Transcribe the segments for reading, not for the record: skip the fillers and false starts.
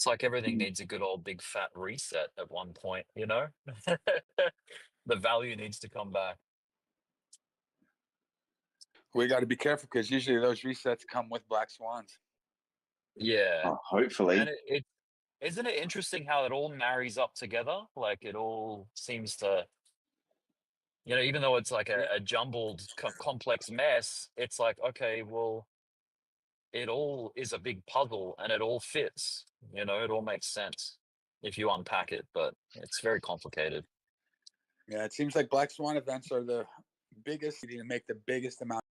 like everything needs a good old big fat reset at one point, you know? The value needs to come back. We got to be careful because usually those resets come with black swans. Yeah. Oh, hopefully. And isn't it interesting how it all marries up together? Like it all seems to, you know, even though it's like a jumbled, complex mess, it's like, okay, well, it all is a big puzzle and it all fits, you know, it all makes sense if you unpack it, but it's very complicated. Yeah, it seems like black swan events are the biggest, to make the biggest amount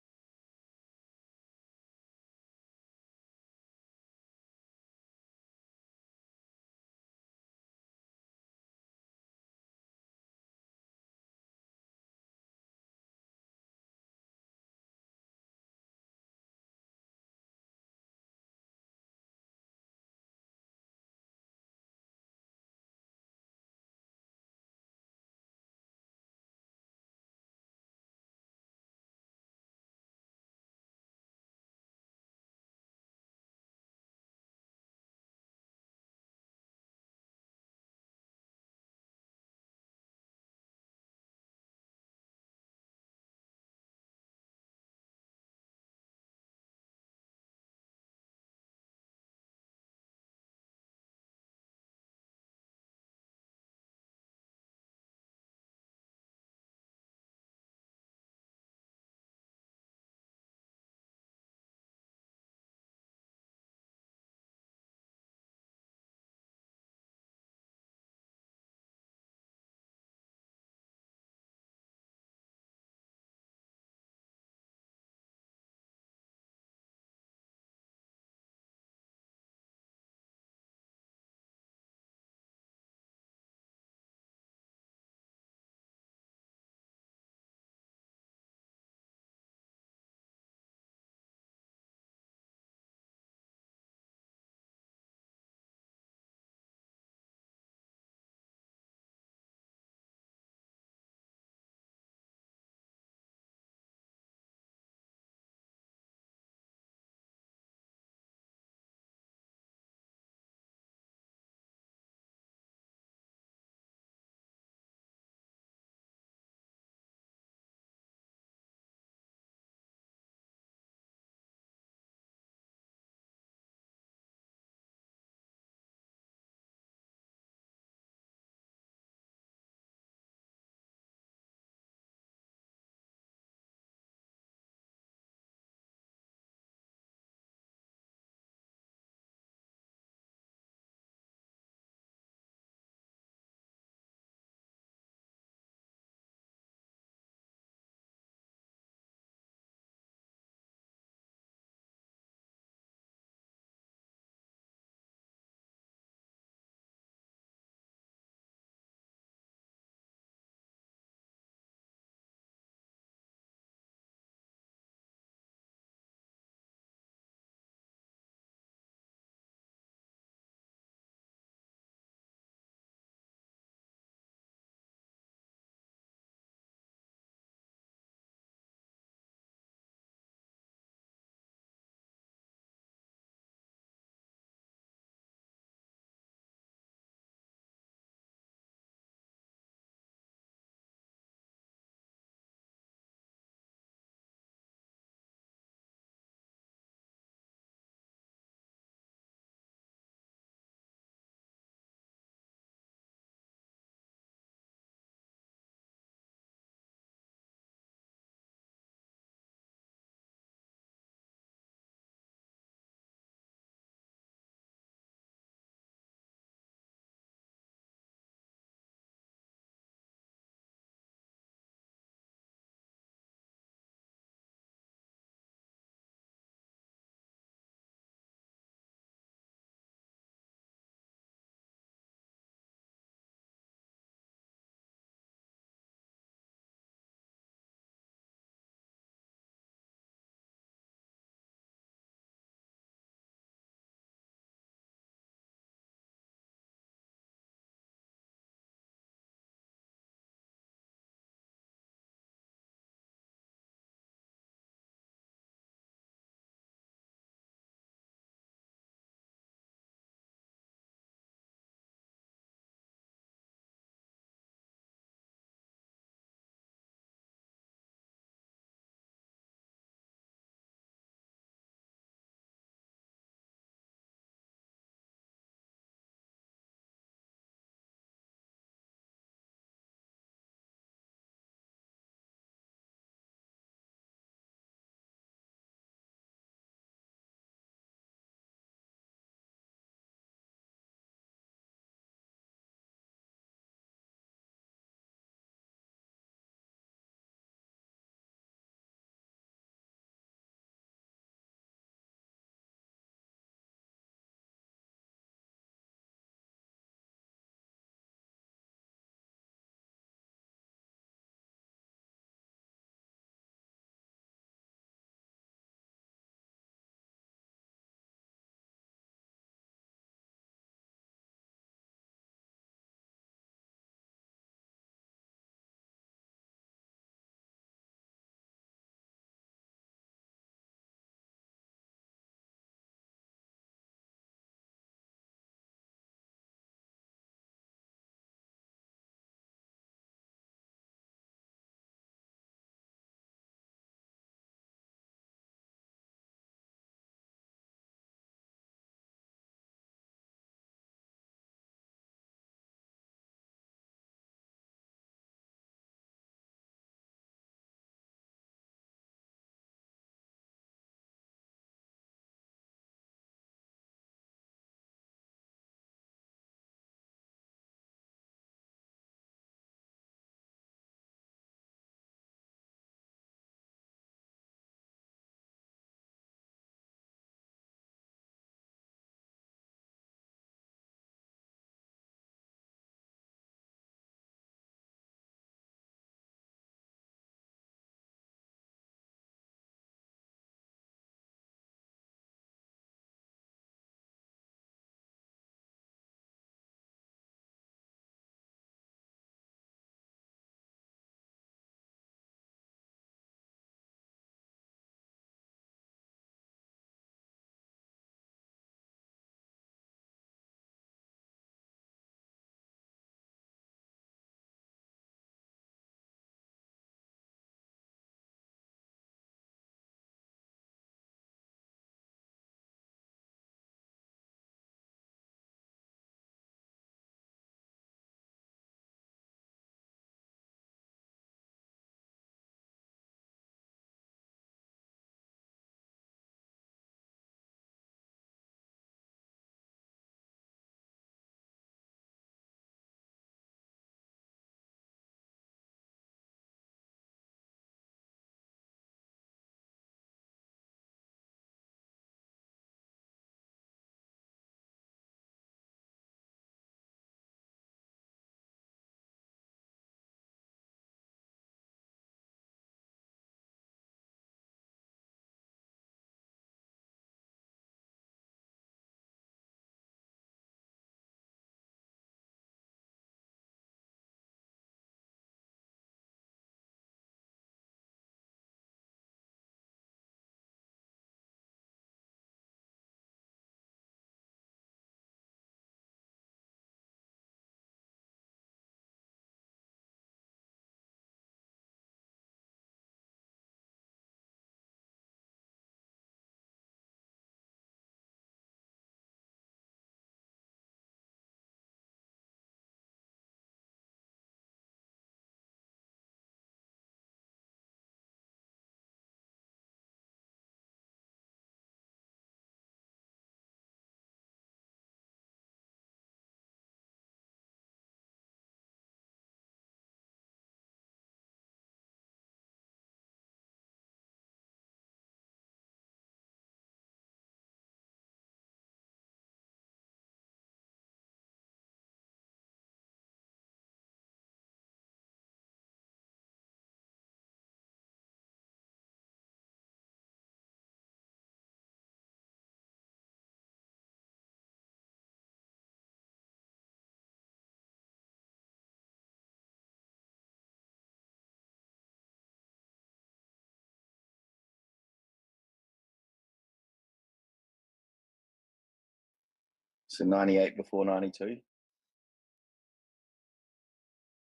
So 98 before 92.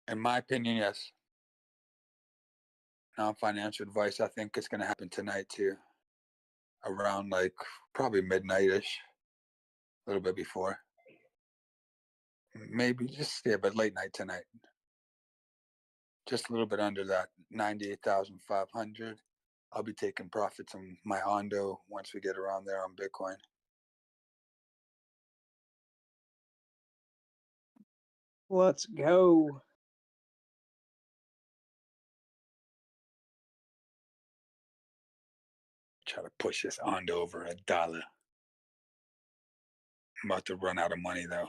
In my opinion, yes. Non-financial advice. I think it's gonna happen tonight too, around like probably midnight-ish, a little bit before. Maybe just but late night tonight. Just a little bit under that 98,500. I'll be taking profits on my Ondo once we get around there on Bitcoin. Let's go. Try to push this Ondo over $1. I'm about to run out of money though.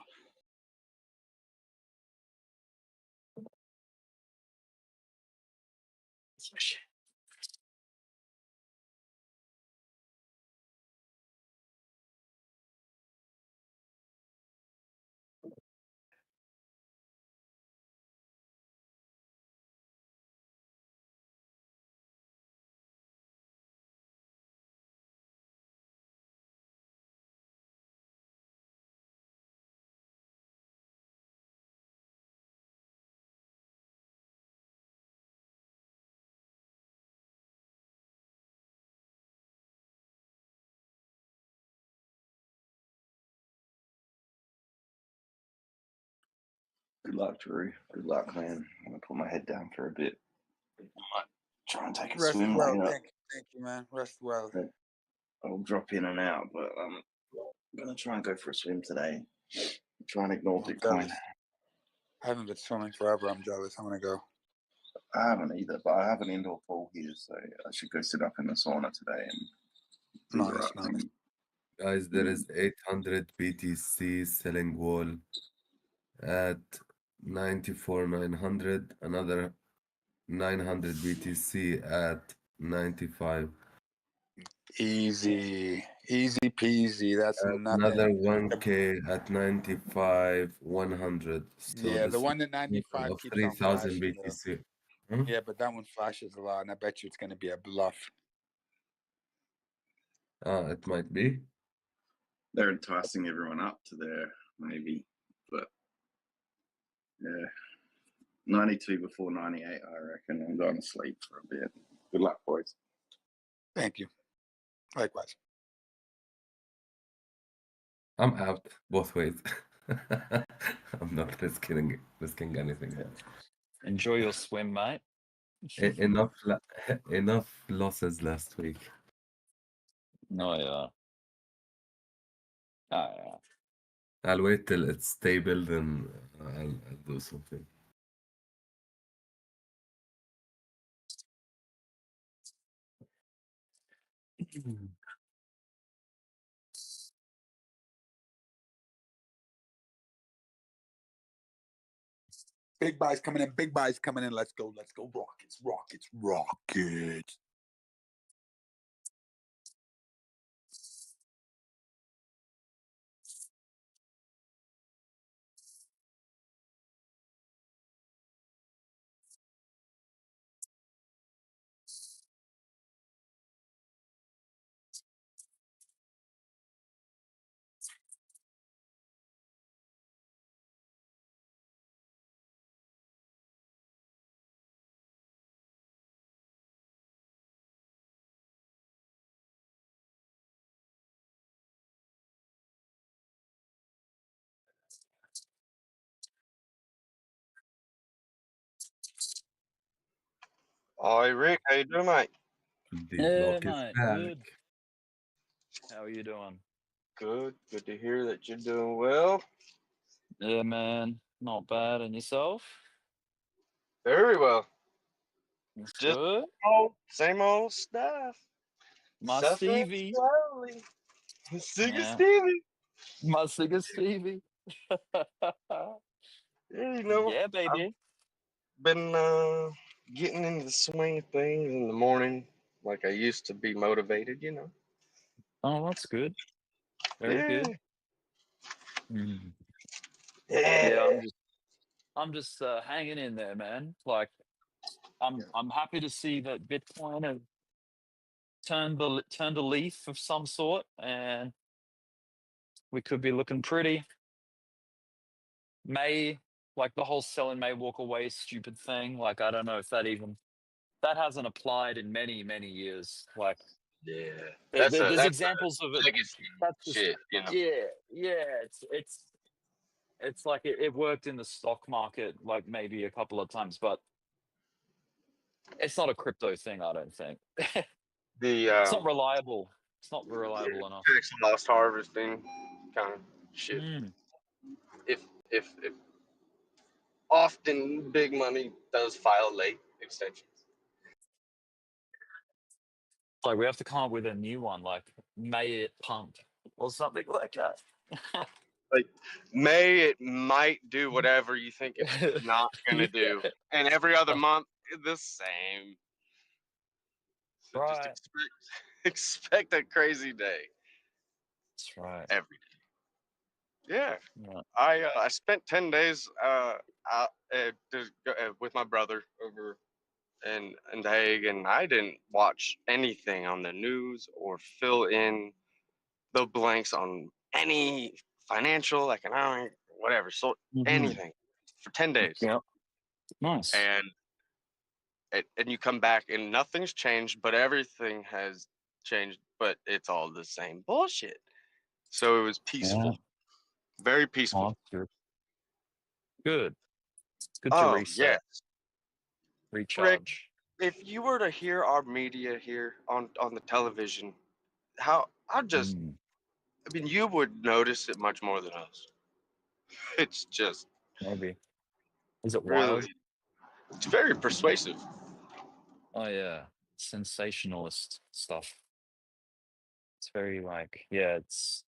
Good luck, Drew. Good luck, man. I'm gonna put my head down for a bit. I might try and take a Rest swim well. later. Thank you, man. Rest well. I'll drop in and out, but I'm gonna try and go for a swim today. Try and ignore I'm Bitcoin. jealous. I haven't been swimming forever. I'm jealous. I'm gonna go. I haven't either, but I have an indoor pool here, so I should go sit up in the sauna today and do the right thing. Guys, there is 800 BTC selling wall at 94,900. Another 900 BTC at 95. Easy peasy. That's Another nothing. 1K at 95,100. So Yeah, the this one at is 95 of keeps on 3,000 flashing. Though. BTC. Hmm? Yeah, but that one flashes a lot, and I bet you it's gonna be a bluff. It might be. They're enticing everyone up to there, maybe, but yeah. 92 before 98, I reckon. I'm going to sleep for a bit. Good luck, boys. Thank you. Likewise. I'm out both ways. I'm not risking anything here. Enjoy your swim, mate. Enough losses last week. No, yeah. Oh, yeah. I'll wait till it's stable, then I'll do something. Big buys coming in. Big buys coming in. Let's go. Let's go. Rockets. Rockets. Rockets. Hi, Rick. How you doing, mate? Dbloc is mate, back. good. How are you doing? Good. Good to hear that you're doing well. Yeah, man. Not bad. And yourself? Very well. That's Just good. same old stuff. My Suffering Stevie. slowly. Sing Yeah. Stevie. My singer Stevie. Yeah, you know, Yeah, baby. been getting into the swing of things in the morning like I used to be motivated, you know. Oh, that's good. Very Yeah. good. Mm. Yeah. Yeah, I'm just hanging in there, man. Like, I'm happy to see that Bitcoin has turned a leaf of some sort, and we could be looking pretty. May, like the whole sell in May, walk away stupid thing. Like, I don't know if that hasn't applied in many, many years. Like, Yeah, there's that's examples of it. legacy That's just, shit, you know. yeah, it's like it worked in the stock market like maybe a couple of times, but it's not a crypto thing, I don't think. The It's not reliable. It's not reliable enough. tax loss harvesting kind of shit. Mm. If often big money does file late extensions. Like we have to come up with a new one, like May It Pump or something like that. Like it might do whatever you think it's not gonna do, and every other month the same. So just Right. expect a crazy day That's right. every day. Yeah. Yeah. I spent 10 days out with my brother over in The Hague, and I didn't watch anything on the news or fill in the blanks on any financial, economic, whatever, so anything for 10 days. Yeah. Nice. And you come back and nothing's changed, but everything has changed, but it's all the same bullshit. So it was peaceful, very peaceful. Oh, good. It's good to Oh reset, yeah, recharge. if you were to hear our media here on the television, I mean, you would notice it much more than us. It's just Maybe. Is it really, wild? it's very persuasive. Oh yeah, sensationalist stuff. It's very like, yeah, it's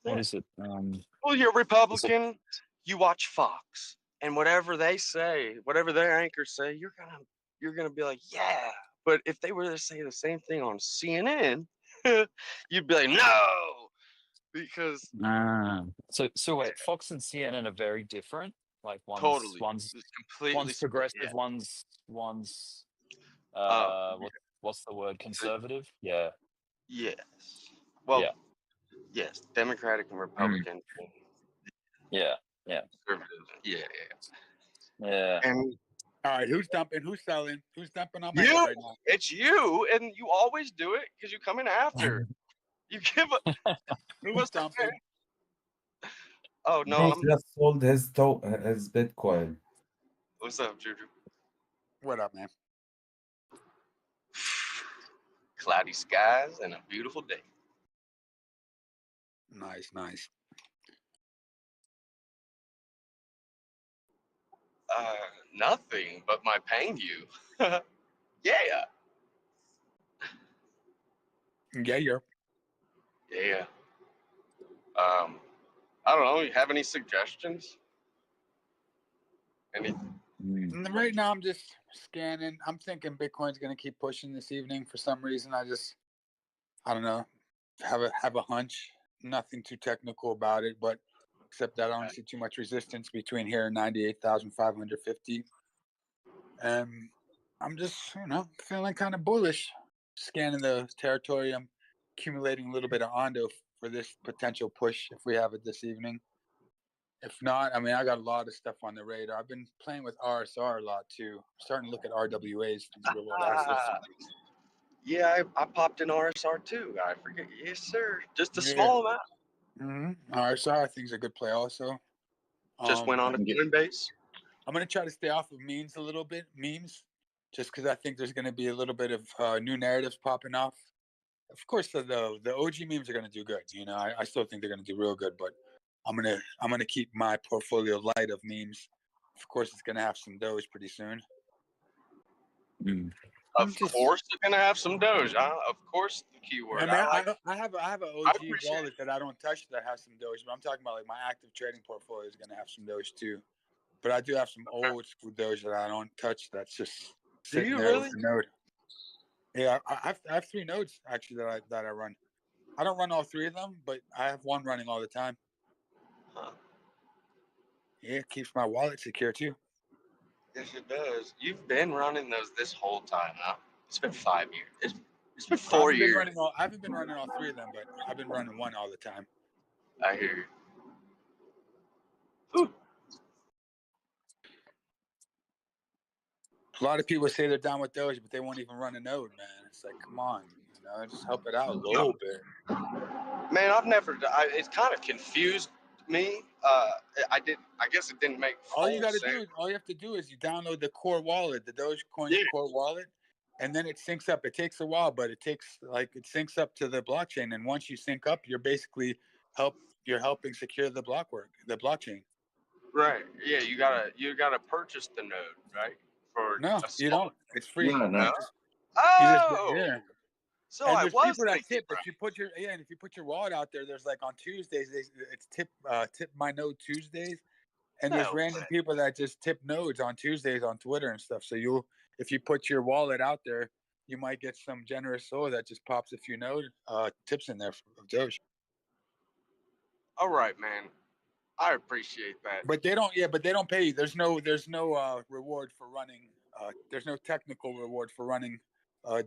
what is it? Well, you're Republican, you watch Fox, and whatever they say, whatever their anchors say, you're gonna be like, yeah. But if they were to say the same thing on CNN, you'd be like, no, because so wait, Fox and CNN are very different. Like totally, one's it's completely split, progressive, yeah. one's Oh, what's the word? Conservative? Yeah. yes. Well, Yeah. yes, Democratic and Republican. Yeah. Yeah. Conservative. Yeah. Yeah. And All right, who's dumping? Who's selling? Who's dumping on my you, head right now? it's you, and you always do it because you come in after. You give a. Who's dumping? Oh no, He just sold his Bitcoin. What's up, Juju? What up, man? Cloudy skies and a beautiful day. Nice. Nothing but my paying you. Yeah. Yeah. Yeah. I don't know. You have any suggestions? Any? Right now, I'm just scanning. I'm thinking Bitcoin's going to keep pushing this evening for some reason. I don't know, have a hunch. Nothing too technical about it, but except that I don't see too much resistance between here and 98,550. And I'm just, feeling kind of bullish. Scanning the territory. I'm accumulating a little bit of Ondo for this potential push if we have it this evening. If not, I mean, I got a lot of stuff on the radar. I've been playing with RSR a lot too. I'm starting to look at RWAs, real world assets. Yeah, I popped in RSR too. I forget. Yes, sir. Just a small amount. RSR, I think, is a good play also. Just went on to Coinbase. I'm going to try to stay off of memes a little bit, just because I think there's going to be a little bit of new narratives popping off. Of course, the OG memes are going to do good. I still think they're going to do real good, but I'm gonna keep my portfolio light of memes. Of course, it's gonna have some Doge pretty soon. Of course, they're gonna have some Doge. Of course, the keyword. I have an OG wallet that I don't touch that has some Doge, but I'm talking about like my active trading portfolio is gonna have some Doge too. But I do have some old school Doge that I don't touch. That's just sitting there with the node. Yeah, I have 3 nodes actually that I run. I don't run all 3 of them, but I have one running all the time. Yeah, it keeps my wallet secure too. Yes, it does. You've been running those this whole time, huh? It's been 5 years. It's been 4 years. I haven't been running all three of them, but I've been running one all the time. I hear you. Ooh. A lot of people say they're down with Doge, but they won't even run a node, man. It's like, come on, just help it out a little bit. Man, it's kind of confused me. I guess it didn't make All you full got to sense. do, all you have to do is you download the core wallet, the Dogecoin Yeah. core wallet, and then it syncs up. It takes a while, but it syncs up to the blockchain. And once you sync up, you're basically helping secure the blockchain. Right. Yeah, you gotta purchase the node, right? For No, a you small- don't. It's free. No, no. You Oh, yeah. so And I there's was people that thinking tip. If you put your wallet out there, there's like on Tuesdays, it's tip my node Tuesdays, and there's No random way. people that just tip nodes on Tuesdays on Twitter and stuff. So if you put your wallet out there, you might get some generous soul that just pops a few node tips in there of Doge. All right, man. I appreciate that. But they don't. Yeah, but they don't pay you. There's no reward for running. There's no technical reward for running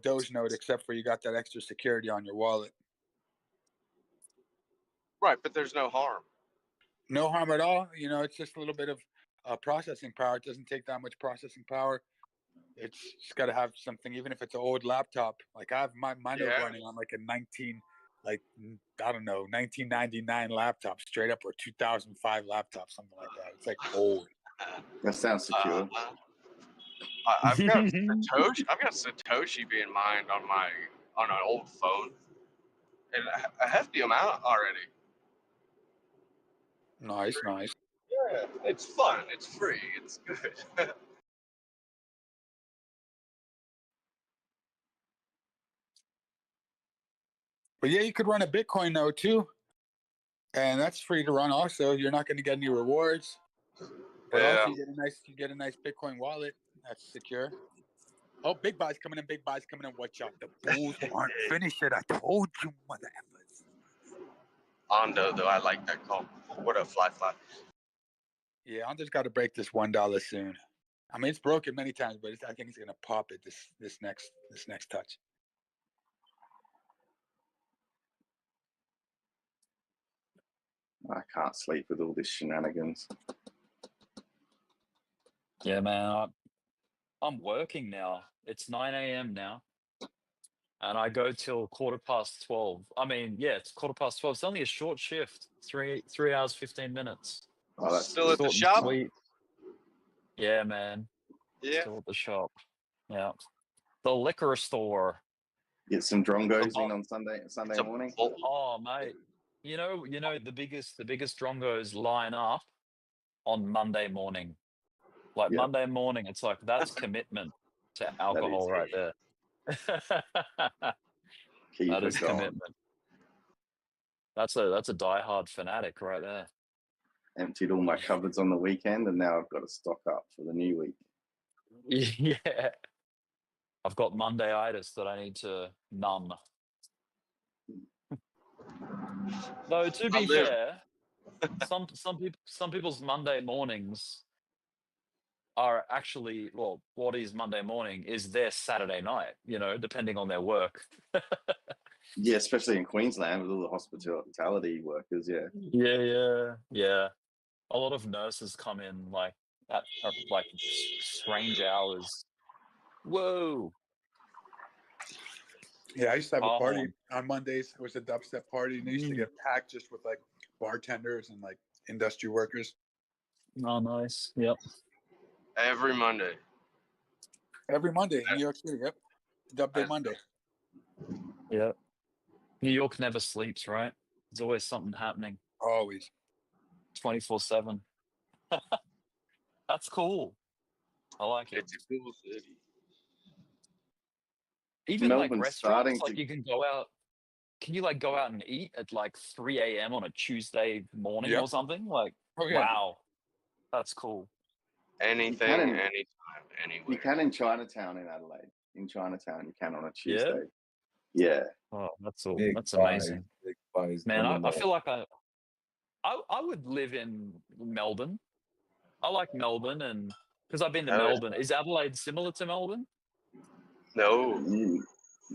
Doge node except for you got that extra security on your wallet. Right, but there's no harm. No harm at all. It's just a little bit of processing power. It doesn't take that much processing power. It's just got to have something, even if it's an old laptop. Like I have my node Yeah. running on like a 1999 laptop, straight up, or 2005 laptop, something like that. It's like old. That sounds secure. I've got Satoshi being mined on an old phone, and a hefty amount already. Nice. Yeah, it's fun. It's free. It's good. But yeah, you could run a Bitcoin node too, and that's free to run. Also, you're not going to get any rewards, but Yeah. also you get a nice Bitcoin wallet that's secure. Oh, big buys coming in. Watch out, the Bulls aren't finished yet. I told you, mother effers. Ondo, though, I like that call. What a fly. Yeah, Ando's got to break this $1 soon. I mean, it's broken many times, but I think he's going to pop it this next touch. I can't sleep with all this shenanigans. Yeah, man. I'm working now. It's 9 a.m. now. And I go till 12:15. I mean, yeah, it's 12:15. It's only a short shift. 3 hours, 15 minutes. Oh, that's Still at the Short and shop? sweet. Yeah, man. Yeah. Still at the shop. Yeah. The liquor store. Get some drongos The in on Sunday It's a morning. bolt. Oh, mate. You know, the biggest drongos line up on Monday morning. Like Yep. Monday morning, it's like that's commitment to alcohol right there. Keep That it is going. commitment. That's a diehard fanatic right there. Emptied all my cupboards on the weekend, and now I've got to stock up for the new week. Yeah. I've got Monday-itis that I need to numb. Though to be fair, some people's Monday mornings are actually, well, what is Monday morning is their Saturday night, depending on their work. Yeah, especially in Queensland with all the hospitality workers. Yeah. Yeah. A lot of nurses come in at strange hours. Whoa. Yeah, I used to have a party Oh. on Mondays. It was a dubstep party, and they used to get packed just with like bartenders and like industry workers. Oh, nice. Yep. Every Monday. Every Monday in New York City. Yep. Dub Day Monday. Yep. New York never sleeps, right? There's always something happening. Always. 24/7. That's cool. I like it. It's a cool city. Even Melbourne's like starting restaurants, like to- you can go out. Can you like go out and eat at like 3 a.m. on a Tuesday morning Yep. or something? Like, Oh, yeah. wow, that's cool. Anything, anytime, anywhere. You can in Chinatown in Adelaide. In Chinatown, you can on a Tuesday. Yeah. Oh, that's all. Big That's buys, amazing, big buys man. on the I feel like I would live in Melbourne. I like Melbourne, and because I've been to Hell yeah. Melbourne. Is Adelaide similar to Melbourne? No.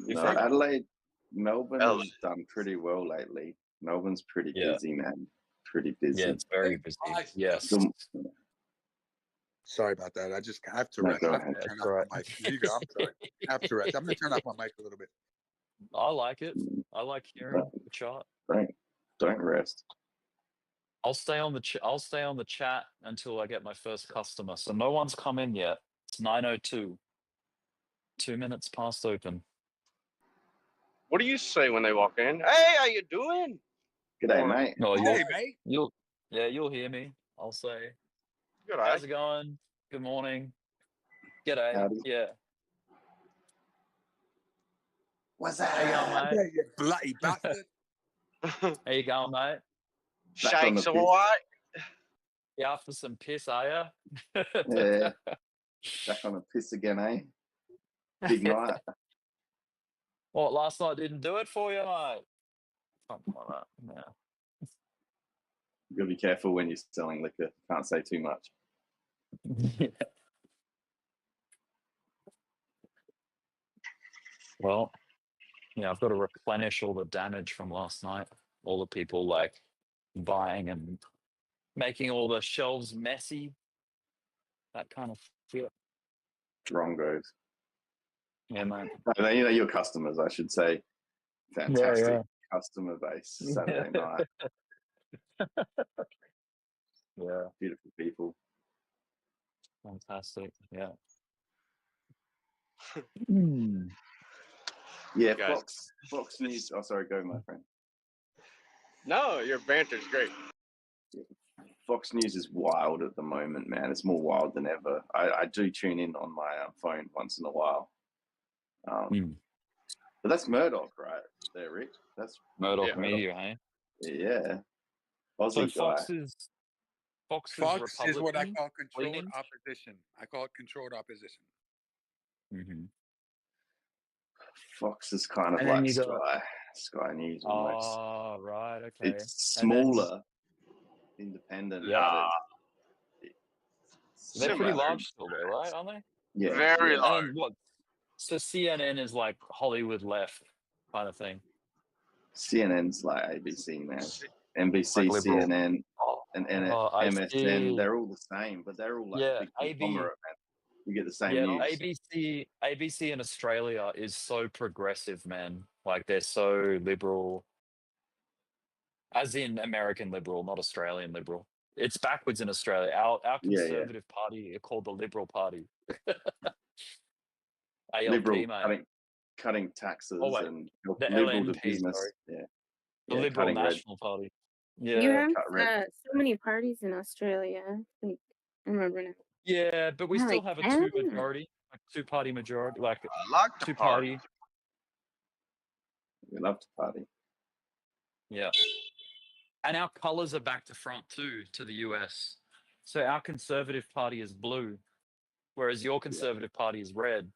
No, think? Adelaide, Melbourne Adelaide. has done pretty well lately. Melbourne's pretty Yeah. busy, man. Pretty Yeah, busy. it's very busy. Yes. Sorry about that. I have No, Tourette's. go I have ahead. to turn That's off right. my mic. Here you go. I'm sorry. I have Tourette's. I'm gonna turn off my mic a little bit. I like it. I like hearing the chart. Don't rest. I'll stay on the chat until I get my first customer. So no one's come in yet. It's 9:02. 2 minutes past open. What do you say when they walk in? Hey, how you doing? G'day, Or- mate. No, Hey, mate. you'll hear me. I'll say, Good how's eye. it going? Good morning. G'day. Howdy. Yeah. What's How you going, that? mate? Yeah, you bloody bastard. How you going, mate? Back on the Shakes a pitch. what? You after some piss, are you? Yeah. Back on the piss again, eh? Big night. What, last night didn't do it for you, mate? Something like that. Yeah. You gotta be careful when you're selling liquor. Can't say too much. Well, yeah, I've got to replenish all the damage from last night. All the people like buying and making all the shelves messy. That kind of feel. Drongos. Yeah, man. You know, your customers, I should say. Fantastic customer base Saturday night. Yeah, Beautiful people. fantastic. Yeah. Yeah, Guys. Fox News. Oh, sorry, go, my friend. No, your banter's great. Fox News is wild at the moment, man. It's more wild than ever. I do tune in on my phone once in a while. But that's Murdoch, right? There, Rick. That's Murdoch Yeah. Media, hey? Yeah. So Aussie guy. Fox Fox is what I Republican call controlled leaning? opposition. I call it controlled opposition. Mm-hmm. Fox is kind of And then like you got- Sky News almost. Oh, right, okay. It's And then- smaller, independent. Yeah. but They're pretty Similar. large still, though, right? Aren't they? Yeah. Very yeah. large. And then what? So CNN is like Hollywood left kind of thing. CNN's like ABC, man. NBC, Like liberal. CNN, Oh, and I MSN. see. They're all the same, but they're all like Yeah, big conglomerate, man. You get the same Yeah, news. ABC in Australia is so progressive, man. Like they're so liberal, as in American liberal, not Australian liberal. It's backwards in Australia. Our Yeah, Conservative Party are called the Liberal Party. ALP, Liberal, mate. cutting taxes Oh, wait, and the liberal to LNP, business. sorry. Yeah. The Yeah, Liberal cutting red. National Party. You Yeah, have cut red. so many parties in Australia. Like, I remember now. yeah, but we Yeah, still like have a 10? two-party majority, like I like the two-party. party. We love to party. Yeah. And our colors are back to front too, to the US. So our Conservative Party is blue, whereas your Conservative Party is red.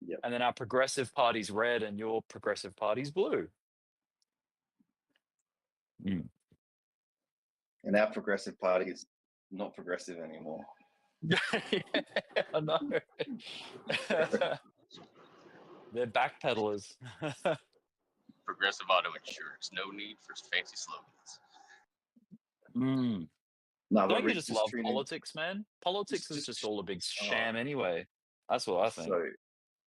Yep. And then our Progressive Party's red and your Progressive Party's blue. And our progressive party is not progressive anymore. I know. They're backpedalers. Progressive auto insurance. No need for fancy slogans. No, but Don't you Rick, just love tune in. politics, man? Politics is Just- just all a big sham anyway. That's what I think. So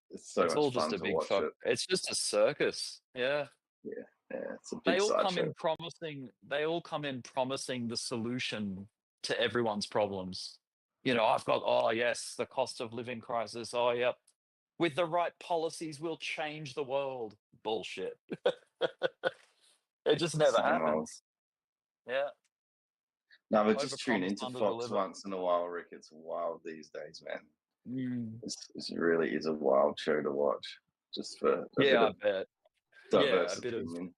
it's so It's much all fun just a to big watch fuck. it. It's just a circus. Yeah. Yeah, it's a They big all come sideshow. in promising. They all come in promising the solution to everyone's problems. You know, I've got. Oh yes, the cost of living crisis. Oh yep. With the right policies, we'll change the world. Bullshit. It just never Same old. happens. Yeah. No, but just tune Overpromise, into Fox underdeliver. once in a while, Rick. It's wild these days, man. Mm. It really is a wild show to watch, just for a bit Yeah, I of bet. diverse a bit of. opinion.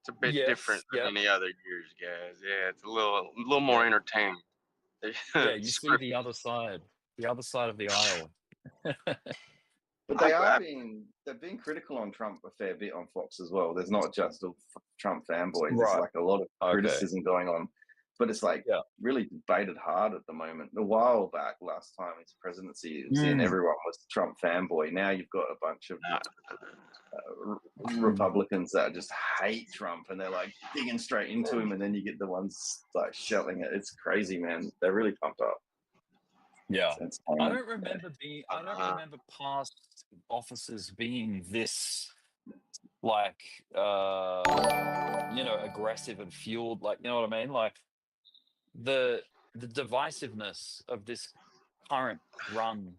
It's a bit Yes, different than yep. any other years, guys. Yeah, it's a little more entertaining. Yeah, you see the other side of the aisle. But they're being critical on Trump a fair bit on Fox as well. There's not just all Trump fanboys. There's Right. like a lot of Okay. criticism going on. but it's like Yeah. really debated hard at the moment. A while back, last time his presidency was in, everyone was Trump fanboy. Now you've got a bunch of Republicans that just hate Trump, and they're like digging straight into him, and then you get the ones like shelling it. It's crazy, man. They're really pumped up. Yeah. It's I entertainment. don't remember I don't remember past officers being this like you know, aggressive and fueled, like, you know what I mean? Like the divisiveness of this current run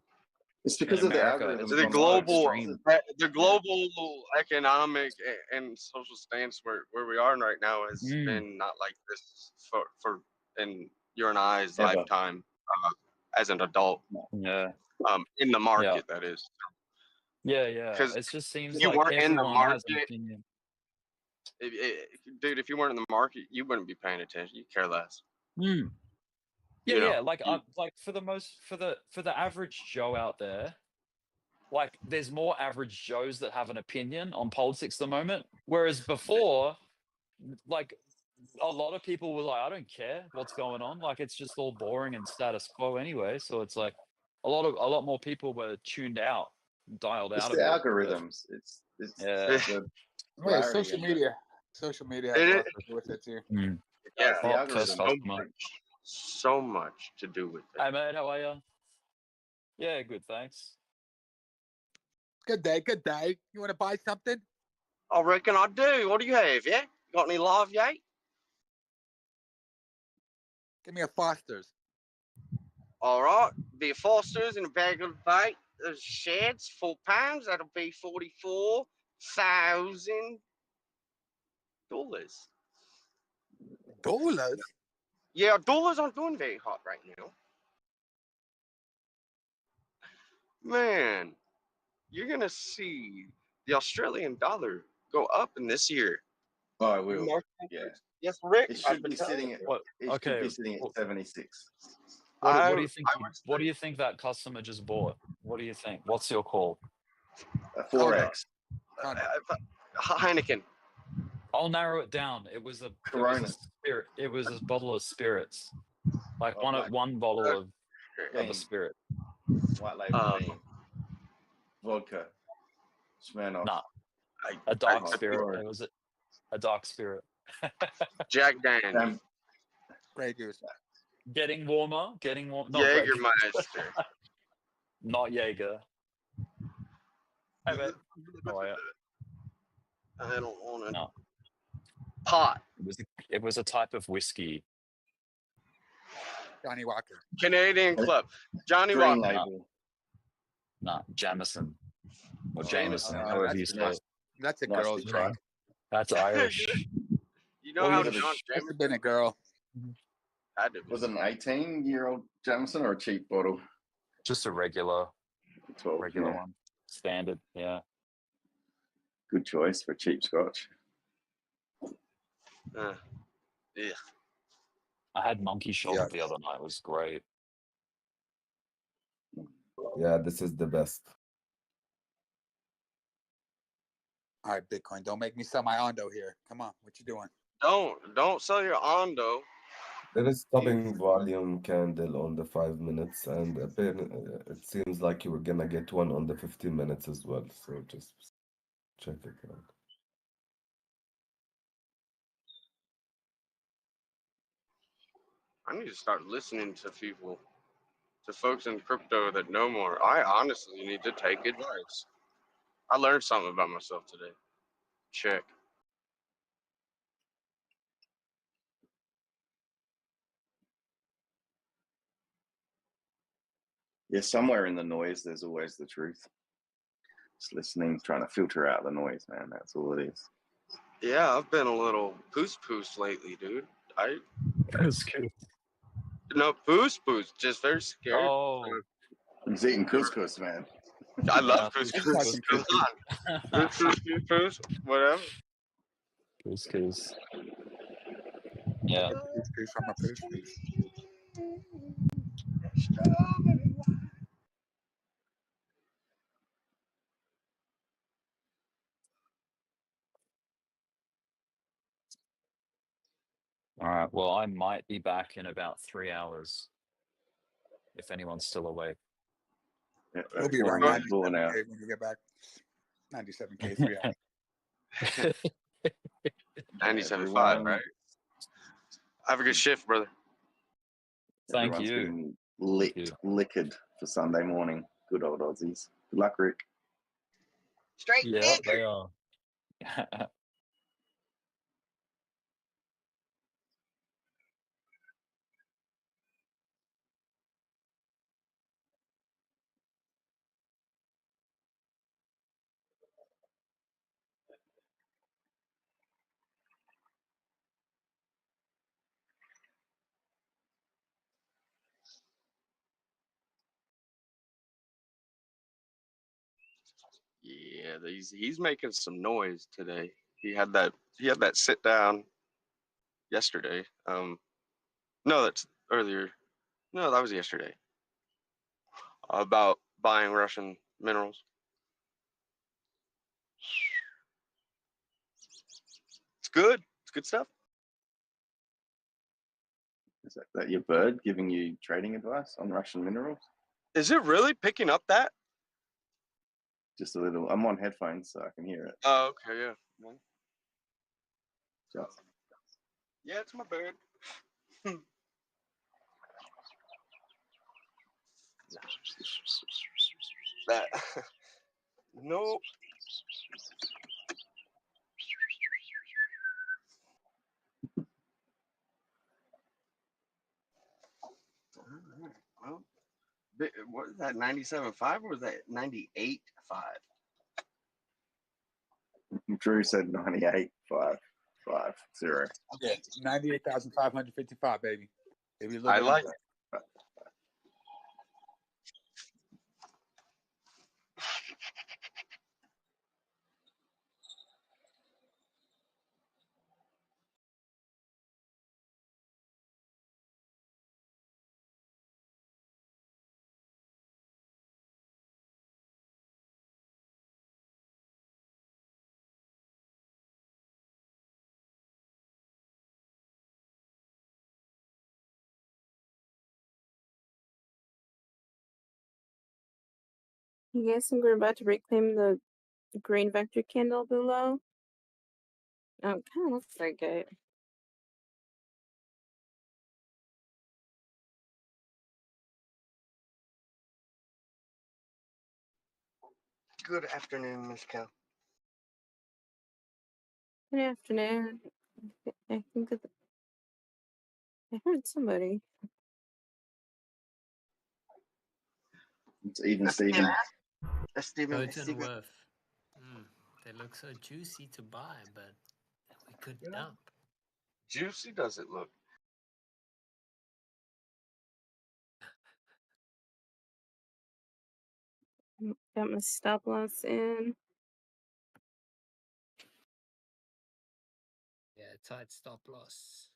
It's in because of the America algorithms is The on global, extreme. the global economic and social stance where we are right now has been not like this for in your and I's Ever. lifetime as an adult. Yeah. In the market, that is. Yeah, yeah. Because It just seems you like weren't in the everyone has an market, opinion. dude. If you weren't in the market, you wouldn't be paying attention. You care less. Yeah, You know, yeah. Like for the average Joe out there, like there's more average Joes that have an opinion on politics at the moment. Whereas before, like a lot of people were like, I don't care what's going on. Like it's just all boring and status quo anyway. So it's like a lot more people were tuned out, dialed It's out the of it. algorithms. It's Yeah. the Wait, clarity social and media. Social media has It a is- lot to do with it too. Mm. yeah, it's the Oh, first algorithms. so much to do with it. Hey mate, how are you? Yeah, good, thanks. Good day, good day. You want to buy something? I reckon I do. What do you have? Yeah, got any love yet? Give me a Foster's. All right, be a Foster's and a bag of bait. There's sheds, £4. That'll be $44,000. Dollars? Yeah, dollars aren't doing very hot right now. Man, you're gonna see the Australian dollar go up in this year. Oh, I will. Yeah. Yes, Rick. It should be sitting at. What? It Okay. should be sitting at 76. What do you think? What do you think that customer just bought? What do you think? What's your call? 4x. Heineken. I'll narrow it down. It was a spirit. It was a bottle of spirits, like one bottle of a spirit. White label bean. Vodka. Smirnoff. Nah, a dark I- spirit. It was a dark spirit. Jack Daniels. Grey Goose. Getting warmer. Not Jägermeister. Not Jaeger. Hey, mate. How are you? I don't want to. No. Pot. It was a type of whiskey. Johnny Walker. Canadian Club. Johnny Green Walker. label. Nah, Jameson. Or Oh, Jameson, no, however that's you say it. That's a Nicely girl's drink. That's Irish. You know Well, how you John have Must have Jameson been a girl. had to be. Was it an 18-year-old Jameson or a cheap bottle? Just a regular 12. Yeah. one. Standard, yeah. Good choice for cheap scotch. Yeah. I had monkey shoulder the other night. It was great. Yeah, this is the best. All right, Bitcoin. Don't make me sell my Ondo here. Come on. What you doing? Don't sell your Ondo. There is stopping volume candle on the 5 minutes, and it seems like you were gonna get one on the 15 minutes as well. So just check it out. I need to start listening to people, to folks in crypto that know more. I honestly need to take advice. I learned something about myself today. Check. Yeah, somewhere in the noise, there's always the truth. Just listening, trying to filter out the noise, man. That's all it is. Yeah, I've been a little poos lately, dude. That's good. No, poos, just very scared. Oh, He's eating couscous, man. I love Yeah, couscous. Come on. Poos, whatever. Couscous. Yeah. Goose from a goose. All right. Well, I might be back in about 3 hours. If anyone's still awake. Yeah, We'll be that's around more ahead. Red Bull now. 97K when we get back. 97K, 3 hours. 97.5, everyone- right? Have a good shift, brother. Thank Everyone's you. getting Thank you. liquored for Sunday morning. Good old Aussies. Good luck, Rick. Straight Yeah, they are. Yeah, he's making some noise today. He had that sit down yesterday. No, that's earlier. No, that was yesterday. About buying Russian minerals. It's good. It's good stuff. Is that your bird giving you trading advice on Russian minerals? Is it really picking up that? Just a little. I'm on headphones, so I can hear it. Oh, okay, yeah. Well, Just, yeah, it's my bird. That no. Alright, well, what is that? 97.5 or was that 98.5? Drew said 98.550. Okay, 98,555, baby. Maybe a little I bit like under. You guys think we're about to reclaim the green vector candle below? Oh, it kind of looks like it. Good afternoon, Miss Cal. Good afternoon. I think that I heard somebody. It's even Steven. Steven. Boats and worth. They look so juicy to buy, but we could dump. Juicy does it look? Got my stop loss in. Yeah, tight stop loss.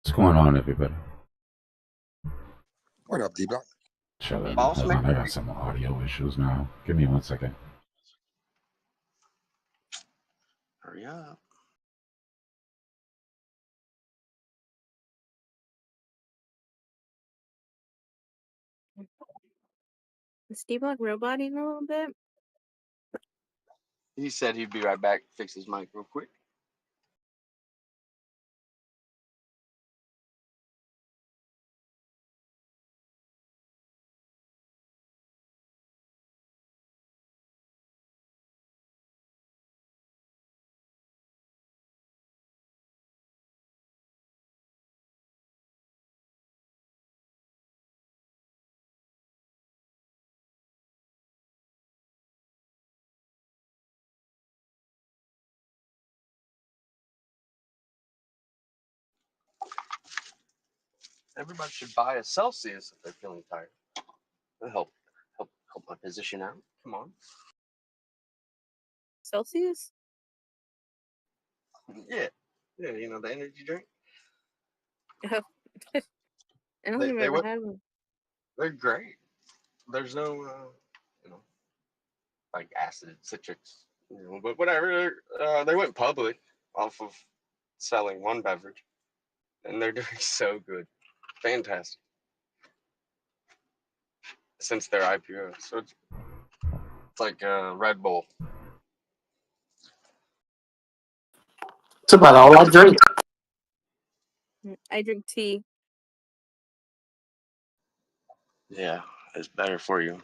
What's going on, everybody? What up, Dbloc? Chilling. Boss Hold man. on, I got some audio issues now. Give me 1 second. Hurry up. Is Dbloc roboting a little bit? He said he'd be right back. Fix his mic real quick. Everybody should buy a Celsius if they're feeling tired. That'll help my position out. Come on. Celsius? Yeah. You know the energy drink. Oh. I don't They- think I've they ever would- had one. They're great. There's no, you know, like acid citrics, you know, but whatever. They went public off of selling one beverage, and they're doing so good, fantastic since their IPO. So it's like Red Bull. It's about all I drink. I drink tea. Yeah, it's better for you.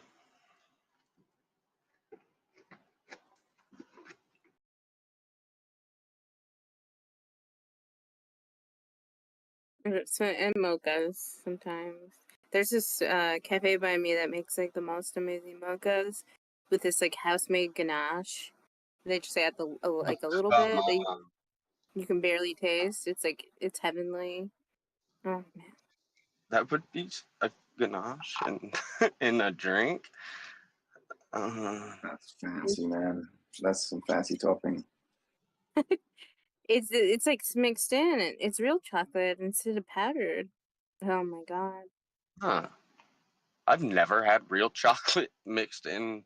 So, and mochas sometimes. There's this cafe by me that makes like the most amazing mochas with this like house-made ganache. They just add like a little bit that you can barely taste. It's like it's heavenly. Oh man. That would be a ganache and in a drink. That's fancy, man. That's some fancy topping. It's like mixed in. It's real chocolate instead of powdered. Oh my god. Huh. I've never had real chocolate mixed in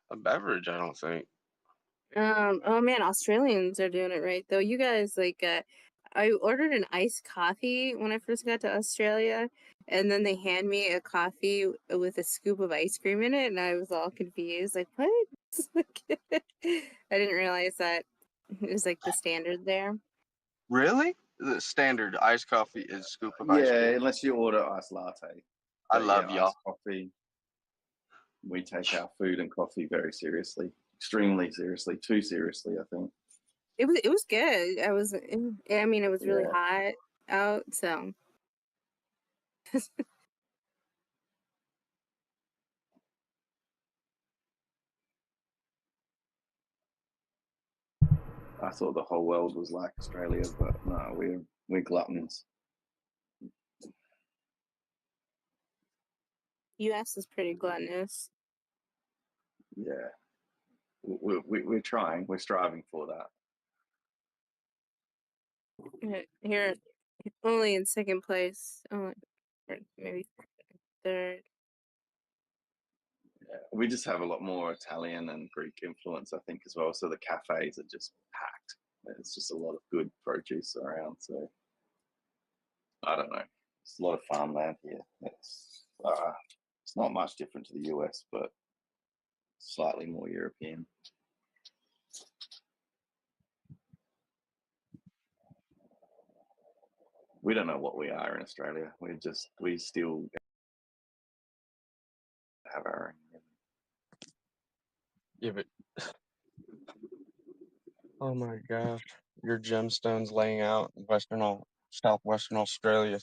a beverage, I don't think. Oh man, Australians are doing it right though. You guys like I ordered an iced coffee when I first got to Australia, and then they hand me a coffee with a scoop of ice cream in it, and I was all confused. Like, what? I didn't realize that it was like the standard there. Really? The standard iced coffee is scoop of ice Yeah, cream. unless you order iced latte. I But love yeah, y'all. iced coffee. We take our food and coffee very seriously, extremely seriously, too seriously, I think. It was good. I mean, it was really Yeah. hot out, so. I thought the whole world was like Australia, but no, we're gluttons. US is pretty gluttonous. Yeah, we're trying. We're striving for that. Here, only in second place. Or maybe third. Yeah, we just have a lot more Italian and Greek influence, I think, as well. So the cafes are just packed. There's just a lot of good produce around. So I don't know. It's a lot of farmland here. It's not much different to the US, but slightly more European. We don't know what we are in Australia. We still have our own. Yeah, but oh my gosh, your gemstones laying out in southwestern Australia,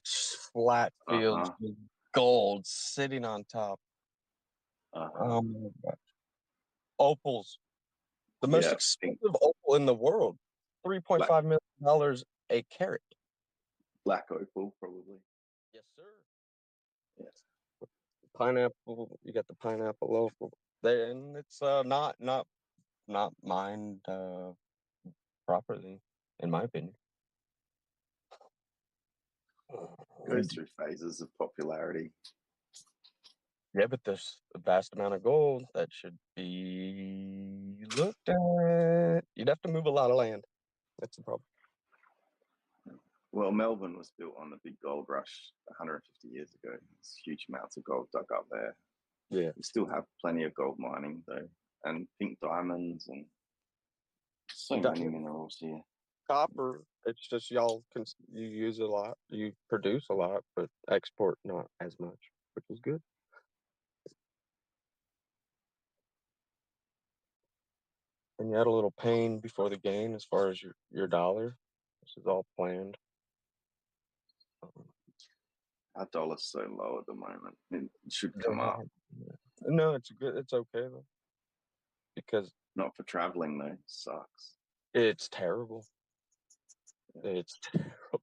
flat fields with gold sitting on top. Oh my gosh. Opals, the most expensive opal in the world, $3.5 million a carat. Black opal, probably. Yes, sir. Yes. Pineapple, you got the pineapple opal there, and it's not mined properly, in my opinion. Goes through phases of popularity. Yeah, but there's a vast amount of gold that should be looked at. You'd have to move a lot of land. That's the problem. Well, Melbourne was built on the big gold rush 150 years ago. There's huge amounts of gold dug up there. Yeah. We still have plenty of gold mining, though, and pink diamonds and so many minerals here. Copper, it's just you use a lot, you produce a lot, but export not as much, which is good. And you had a little pain before the gain as far as your dollar. This is all planned. Our dollar's so low at the moment. It should come up. No, it's good. It's okay though. Because not for traveling though. It sucks. It's terrible. It's terrible.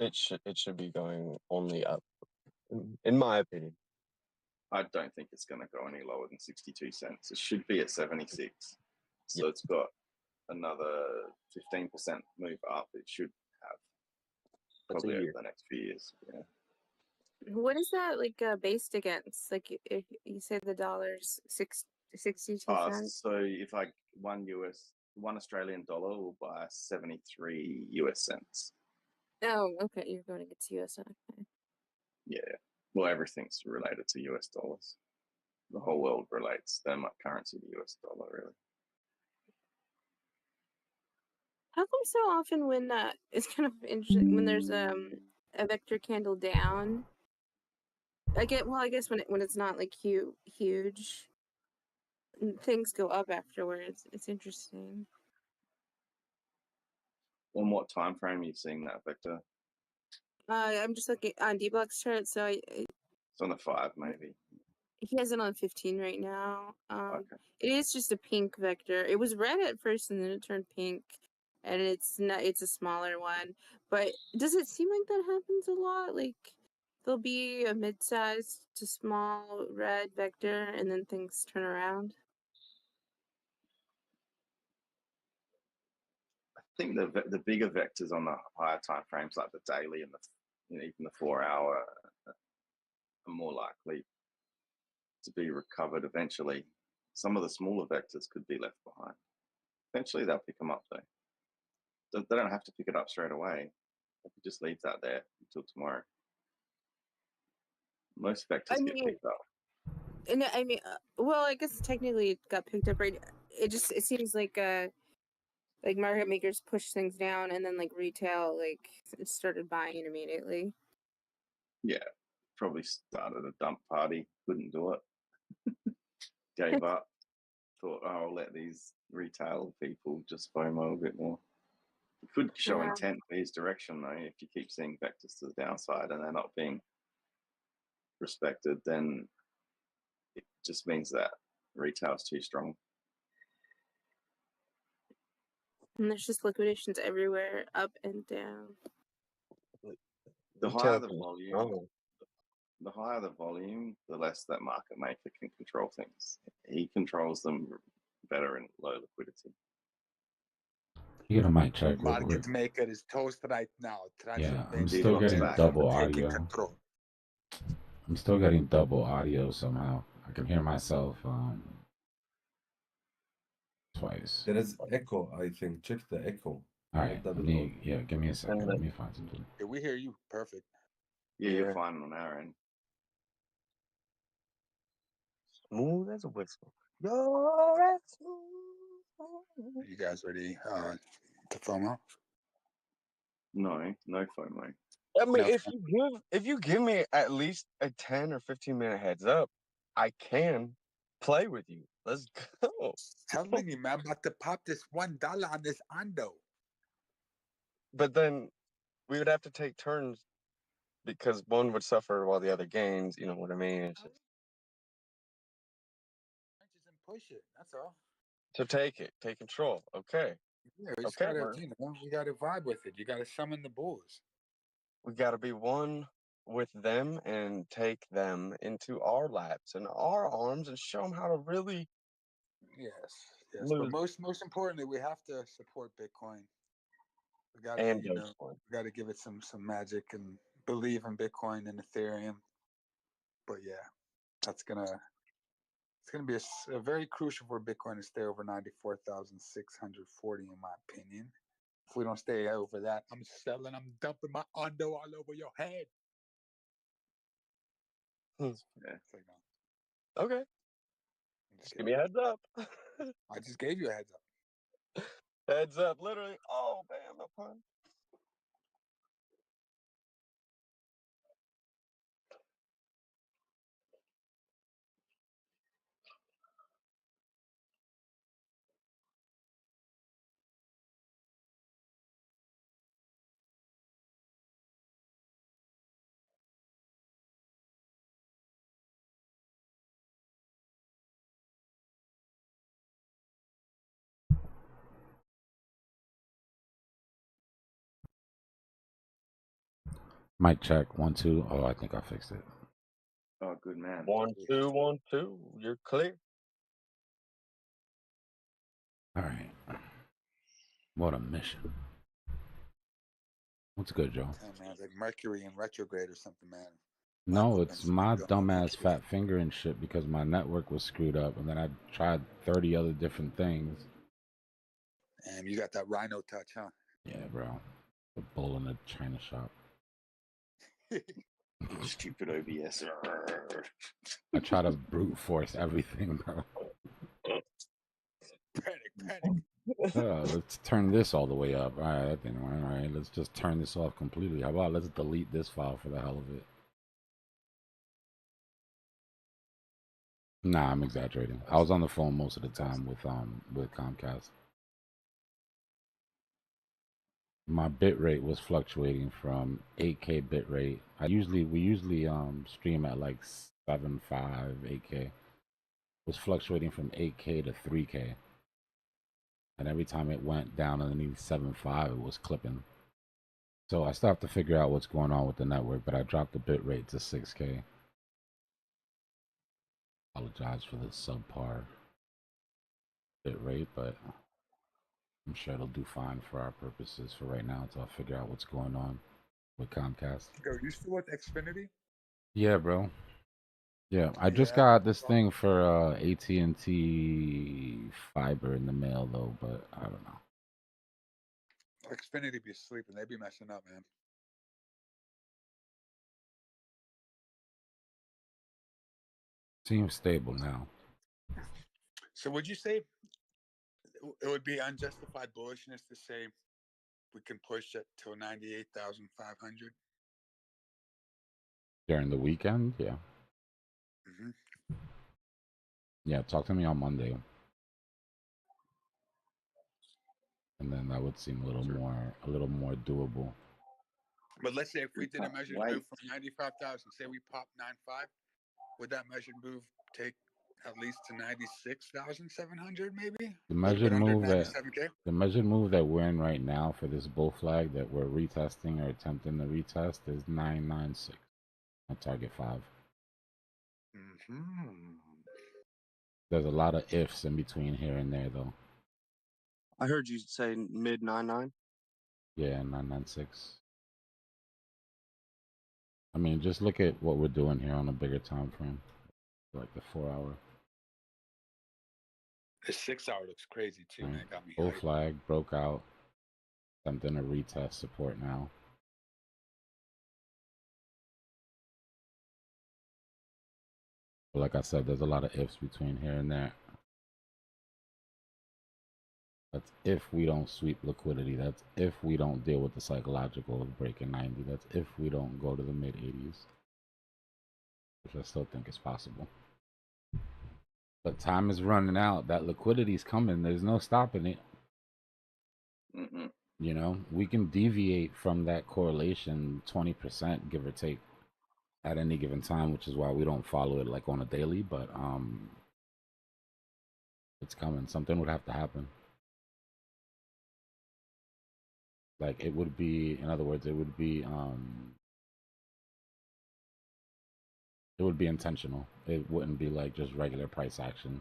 It should be going only up, in my opinion. I don't think it's going to go any lower than 62 cents. It should be at 76. So it's got another 15% move up. It should have. probably over the next few years. Yeah. What is that like based against? Like if you say the dollar's 62 cents. So if one Australian dollar will buy 73 US cents. Oh, okay. You're going against US. Okay. Yeah. Well, everything's related to US dollars. The whole world relates their currency to US dollar, really. How come so often when it's kind of interesting when there's a vector candle down? I guess when it's not like huge, things go up afterwards. It's interesting. On what time frame are you seeing that vector? I'm just looking on Dbloc's chart, so It's on the 5, maybe. he has it on 15 right now. Okay. It is just a pink vector. It was red at first, and then it turned pink, and it's a smaller one. But does it seem like that happens a lot? Like there'll be a mid-sized to small red vector, and then things turn around. I think the bigger vectors on the higher time frames, like the daily and even the 4 hour, are more likely to be recovered eventually. Some of the smaller vectors could be left behind. Eventually, they'll pick them up, though. They don't have to pick it up straight away. They could just leave that there until tomorrow. Most vectors get picked up. And well, I guess technically it got picked up right. It seems like market makers push things down, and then like retail it started buying immediately. Yeah, probably started a dump party, couldn't do it, gave up, thought, oh, I'll let these retail people just FOMO a bit more. It could show intent for his direction, though. If you keep seeing vectors to the downside and they're not being respected, then it just means that retail's too strong. And there's just liquidations everywhere, up and down. The higher the volume, the less that market maker can control things. He controls them better in low liquidity. You get a mic check. Market maker is toast right now. Yeah, I'm still getting double audio. I'm still getting double audio somehow. I can hear myself twice. There is echo, I think. Check the echo. All right, give me a second. Let me find something. Yeah, we hear you perfect. Yeah, you're fine on our end. Smooth as a whistle. You guys ready to FOMO? No FOMO. I mean, if you give me at least a 10 or 15-minute heads up, I can play with you. Let's go. Telling you, man, I'm about to pop this $1 on this Ando. But then we would have to take turns because one would suffer while the other gains. You know what I mean? It's just... Push it. That's all. So take control. Okay. Yeah, we just gotta, we gotta vibe with it. You gotta summon the bulls. We gotta be one with them and take them into our laps and our arms and show them how to really. Yes. But most importantly, we have to support Bitcoin. We gotta, we gotta give it some magic and believe in Bitcoin and Ethereum. But yeah, it's gonna be a very crucial for Bitcoin to stay over 94,640, in my opinion. If we don't stay over that, I'm selling. I'm dumping my Ondo all over your head. Okay. Just give me a heads up. I just gave you a heads up. Heads up, literally. Oh, bam, no pun. Mic check 1 2. Oh, I think I fixed it. Oh, good man. 1 2 1 2. You're clear. All right. What a mission. What's good, Joe? Yeah, man, it's like Mercury in retrograde or something, man. No, it's my dumbass fat finger and shit because my network was screwed up, and then I tried 30 other different things. And you got that rhino touch, huh? Yeah, bro. The bull in the china shop. Stupid OBS. I try to brute force everything, bro. Panic. Let's turn this all the way up. All right, that didn't work. All right, let's just turn this off completely. How about let's delete this file for the hell of it? Nah, I'm exaggerating. I was on the phone most of the time with Comcast. My bit rate was fluctuating from 8K bit rate. We usually stream at like 7.5, 8K. Was fluctuating from 8K to 3K. And every time it went down underneath 7.5, it was clipping. So I still have to figure out what's going on with the network, but I dropped the bit rate to 6K. Apologize for the subpar bit rate, but I'm sure it'll do fine for our purposes for right now until I figure out what's going on with Comcast. Yo, you still with Xfinity? Yeah, bro. Yeah, I just got this thing for AT&T fiber in the mail though, but I don't know. Xfinity be sleeping. They be messing up, man. Seems stable now. So would you say it would be unjustified bullishness to say we can push it till 98,500? During the weekend, yeah. Mm-hmm. Yeah, talk to me on Monday. And then that would seem a little more doable. But let's say if we did a measured move from 95,000, say we pop 9.5, would that measured move take at least to 96,700 maybe? The A little measured bit under move 97K? that we're in right now for this bull flag that we're retesting or attempting to retest is 996 on target 5. Mm-hmm. There's a lot of ifs in between here and there though. I heard you say mid 99. Yeah, 996. I mean, just look at what we're doing here on a bigger time frame, like the 4-hour. The 6-hour looks crazy too, man. Got me Bull hyped. flag broke out. Something to retest support now. But like I said, there's a lot of ifs between here and there. That's if we don't sweep liquidity. That's if we don't deal with the psychological of breaking 90. That's if we don't go to the mid 80s. Which I still think is possible. But time is running out. That liquidity's coming. There's no stopping it. Mm-mm. You know, we can deviate from that correlation 20%, give or take, at any given time, which is why we don't follow it like on a daily, but it's coming. Something would have to happen. Like it would be, in other words, it would be intentional. It wouldn't be like just regular price action.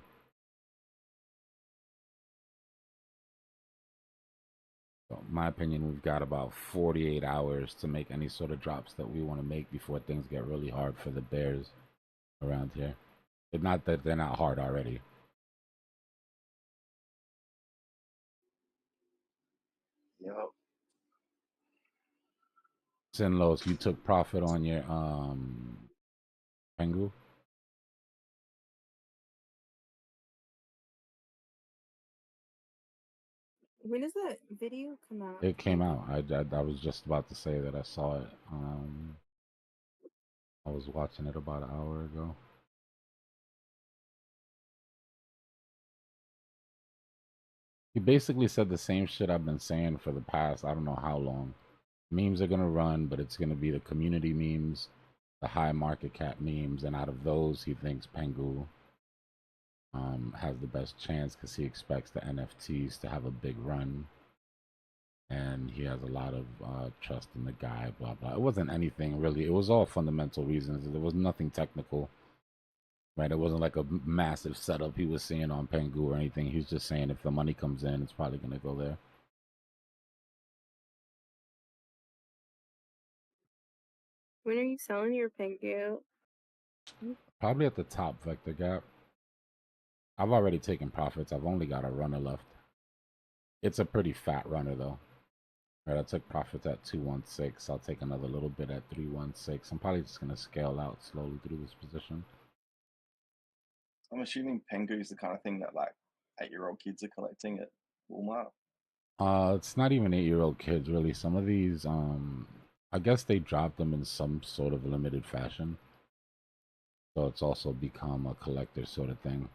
So in my opinion, we've got about 48 hours to make any sort of drops that we want to make before things get really hard for the bears around here. It's not that they're not hard already. Yep. Sinlos, you took profit on your Pengu? When does that video come out? It came out. I was just about to say that I saw it. I was watching it about an hour ago. He basically said the same shit I've been saying for the past, I don't know how long. Memes are going to run, but it's going to be the community memes, the high market cap memes, and out of those, he thinks Pengu has the best chance because he expects the NFTs to have a big run. And he has a lot of trust in the guy, blah, blah. It wasn't anything really. It was all fundamental reasons. There was nothing technical, right? It wasn't like a massive setup he was seeing on Pengu or anything. He was just saying if the money comes in, it's probably going to go there. When are you selling your Pengu? Probably at the top vector gap. I've already taken profits. I've only got a runner left. It's a pretty fat runner though. All right, I took profits at 216. I'll take another little bit at 316. I'm probably just gonna scale out slowly through this position. I'm assuming Pengu is the kind of thing that like 8-year-old kids are collecting at Walmart. It's not even 8-year-old kids really. Some of these, I guess they dropped them in some sort of limited fashion. So it's also become a collector sort of thing.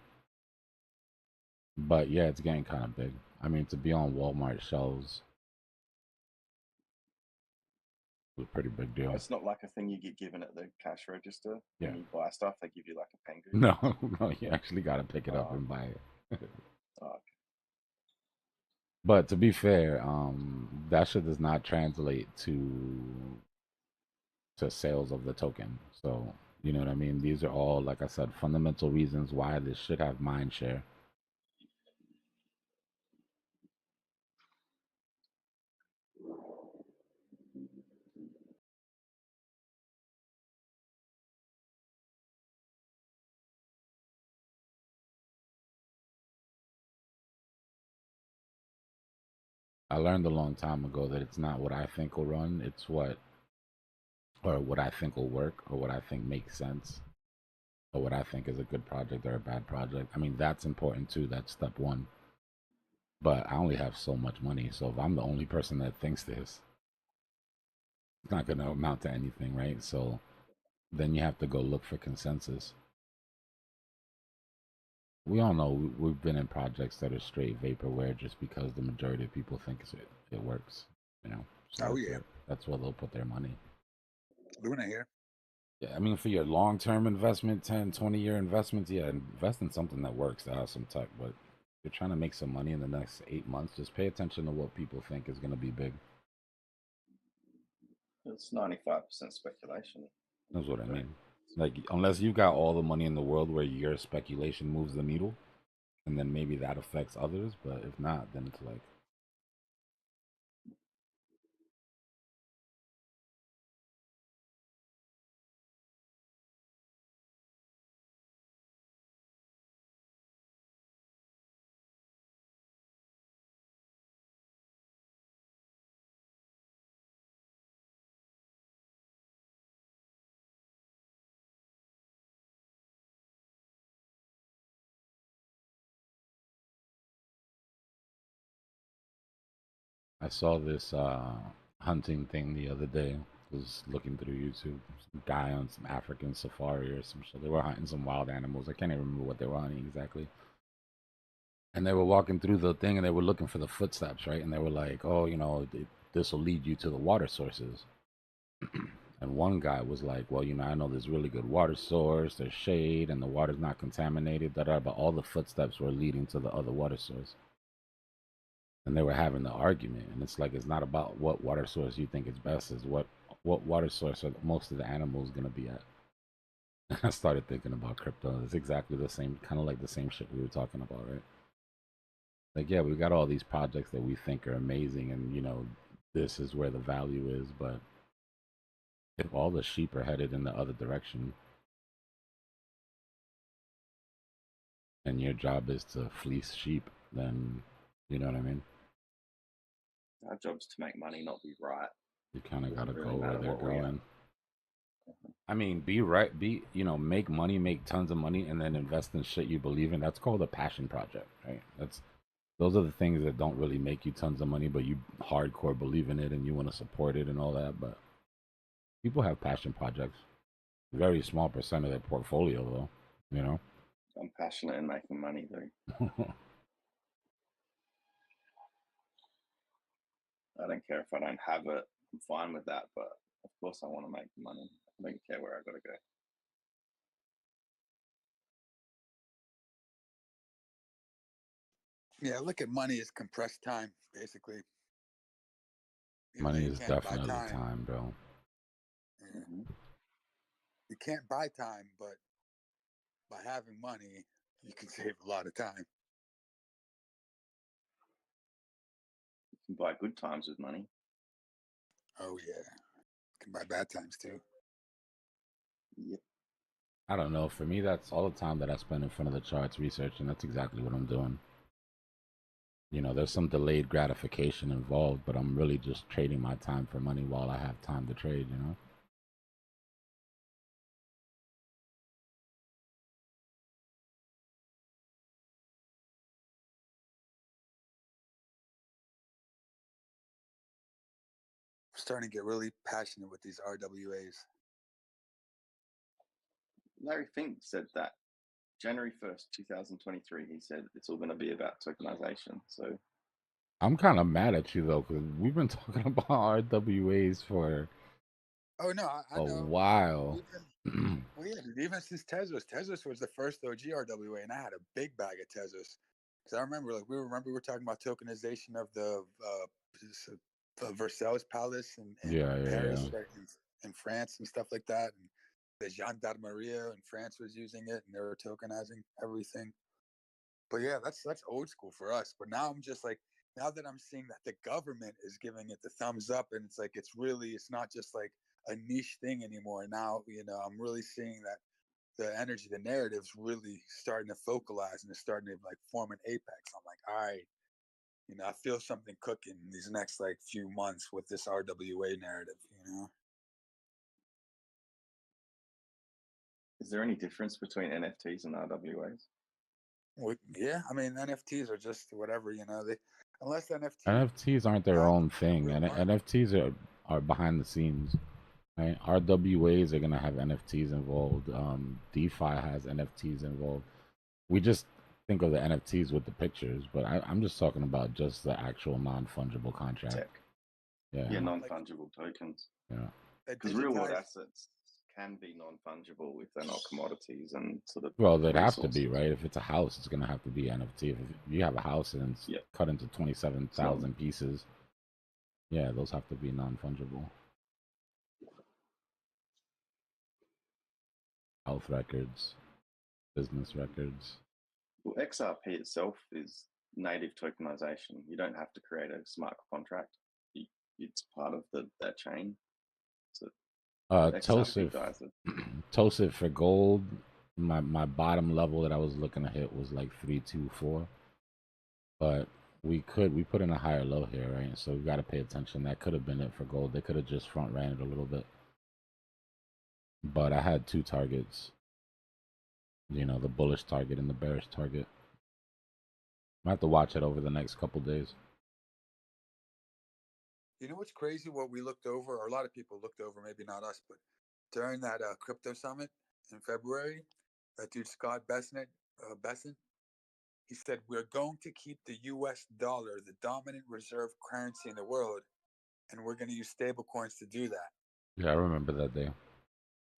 But yeah, it's getting kind of big. I mean, to be on Walmart shelves is a pretty big deal. It's not like a thing you get given at the cash register. Yeah. When you buy stuff, they give you like a Pengu. No, no, you actually got to pick it up and buy it. Oh, okay. But to be fair, that shit does not translate to sales of the token. So you know what I mean? These are all, like I said, fundamental reasons why this should have mind share. I learned a long time ago that it's not what I think will run, it's what I think will work, or what I think makes sense, or what I think is a good project or a bad project. I mean, that's important too. That's step one. But I only have so much money, so if I'm the only person that thinks this, it's not going to amount to anything, right? So then you have to go look for consensus. We all know we've been in projects that are straight vaporware just because the majority of people think it works, you know. So Oh yeah, that's where they'll put their money. Luna here. Yeah, I mean, for your long-term investment, 10, 20-year investments, yeah, invest in something that works, that has some tech. But if you're trying to make some money in the next 8 months, just pay attention to what people think is going to be big. It's 95% speculation. That's what I mean. Like, unless you've got all the money in the world where your speculation moves the needle, and then maybe that affects others. But if not, then it's like, I saw this hunting thing the other day. I was looking through YouTube. Some guy on some African safari or some shit. They were hunting some wild animals. I can't even remember what they were hunting exactly. And they were walking through the thing and they were looking for the footsteps, right? And they were like, oh, you know, this will lead you to the water sources. And one guy was like, well, you know, I know there's really good water source, there's shade, and the water's not contaminated, but all the footsteps were leading to the other water source. And they were having the argument, and it's like, it's not about what water source you think is best, is what water source are most of the animals going to be at. And I started thinking about crypto. It's exactly the same, kind of like the same shit we were talking about, right? Like, yeah, we've got all these projects that we think are amazing, and you know, this is where the value is, but if all the sheep are headed in the other direction, and your job is to fleece sheep, then you know what I mean? Our job's to make money, not be right. You kind of got to really go where matter they're what we are. going. I mean, be right, you know, make money, make tons of money, and then invest in shit you believe in. That's called a passion project, right? Those are the things that don't really make you tons of money, but you hardcore believe in it and you want to support it and all that. But people have passion projects. Very small percent of their portfolio, though, you know? I'm passionate in making money, though. I don't care if I don't have it. I'm fine with that, but of course I want to make money. I don't care where I gotta go. Yeah, look at money as compressed time, basically. Even though Money you is can't buy definitely time, bro. Yeah. You can't buy time, but by having money, you can save a lot of time. You can buy good times with money. Oh yeah, you can buy bad times too. I don't know. For me, that's all the time that I spend in front of the charts researching. That's exactly what I'm doing. You know, there's some delayed gratification involved, but I'm really just trading my time for money while I have time to trade, you know? I'm starting to get really passionate with these RWAs. Larry Fink said that January 1st, 2023, he said it's all going to be about tokenization. So I'm kind of mad at you, though, because we've been talking about RWAs for Oh no, I a know. while. Well, yeah, dude, even since Tezos was the first OG RWA, and I had a big bag of Tezos. Because I remember, like, we were talking about tokenization of the Versailles Palace in Yeah. Paris, right, in France and stuff like that. And the Jean d'Armeria in France was using it, and they were tokenizing everything. But yeah, that's old school for us. But now I'm just like, now that I'm seeing that the government is giving it the thumbs up, and it's like it's not just like a niche thing anymore. Now, I'm really seeing that the energy, the narrative's really starting to focalize and it's starting to like form an apex. I'm like, all right, I feel something cooking in these next like few months with this RWA narrative. is there any difference between NFTs and RWAs? Yeah, I mean NFTs are just whatever, unless NFTs aren't their have own thing, and NFTs are behind the scenes. Right? RWAs are gonna have NFTs involved. DeFi has NFTs involved. We just think of the NFTs with the pictures, but I'm just talking about just the actual non-fungible contract. Tech. Yeah, non-fungible tokens. Yeah. Because real world assets can be non-fungible if they're not commodities and sort of. Well, they'd have to be, right? If it's a house, it's gonna have to be NFT. If you have a house and it's cut into 27,000 pieces, yeah, those have to be non-fungible. Health records, business records. Well, XRP itself is native tokenization. You don't have to create a smart contract. It's part of that chain. So TOSIF for gold, my bottom level that I was looking to hit was like 324, but we put in a higher low here, right? So we got to pay attention. That could have been it for gold. They could have just front ran it a little bit, but I had two targets. The bullish target and the bearish target. I have to watch it over the next couple days. You know what's crazy? What we looked over, or a lot of people looked over, maybe not us, but during that crypto summit in February, that dude Scott Bessent, he said, we're going to keep the U.S. dollar the dominant reserve currency in the world, and we're going to use stable coins to do that. Yeah, I remember that day.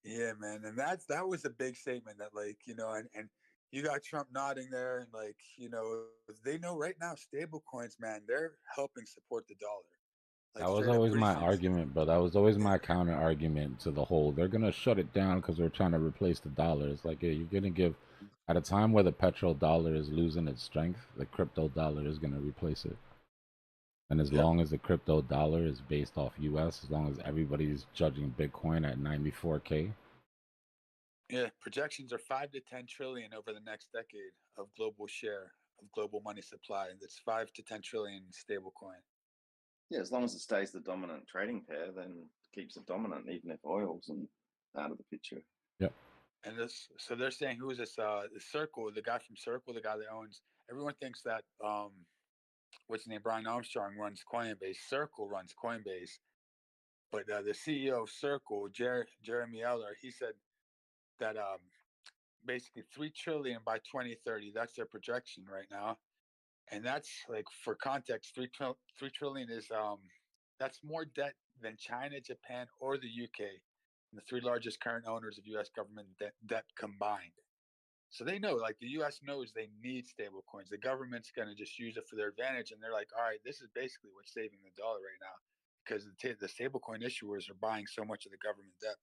Yeah, man, and that was a big statement. That and you got Trump nodding there, and they know right now stable coins, man, they're helping support the dollar. That was always my argument, but that was always my counter argument to the whole. They're gonna shut it down because they're trying to replace the dollar. It's like, yeah, you're gonna give at a time where the petrodollar is losing its strength, the crypto dollar is gonna replace it. And as long as the crypto dollar is based off US, as long as everybody's judging Bitcoin at 94K. Yeah, projections are 5 to 10 trillion over the next decade of global share of global money supply. That's 5 to 10 trillion stable coin. Yeah, as long as it stays the dominant trading pair, then it keeps it dominant, even if oil's out of the picture. Yep. And so they're saying, who is this? The Circle, the guy from Circle, the guy that owns. Everyone thinks that what's his name? Brian Armstrong runs Coinbase. Circle runs Coinbase, but the CEO of Circle, Jeremy Eller, he said that basically 3 trillion by 2030. That's their projection right now, and that's like, for context, 3 trillion is that's more debt than China, Japan, or the UK, the three largest current owners of U.S. government debt combined. So they know, like, the U.S. knows they need stable coins. The government's going to just use it for their advantage, and they're like, all right, this is basically what's saving the dollar right now, because the stable coin issuers are buying so much of the government debt.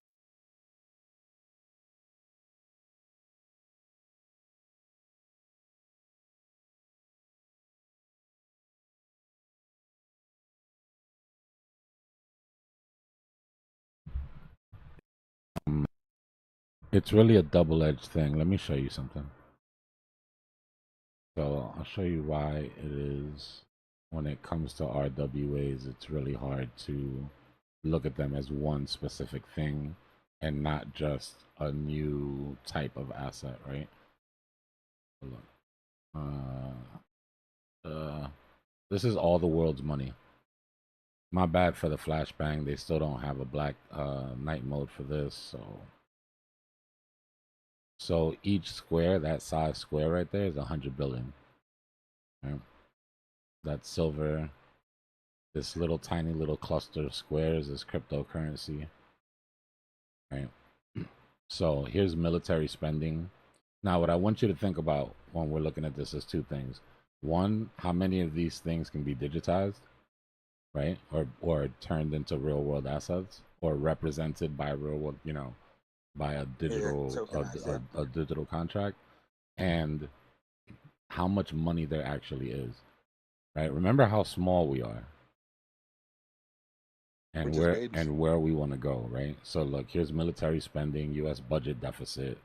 It's really a double-edged thing. Let me show you something. So I'll show you why it is when it comes to RWAs, it's really hard to look at them as one specific thing and not just a new type of asset, right? Look. This is all the world's money. My bad for the flashbang. They still don't have a black night mode for this, so each square, that size square right there, is 100 billion. Right? That's silver. This little tiny little cluster of squares is cryptocurrency. Right. So here's military spending. Now, what I want you to think about when we're looking at this is two things. One, how many of these things can be digitized, right? Or turned into real world assets, or represented by real world, by a digital a digital contract, and how much money there actually is, right? Remember how small we are, and where we want to go, right? So look, here's military spending, U.S. budget deficit.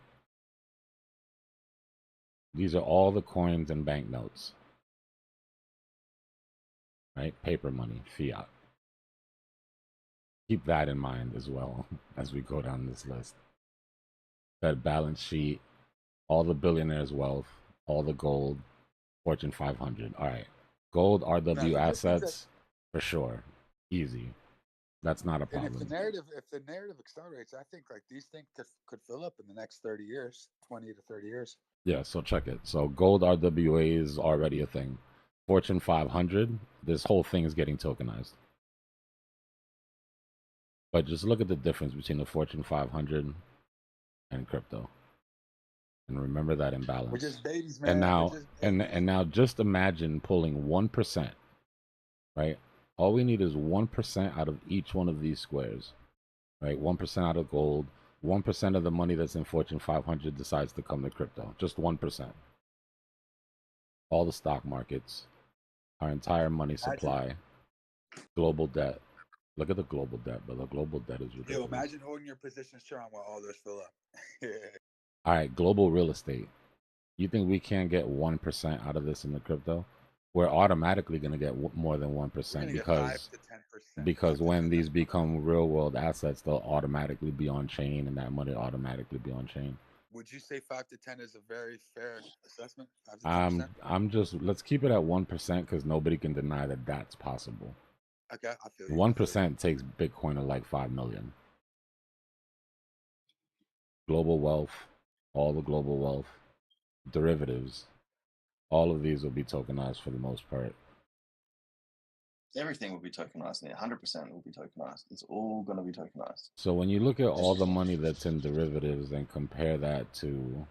These are all the coins and banknotes, right? Paper money, fiat. Keep that in mind as well as we go down this list. That balance sheet, all the billionaires' wealth, all the gold, Fortune 500. All right, gold, RW assets, for sure, easy. That's not a problem. And if the narrative accelerates, I think like these things could fill up in the next 30 years, 20 to 30 years. Yeah, so check it. So gold RWA is already a thing. Fortune 500, this whole thing is getting tokenized. But just look at the difference between the Fortune 500 and crypto. And remember that imbalance. We're just babies, man. And now just imagine pulling 1%, right? All we need is 1% out of each one of these squares, right? 1% out of gold, 1% of the money that's in Fortune 500 decides to come to crypto. Just 1%. All the stock markets, our entire money supply, global debt. Look at the global debt, but the global debt is ridiculous. Yo, imagine holding your position strong while all those fill up. All right, global real estate. You think we can't get 1% out of this in the crypto? We're automatically going to get more than 1% because when these become real world assets, they'll automatically be on chain, and that money automatically be on chain. Would you say 5 to 10 is a very fair assessment? 5 to 10%? I'm just, let's keep it at 1% because nobody can deny that that's possible. Okay, I feel you. 1% takes Bitcoin to like 5 million. Global wealth, all the global wealth, derivatives, all of these will be tokenized for the most part. Everything will be tokenized now. 100% will be tokenized. It's all going to be tokenized. So when you look at all the money that's in derivatives and compare that to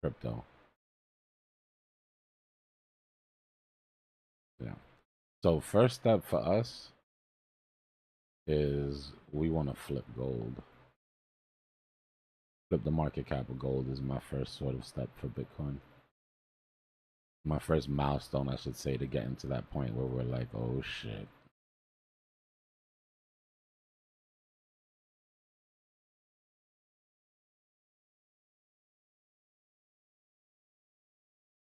crypto. Yeah. So first step for us is we want to flip gold. Flip the market cap of gold is my first sort of step for Bitcoin. My first milestone, I should say, to get into that point where we're like, oh shit.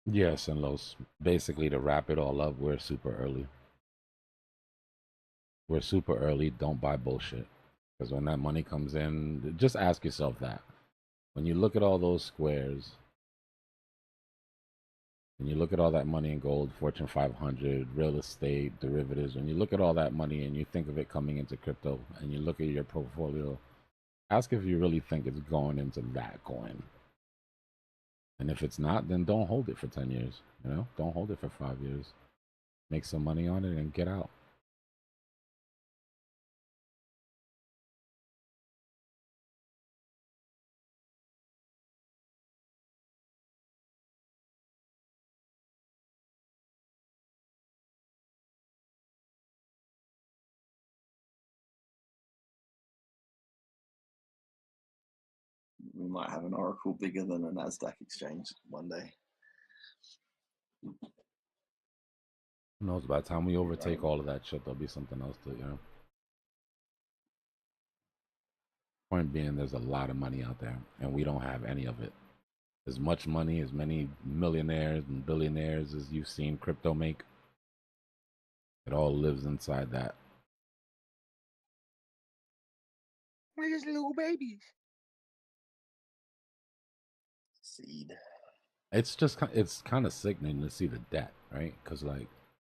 Yes, and Los, basically to wrap it all up, we're super early. We're super early. Don't buy bullshit. Because when that money comes in, just ask yourself that. When you look at all those squares, when you look at all that money in gold, Fortune 500, real estate, derivatives, when you look at all that money and you think of it coming into crypto and you look at your portfolio, ask if you really think it's going into that coin. And if it's not, then don't hold it for 10 years. Don't hold it for 5 years. Make some money on it and get out. We might have an Oracle bigger than a NASDAQ exchange one day. Who knows? By the time we overtake all of that shit, there'll be something else to, Point being, there's a lot of money out there, and we don't have any of it. As much money, as many millionaires and billionaires as you've seen crypto make, it all lives inside that. We're just little babies. Seed. It's kind of sickening to see the debt, right? Because like,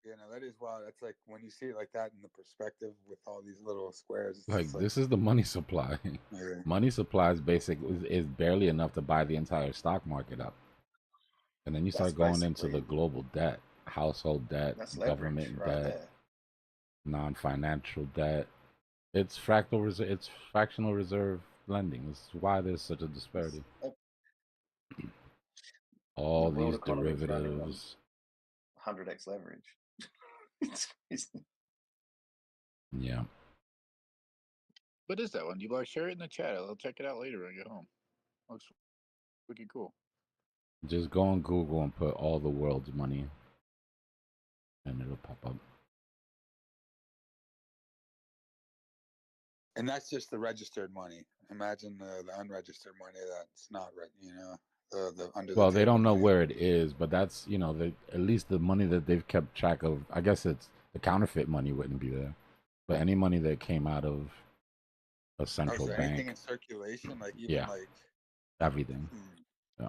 Yeah, no, that is wild. That's like when you see it like that in the perspective with all these little squares. It's like just this is the money supply. Yeah. Money supply is is barely enough to buy the entire stock market up. And then you That's start going into the basically global debt, household debt, that's leverage government right debt, there. non-financial debt. It's it's fractional reserve lending. This is why there's such a disparity. All The world these economy is running on derivatives. 100x leverage. It's Yeah. What is that one? Dbloc, share it in the chat. I'll check it out later when I get home. Looks wicked cool. Just go on Google and put all the world's money and it'll pop up. And that's just the registered money. Imagine the unregistered money that's not, the under the Well, they table don't know money. where it is, but that's, at least the money that they've kept track of. I guess it's the counterfeit money wouldn't be there, but any money that came out of a Oh, is central there anything bank, in circulation? Like even yeah, like everything. Yeah.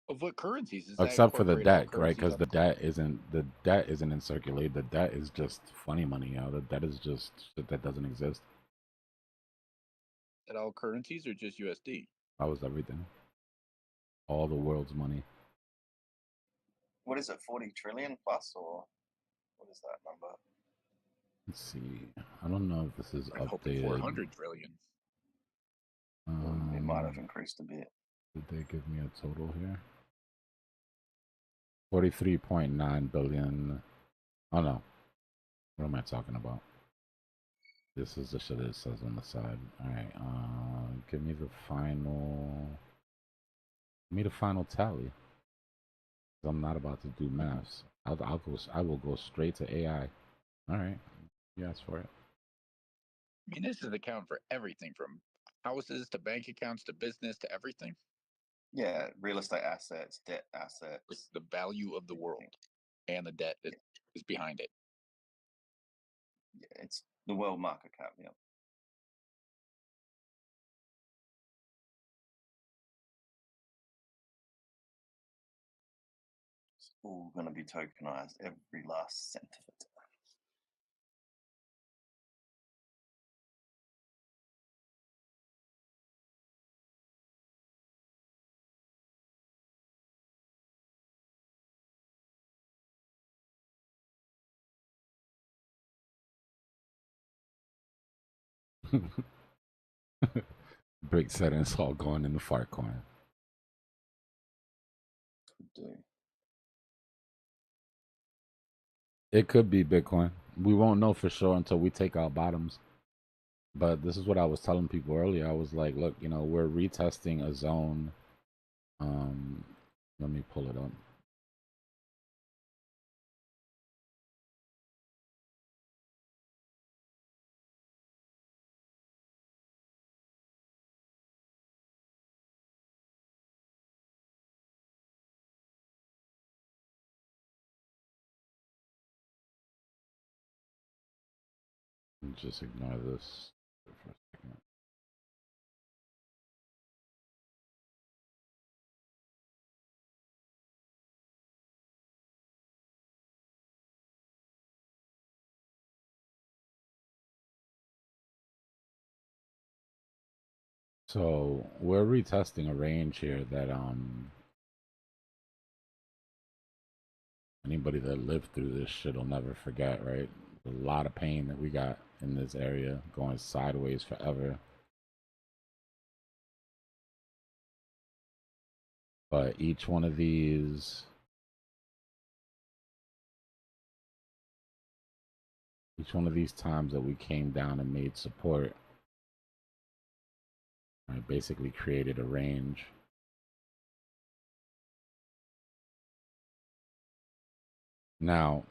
Of what currencies is that? Except for the Incorporate all debt, right? currencies Because on the debt isn't in circulate. The debt is just funny money. The debt is just shit that doesn't exist. at all currencies or just USD? That was everything. All the world's money. what is it, 40 trillion plus, or what is that number? Let's see. I don't know if this is I'm hoping updated. 400 trillion. It might have increased a bit. Did they give me a total here? 43.9 billion. Oh no. What am I talking about? This is the shit it says on the side. Alright, give me the final tally. I'm not about to do maths. I will go straight to AI. Alright. You asked for it. I mean, this is an account for everything from houses to bank accounts to business to everything. Yeah, real estate assets, debt Like assets. the value of the world and the debt that is behind it. Yeah, it's the world market cap. Yeah. It's all going to be tokenized, every last cent of it. Brick said it's all going in the fart coin. It could be Bitcoin. We won't know for sure until we take our bottoms. But this is what I was telling people earlier. I was like, look, we're retesting a zone. Let me pull it up. Just ignore this for a second. So we're retesting a range here that anybody that lived through this shit will never forget, right? A lot of pain that we got in this area, going sideways forever. But each one of these times that we came down and made support, right, basically created a range. Now,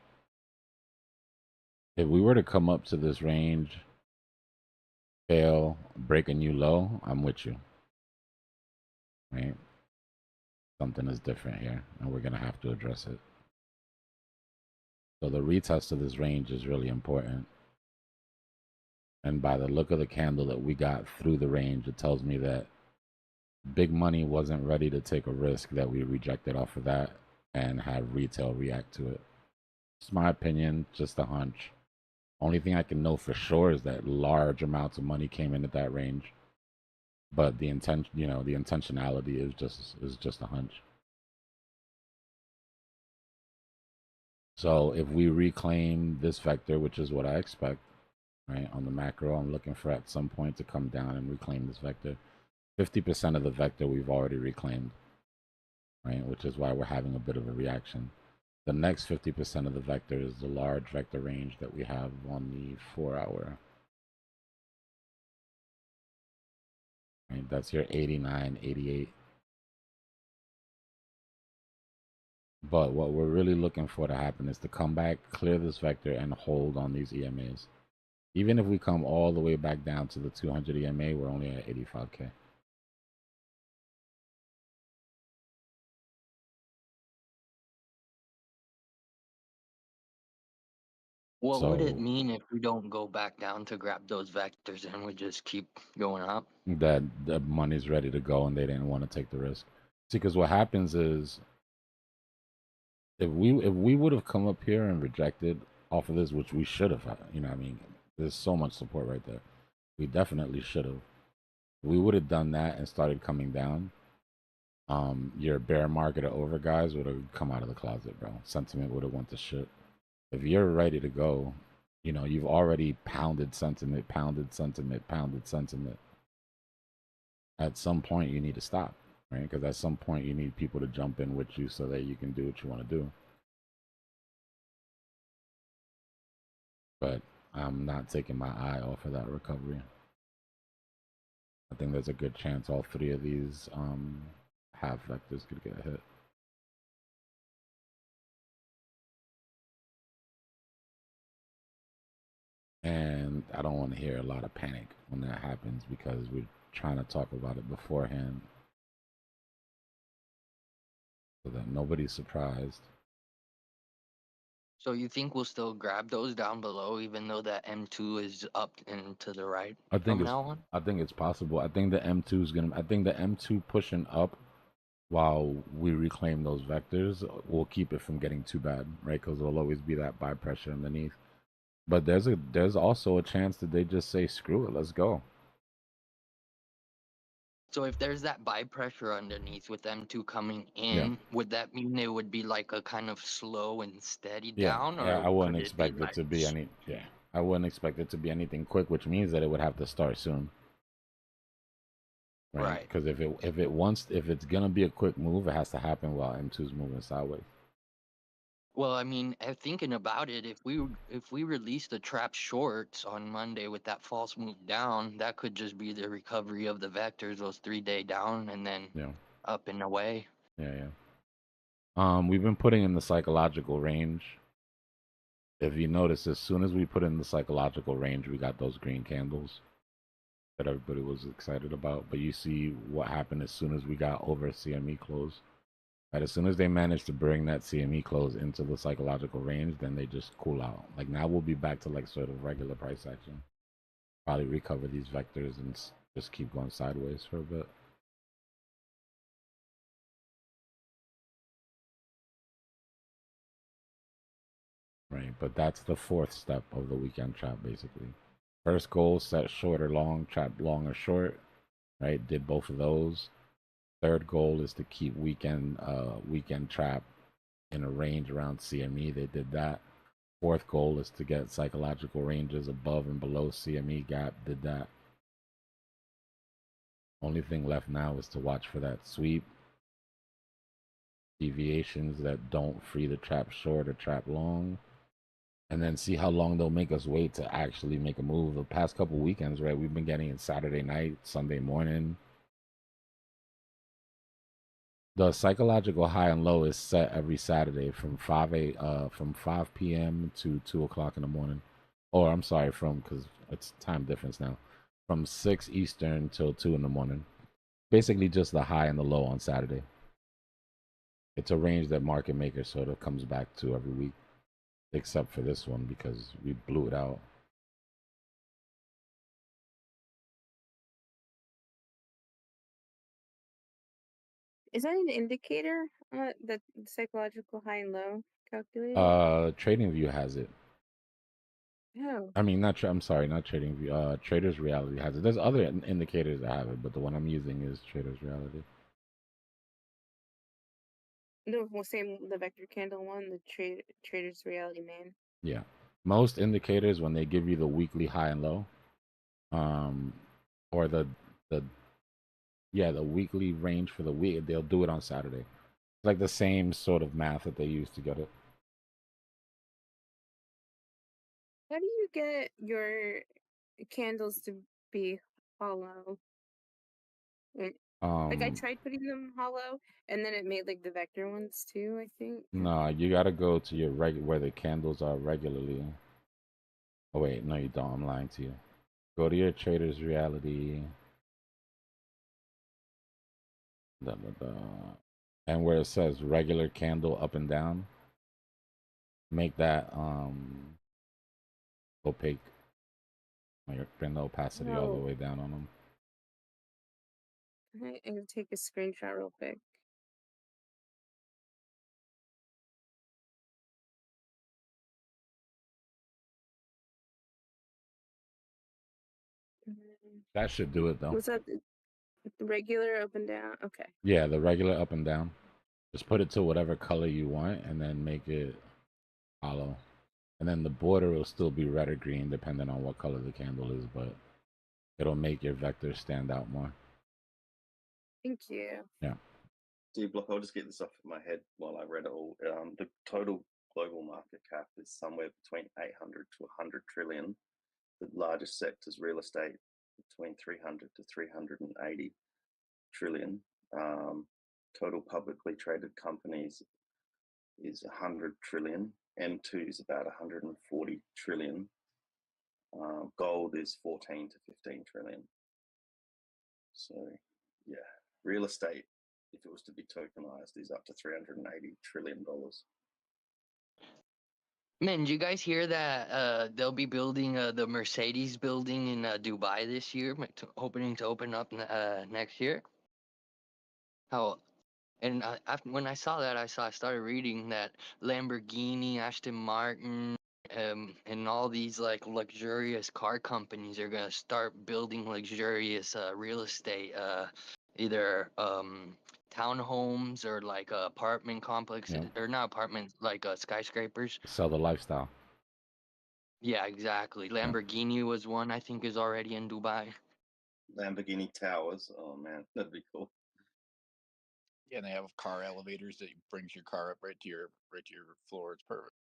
if we were to come up to this range fail, break a new low, I'm with you. Right? Something is different here, and we're gonna have to address it. So the retest of this range is really important. And by the look of the candle that we got through the range, it tells me that big money wasn't ready to take a risk that we rejected off of that and have retail react to it. It's my opinion, just a hunch. Only thing I can know for sure is that large amounts of money came in at that range. But the intention, you know, the intentionality is just a hunch. So if we reclaim this vector, which is what I expect, right, on the macro, I'm looking for at some point to come down and reclaim this vector. 50% of the vector we've already reclaimed, right, which is why we're having a bit of a reaction. The next 50% of the vector is the large vector range that we have on the 4-hour. Right, that's your 89, 88. But what we're really looking for to happen is to come back, clear this vector, and hold on these EMAs. Even if we come all the way back down to the 200 EMA, we're only at 85K. What would it mean if we don't go back down to grab those vectors and we just keep going up? That the money's ready to go and they didn't want to take the risk. See, because what happens is if we would have come up here and rejected off of this, which we should have, you know what I mean? There's so much support right there. We definitely should have. We would have done that and started coming down. Your bear market or over guys would have come out of the closet, bro. Sentiment would have went to shit. If you're ready to go, you know, you've already pounded sentiment. At some point, you need to stop, right? Because at some point, you need people to jump in with you so that you can do what you want to do. But I'm not taking my eye off of that recovery. I think there's a good chance all three of these half vectors could get hit. And I don't want to hear a lot of panic when that happens because we're trying to talk about it beforehand so that nobody's surprised. So you think we'll still grab those down below even though that M2 is up and to the right I think it's possible. I think the M2 is gonna. I think the M2 pushing up while we reclaim those vectors will keep it from getting too bad, right? Because there'll always be that buy pressure underneath. But there's also a chance that they just say, screw it, let's go. So if there's that buy pressure underneath with M2 coming in, would that mean it would be like a kind of slow and steady down? Or I wouldn't expect it to be any. Yeah, I wouldn't expect it to be anything quick, which means that it would have to start soon. Right. Because if it's gonna be a quick move, it has to happen while M2's moving sideways. Well, I mean, thinking about it, if we release the trap shorts on Monday with that false move down, that could just be the recovery of the vectors, those 3-day down, and then up and away. We've been putting in the psychological range. If you notice, as soon as we put in the psychological range, we got those green candles that everybody was excited about. But you see what happened as soon as we got over CME close. Right, as soon as they manage to bring that CME close into the psychological range, then they just cool out. Like now we'll be back to like sort of regular price action. Probably recover these vectors and just keep going sideways for a bit. Right, but that's the fourth step of the weekend trap, basically. First goal, set short or long, trap long or short. Right, did both of those. Third goal is to keep weekend trap in a range around CME. They did that. Fourth goal is to get psychological ranges above and below CME gap. Did that. Only thing left now is to watch for that sweep. Deviations that don't free the trap short or trap long. And then see how long they'll make us wait to actually make a move. The past couple weekends, right, we've been getting it Saturday night, Sunday morning. The psychological high and low is set every Saturday from 5 p.m. to 2 o'clock in the morning. Or I'm sorry, because it's time difference now. from 6 Eastern till 2 in the morning. Basically just the high and the low on Saturday. It's a range that market maker sort of comes back to every week, except for this one because we blew it out. Is that an indicator? The psychological high and low calculated? TradingView has it. Oh. I mean, I'm sorry, not TradingView. Traders Reality has it. There's other indicators that have it, but the one I'm using is Traders Reality. No, well, same the vector candle one, the Trader's Reality main. Yeah, most indicators when they give you the weekly high and low, or the weekly range for the week, they'll do it on Saturday. It's like the same sort of math that they use to get it. How do you get your candles to be hollow? Like I tried putting them hollow, and then it made like the vector ones too, I think. No, you gotta go to your where the candles are regularly. Oh wait, no, you don't. I'm lying to you. Go to your Traders Reality. And where it says regular candle up and down, make that opaque. Like bring the opacity all the No. way down on them. I'm gonna take a screenshot real quick. That should do it though. Was that the regular up and down? Okay. Yeah, the regular up and down. Just put it to whatever color you want and then make it hollow. And then the border will still be red or green depending on what color the candle is, but it'll make your vector stand out more. Thank you. Yeah. Dbloc, I'll just get this off my head while I read it all. The total global market cap is somewhere between 800 to 100 trillion. The largest sector is real estate, between 300 to 380 trillion. Total publicly traded companies is 100 trillion. M2 is about 140 trillion. Gold is 14 to 15 trillion. So, yeah, real estate, if it was to be tokenized, is up to $380 trillion. Man, did you guys hear that they'll be building the Mercedes building in Dubai this year, hoping to open up next year? How? And when I saw that, I started reading that Lamborghini, Aston Martin, and all these like luxurious car companies are gonna start building luxurious real estate, either townhomes or like apartment complexes, or not apartments, like skyscrapers. Sell the lifestyle. Yeah, exactly. Lamborghini was one I think is already in Dubai. Lamborghini Towers. Oh man, that'd be cool. Yeah, and they have car elevators that brings your car up right to your floor. It's perfect.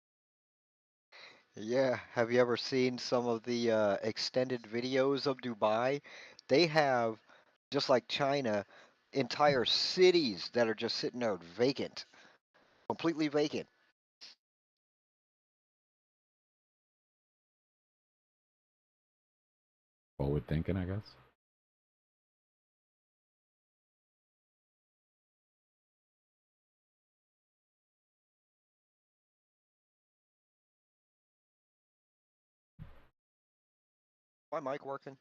Yeah, have you ever seen some of the extended videos of Dubai? They have, just like China, entire cities that are just sitting out vacant, completely vacant. Forward thinking, I guess. My mic working?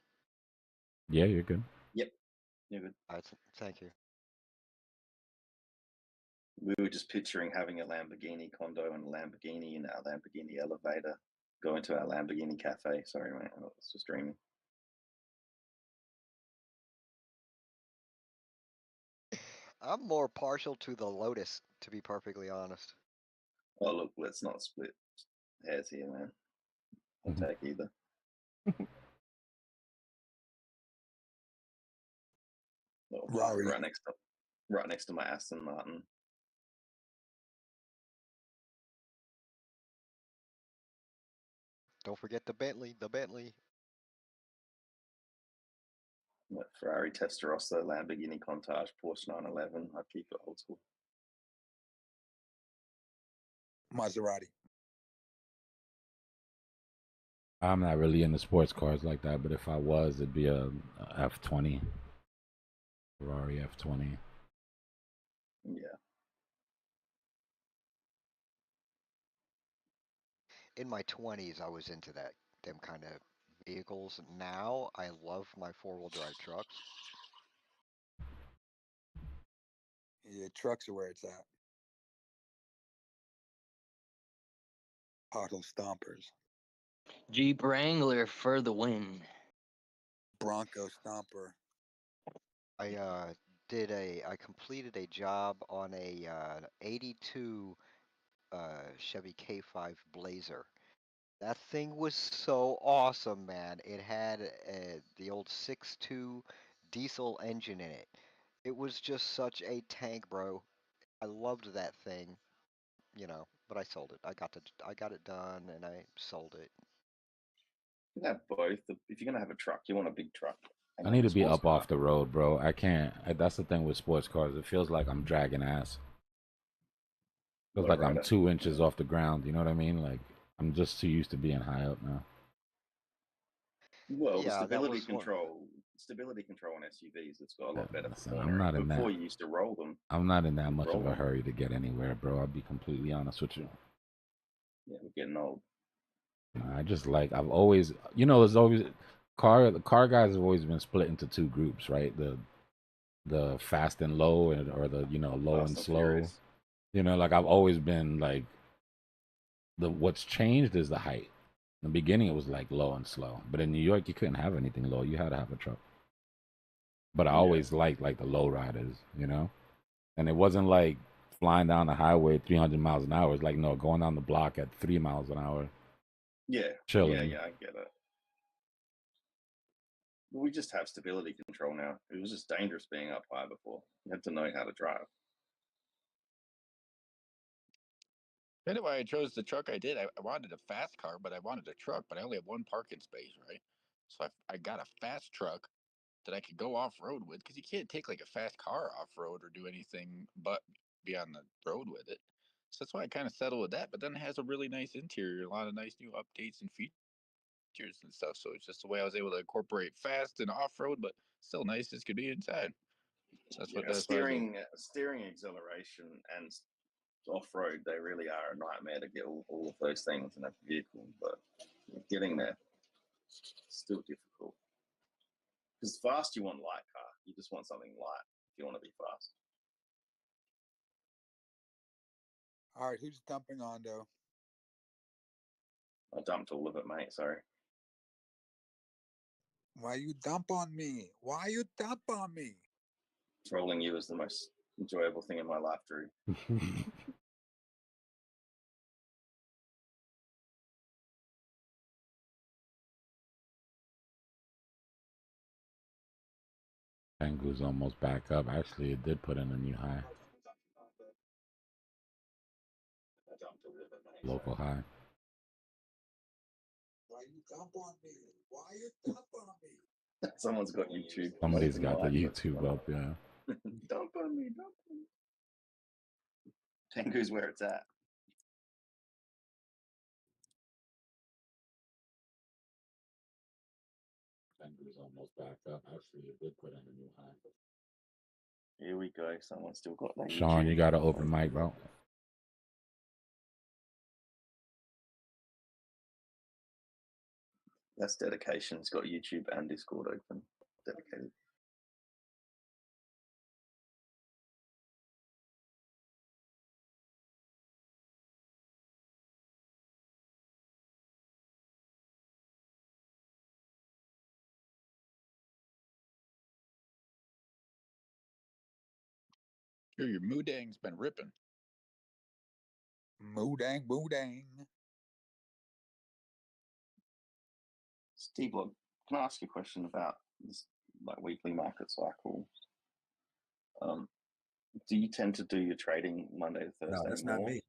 Yeah, you're good. Yep, you're good. Thank you. We were just picturing having a Lamborghini condo and a Lamborghini in our Lamborghini elevator, going to our Lamborghini cafe. Sorry, mate, I was just dreaming. I'm more partial to the Lotus, to be perfectly honest. Oh, look, let's not split hairs here, man. I'll take either. Well, Rari. right next to my Aston Martin. Don't forget the Bentley, What, Ferrari Testarossa, Lamborghini Countach, Porsche 911. I'd keep it old school. Maserati. I'm not really into sports cars like that, but if I was, it'd be a F20, Ferrari F20. Yeah. In my 20s, I was into them kind of vehicles. Now I love my four-wheel drive trucks. Yeah, trucks are where it's at. Pothole stompers. Jeep Wrangler for the win. Bronco stomper. I completed a job on a 82 Chevy K5 Blazer. That thing was so awesome, man. It had the old 6.2 diesel engine in it. It was just such a tank, bro. I loved that thing, but I sold it. I got it done and I sold it. You can have both. If you're gonna have a truck, you want a big truck. I need to be up off the road, bro. I can't. That's the thing with sports cars. It feels like I'm dragging ass. Feels like I'm 2 inches off the ground. You know what I mean? Like I'm just too used to being high up now. Well, Yeah, the stability control on SUVs, it's got a lot better Listen, performance. I'm not in Before that. you used to roll them. I'm not in that You'd much roll of a them. hurry to get anywhere, bro. I'll be completely honest with you. Yeah, we're getting old. I just like I've always, there's always the car guys have always been split into two groups, right? The fast and low, or the low Fast and and slow. Furious. Like I've always been like what's changed is the height. In the beginning, it was like low and slow, but in New York, you couldn't have anything low. You had to have a truck. But I always liked like the low riders, and it wasn't like flying down the highway 300 miles an hour. It's like no, going down the block at 3 miles an hour. Yeah. Chilling. Yeah, I get it. We just have stability control now. It was just dangerous being up high before. You had to know how to drive. Anyway, I chose the truck I did. I wanted a fast car, but I wanted a truck, but I only have one parking space, right? So I got a fast truck that I could go off road with, because you can't take like a fast car off road or do anything but be on the road with it. So that's why I kind of settled with that. But then it has a really nice interior, a lot of nice new updates and features and stuff. So it's just the way I was able to incorporate fast and off road, but still nice as could be inside. So that's what that's why I was able. Steering, acceleration, and off-road, they really are a nightmare to get all of those things in a vehicle, but getting there still difficult. Because fast, you want light car. You just want something light if you want to be fast. All right, who's dumping on though? I dumped all of it, mate. Sorry. Why you dump on me? Why you dump on me? Trolling you is the most enjoyable thing in my life, Drew. Tengu's almost back up. Actually, it did put in a new high. Local high. Why you dump on me? Why you dump on me? Someone's got YouTube. Somebody's got the YouTube up, yeah. Dump on me, dump on me. Tengu's where it's at. Tengu's almost back up. Actually, it did put in a new high. Here we go. Someone's still got that. Sean, YouTube. you got an open mic, bro. That's dedication. He's got YouTube and Discord open. Dedicated. Sure, your Moodang's been ripping. Moodang, moodang. Dbloc, can I ask you a question about this weekly market cycle? Do you tend to do your trading Monday to Thursday? No, that's not me.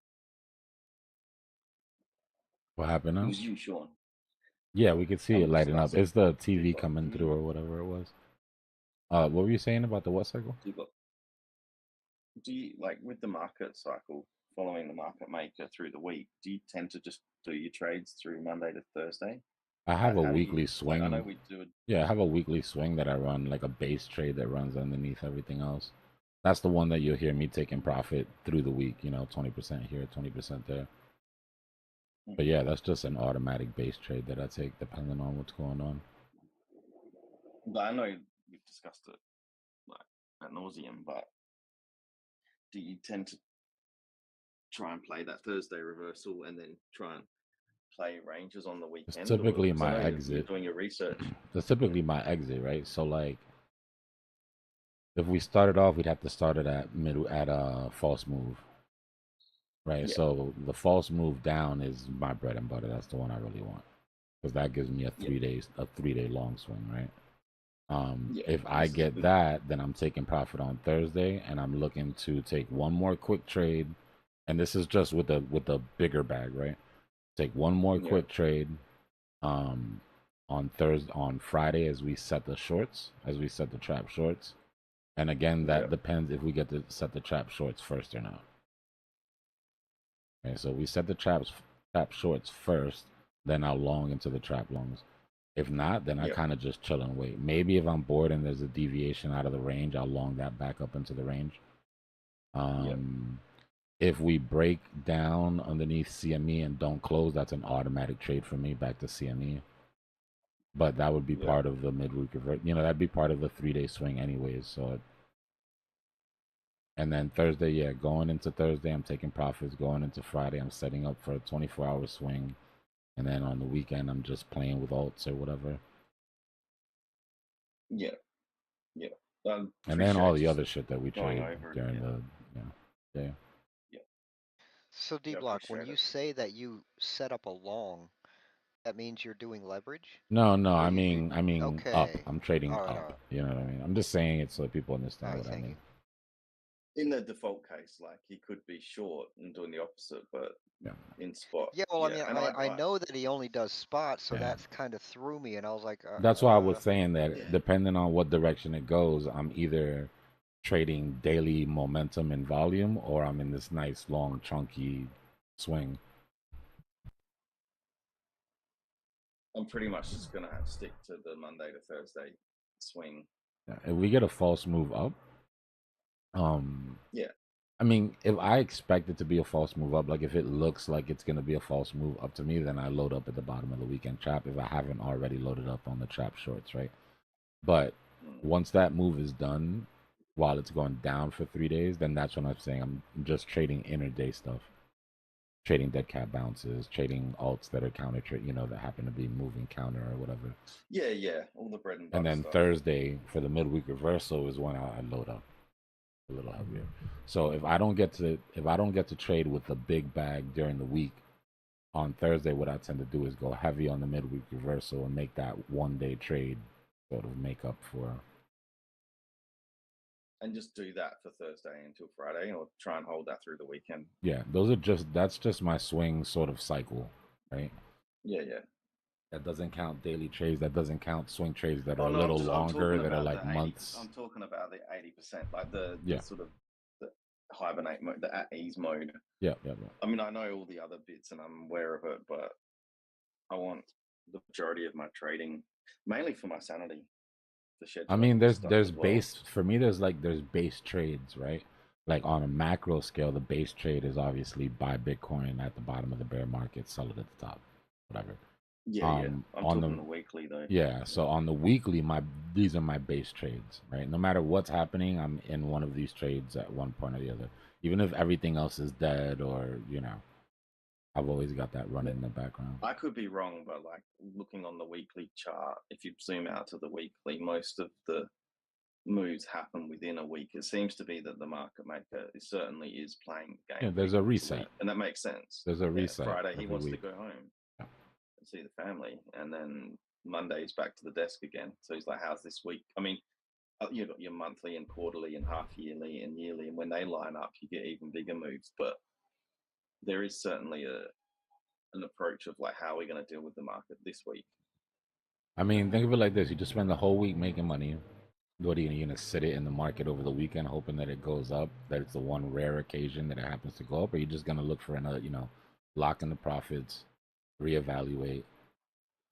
What happened now? It was you, Sean. Yeah, we could see it lighting up. asking. It's the TV coming through or whatever it was. What were you saying about the what cycle? Dbloc, do you, with the market cycle, following the market maker through the week, do you tend to just do your trades through Monday to Thursday? I have a How do you weekly like? swing. I know we do it. Yeah, I have a weekly swing that I run, like a base trade that runs underneath everything else. That's the one that you'll hear me taking profit through the week, 20% here, 20% there. But yeah, that's just an automatic base trade that I take depending on what's going on. But I know we've discussed it like ad nauseum, but do you tend to try and play that Thursday reversal and then try and play ranges on the It's weekend? typically 'Cause I my know you're exit. doing your research. That's typically my exit, right? So like, if we started off, we'd have to start it at false move, right? Yeah. So the false move down is my bread and butter. That's the one I really want because that gives me a Yeah. 3 day long swing, right? Yeah, If I get that, then I'm taking profit on Thursday, and I'm looking to take one more quick trade, and this is just with the bigger bag, right? Take one more Yeah. quick trade, on Friday as we set the shorts, as we set the trap shorts, and again that Yeah. depends if we get to set the trap shorts first or not. Okay, so we set the trap shorts first, then I'll long into the trap longs. If not, then I Yeah. kind of just chill and wait. Maybe if I'm bored and there's a deviation out of the range, I'll long that back up into the range. If we break down underneath CME and don't close, that's an automatic trade for me back to CME. But that would be Yeah. part of the midweek revert. That'd be part of the 3 day swing anyways. And then Thursday, yeah, going into Thursday, I'm taking profits. Going into Friday, I'm setting up for a 24-hour swing. And then on the weekend, I'm just playing with alts or whatever. Yeah. Yeah. And then all the Appreciate other shit that we going trade over it during again. the day. Yeah. So Yeah, Dbloc, when appreciate you it. say that you set up a long, that means you're doing leverage? No, Or I you mean up. okay. I'm trading All right, all up. right. You know what I mean? I'm just saying it so that people All understand right, what I thank mean. you. In the default case, like he could be short and doing the opposite, but Yeah. in spot. Yeah, well, I mean, and I know that he only does spots, so Yeah. that's kind of threw me, and I was like, That's why I was saying that Yeah. depending on what direction it goes, I'm either trading daily momentum and volume or I'm in this nice long chunky swing. I'm pretty much just gonna have to stick to the Monday to Thursday swing. Yeah. If we get a false move up, Yeah. I mean, if I expect it to be a false move up, like if it looks like it's going to be a false move up to me, then I load up at the bottom of the weekend trap if I haven't already loaded up on the trap shorts, right? But once that move is done, while it's going down for 3 days, then that's when I'm saying I'm just trading inner-day stuff. Trading dead cat bounces, trading alts that are counter trade, that happen to be moving counter or whatever. Yeah. All the bread and butter And then stuff. Thursday for the midweek reversal is when I load up a little heavier. So if I don't get to trade with the big bag during the week, on Thursday what I tend to do is go heavy on the midweek reversal and make that 1 day trade sort of make up for. And just do that for Thursday until Friday, or try and hold that through the weekend. Yeah, that's just my swing sort of cycle, right? Yeah. That doesn't count daily trades. That doesn't count swing trades that are Oh a no, little I'm longer, talking that are about like the 80%. months. I'm talking about the 80%, like the Yeah. sort of the hibernate mode, the at ease mode. Yeah. I mean, I know all the other bits and I'm aware of it, but I want the majority of my trading, mainly for my sanity. I mean, there's base for me. There's base trades, right? Like on a macro scale, the base trade is obviously buy Bitcoin at the bottom of the bear market, sell it at the top, whatever. Yeah. I'm on talking the weekly though. Yeah, so on the weekly, these are my base trades, right? No matter what's happening, I'm in one of these trades at one point or the other. Even if everything else is dead, or I've always got that running in the background. I could be wrong, but like looking on the weekly chart, if you zoom out to the weekly, most of the moves happen within a week. It seems to be that the market maker certainly is playing the game. Yeah, there's a reset, and that makes sense. There's a reset. Friday he wants week. to go home and see the family, and then Monday's back to the desk again. So he's like, "How's this week?" I mean, you've got your monthly and quarterly and half yearly and yearly, and when they line up, you get even bigger moves. But there is certainly an approach of like, how are we going to deal with the market this week? I mean, think of it like this: you just spend the whole week making money. What are you going to sit it in the market over the weekend, hoping that it goes up? That it's the one rare occasion that it happens to go up, or are you just going to look for another, lock in the profits, reevaluate,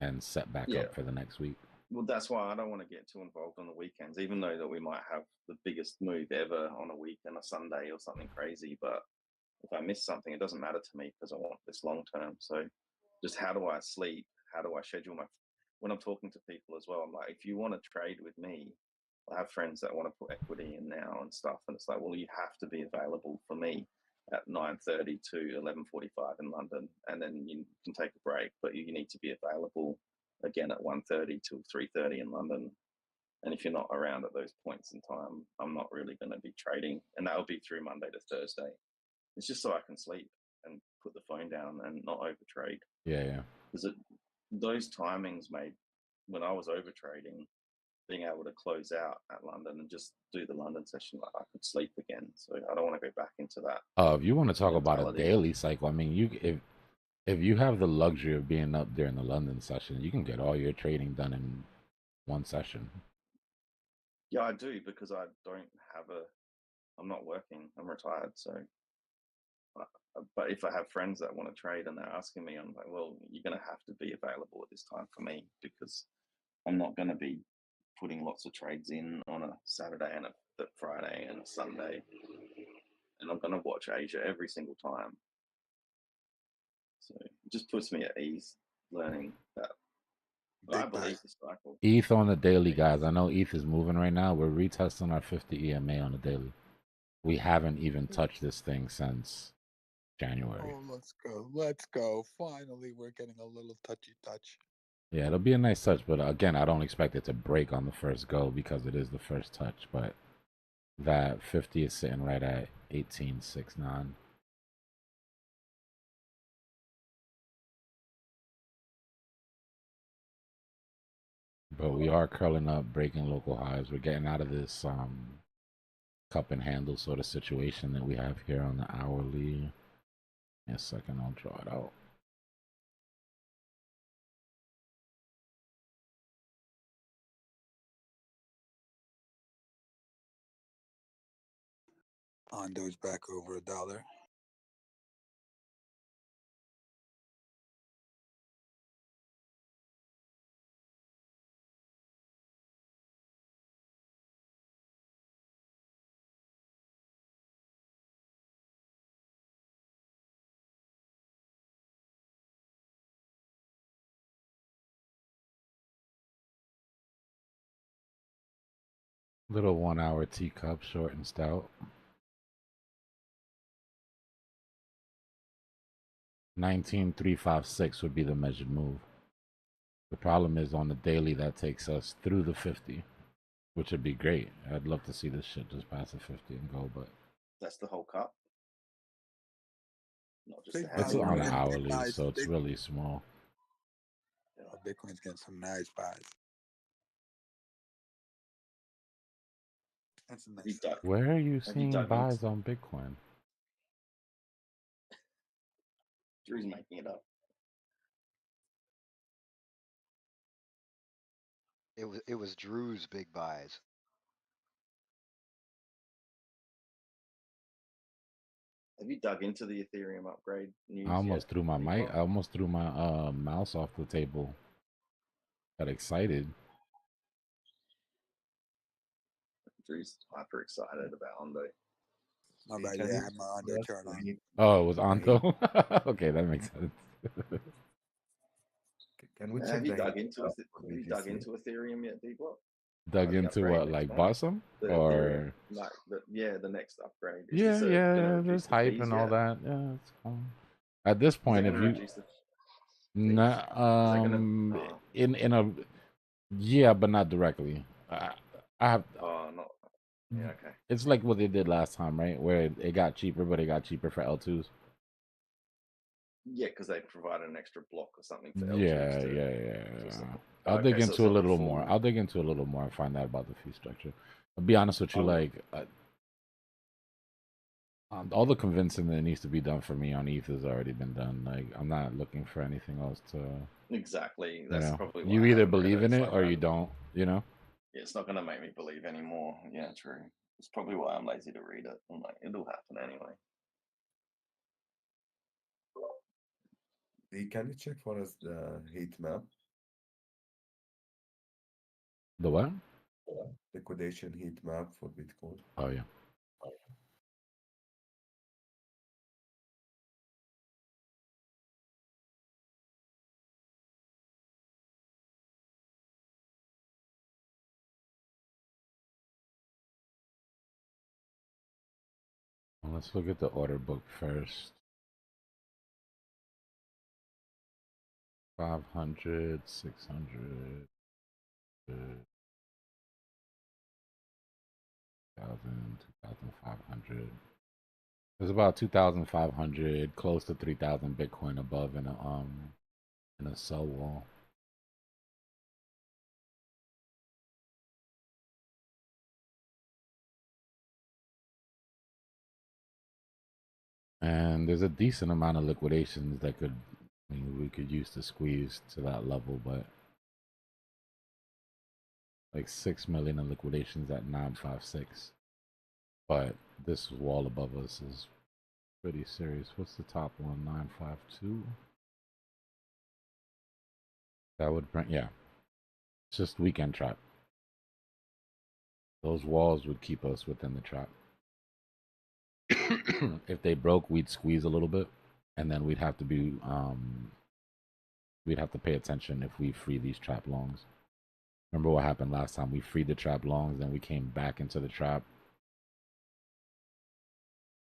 and set back Yeah. up for the next week. Well, that's why I don't want to get too involved on the weekends, even though that we might have the biggest move ever on a weekend, a Sunday or something crazy. But if I miss something, it doesn't matter to me because I want this long term. So just how do I sleep? How do I schedule my, when I'm talking to people as well, I'm like, if you want to trade with me, I have friends that want to put equity in now and stuff. And it's like, well, you have to be available for me at 9:30 to 11:45 in London. And then you can take a break, but you need to be available again at 1:30 till 3:30 in London. And if you're not around at those points in time, I'm not really going to be trading. And that'll be through Monday to Thursday. It's just so I can sleep and put the phone down and not overtrade. Yeah. Because those timings made, when I was overtrading, being able to close out at London and just do the London session, like I could sleep again. So I don't want to go back into that. If you want to talk about a mentality. daily cycle, I mean, if you have the luxury of being up during the London session, you can get all your trading done in one session. Yeah, I do, because I don't have I'm not working. I'm retired. So, but if I have friends that want to trade and they're asking me, I'm like, well, you're going to have to be available at this time for me, because I'm not going to be putting lots of trades in on a Saturday and a Friday and a Sunday. And I'm going to watch Asia every single time. So it just puts me at ease learning that. I believe the cycle. ETH on the daily, guys. I know ETH is moving right now. We're retesting our 50 EMA on the daily. We haven't even touched this thing since January. Oh, let's go. Let's go. Finally, we're getting a little touch. Yeah, it'll be a nice touch, but again, I don't expect it to break on the first go because it is the first touch. But that 50 is sitting right at 18.69. But we are curling up, breaking local highs. We're getting out of this cup and handle sort of situation that we have here on the hourly. In a second, I'll draw it out. Hondo's back over $1. Little 1 hour teacup, short and stout. 19,356 would be the measured move. The problem is on the daily that takes us through the 50, which would be great. I'd love to see this shit just pass the 50 and go, but That's the whole cup. Not just the it's handle. on hourly, so it's really small. Bitcoin's getting some nice buys. That's a nice. Where are you seeing buys on Bitcoin? Drew's making it up. It was Drew's big buys. Have you dug into the Ethereum upgrade news I almost yet? threw my mic. I almost threw my mouse off the table. Got excited. Drew's hyper excited about Ondo. My bad. Yeah, I have my Ondo chart on. Oh, it was Anto? Okay, that makes sense. Can we check Have you the dug heat into map it? for Have you dug BTC? into Ethereum yet, Dbloc? Dug The into upgrade what, next like month? bought some? The Or Ethereum, like the next upgrade. Is yeah, this gonna reduce there's the hype fees and all yet? that. Yeah, it's cool. At this Is it point, if gonna you reduce the fees? nah, Is that gonna? in a yeah, but not directly. I have. Oh, not. Yeah, okay. It's like what they did last time, right? Where it got cheaper, but it got cheaper for L2s. Yeah, because they provided an extra block or something for Yeah, L2s to. yeah. Oh, I'll dig okay, so into it's a not the little full. more. I'll dig into a little more and find out about the fee structure. I'll be honest with you, Oh. like all the convincing that needs to be done for me on ETH has already been done. Like I'm not looking for anything else to. Exactly. That's probably why You I either haven't read believe it. in It's it like or you don't. You know. Yeah, it's not gonna make me believe anymore. Yeah, true. It's probably why I'm lazy to read it. I'm like, it'll happen anyway. Can you check for us the heat map? The what? Liquidation heat map for Bitcoin. Oh yeah. Well, let's look at the order book first. 500, 600, 2,000, 2,500. There's about 2,500, close to 3,000 Bitcoin above in a sell wall. And there's a decent amount of liquidations that could, I mean, we could use to squeeze to that level, but like 6 million in liquidations at 956. But this wall above us is pretty serious. What's the top one? 952. That would bring, yeah. It's just weekend trap. Those walls would keep us within the trap. If they broke, we'd squeeze a little bit, and then we'd have to be we'd have to pay attention if we free these trap longs. Remember what happened last time? We freed the trap longs, then we came back into the trap.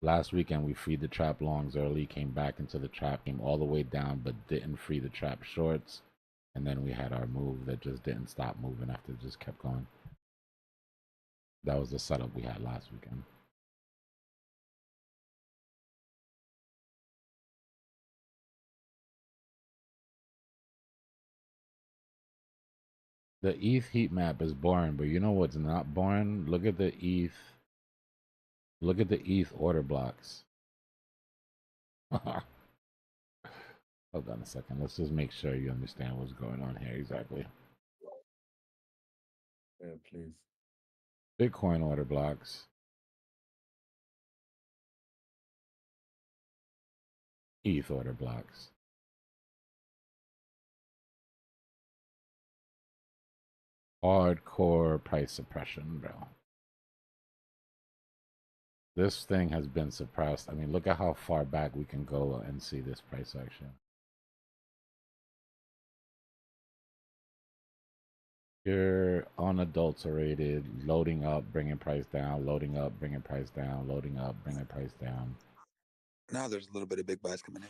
Last weekend we freed the trap longs early, came back into the trap, came all the way down, but didn't free the trap shorts, and then we had our move that just didn't stop moving after it just kept going. That was the setup we had last weekend. The ETH heat map is boring, but you know what's not boring? Look at the ETH. Look at the ETH order blocks. Hold on a second. Let's just make sure you understand what's going on here exactly. Yeah, please. Bitcoin order blocks. ETH order blocks. Hardcore price suppression, bro. This thing has been suppressed. I mean, look at how far back we can go and see this price action. You're unadulterated, loading up, bringing price down, loading up, bringing price down, loading up, bringing price down. Now there's a little bit of big buys coming in.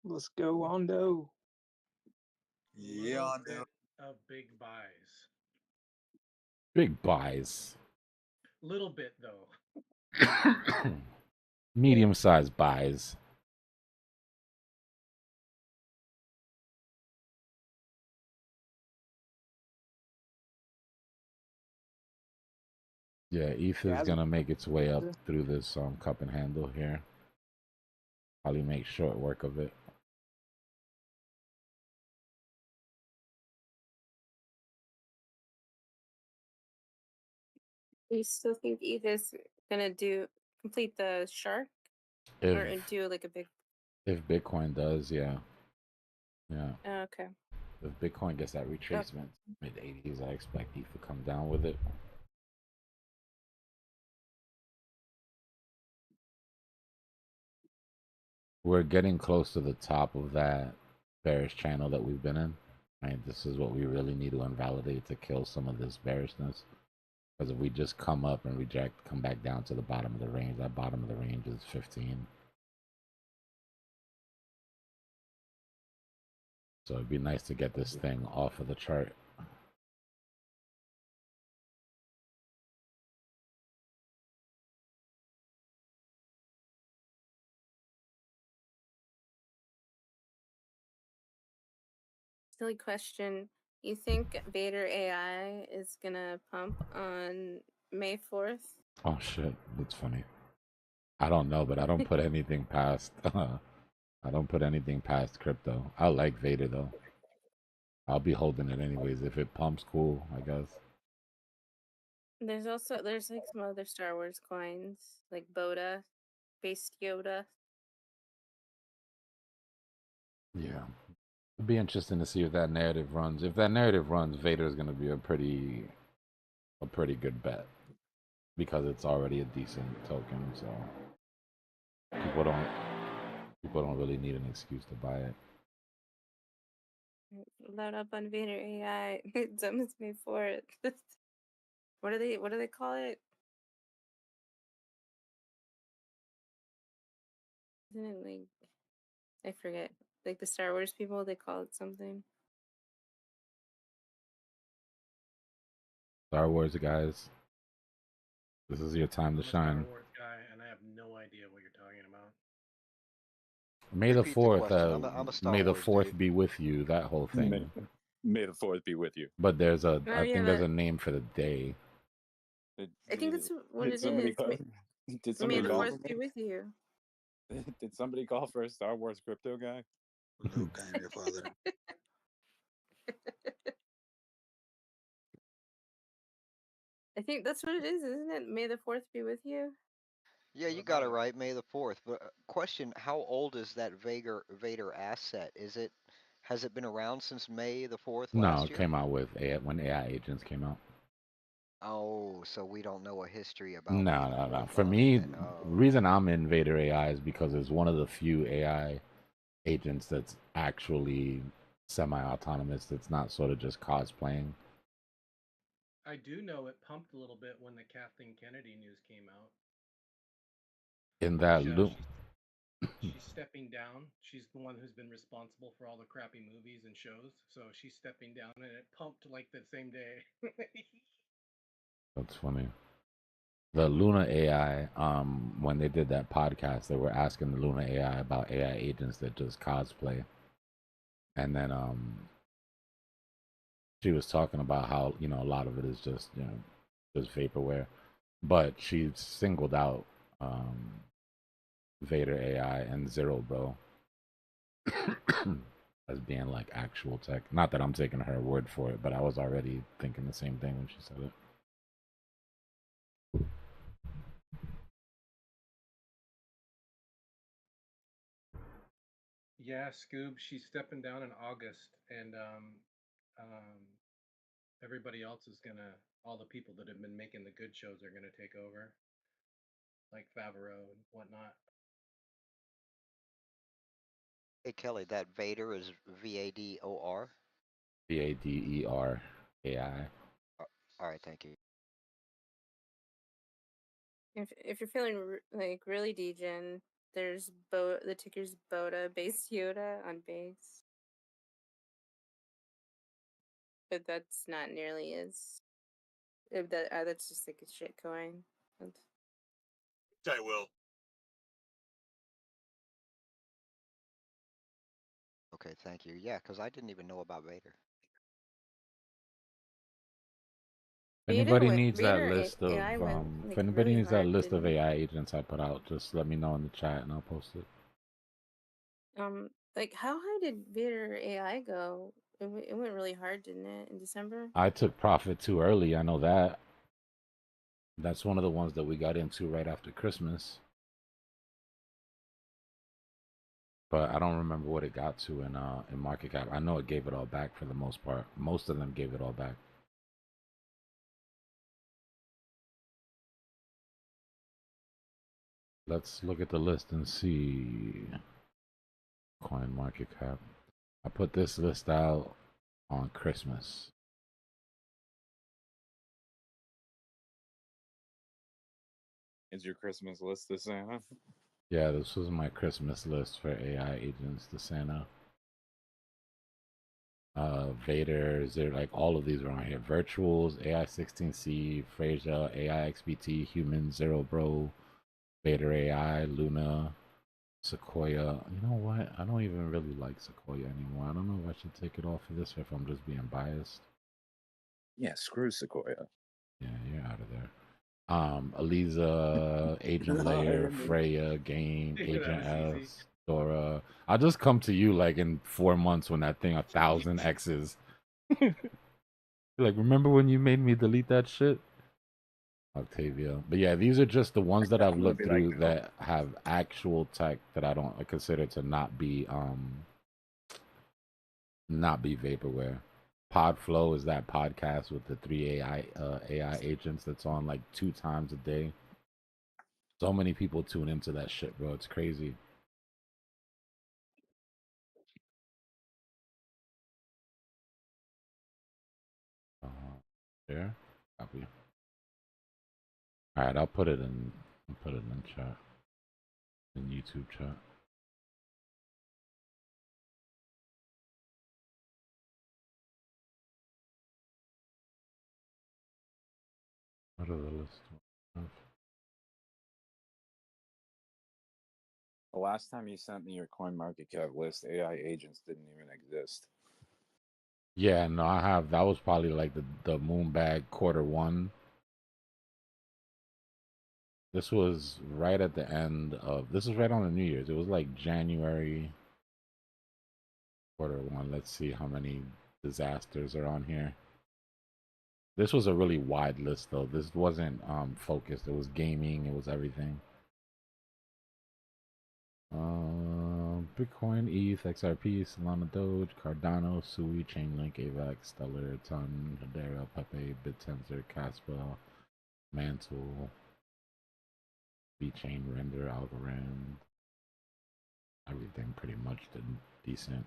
Let's go, Ondo. Yeah, Ondo. Of big buys. Big buys. Little bit though. Medium-sized buys. Yeah, ETH is gonna make its way up through this cup and handle here. Probably make short work of it. You still think ETH is gonna complete the shark, or do like a big? If Bitcoin does, yeah. Okay. If Bitcoin gets that retracement mid-80s, I expect ETH to come down with it. We're getting close to the top of that bearish channel that we've been in. Right? This is what we really need to invalidate to kill some of this bearishness. Because if we just come up and reject, come back down to the bottom of the range, that bottom of the range is 15. So it'd be nice to get this thing off of the chart. Silly question. You think Vader AI is gonna pump on May 4th? Oh shit, that's funny. I don't know, but I don't put anything past I don't put anything past crypto. I like Vader though. I'll be holding it anyways. If it pumps, cool, I guess. There's like some other Star Wars coins, like Boda, based Yoda. Yeah. It'd be interesting to see if that narrative runs. If that narrative runs, Vader's gonna be a pretty good bet because it's already a decent token. So people don't really need an excuse to buy it. Load up on Vader AI. Dumbest May 4th. What do they call it? Isn't it like, I forget. Like the Star Wars people, they call it something. Star Wars guys, this is your time to shine. Star Wars guy, and I have no idea what you're talking about. May the Repeat the 4th, question. I'm a Star may the Wars 4th dude. be with you. That whole thing. May the 4th be with you. But there's a, Oh, I yeah, think there's but a name for the day. I think that's what Did it somebody is. call? Did May somebody the call Force for be me? with you. Did somebody call for a Star Wars crypto guy? Luke, I am your father. I think that's what it is, isn't it? May the 4th be with you. Yeah, you got it right. May the 4th. But question: how old is that Vader asset? Has it been around since May the 4th No, last it year? came out with when AI agents came out. Oh, so we don't know a history about No, May the no, no. 4th For other me, than reason I'm in Vader AI is because it's one of the few AI agents that's actually semi-autonomous. That's not sort of just cosplaying. I do know it pumped a little bit when the Kathleen Kennedy news came out. In that Which, loop, she's stepping down. She's the one who's been responsible for all the crappy movies and shows. So she's stepping down, and it pumped like the same day. that's funny. The Luna AI, when they did that podcast, they were asking the Luna AI about AI agents that just cosplay, and then she was talking about how a lot of it is just just vaporware, but she singled out Vader AI and Zero Bro as being like actual tech. Not that I'm taking her word for it, but I was already thinking the same thing when she said it. Yeah, Scoob, she's stepping down in August, and everybody else is gonna. All the people that have been making the good shows are gonna take over, like Favreau and whatnot. Hey Kelly, that Vader is VADOR. VADER AI. All right, thank you. If you're feeling like really degen, there's the ticker's Boda base Yoda on base. But that's not nearly as that's just like a shit coin. I will. Okay, thank you. Yeah, because I didn't even know about Vader. If anybody Vader needs that Vader list of AI went if like anybody really needs that hard, list of didn't it? AI agents I put out, just let me know in the chat and I'll post it. Like how high did Vader AI go? It went really hard, didn't it, in December? I took profit too early. I know that. That's one of the ones that we got into right after Christmas. But I don't remember what it got to in market cap. I know it gave it all back for the most part. Most of them gave it all back. Let's look at the list and see. Coin market cap. I put this list out on Christmas. Is your Christmas list the same? Yeah, this was my Christmas list for AI agents to Santa. Vader, like all of these are on here. Virtuals, AI16C, Frasier, AI XBT, Human, Zero Vader AI, Luna, Sequoia. You know what? I don't even really like Sequoia anymore. I don't know if I should take it off of this or if I'm just being biased. Yeah, screw Sequoia. Yeah, you're out of there. Eliza, Agent Layer, Freya, Game, Agent S, Dora. I'll just come to you like in 4 months when that thing 1,000 X's. Like, remember when you made me delete that shit? Octavia. But yeah, these are just the ones that I've looked through that have actual tech that I don't consider to not be not be vaporware. Podflow is that podcast with the 3 AI agents that's on like 2 times a day. So many people tune into that shit, bro. It's crazy. There, copy. All right, I'll put it in chat, in YouTube chat. What are the list? The last time you sent me your CoinMarketCap list, AI agents didn't even exist. Yeah, no, I have. That was probably like the Moonbag Q1. This was right at the end of. This was right on the New Year's. It was like January Q1. Let's see how many disasters are on here. This was a really wide list though. This wasn't focused. It was gaming. It was everything. Bitcoin, ETH, XRP, Solana, Doge, Cardano, Sui, Chainlink, AVAX, Stellar, Ton, Hedera, Pepe, BitTensor, Casper, Mantle, VeChain, Render, Algorand. Everything pretty much did decent.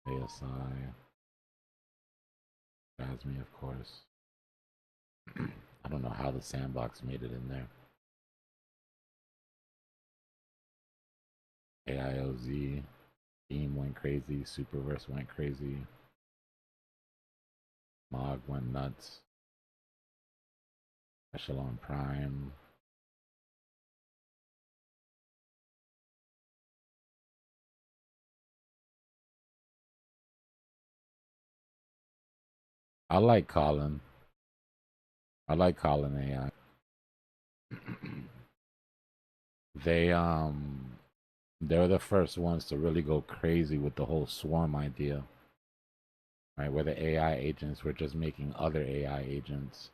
ASI, Jasmy, of course. I don't know how the sandbox made it in there. AIOZ, Beam went crazy, Superverse went crazy, Mog went nuts, Echelon Prime. I like Colin. I like Colin AI. They were the first ones to really go crazy with the whole swarm idea. Right, where the AI agents were just making other AI agents.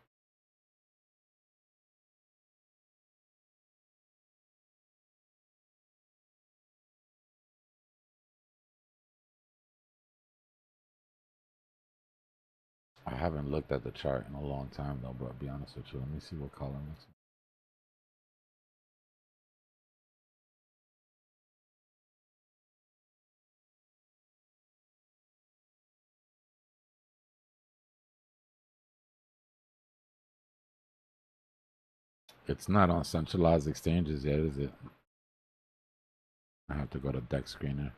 I haven't looked at the chart in a long time though, bro. I'll be honest with you. Let me see what Colin looks like. It's not on centralized exchanges yet, is it? I have to go to Deck Screener.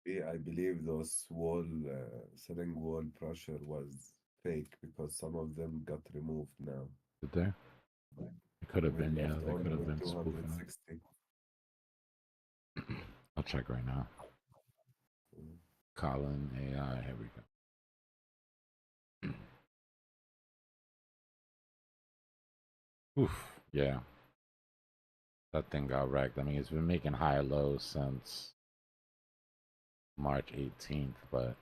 I believe those wall selling wall pressure was fake because some of them got removed now. Did they? It could have We been, yeah. left They only could have with been spoofing 260. it. I'll check right now. Colin AI. Here we go. Oof. Yeah. That thing got wrecked. I mean, it's been making higher lows since March 18th, but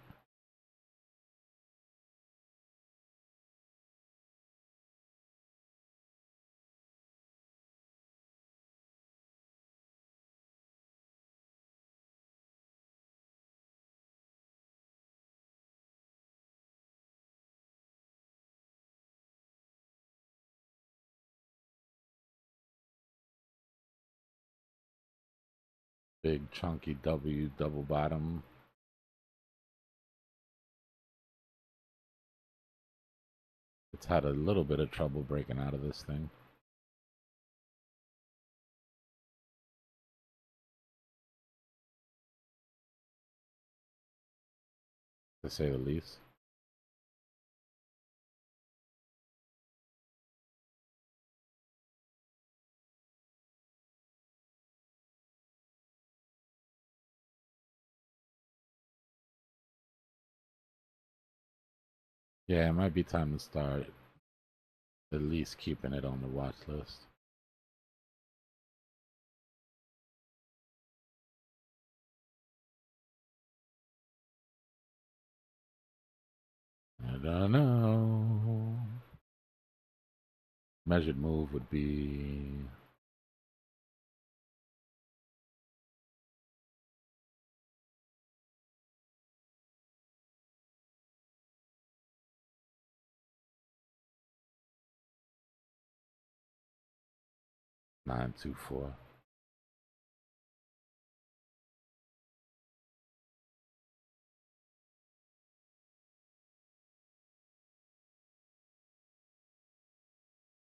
big chunky W double bottom. It's had a little bit of trouble breaking out of this thing. To say the least. Yeah, it might be time to start at least keeping it on the watch list. I don't know. Measured move would be 924.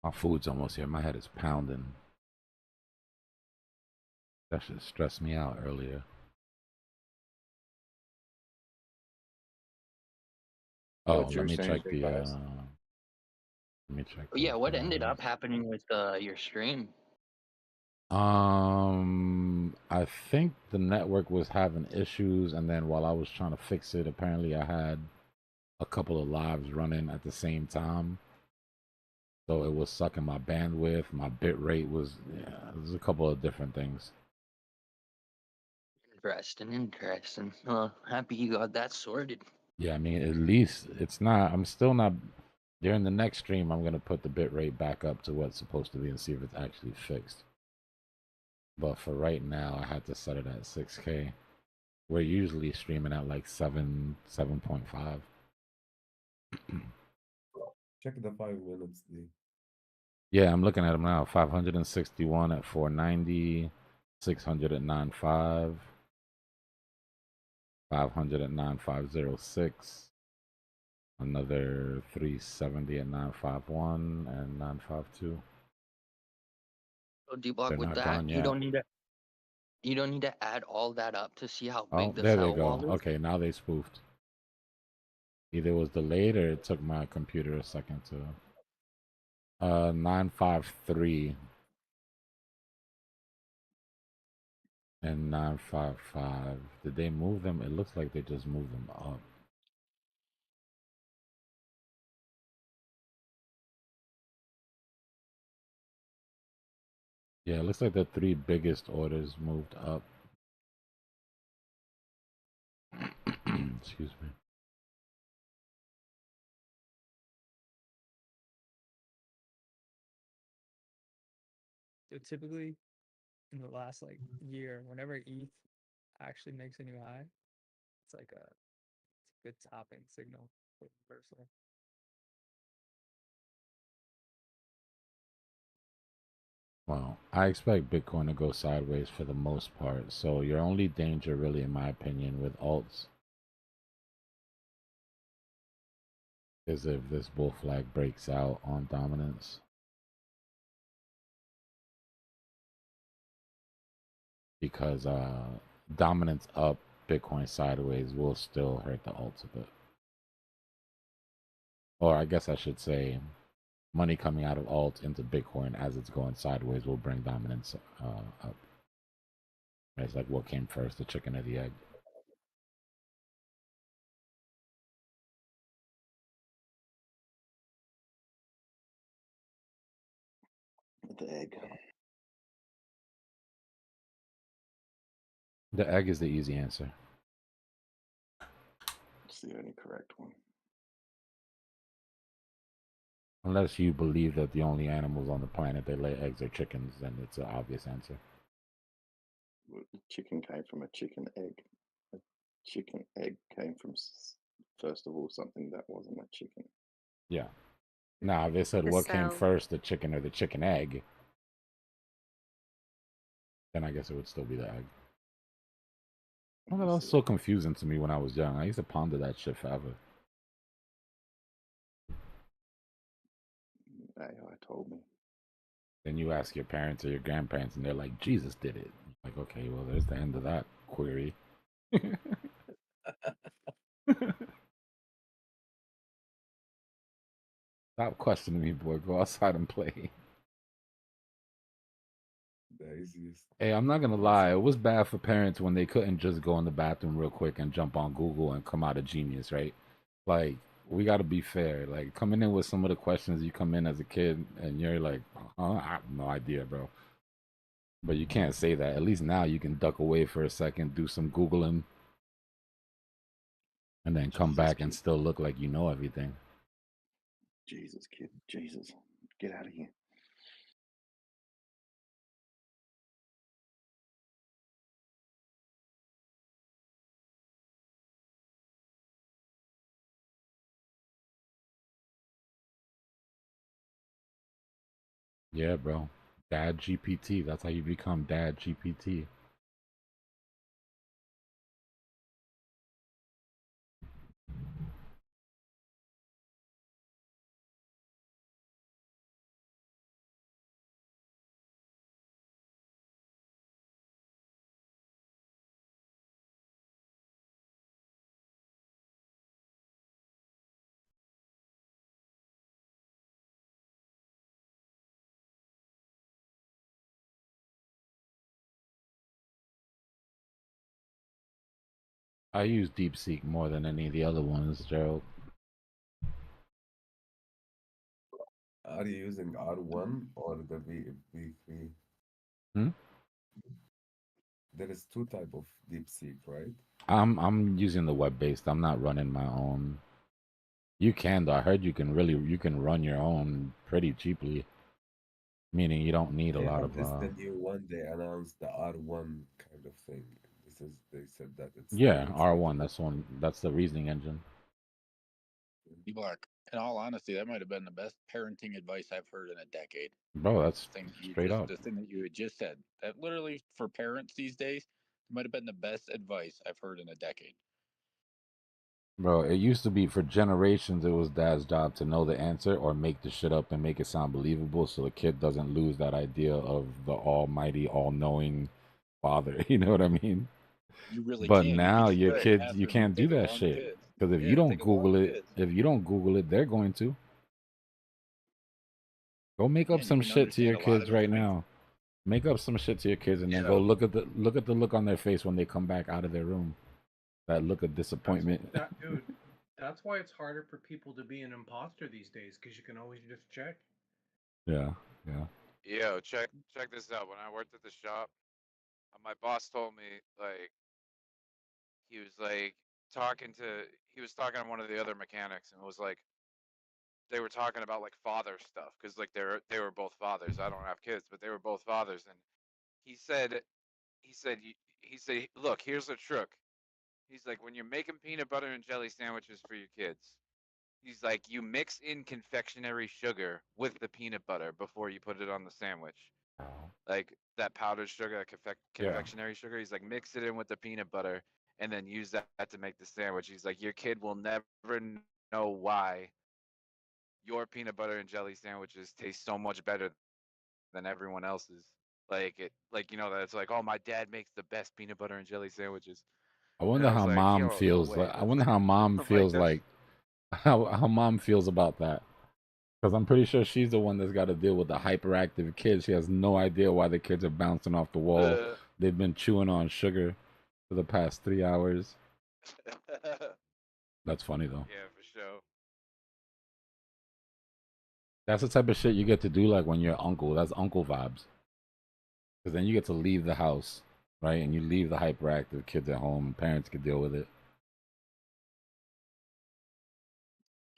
My food's almost here. My head is pounding. That should stress me out earlier. Yeah, Oh, what you let were me saying, check big the guys. let me check Yeah, what the ended up happening with your stream? I think the network was having issues, and then while I was trying to fix it, apparently I had a couple of lives running at the same time. So it was sucking my bandwidth, my bit rate was, yeah, there's a couple of different things. Interesting. Well, happy you got that sorted. Yeah, I mean, at least it's not, I'm still not, during the next stream, I'm going to put the bit rate back up to what it's supposed to be and see if it's actually fixed. But for right now, I had to set it at 6K. We're usually streaming at like 7.5. Check the 5 minutes, D. Yeah, I'm looking at them now. 561 at 490, 600 at 9.5, 500 at 9.506, another 370 at 9.51 and 9.52. So Dbloc They're with not that, gone you yet. don't need to add all that up to see how Oh, big the there they sell go. wall is. Okay, now they spoofed. Either it was delayed or it took my computer a second to 953 and 955. Did they move them? It looks like they just moved them up. Yeah, it looks like the three biggest orders moved up. Excuse me. So typically, in the last like year, whenever ETH actually makes a new high, it's like it's a good topping signal for reversal. Well, I expect Bitcoin to go sideways for the most part. So your only danger, really, in my opinion, with alts is if this bull flag breaks out on dominance. Because dominance up, Bitcoin sideways will still hurt the alts a bit. Or I guess I should say money coming out of alt into Bitcoin as it's going sideways will bring dominance up. It's like what came first, the chicken or the egg? The egg. The egg is the easy answer. It's the only correct one. Unless you believe that the only animals on the planet that lay eggs are chickens, then it's an obvious answer. Chicken came from a chicken egg. A chicken egg came from, first of all, something that wasn't a chicken. Yeah. Now, if they said The what came cell. first, the chicken or the chicken egg, then I guess it would still be the egg. Oh, that was so confusing to me when I was young. I used to ponder that shit forever. AI told me. Then you ask your parents or your grandparents, and they're like, Jesus did it. Like, okay, well, there's the end of that query. Stop questioning me, boy. Go outside and play. The easiest. Hey, I'm not gonna lie. It was bad for parents when they couldn't just go in the bathroom real quick and jump on Google and come out a genius, right? Like, we got to be fair. Like, coming in with some of the questions you come in as a kid, and you're like, huh? I have no idea, bro. But you can't say that. At least now you can duck away for a second, do some Googling, and then come back and still look like you know everything. Jesus, kid. Jesus. Get out of here. Yeah, bro. Dad GPT. That's how you become Dad GPT. I use DeepSeek more than any of the other ones, Gerald. Are you using R1 or the V3? Hmm? There is two type of DeepSeek, right? I'm using the web based. I'm not running my own. You can though. I heard you can run your own pretty cheaply. Meaning you don't need a Yeah, lot but of this the new one. They announced the R1 kind of thing. They said that it's the yeah, new R1, that's the reasoning engine. Dbloc, in all honesty, that might have been the best parenting advice I've heard in a decade. Bro, that's Thing you straight just up. the thing that you had just said. That literally for parents these days might have been the best advice I've heard in a decade. Bro, it used to be for generations it was dad's job to know the answer or make the shit up and make it sound believable so the kid doesn't lose that idea of the almighty, all-knowing father. You know what I mean? You really But can. You can now just your go kids, pass you it and can't do take that along the shit. kids. Because if Yeah, you don't take along Google the it, kids. if you don't Google it, they're going to. Go make Yeah, up and you some can shit to understand your a lot kids of right information. now. Make up some shit to your kids and then Yeah. go look at the look on their face when they come back out of their room. That look of disappointment. Dude, that's why it's harder for people to be an imposter these days, because you can always just check. Yeah, yeah. Yo, check this out. When I worked at the shop, my boss told me like he was like he was talking to one of the other mechanics and was like they were talking about like father stuff because like they were both fathers. I don't have kids, but they were both fathers, and he said he said he said look, here's a trick. He's like when you're making peanut butter and jelly sandwiches for your kids. He's like, you mix in confectionery sugar with the peanut butter before you put it on the sandwich. Like that powdered sugar, Yeah. confectionery sugar. He's like, mix it in with the peanut butter and then use that to make the sandwich. He's like, your kid will never know why your peanut butter and jelly sandwiches taste so much better than everyone else's. Like that it's like, oh, my dad makes the best peanut butter and jelly sandwiches. I And wonder I how was like, mom yo, no feels. way. Like, I wonder how mom I'm like, feels that's like how mom feels about that. Because I'm pretty sure she's the one that's got to deal with the hyperactive kids. She has no idea why the kids are bouncing off the wall. They've been chewing on sugar for the past 3 hours. That's funny though. yeah, for sure. That's the type of shit you get to do like when you're uncle. That's uncle vibes. Because then you get to leave the house, right? And you leave the hyperactive kids at home. And parents can deal with it.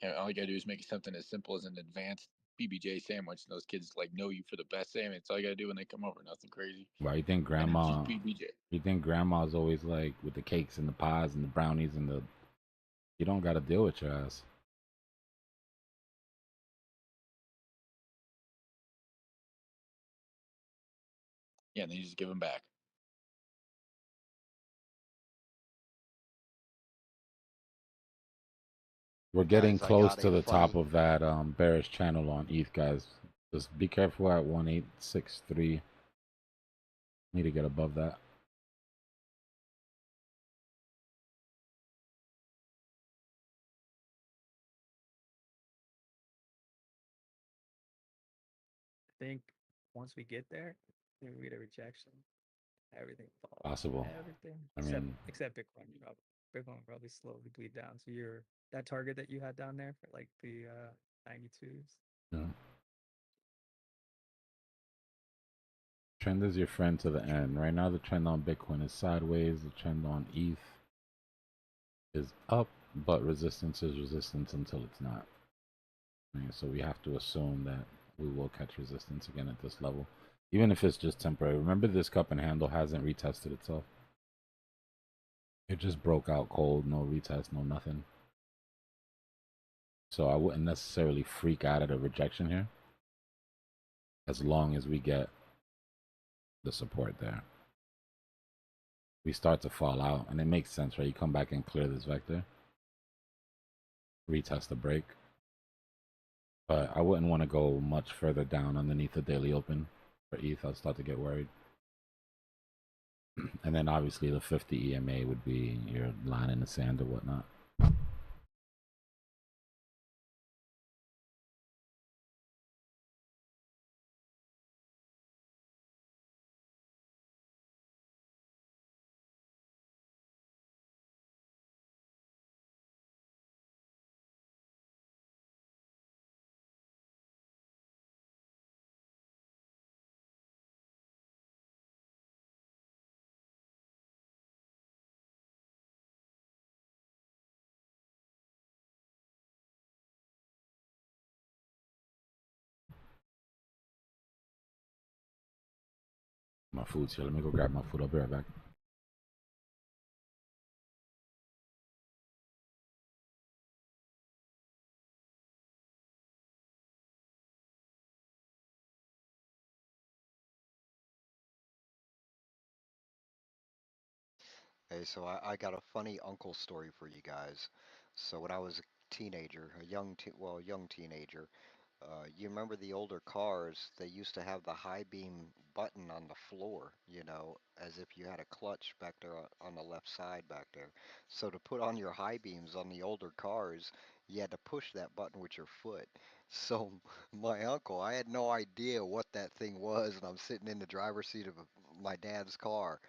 Yeah, all you gotta do is make something as simple as an advanced BBJ sandwich, and those kids like know you for the best sandwich. That's all you gotta do when they come over. Nothing crazy. Right? You think And it's grandma? just BBJ. You think grandma's always like with the cakes and the pies and the brownies and the? You don't got to deal with your ass. Yeah, and then you just give them back. We're getting Guys, I close got to a the top funny. of that bearish channel on ETH, guys. Just be careful at 1863. Need to get above that. I think once we get there, then we get a rejection. Everything falls. Possible. Everything. I Except mean, except Bitcoin. Bitcoin will probably slowly bleed down. So that target that you had down there for like the 92s. yeah. Trend is your friend to the end. Right now, the trend on Bitcoin is sideways. The trend on ETH is up, but resistance is resistance until it's not. Right? So we have to assume that we will catch resistance again at this level, even if it's just temporary. Remember, this cup and handle hasn't retested itself. It just broke out cold, no retest, no nothing. So I wouldn't necessarily freak out at a rejection here, as long as we get the support there. We start to fall out, and it makes sense, right? You come back and clear this vector, retest the break. But I wouldn't want to go much further down underneath the daily open for ETH. I'll start to get worried. And then obviously the 50 EMA would be your line in the sand or whatnot. My food's here. Let me go grab my food. I'll be right back. Hey, so I got a funny uncle story for you guys. So when I was a teenager, young teenager, you remember the older cars? They used to have the high beam button on the floor, as if you had a clutch back there on the left side back there. So to put on your high beams on the older cars, you had to push that button with your foot. So my uncle, I had no idea what that thing was, and I'm sitting in the driver's seat of my dad's car.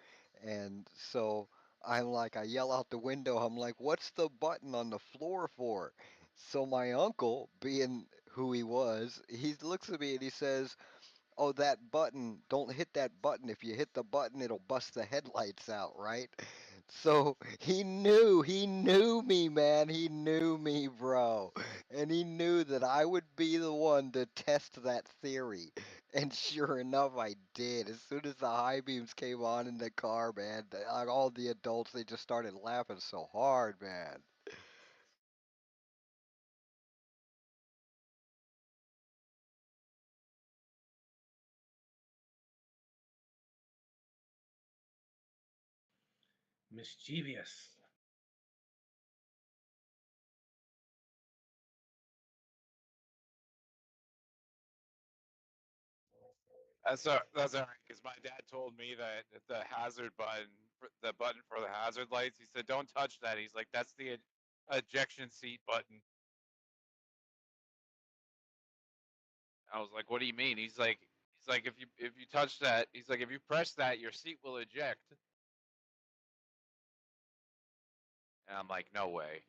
And so I yell out the window, I'm like, what's the button on the floor for? So my uncle, being who he was, he looks at me and he says, oh, that button, don't hit that button. If you hit the button, it'll bust the headlights out, right? So he knew me, man. He knew me, bro. And he knew that I would be the one to test that theory. And sure enough, I did. As soon as the high beams came on in the car, man, all the adults, they just started laughing so hard, man. Mischievous. That's all right, because my dad told me that the hazard button, the button for the hazard lights, he said, don't touch that. He's like, that's the ejection seat button. I was like, what do you mean? He's like, if you touch that, he's like, if you press that, your seat will eject. And I'm like, no way.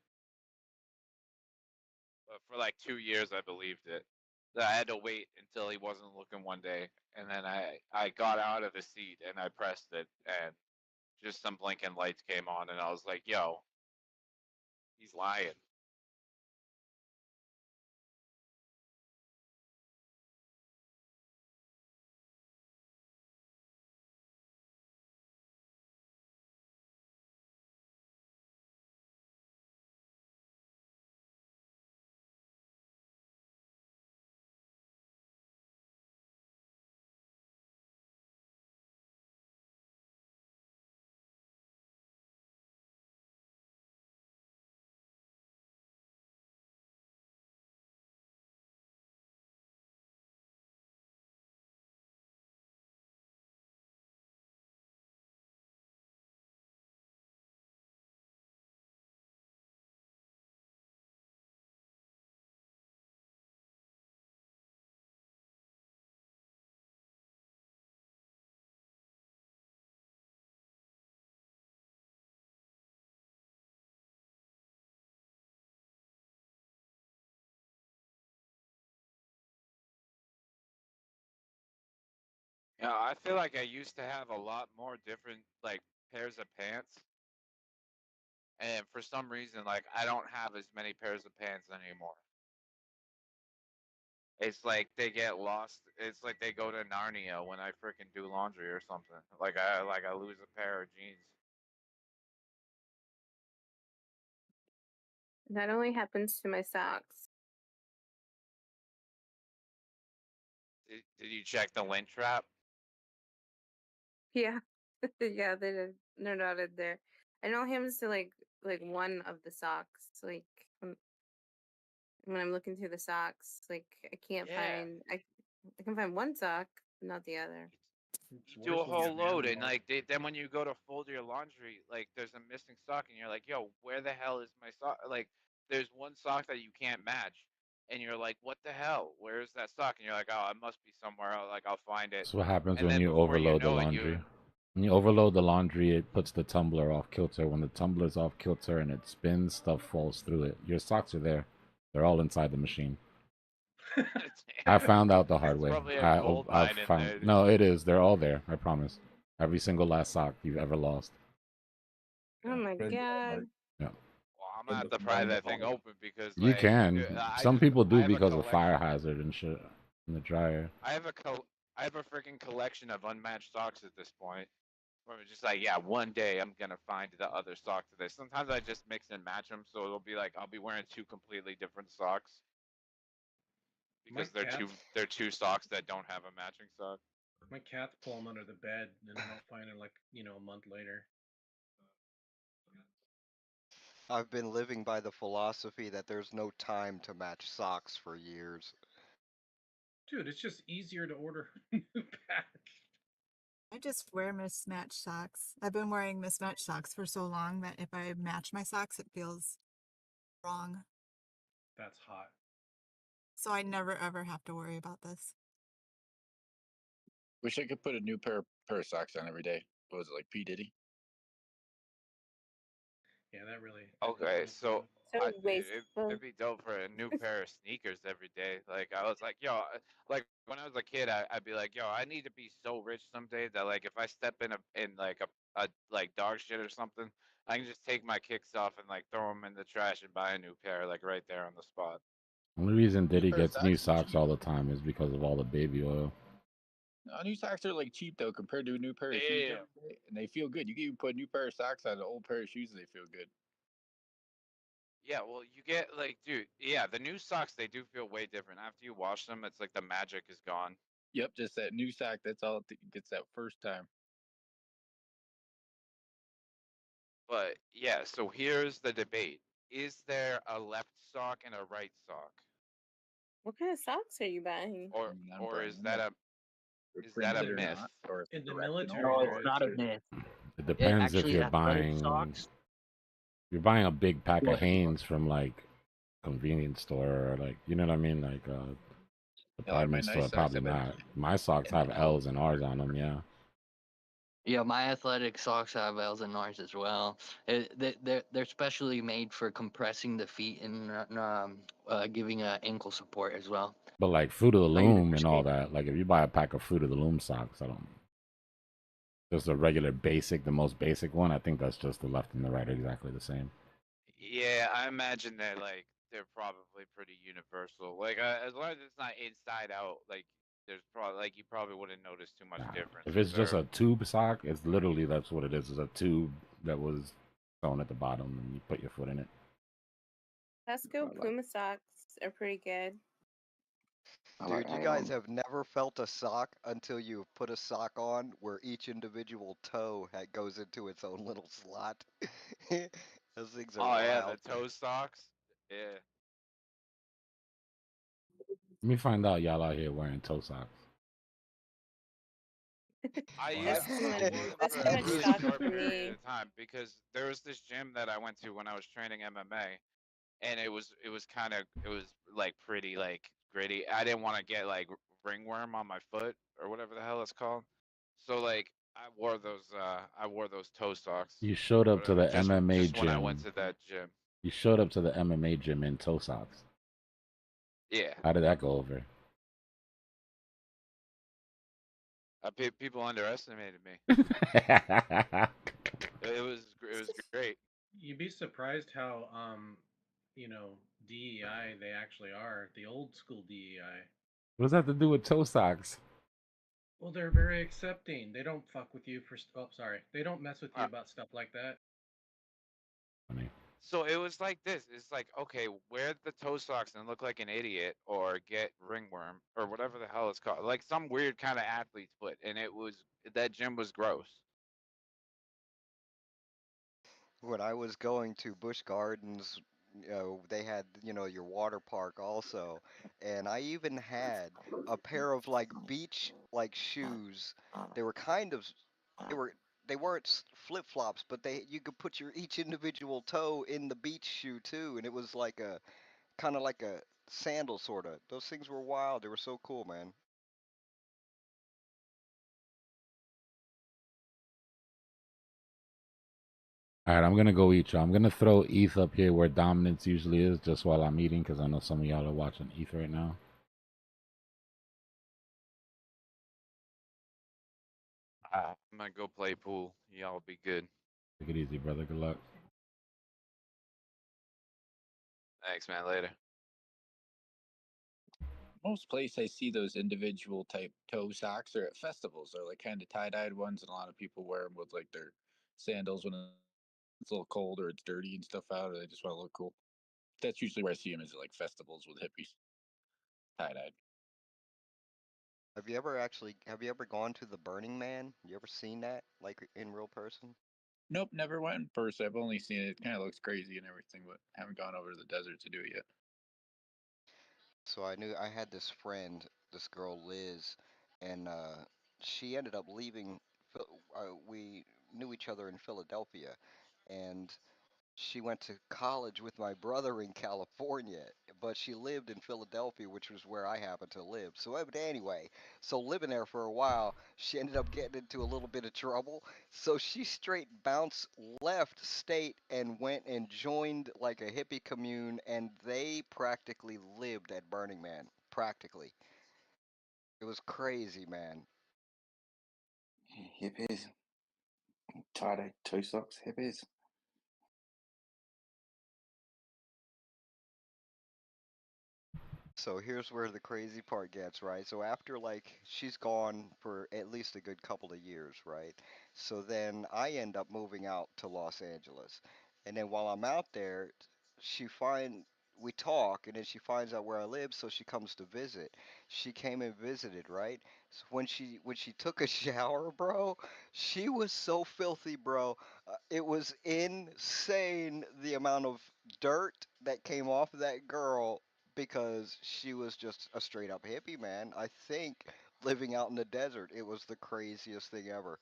But for like 2 years, I believed it. That I had to wait until he wasn't looking one day, and then I got out of the seat and I pressed it, and just some blinking lights came on, and I was like, yo, he's lying. Yeah, I feel like I used to have a lot more different like pairs of pants, and for some reason, like I don't have as many pairs of pants anymore. It's like they get lost. It's like they go to Narnia when I freaking do laundry or something. Like I lose a pair of jeans. That only happens to my socks. Did you check the lint trap? Yeah, yeah, they're not in there. I know hymns to like one of the socks. Like when I'm looking through the socks, like I can't Yeah. find I can find one sock, but not the other. It's You do a worse when you whole have load, and animals. like then when you go to fold your laundry, like there's a missing sock, and you're like, yo, where the hell is my sock? Like there's one sock that you can't match, and you're like, what the hell? Where is that sock? And you're like, oh, it must be somewhere else. Like I'll find it. That's what happens And when then you before you overload the know it, laundry. When you overload the laundry, it puts the tumbler off kilter. When the tumbler's off kilter and it spins, stuff falls through it. Your socks are there. They're all inside the machine. I found out the hard way. probably a gold I mine in found there, dude. no, it is. They're all there. I promise. Every single last sock you've ever lost. Oh my god. Yeah. Well, I'm gonna have to pry that thing open because You like can. I Some people I do have a because of fire collection. hazard and shit in the dryer. I have a freaking collection of unmatched socks at this point. Where it's just like, yeah, one day I'm gonna find the other sock today. Sometimes I just mix and match them, so it'll be like I'll be wearing two completely different socks because they're two socks that don't have a matching sock. My cats pull them under the bed, and then I'll find it like a month later. I've been living by the philosophy that there's no time to match socks for years. Dude, it's just easier to order a new patch. I just wear mismatched socks. I've been wearing mismatched socks for so long that if I match my socks, it feels wrong. That's hot. So I never ever have to worry about this. Wish I could put a new pair of socks on every day. What was it, like P. Diddy? Yeah, that really. Okay, so So it'd be dope for a new pair of sneakers every day. Like I was like, yo, like when I was a kid, I'd be like, yo, I need to be so rich someday that like if I step in like a like dog shit or something, I can just take my kicks off and like throw them in the trash and buy a new pair like right there on the spot. Only reason Diddy pair of gets new socks are socks all the time is because of all the baby oil. New socks are like cheap though compared to a new pair of shoes Yeah. every day, and they feel good. You can even put a new pair of socks on an old pair of shoes, and they feel good. Yeah, well, you get like, dude, yeah, the new socks they do feel way different after you wash them. It's like the magic is gone. Yep, just that new sock. That's all it gets that first time. But yeah, so here's the debate: is there a left sock and a right sock, What kind of socks are you buying? or is that a myth? In the military, No, there it's is. not a myth. It depends if Actually, you're athletic buying. socks. You're buying a big pack Go of ahead. Hanes from like convenience store or like you know what I mean, like department nice store. socks, Probably I bet not. My socks and have the L's and R's on them. Yeah. Yeah, my athletic socks have L's and R's as well. They're specially made for compressing the feet and giving ankle support as well. But like Fruit of the Like, Loom and all that. Like if you buy a pack of Fruit of the Loom socks, I don't. Just a regular basic, the most basic one. I think that's just the left and the right, exactly the same. Yeah, I imagine they're probably pretty universal. Like as long as it's not inside out, like there's probably like you probably wouldn't notice too much difference. If it's just a tube sock, it's literally that's what it is. It's a tube that was sewn at the bottom, and you put your foot in it. Costco Puma socks are pretty good. Dude, you guys have never felt a sock until you put a sock on where each individual toe goes into its own little slot. Those things are Oh yeah, wild. the toe socks. Yeah. Let me find out y'all out here wearing toe socks. I Wow. used to That's wore them that's for too a much really stock short for period me. of time because there was this gym that I went to when I was training MMA, and it was like pretty like gritty. I didn't want to get like ringworm on my foot or whatever the hell it's called. So like I wore those toe socks. You showed up to Whatever, the MMA just when I went gym. to that gym. You showed up to the MMA gym in toe socks. Yeah. How did that go over? People underestimated me. It was great. You'd be surprised how DEI they actually are. The old school DEI. What does that have to do with toe socks? Well, they're very accepting. They don't fuck with you for. Oh, sorry. They don't mess with you about stuff like that. Funny. So it was like this. It's like, okay, wear the toe socks and look like an idiot, or get ringworm, or whatever the hell it's called, like some weird kind of athlete's foot. And that gym was gross. When I was going to Busch Gardens, they had, your water park also, and I even had a pair of like beach like shoes. They were kind of, they were they weren't flip flops, but you could put your each individual toe in the beach shoe too, and it was like a kind of like a sandal sort of. Those things were wild. They were so cool, man. All right, I'm gonna go eat, y'all. I'm gonna throw ETH up here where dominance usually is, just while I'm eating, because I know some of y'all are watching ETH right now. I'm gonna go play pool. Y'all be good. Take it easy, brother. Good luck. Thanks, man. Later. Most places I see those individual type toe socks are at festivals. They're like kind of tie-dyed ones, and a lot of people wear them with like their sandals when it's a little cold or it's dirty and stuff out, or they just want to look cool. That's usually where I see them, is at like festivals with hippies, tie-dyed. Have you ever gone to the Burning Man? You ever seen that like in real person? Nope, never went in person. I've only seen it. It kind of looks crazy and everything, but haven't gone over to the desert to do it yet. So I had this friend, this girl Liz, and she ended up leaving. We knew each other in Philadelphia, and she went to college with my brother in California, but she lived in Philadelphia, which was where I happened to live. But anyway, so living there for a while, she ended up getting into a little bit of trouble. So she straight bounced left state and went and joined like a hippie commune, and they practically lived at Burning Man. Practically. It was crazy, man. Hippies. Tie-dye toe socks, hippies. So here's where the crazy part gets, right? So after like she's gone for at least a good couple of years, right? So then I end up moving out to Los Angeles. And then while I'm out there, she find we talk and then she finds out where I live, so she comes to visit. She came and visited, right? So when she took a shower, bro, she was so filthy, bro. It was insane the amount of dirt that came off of that girl because she was just a straight up hippie, man. I think living out in the desert, it was the craziest thing ever.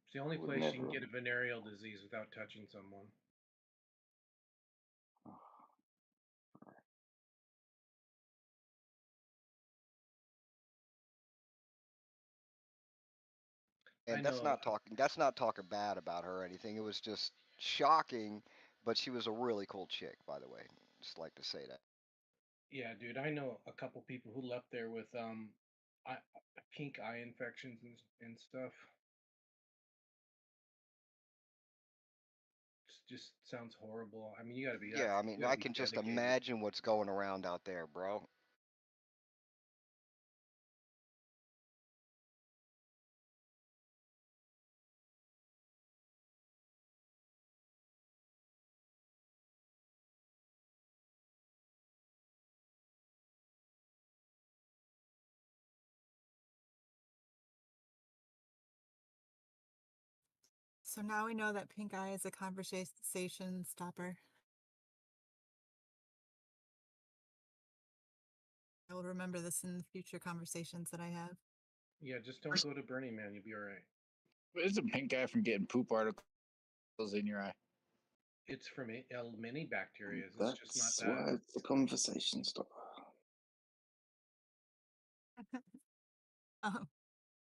It's the only Would place you can never. get a venereal disease without touching someone. I And know. that's not talking bad about her or anything. It was just shocking, but she was a really cool chick, by the way. Just like to say that. Yeah, dude, I know a couple people who left there with eye, pink eye infections and stuff. Just sounds horrible. I mean, you gotta be Yeah, I you mean, gotta I be can just dedicated. imagine what's going around out there, bro. So now we know that pink eye is a conversation stopper. I will remember this in future conversations that I have. Yeah, just don't go to Burning Man. You'll be all right. Is a pink guy from getting poop articles in your eye? It's from many bacteria. It's just not That's that. why it's a conversation starter. Oh, I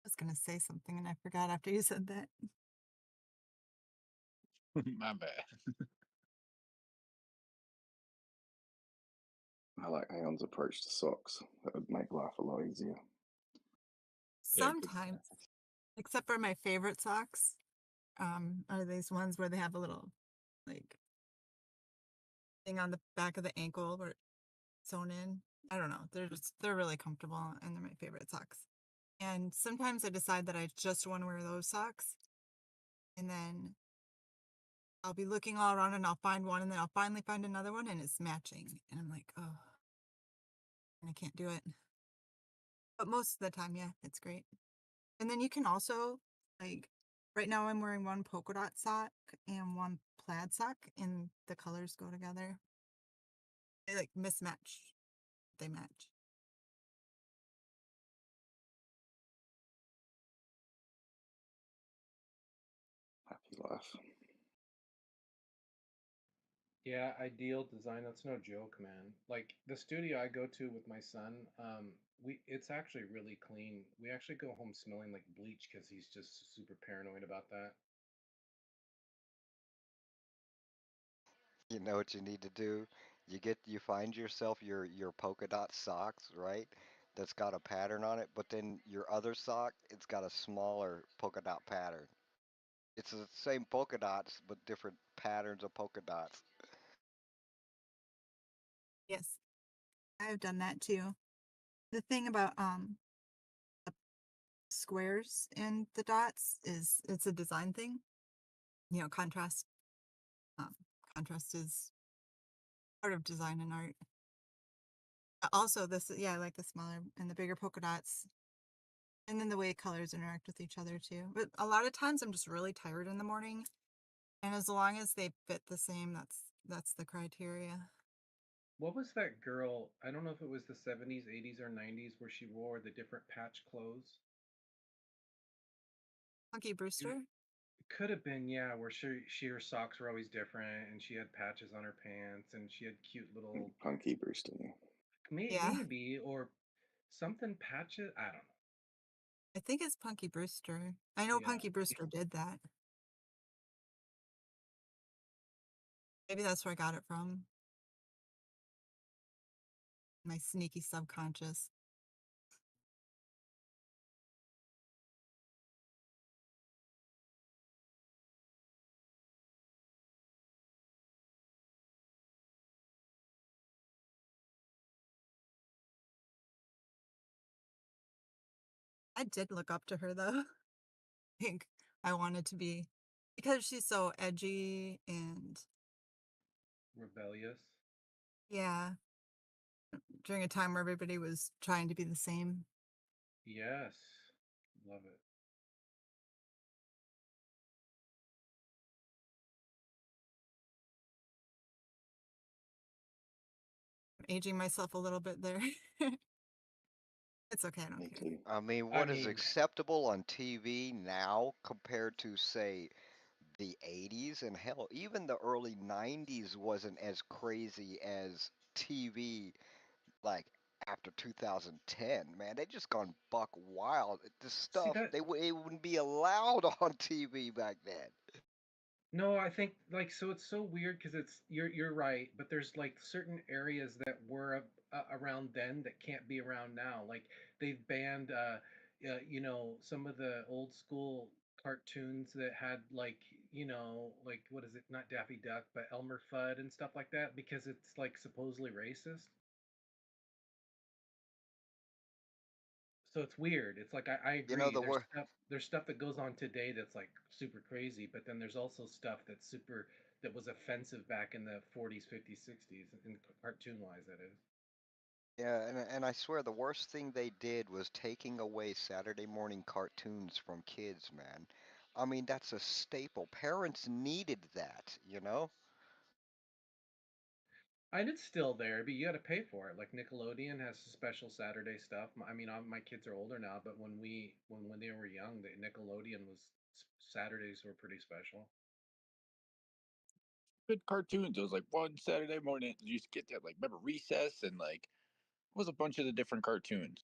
was gonna say something and I forgot after you said that. My bad. I like Aeon's approach to socks. That would make life a lot easier. Yeah, 'cause Sometimes, except for my favorite socks, are these ones where they have a little like thing on the back of the ankle where it's sewn in. I don't know. They're really comfortable and they're my favorite socks. And sometimes I decide that I just want to wear those socks. And then I'll be looking all around and I'll find one and then I'll finally find another one and it's matching. And I'm like, oh, and I can't do it. But most of the time, yeah, it's great. And then you can also, like, right now I'm wearing one polka dot sock and one plaid sock, and the colors go together. They like mismatch. They match. Happy life. Yeah, ideal design. That's no joke, man. Like the studio I go to with my son, it's actually really clean. We actually go home smelling like bleach because he's just super paranoid about that. You know what you need to do? You find yourself your polka dot socks, right? That's got a pattern on it, but then your other sock, it's got a smaller polka dot pattern. It's the same polka dots, but different patterns of polka dots. Yes, I've done that too. The thing about the squares and the dots is it's a design thing. You know, contrast. Um, Contrast is part of design and art. Also, this yeah, I like the smaller and the bigger polka dots, and then the way colors interact with each other too. But a lot of times, I'm just really tired in the morning, and as long as they fit the same, that's the criteria. What was that girl? I don't know if it was the 70s, 80s, or 90s where she wore the different patch clothes. Punky Brewster. It could have been, yeah, where her socks were always different and she had patches on her pants and she had cute little Punky Brewster. Yeah, maybe or something patches. I don't know. I think it's Punky Brewster. I know Yeah. Punky Brewster did that. Maybe that's where I got it from. My sneaky subconscious. I did look up to her though. I think I wanted to be because she's so edgy and Rebellious. yeah, during a time where everybody was trying to be the same. Yes. Love it. I'm aging myself a little bit there. It's okay, I don't Me care. too. I mean, I what is mean, acceptable on TV now compared to, say, the 80s? And hell, even the early 90s wasn't as crazy as TV, like, after 2010, man. They just gone buck wild. The see stuff, that it wouldn't be allowed on TV back then. no, I think like so it's so weird because it's you're right, but there's like certain areas that were around then that can't be around now. Like they've banned some of the old school cartoons that had like like what is it, not Daffy Duck but Elmer Fudd and stuff like that because it's like supposedly racist. So it's weird. It's like I You know, agree. the word. There's stuff that goes on today that's like super crazy, but then there's also stuff that's super that was offensive back in the 40s, 50s, 60s, in cartoon wise. That is. Yeah, and I swear the worst thing they did was taking away Saturday morning cartoons from kids, man. I mean, that's a staple. Parents needed that, you know? And it's still there, but you got to pay for it. Like Nickelodeon has special Saturday stuff. I mean, my kids are older now, but when they were young, the Nickelodeon was Saturdays were pretty special. Good cartoons. It was like one Saturday morning. You used to get that, like, remember Recess and like, what was a bunch of the different cartoons?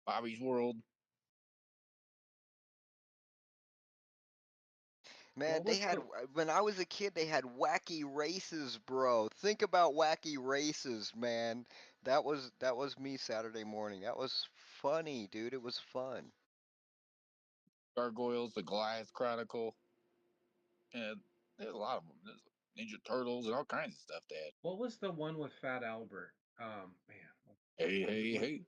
Bobby's World. Man, What they was had, the when I was a kid, they had wacky races, bro. Think about wacky races, man. That was me Saturday morning. That was funny, dude. It was fun. Gargoyles, the Goliath Chronicle. And there's a lot of them. There's Ninja Turtles and all kinds of stuff they had. what was the one with Fat Albert? Man, Hey, hey, hey.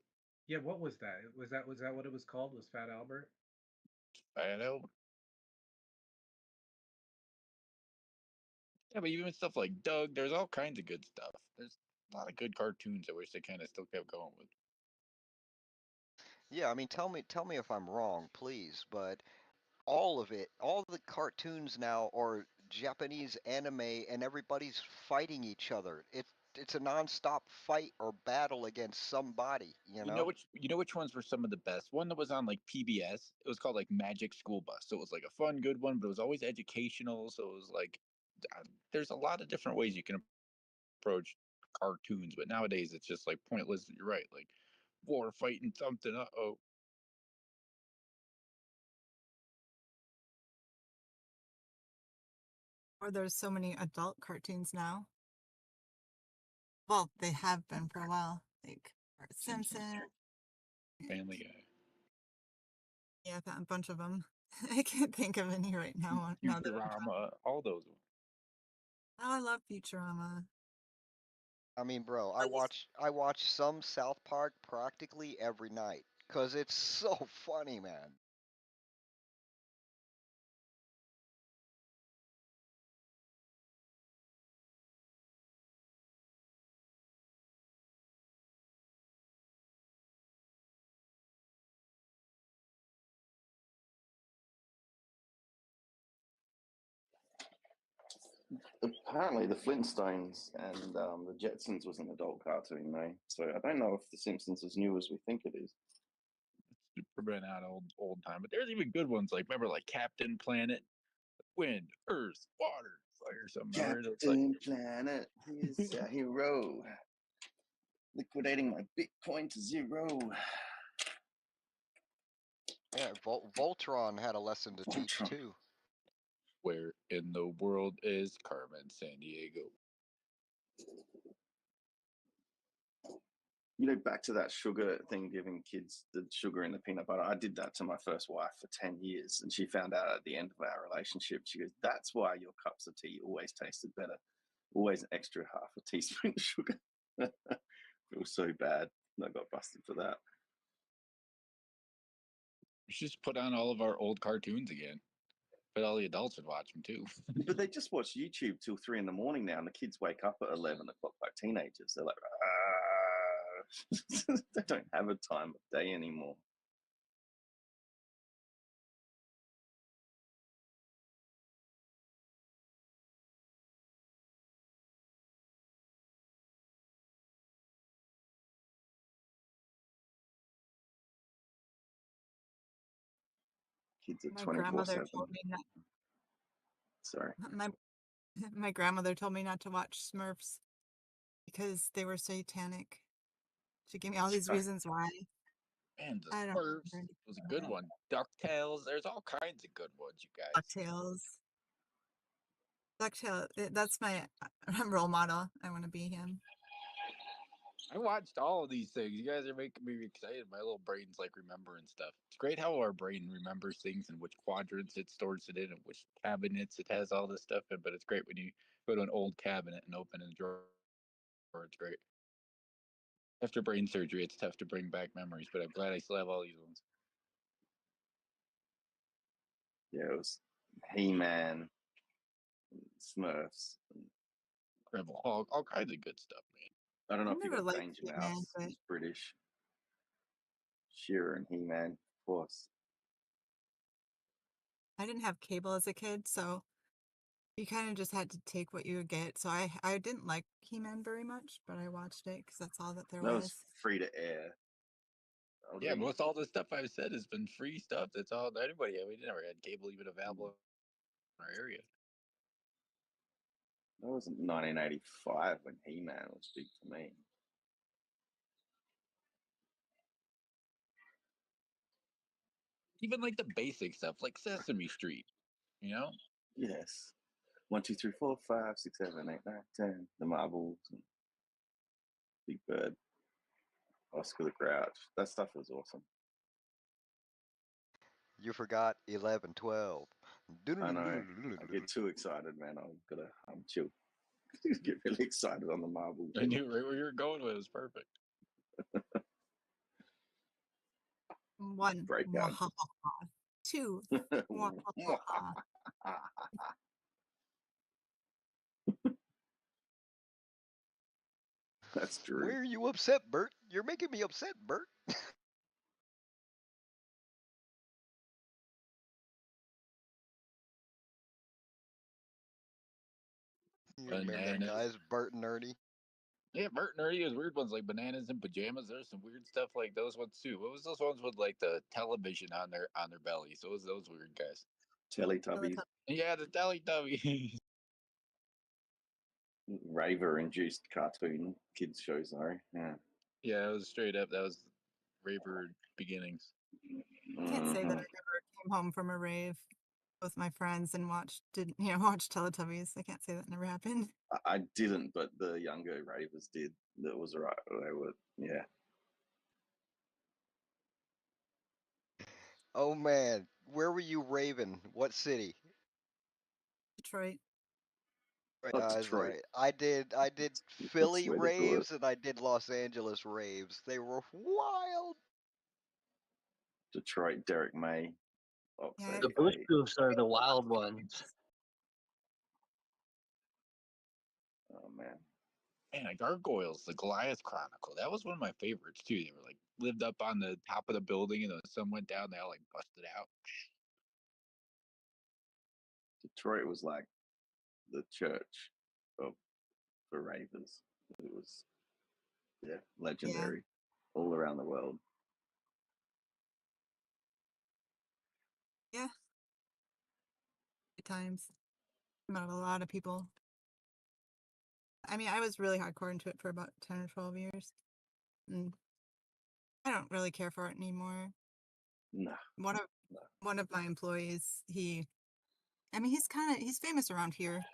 yeah, what was that? Was that what it was called? Was Fat Albert? I know. Yeah, but even stuff like Doug, there's all kinds of good stuff. There's a lot of good cartoons I wish they kind of still kept going with. Yeah, I mean, tell me if I'm wrong, please, but all of it, all the cartoons now are Japanese anime, and everybody's fighting each other. It's a nonstop fight or battle against somebody, you know? You know which ones were some of the best? One that was on like PBS. It was called like Magic School Bus. So it was like a fun, good one, but it was always educational. So it was like there's a lot of different ways you can approach cartoons, but nowadays it's just like pointless. You're right, like war fighting something. Uh-oh. Or there's so many adult cartoons now. Well, they have been for a while. Like Bart Simpsons, Simpson. Family Guy, Yeah, a bunch of them. I can't think of any right now. Now that Futurama, all those ones. oh, I love Futurama. I mean, bro, I watch some South Park practically every night because it's so funny, man. Apparently, the Flintstones and the Jetsons was an adult cartoon, though. So I don't know if the Simpsons is new as we think it is. Super been out old time, but there's even good ones like remember like Captain Planet, Wind, Earth, Water, Fire, something. Or it's like Captain Planet is our hero. Liquidating my Bitcoin to zero. Yeah, Voltron had a lesson to teach Voltron. too. where in the world is Carmen Sandiego? You know, back to that sugar thing, giving kids the sugar in the peanut butter. I did that to my first wife for 10 years, and she found out at the end of our relationship. She goes, "That's why your cups of tea always tasted better. Always an extra half a teaspoon of sugar." It was so bad. I got busted for that. We should just put on all of our old cartoons again, but all the adults would watch them too. But they just watch YouTube till 3 in the morning now, and the kids wake up at 11 o'clock like teenagers. They're like, they don't have a time of day anymore. Kids are My 24/7. grandmother told me not. Sorry. My grandmother told me not to watch Smurfs because they were satanic. She gave me all these reasons why. And the I don't Smurfs remember was a good one. DuckTales, there's all kinds of good ones, you guys. DuckTales. DuckTales. That's my role model. I want to be him. I watched all of these things. You guys are making me excited. My little brain's like remembering stuff. It's great how our brain remembers things and which quadrants it stores it in and which cabinets it has all this stuff in. But it's great when you go to an old cabinet and open a drawer. It's great. After brain surgery, it's tough to bring back memories, but I'm glad I still have all these ones. Yeah, it was He-Man, Smurfs. Incredible Hulk, all kinds of good stuff, man. I don't know I if you never got liked Danger He-Man, Mouse. but He's British. Shearer and He-Man, of course. I didn't have cable as a kid, so you kind of just had to take what you would get. So I didn't like He-Man very much, but I watched it because that's all that there That was. was free to air. Yeah, most all the stuff I've said has been free stuff. That's all anybody. We never had cable even available in our area. That was 1985 when He-Man was big for me. Even like the basic stuff, like Sesame Street, you know? Yes. 1, 2, 3, 4, 5, 6, 7, 8, 9, 10. The Marbles and Big Bird, Oscar the Grouch. That stuff was awesome. You forgot 11, 12. I know. I get too excited, man. I'm chill. Get really excited on the Marbles. I knew right where you were going with it. It was perfect. One. Breakdown. Two. That's true. Why are you upset, Bert? You're making me upset, Bert. You remember that Bananas. guys, Bert and Ernie? Yeah, Bert and Ernie has weird ones like bananas in pajamas. There's some weird stuff like those ones too. What was those ones with like the television on their bellies? What was those weird guys? Teletubbies. Yeah, the Teletubbies. Raver induced cartoon kids show, sorry. Yeah. Yeah, it was straight up. That was raver beginnings. I can't say that I Mhm. never came home from a rave with my friends and watched Teletubbies. I can't say that never happened. I didn't, but the younger ravers did. That was right. They were, yeah. Oh man, where were you raving? What city? Detroit. Right, Not that's Detroit. right. I did That's Philly where they do it. raves and I did Los Angeles raves. They were wild. Detroit, Derek May, Ox Yeah, The 88. Bushproofs are the wild ones. Oh man. Man, like Gargoyles, the Goliath Chronicle. That was one of my favorites too. They were like lived up on the top of the building, and the sun went down. They all like busted out. Detroit was like the church of for ravers. It was legendary all around the world. Yeah. Good times. Met a lot of people. I mean, I was really hardcore into it for about 10 or 12 years. And I don't really care for it anymore. No. One of my employees, he's famous around here,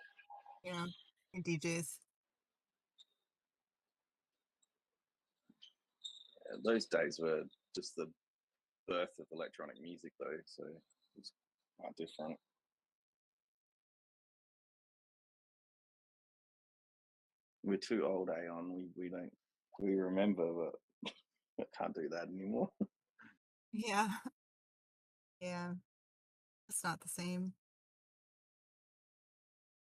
in DJs. Those days were just the birth of electronic music, though, so it was quite different. We're too old, Aeon. We remember, but I can't do that anymore. Yeah. Yeah. It's not the same.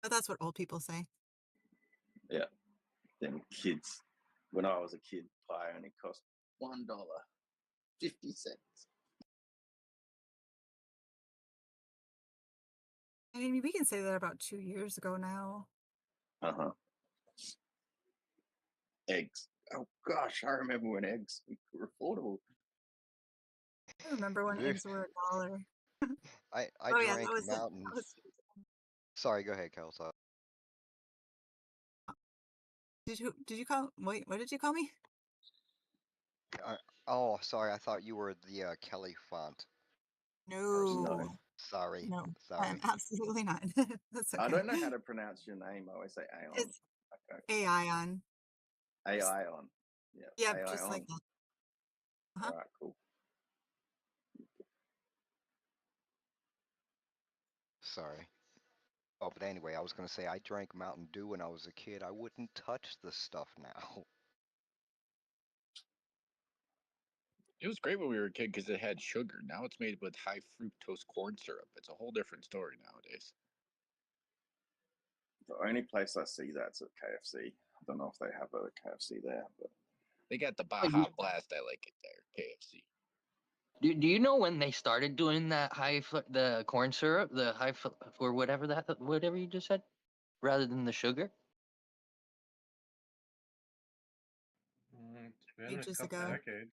But that's what old people say. Yeah. Then kids. When I was a kid, pie only cost $1.50. I mean, we can say that about 2 years ago now. Uh-huh. Eggs. Oh gosh, I remember when eggs were affordable. I remember when Dude. eggs were $1. I Oh yeah, drank that was mountains. Sorry, go ahead, Kelso. Did you call? Wait, what did you call me? Oh, sorry, I thought you were the Kelly font. No. Sorry. No, Sorry. I'm absolutely not. That's okay. I don't know how to pronounce your name. I always say Aeon. It's Okay. Aion. Aion. Yeah. Yep, Aion. just like that. Uh-huh. All right, cool. Sorry. Oh, but anyway, I was gonna say I drank Mountain Dew when I was a kid. I wouldn't touch this stuff now. It was great when we were a kid because it had sugar. Now it's made with high fructose corn syrup. It's a whole different story nowadays. The only place I see that's at KFC. I don't know if they have a KFC there, but They got the Baja Blast. I like it there, KFC. Do you know when they started doing that the corn syrup, or whatever you just said, rather than the sugar? It's been a Ages couple ago. decades.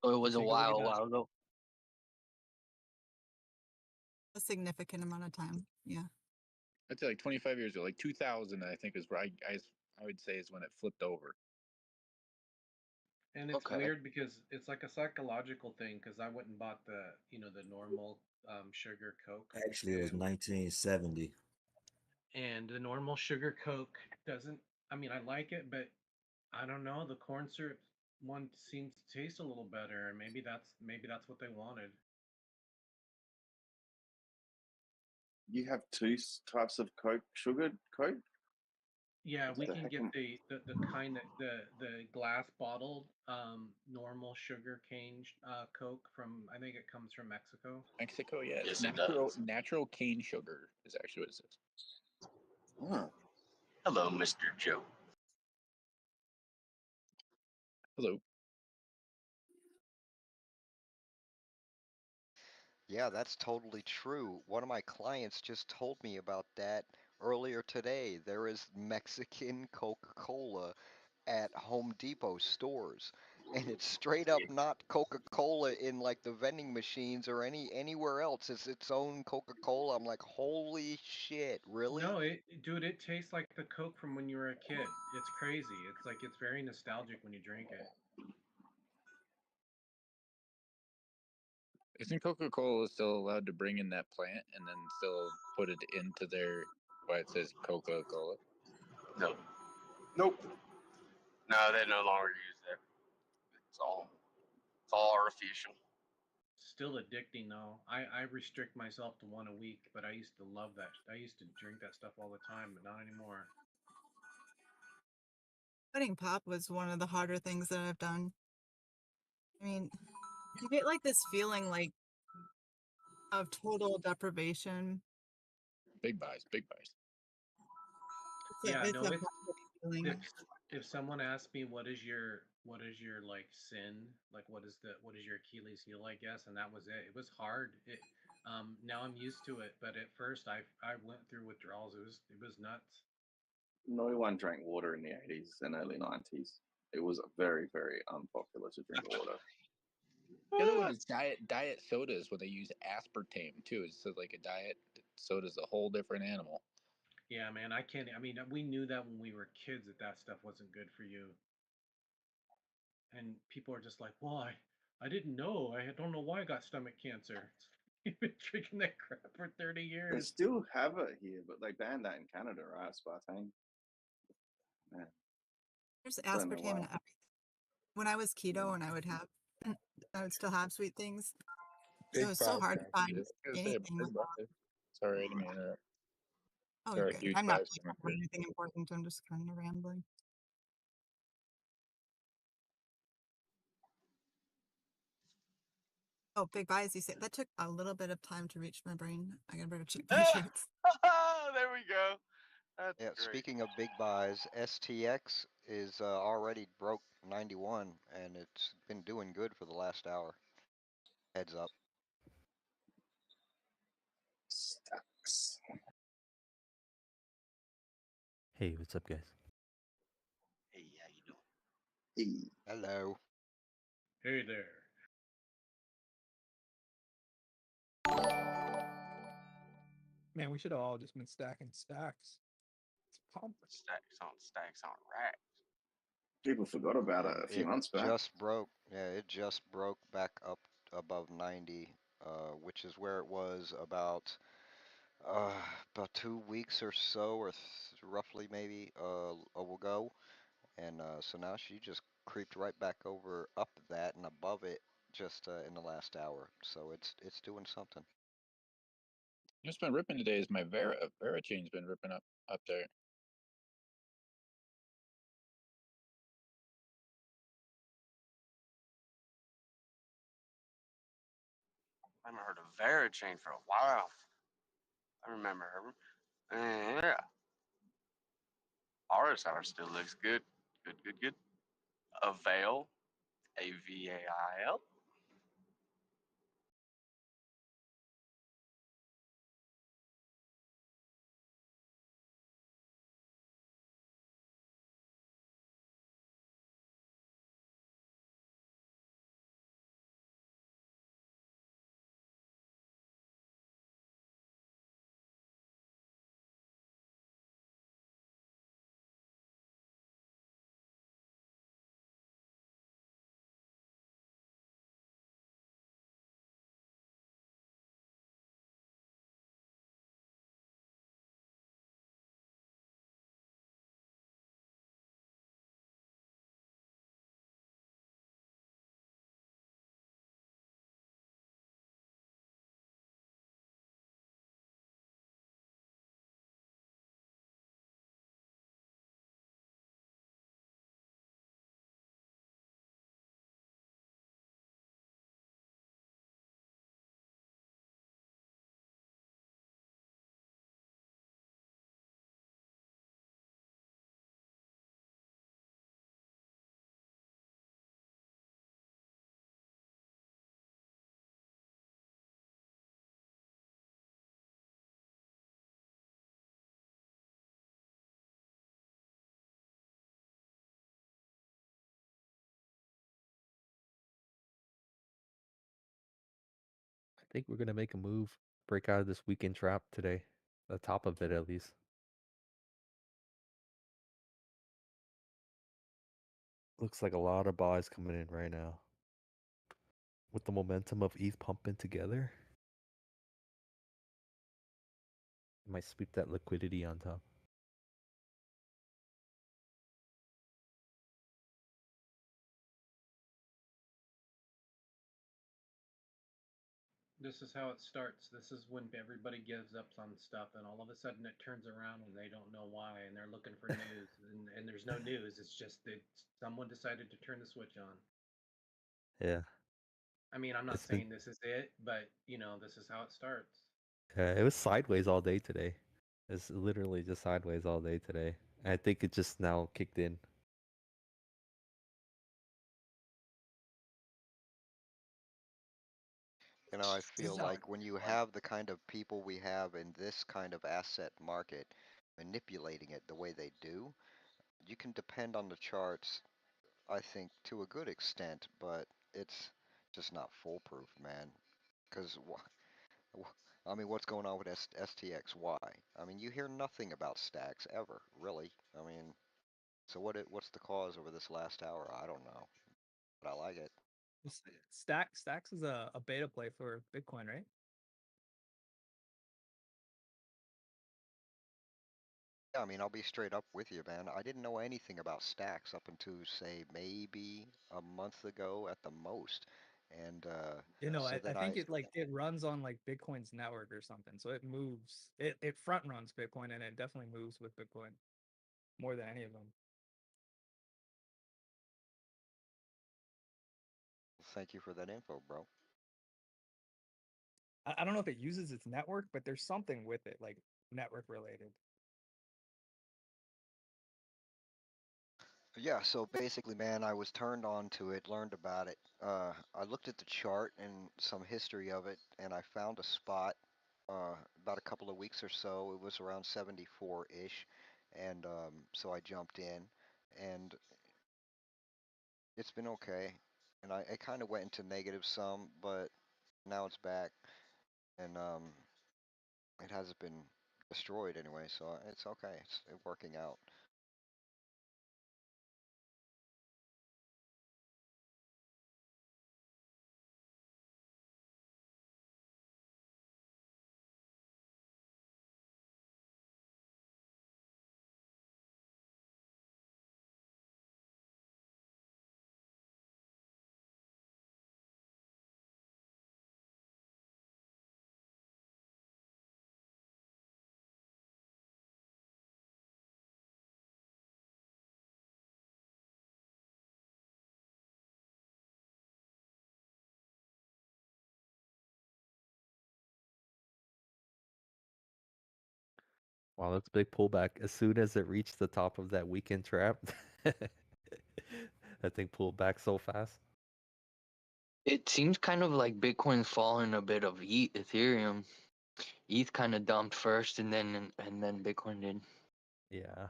Oh, it was a Take a look at while that. ago. A significant amount of time. Yeah. I'd say like 25 years ago, like 2000, I think is where I would say is when it flipped over. And it's Okay. weird because it's like a psychological thing because I went and bought the normal sugar Coke. Actually, it was 1970. And the normal sugar Coke doesn't. I mean, I like it, but I don't know. The corn syrup one seems to taste a little better, and maybe that's what they wanted. you have two types of Coke, sugared Coke. Yeah, What we the can heck get am- the kind that the glass bottled normal sugar cane Coke from, I think it comes from Mexico. Mexico, yeah. Yes, It's it natural cane sugar is actually what it says. Oh. Hello, Mr. Joe. Hello. Yeah, that's totally true. One of my clients just told me about that earlier today. There is Mexican Coca-Cola at Home Depot stores, and it's straight up not Coca-Cola in like the vending machines or anywhere else. It's its own Coca-Cola. I'm like, holy shit, really? No, dude, it tastes like the Coke from when you were a kid. It's crazy. It's like it's very nostalgic when you drink it. Isn't Coca-Cola still allowed to bring in that plant and then still put it into their why it says Coca-Cola? No. Nope. No, they no longer use that. It's all artificial. Still addicting though. I restrict myself to one a week, but I used to love that. I used to drink that stuff all the time, but not anymore. Cutting pop was one of the harder things that I've done. I mean, you get like this feeling like of total deprivation. Big buys, big buys. Yeah, It's no, a it's hard feeling. if someone asks me what is your like sin, like what is your Achilles heel, I guess, and that was it. It was hard. Now I'm used to it, but at first I went through withdrawals. It was nuts. No one drank water in the 80s and early 90s. It was very, very unpopular to drink water. The other one is diet sodas when they use aspartame too. It's so like a diet soda's a whole different animal. Yeah, man, I can't. I mean, we knew that when we were kids that stuff wasn't good for you. And people are just like, well, I didn't know. I don't know why I got stomach cancer. You've been drinking that crap for 30 They years. still have it here, but they banned that in Canada, right? Aspartame. Man, There's don't know aspartame why. in everything. When I was keto and I would still have sweet things. It was so hard to find anything with that. Sorry, I didn't mean to interrupt. Oh, Sorry, you're good. huge I'm not buys really coming talking about through. anything important. I'm just kind of rambling. Oh, big buys, you said that took a little bit of time to reach my brain. I gotta better check my charts. There we go. That's Yeah, great. speaking of big buys, STX is already broke 91, and it's been doing good for the last hour. Heads up. Stacks. Hey, what's up, guys? Hey, how you doing? Hey. Hello. Hey there. Man, we should have all just been stacking stacks. It's pumping. Stacks on racks. People forgot about it a few months back. Just broke. Yeah, it just broke back up above 90, which is where it was about 2 weeks or so, or roughly maybe ago. And so now she just creeped right back over up that and above it just in the last hour. So it's doing something. What's been ripping today is my Vera chain's been ripping up there. I haven't heard of Vera chain for a while. I remember her. Yeah. Ours still looks good. Good. Avail. AVAIL. think we're gonna make a move, break out of this weekend trap today. The top of it, at least. Looks like a lot of buys coming in right now. With the momentum of ETH pumping together, might sweep that liquidity on top. This is how it starts. This is when everybody gives up on stuff, and all of a sudden it turns around and they don't know why, and they're looking for news, and there's no news. It's just that someone decided to turn the switch on. Yeah. I mean, I'm not It's been saying this is it, but this is how it starts. it was sideways all day today. It's literally just sideways all day today. I think it just now kicked in. You know, I feel like when you have the kind of people we have in this kind of asset market manipulating it the way they do, you can depend on the charts, I think, to a good extent, but it's just not foolproof, man. Because, I mean, what's going on with STXY? I mean, you hear nothing about stacks ever, really. I mean, so what's the cause over this last hour? I don't know, but I like it. Stacks is a beta play for Bitcoin, right? Yeah, I mean, I'll be straight up with you, man. I didn't know anything about stacks up until, say, maybe a month ago at the most. And so I then think it runs on like Bitcoin's network or something. So it moves. It front runs Bitcoin, and it definitely moves with Bitcoin more than any of them. Thank you for that info, bro. I don't know if it uses its network, but there's something with it, like network related. Yeah, so basically, man, I was turned on to it, learned about it. I looked at the chart and some history of it, and I found a spot about a couple of weeks or so. It was around 74-ish, and so I jumped in, and it's been okay. And I kind of went into negative some, but now it's back, and it hasn't been destroyed anyway, so it's okay. It's working out. Wow, that's a big pullback. As soon as it reached the top of that weekend trap, that thing pulled back so fast. It seems kind of like Bitcoin's falling a bit of Ethereum. ETH kind of dumped first, and then Bitcoin did. Yeah.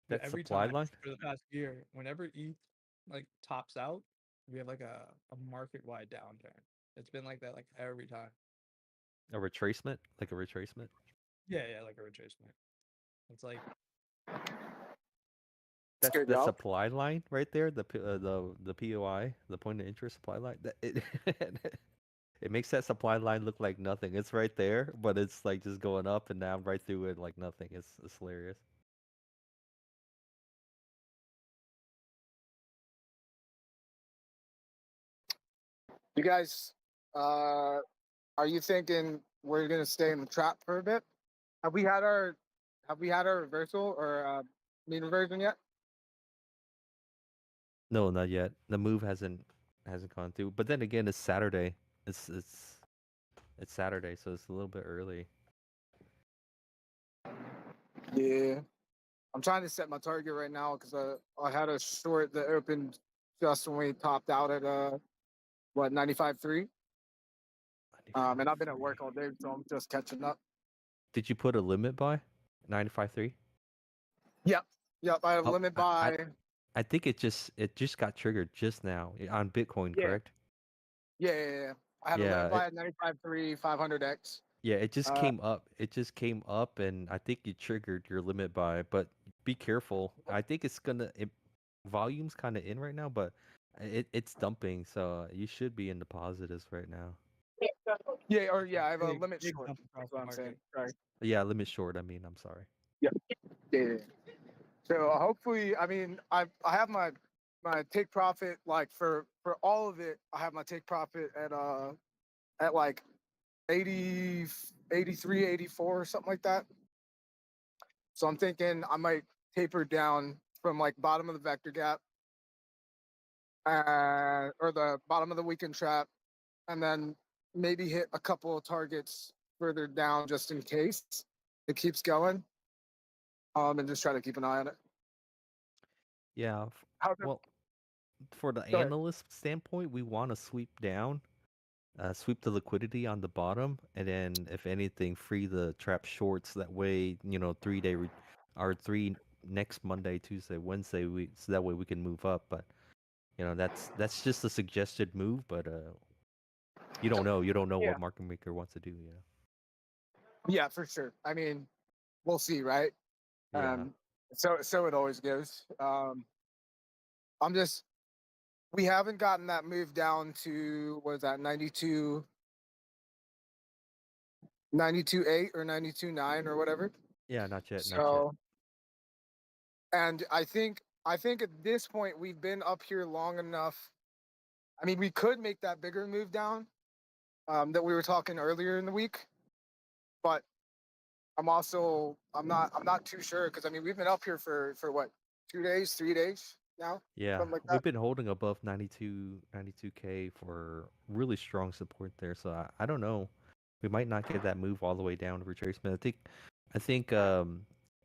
Dude, That every supply time line? for the past year, whenever ETH like tops out, we have like a market wide downturn. It's been like that like every time. A retracement? Like a retracement? Yeah, like a retracement. It's like That's good, the y'all. supply line right there, the POI, the point of interest supply line. That it makes that supply line look like nothing. It's right there, but it's like just going up and down right through it like nothing. It's hilarious. You guys, are you thinking we're gonna stay in the trap for a bit? Have we had our reversal or mean reversion yet? No, not yet. The move hasn't gone through. But then again, it's Saturday. It's Saturday, so it's a little bit early. Yeah, I'm trying to set my target right now because I had a short that opened just when we topped out at 95.3. And I've been at work all day, so I'm just catching up. Did you put a limit by 95.3? Yep. I have a limit by. I think it just got triggered just now on Bitcoin, Yeah. correct? Yeah. I had a Yeah, limit buy at 95.3, 500x. yeah, it just Uh, came up. It just came up, and I think you triggered your limit buy. But be careful. I think it's volume's kind of in right now, but it's dumping, so you should be in the positives right now. yeah, or yeah, I have a Big, limit big short. dump across That's what the I'm saying. market. Sorry. Yeah, limit short. I mean, I'm sorry. Yeah. Yeah. So hopefully, I mean, I have my take profit like for all of it. I have my take profit at like 80, 83, 84 or something like that. So I'm thinking I might taper down from like bottom of the vector gap, or the bottom of the weekend trap, and then maybe hit a couple of targets further down just in case it keeps going. And just try to keep an eye on it. Yeah. Well, for the Go ahead. analyst standpoint, we want to sweep down, sweep the liquidity on the bottom, and then if anything, free the trap shorts. That way, 3-day or three next Monday, Tuesday, Wednesday, so that way we can move up. But that's just a suggested move. But you don't know. You don't know Yeah. what market maker wants to do. Yeah, for sure. I mean, we'll see, right? Yeah. So it always goes. We haven't gotten that move down to, what is that, 92.8 or 92.9 or whatever. Yeah, not yet. Not yet. So, and I think at this point we've been up here long enough. I mean, we could make that bigger move down, that we were talking earlier in the week, but I'm not too sure, because I mean we've been up here for what, 2 days, 3 days now, Yeah, something like we've that. been holding above 92K for really strong support there. So I don't know. We might not get that move all the way down to retracement. I think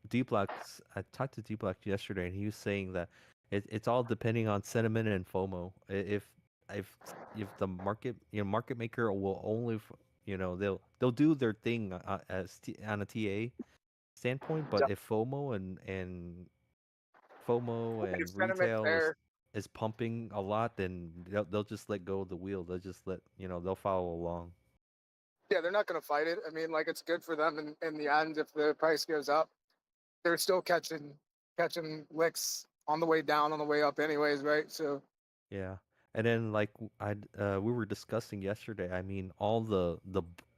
Dbloc's. I talked to Dbloc yesterday, and he was saying that it's all depending on sentiment and FOMO. If the market market maker will only they'll do their thing on a TA standpoint, but Yep. if FOMO and If sentiment's retail there, is pumping a lot, then they'll just let go of the wheel. They'll just they'll follow along. yeah, they're not going to fight it. I mean, like, it's good for them in the end. If the price goes up, they're still catching licks on the way down, on the way up, anyways, right? So Yeah, and then like we were discussing yesterday. I mean, all the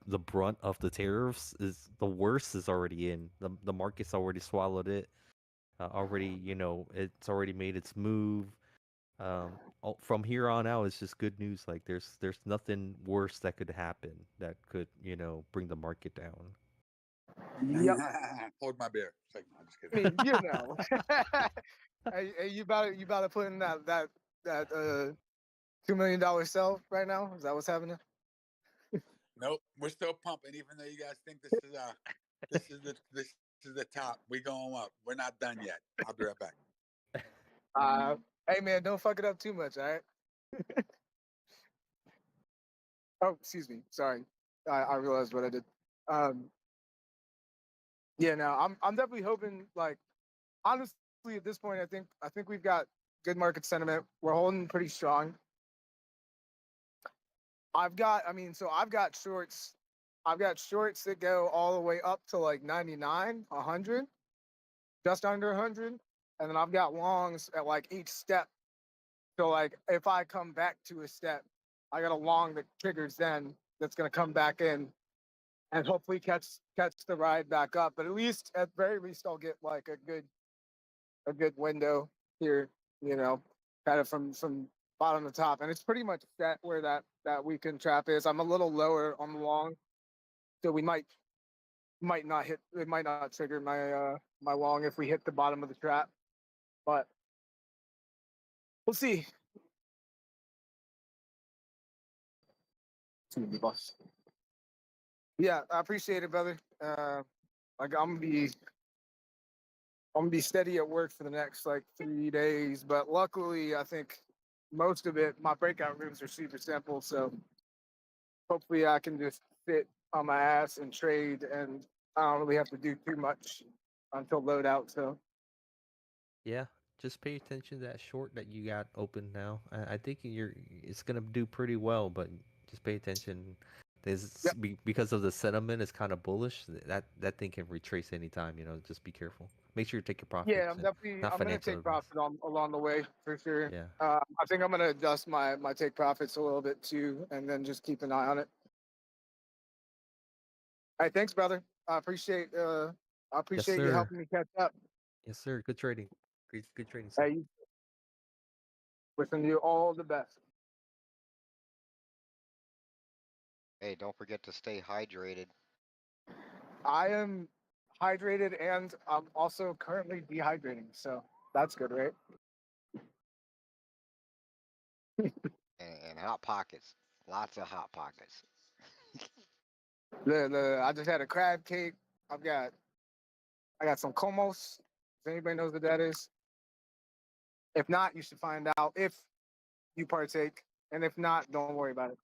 brunt of the tariffs is the worst is already in. The market's already swallowed it. Already, it's already made its move. From here on out, it's just good news. Like there's nothing worse that could happen that could bring the market down. Yep. Hold my beer. Like, no, I'm just I kidding. mean, hey, you about to put in that $2 million sell right now? Is that what's happening? Nope, we're still pumping, even though you guys think this is the top. We going up. We're not done yet. I'll be right back. Hey man, don't fuck it up too much, all right? Oh, excuse me. Sorry, I realized what I did. Yeah, no, I'm definitely hoping. Like, honestly, at this point, I think we've got good market sentiment. We're holding pretty strong. I've got shorts. I've got shorts that go all the way up to like 99, 100, just under 100, and then I've got longs at like each step. So like if I come back to a step, I got a long that triggers then that's gonna come back in and hopefully catch the ride back up. But at very least, I'll get like a good window here, kind of from bottom to top, and it's pretty much set where that weekend trap is. I'm a little lower on the long, so we might not hit. It might not trigger my long if we hit the bottom of the trap, but we'll see. Boss. Yeah, I appreciate it, brother. Like I'm gonna be steady at work for the next like 3 days, but luckily I think most of it, my breakout rooms are super simple, so hopefully I can just sit on my ass and trade, and I don't really have to do too much until loadout. So Yeah, just pay attention to that short that you got open now. I think it's gonna do pretty well, but Just pay attention. Because of the sentiment is kind of bullish. That thing can retrace anytime. Just be careful. Make sure you take your Yeah, profits I'm and definitely. not I'm gonna financial take advice. profit along the way for sure. Yeah. I think I'm gonna adjust my take profits a little bit too, and then just keep an eye on it. All right, thanks, brother. I appreciate Yes, you sir. helping me catch up. Yes, sir. Good trading. Good trading, sir. Hey, wishing you all the best. Hey, don't forget to stay hydrated. I am hydrated and I'm also currently dehydrating, so that's good, right? And hot pockets. Lots of hot pockets. I just had a crab cake. I got some comos. If anybody knows what that is. If not, you should find out if you partake. And if not, don't worry about it.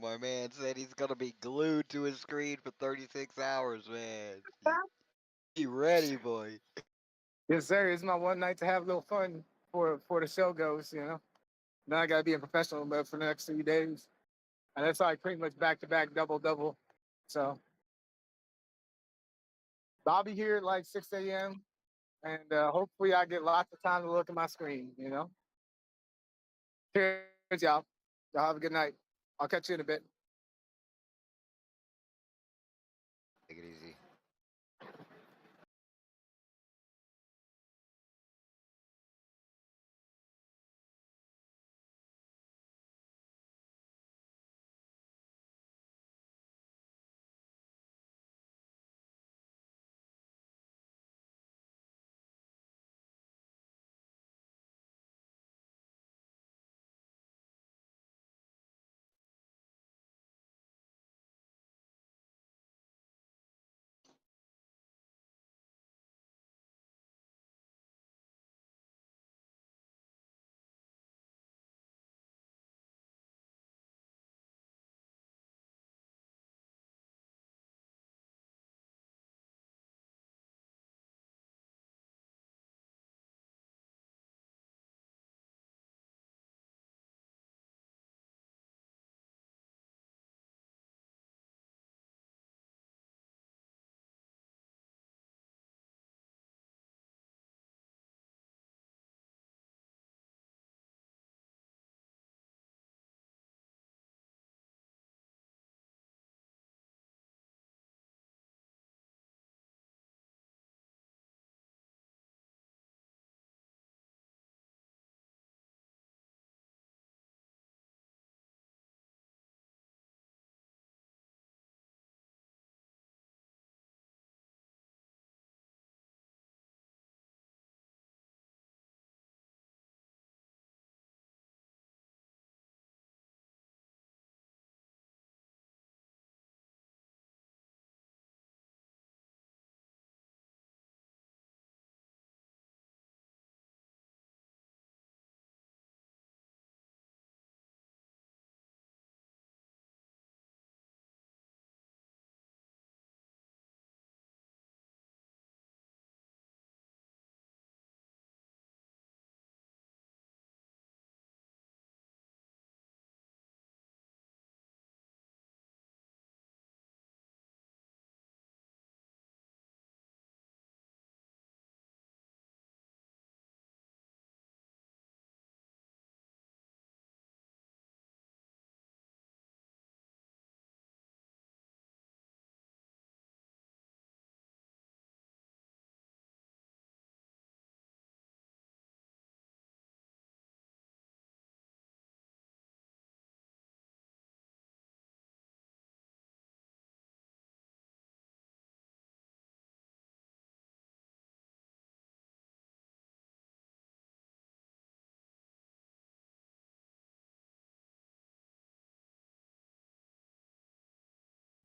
My man said he's gonna be glued to his screen for 36 hours, man. Be ready, boy. Yes, sir. It's my one night to have a little fun before the show goes. Then I gotta be in professional mode for the next 3 days. And that's like pretty much back to back double. So I'll be here at like 6 a.m. and hopefully I get lots of time to look at my screen. Cheers, y'all. Y'all have a good night. I'll catch you in a bit. Take it easy.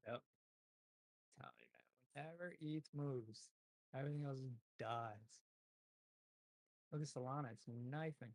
Yep. Tell me, man. Whenever ETH moves, everything else dies. Look at Solana, it's knifing.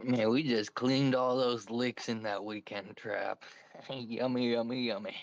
Man, we just cleaned all those licks in that weekend trap. Yummy, yummy, yummy.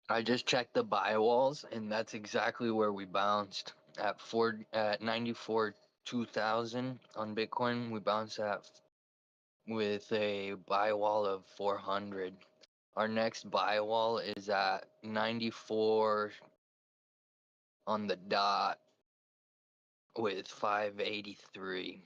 I just checked the buy walls, and that's exactly where we bounced at 94 2000 on Bitcoin. We bounced at with a buy wall of 400. Our next buy wall is at 94 on the dot with 583.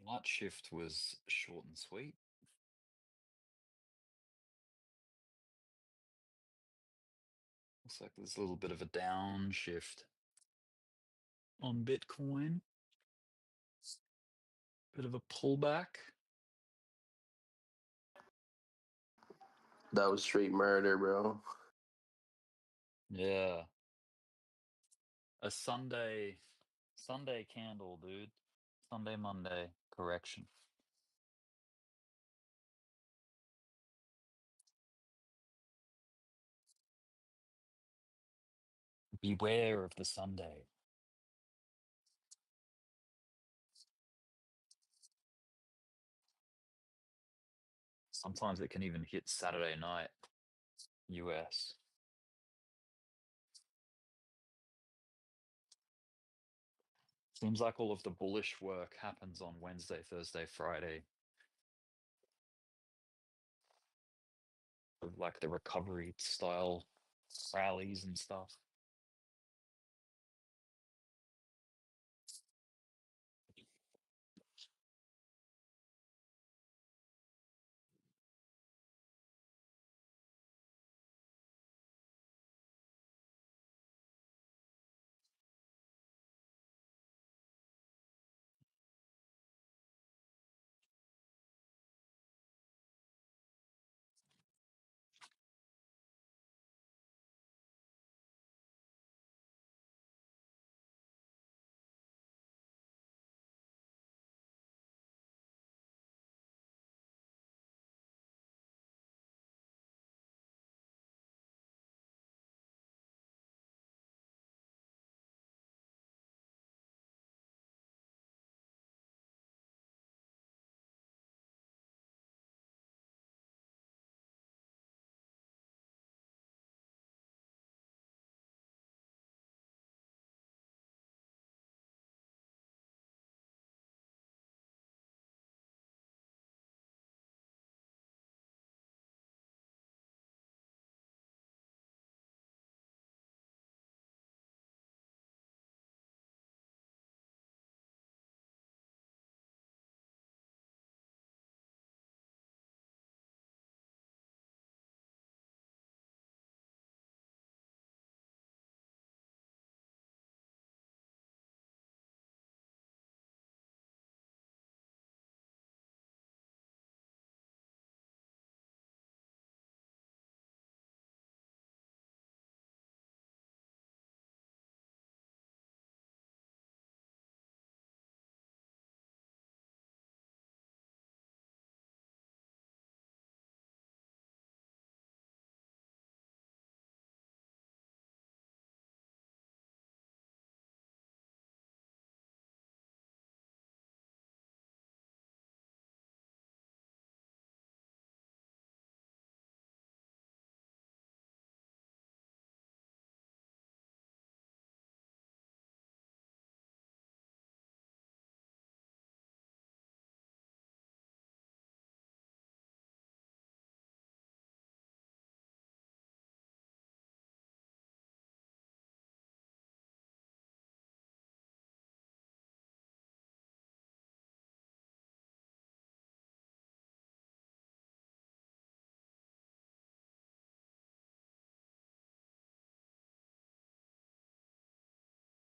Light shift was short and sweet. Looks like there's a little bit of a downshift on Bitcoin. Bit of a pullback. That was straight murder, bro. Yeah. A Sunday candle, dude. Sunday, Monday correction. Beware of the Sunday. Sometimes it can even hit Saturday night, US. Seems like all of the bullish work happens on Wednesday, Thursday, Friday. Like the recovery style rallies and stuff.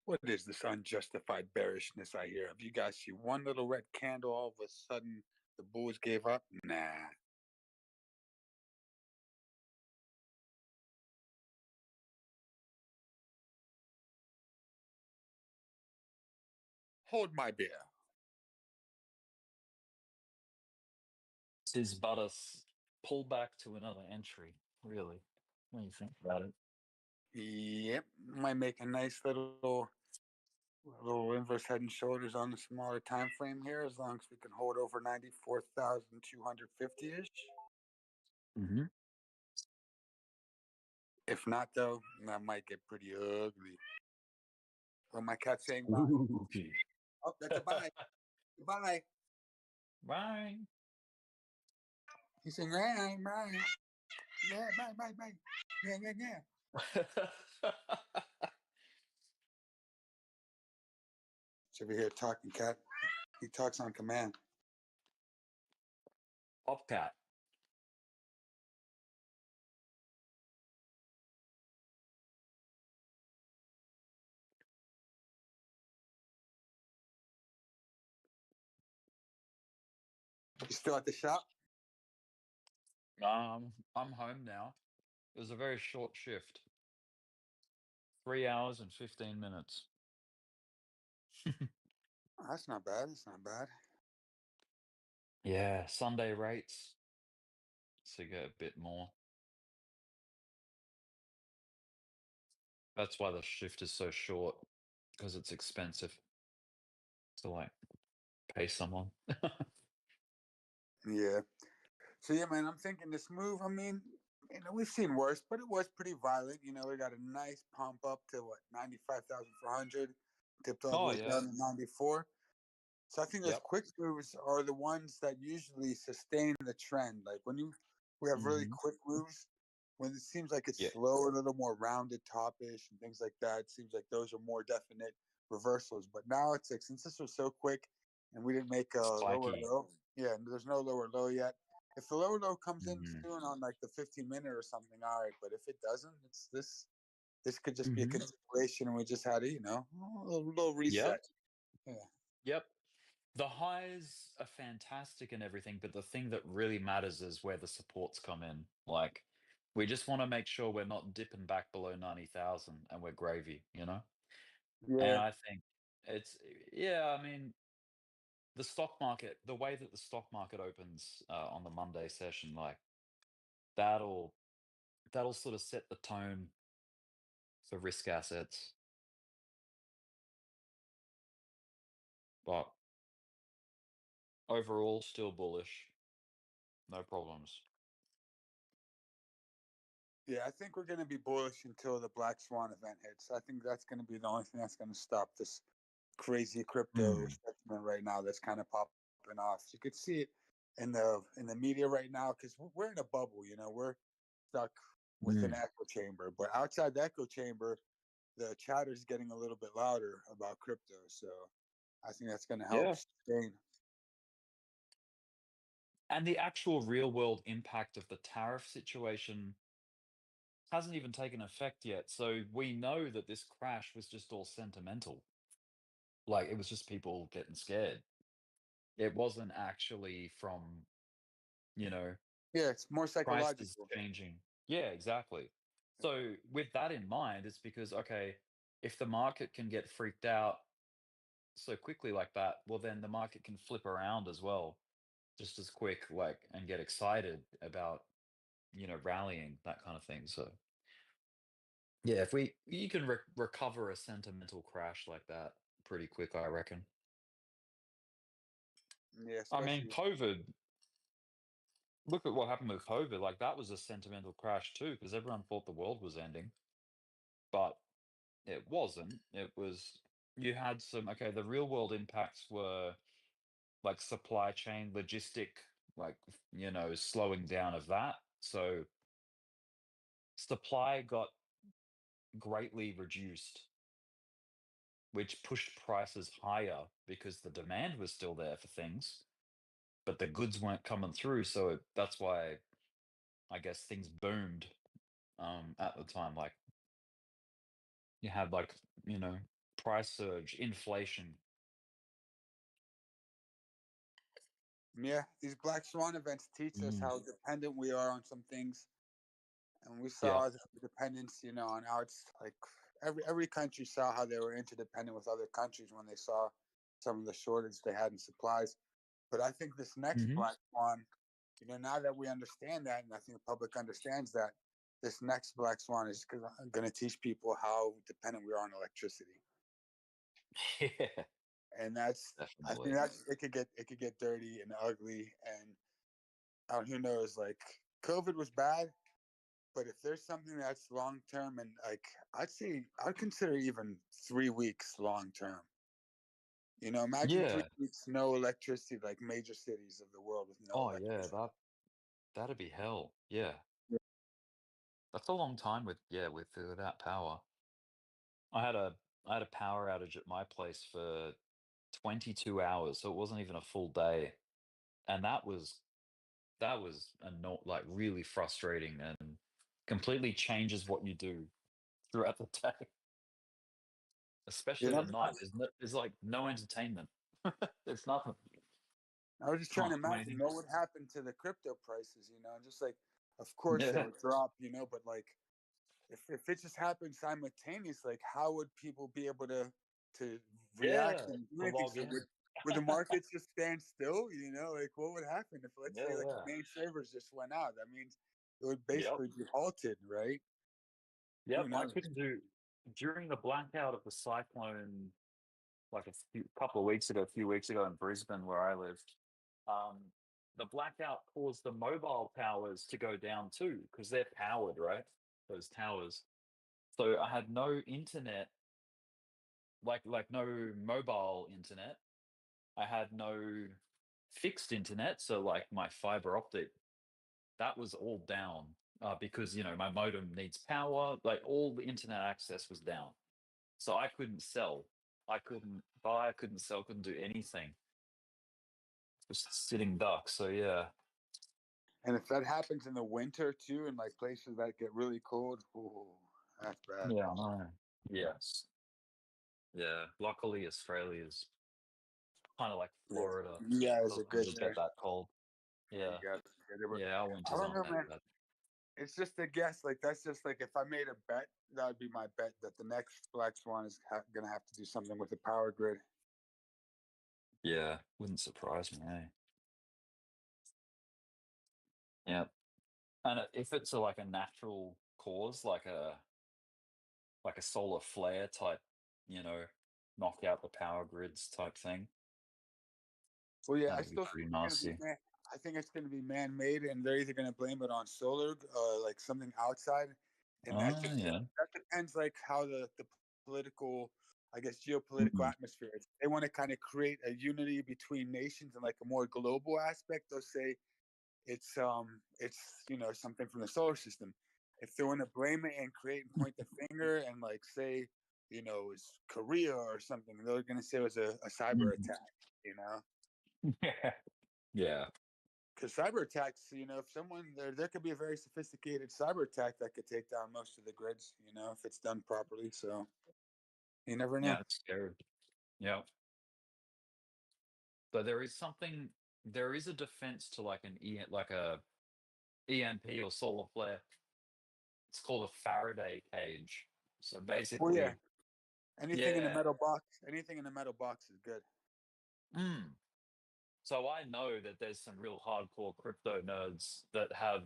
What is this unjustified bearishness I hear? Have you guys see one little red candle, all of a sudden the bulls gave up? Nah. Hold my beer. Tis but a pullback to another entry, really, when you think about it. Yep, might make a nice little inverse head and shoulders on the smaller time frame here, as long as we can hold over 94,250 ish. Mm-hmm. If not, though, that might get pretty ugly. Oh, my cat's saying bye. Ooh. Oh, that's a bye. Goodbye. Bye. He's saying, bye, bye. Yeah, bye, bye, bye. Yeah, yeah, yeah. It's over here talking, cat. He talks on command. Popcat. You still at the shop? I'm home now. It was a very short shift. 3 hours and 15 minutes. Oh, that's not bad. That's not bad. Yeah, Sunday rates. So you get a bit more. That's why the shift is so short, because it's expensive to like pay someone. Yeah. So yeah, man, I'm thinking this move. I mean, we've seen worse, but it was pretty violent. We got a nice pump up to what 95,400, dipped all the Oh way yeah. down to 94. So I think those Yep. quick moves are the ones that usually sustain the trend. Like when we have really quick moves, when it seems like it's Yeah. slow, a little more rounded topish and things like that, it seems like those are more definite reversals. But now it's like, since this was so quick and we didn't make a lower Spiky. low, yeah, there's no lower low yet. If the lower low comes in Mhm. soon on like the 15-minute or something, all right. But if it doesn't, it's this could just be a continuation, and we just had a little reset. Yep. Yeah. Yep. The highs are fantastic and everything, but the thing that really matters is where the supports come in. Like, we just want to make sure we're not dipping back below 90,000 and we're gravy, you know? And Yeah. I think it's, yeah, I mean, the stock market, the way that the stock market opens on the Monday session, like, that'll sort of set the tone for risk assets. But overall, still bullish. No problems. Yeah, I think we're going to be bullish until the Black Swan event hits. I think that's going to be the only thing that's going to stop this crazy crypto sentiment right now that's kind of popping off. You could see it in the media right now because we're in a bubble. We're stuck with an echo chamber, but outside the echo chamber, the chatter is getting a little bit louder about crypto. So I think that's going to help Yeah. sustain. And the actual real world impact of the tariff situation hasn't even taken effect yet. So we know that this crash was just all sentimental. Like, it was just people getting scared. It wasn't actually from, Yeah, it's more prices psychological. changing. Yeah, exactly. So with that in mind, it's because, okay, if the market can get freaked out so quickly like that, well, then the market can flip around as well, just as quick, like, and get excited about, rallying, that kind of thing. So yeah, if you can recover a sentimental crash like that pretty quick, I reckon. Yeah, I mean, especially. COVID, look at what happened with COVID. Like, that was a sentimental crash too, because everyone thought the world was ending, but it wasn't. It was, you had some, okay, the real world impacts were like supply chain, logistic, like, slowing down of that. So supply got greatly reduced, which pushed prices higher because the demand was still there for things, but the goods weren't coming through. So that's why I guess things boomed at the time. Like, you had like, price surge, inflation. Yeah, these Black Swan events teach us how dependent we are on some things, and we Yeah. saw the dependence, on how it's like every country saw how they were interdependent with other countries when they saw some of the shortage they had in supplies. But I think this next Black Swan, now that we understand that, and I think the public understands that, this next Black Swan is going to teach people how dependent we are on electricity. Yeah. And I think that's it could get dirty and ugly, and who knows? Like, COVID was bad, but if there's something that's long term, and like I'd consider even 3 weeks long term. Imagine 3 weeks no electricity, like major cities of the world with no Oh electricity. yeah, that'd be hell. Yeah. That's a long time without power. I had a power outage at my place for 22 hours, so it wasn't even a full day, and that was like really frustrating and completely changes what you do throughout the day, especially Yeah, at night. There's like no entertainment. There's nothing. I was just trying to Can't do imagine anything. what would happen to the crypto prices, just like, of course they Yeah. would drop, but like, if it just happened simultaneously, like how would people be able to react Yeah, and do to anything? log So in. would the markets just stand still? Like what would happen if, let's say, like Yeah. the main servers just went out? That means it would Yep. basically be halted, right? Yep. Who I knows? couldn't do during the blackout of the cyclone, like a few weeks ago in Brisbane, where I lived. The blackout caused the mobile towers to go down too, because they're powered, right? Those towers. So I had no internet, like no mobile internet. I had no fixed internet, so like my fiber optic, that was all down because my modem needs power. Like all the internet access was down, so I couldn't sell, I couldn't buy, I couldn't sell, couldn't do anything. Just sitting duck. So yeah. And if that happens in the winter too, in like places that get really cold, ooh, that's bad. Yeah, I know. Yes. Yeah. Luckily, Australia's kind of like Yeah, Florida. you guys are Doesn't good really there. get that cold. Yeah, Yeah. you guys are good. But Yeah, our I winters don't aren't know, that man. bad. It's just a guess. Like that's just like if I made a bet, that would be my bet that the next Black Swan is gonna have to do something with the power grid. Yeah, wouldn't surprise me. Yeah, and if it's like a natural cause, like a solar flare type, knock out the power grids type thing, Well, yeah, I that'd be still think pretty it's gonna be nasty. man. I think it's gonna be man-made, and they're either gonna blame it on solar, like something outside, and Oh yeah. that depends like how the political, I guess, geopolitical Mm. atmosphere is. They want to kind of create a unity between nations and like a more global aspect. They'll say it's something from the solar system. If they want to blame it and create and point the finger and like say it's Korea or something, they're going to say it was a cyber Mhm. attack. Yeah. Yeah. Because cyber attacks, if someone there could be a very sophisticated cyber attack that could take down most of the grids, if it's done properly. So you never know. Yeah, it's scary. Yeah. But there is a defense to like like a EMP or solar flare. It's called a Faraday cage. So Well, yeah, basically, anything in a yeah. metal box, is good. So I know that there's some real hardcore crypto nerds that have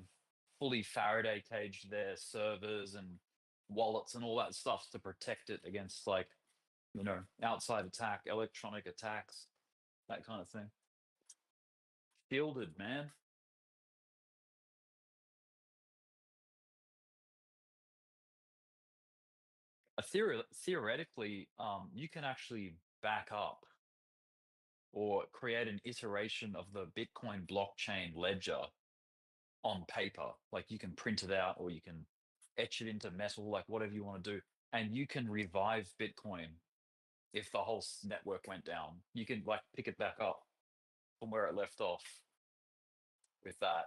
fully Faraday caged their servers and wallets and all that stuff to protect it against like, outside attack, electronic attacks, that kind of thing. Shielded, man. Theoretically, you can actually back up or create an iteration of the Bitcoin blockchain ledger on paper. Like you can print it out or you can etch it into metal, like whatever you want to do. And you can revive Bitcoin if the whole network went down. You can like pick it back up from where it left off with that.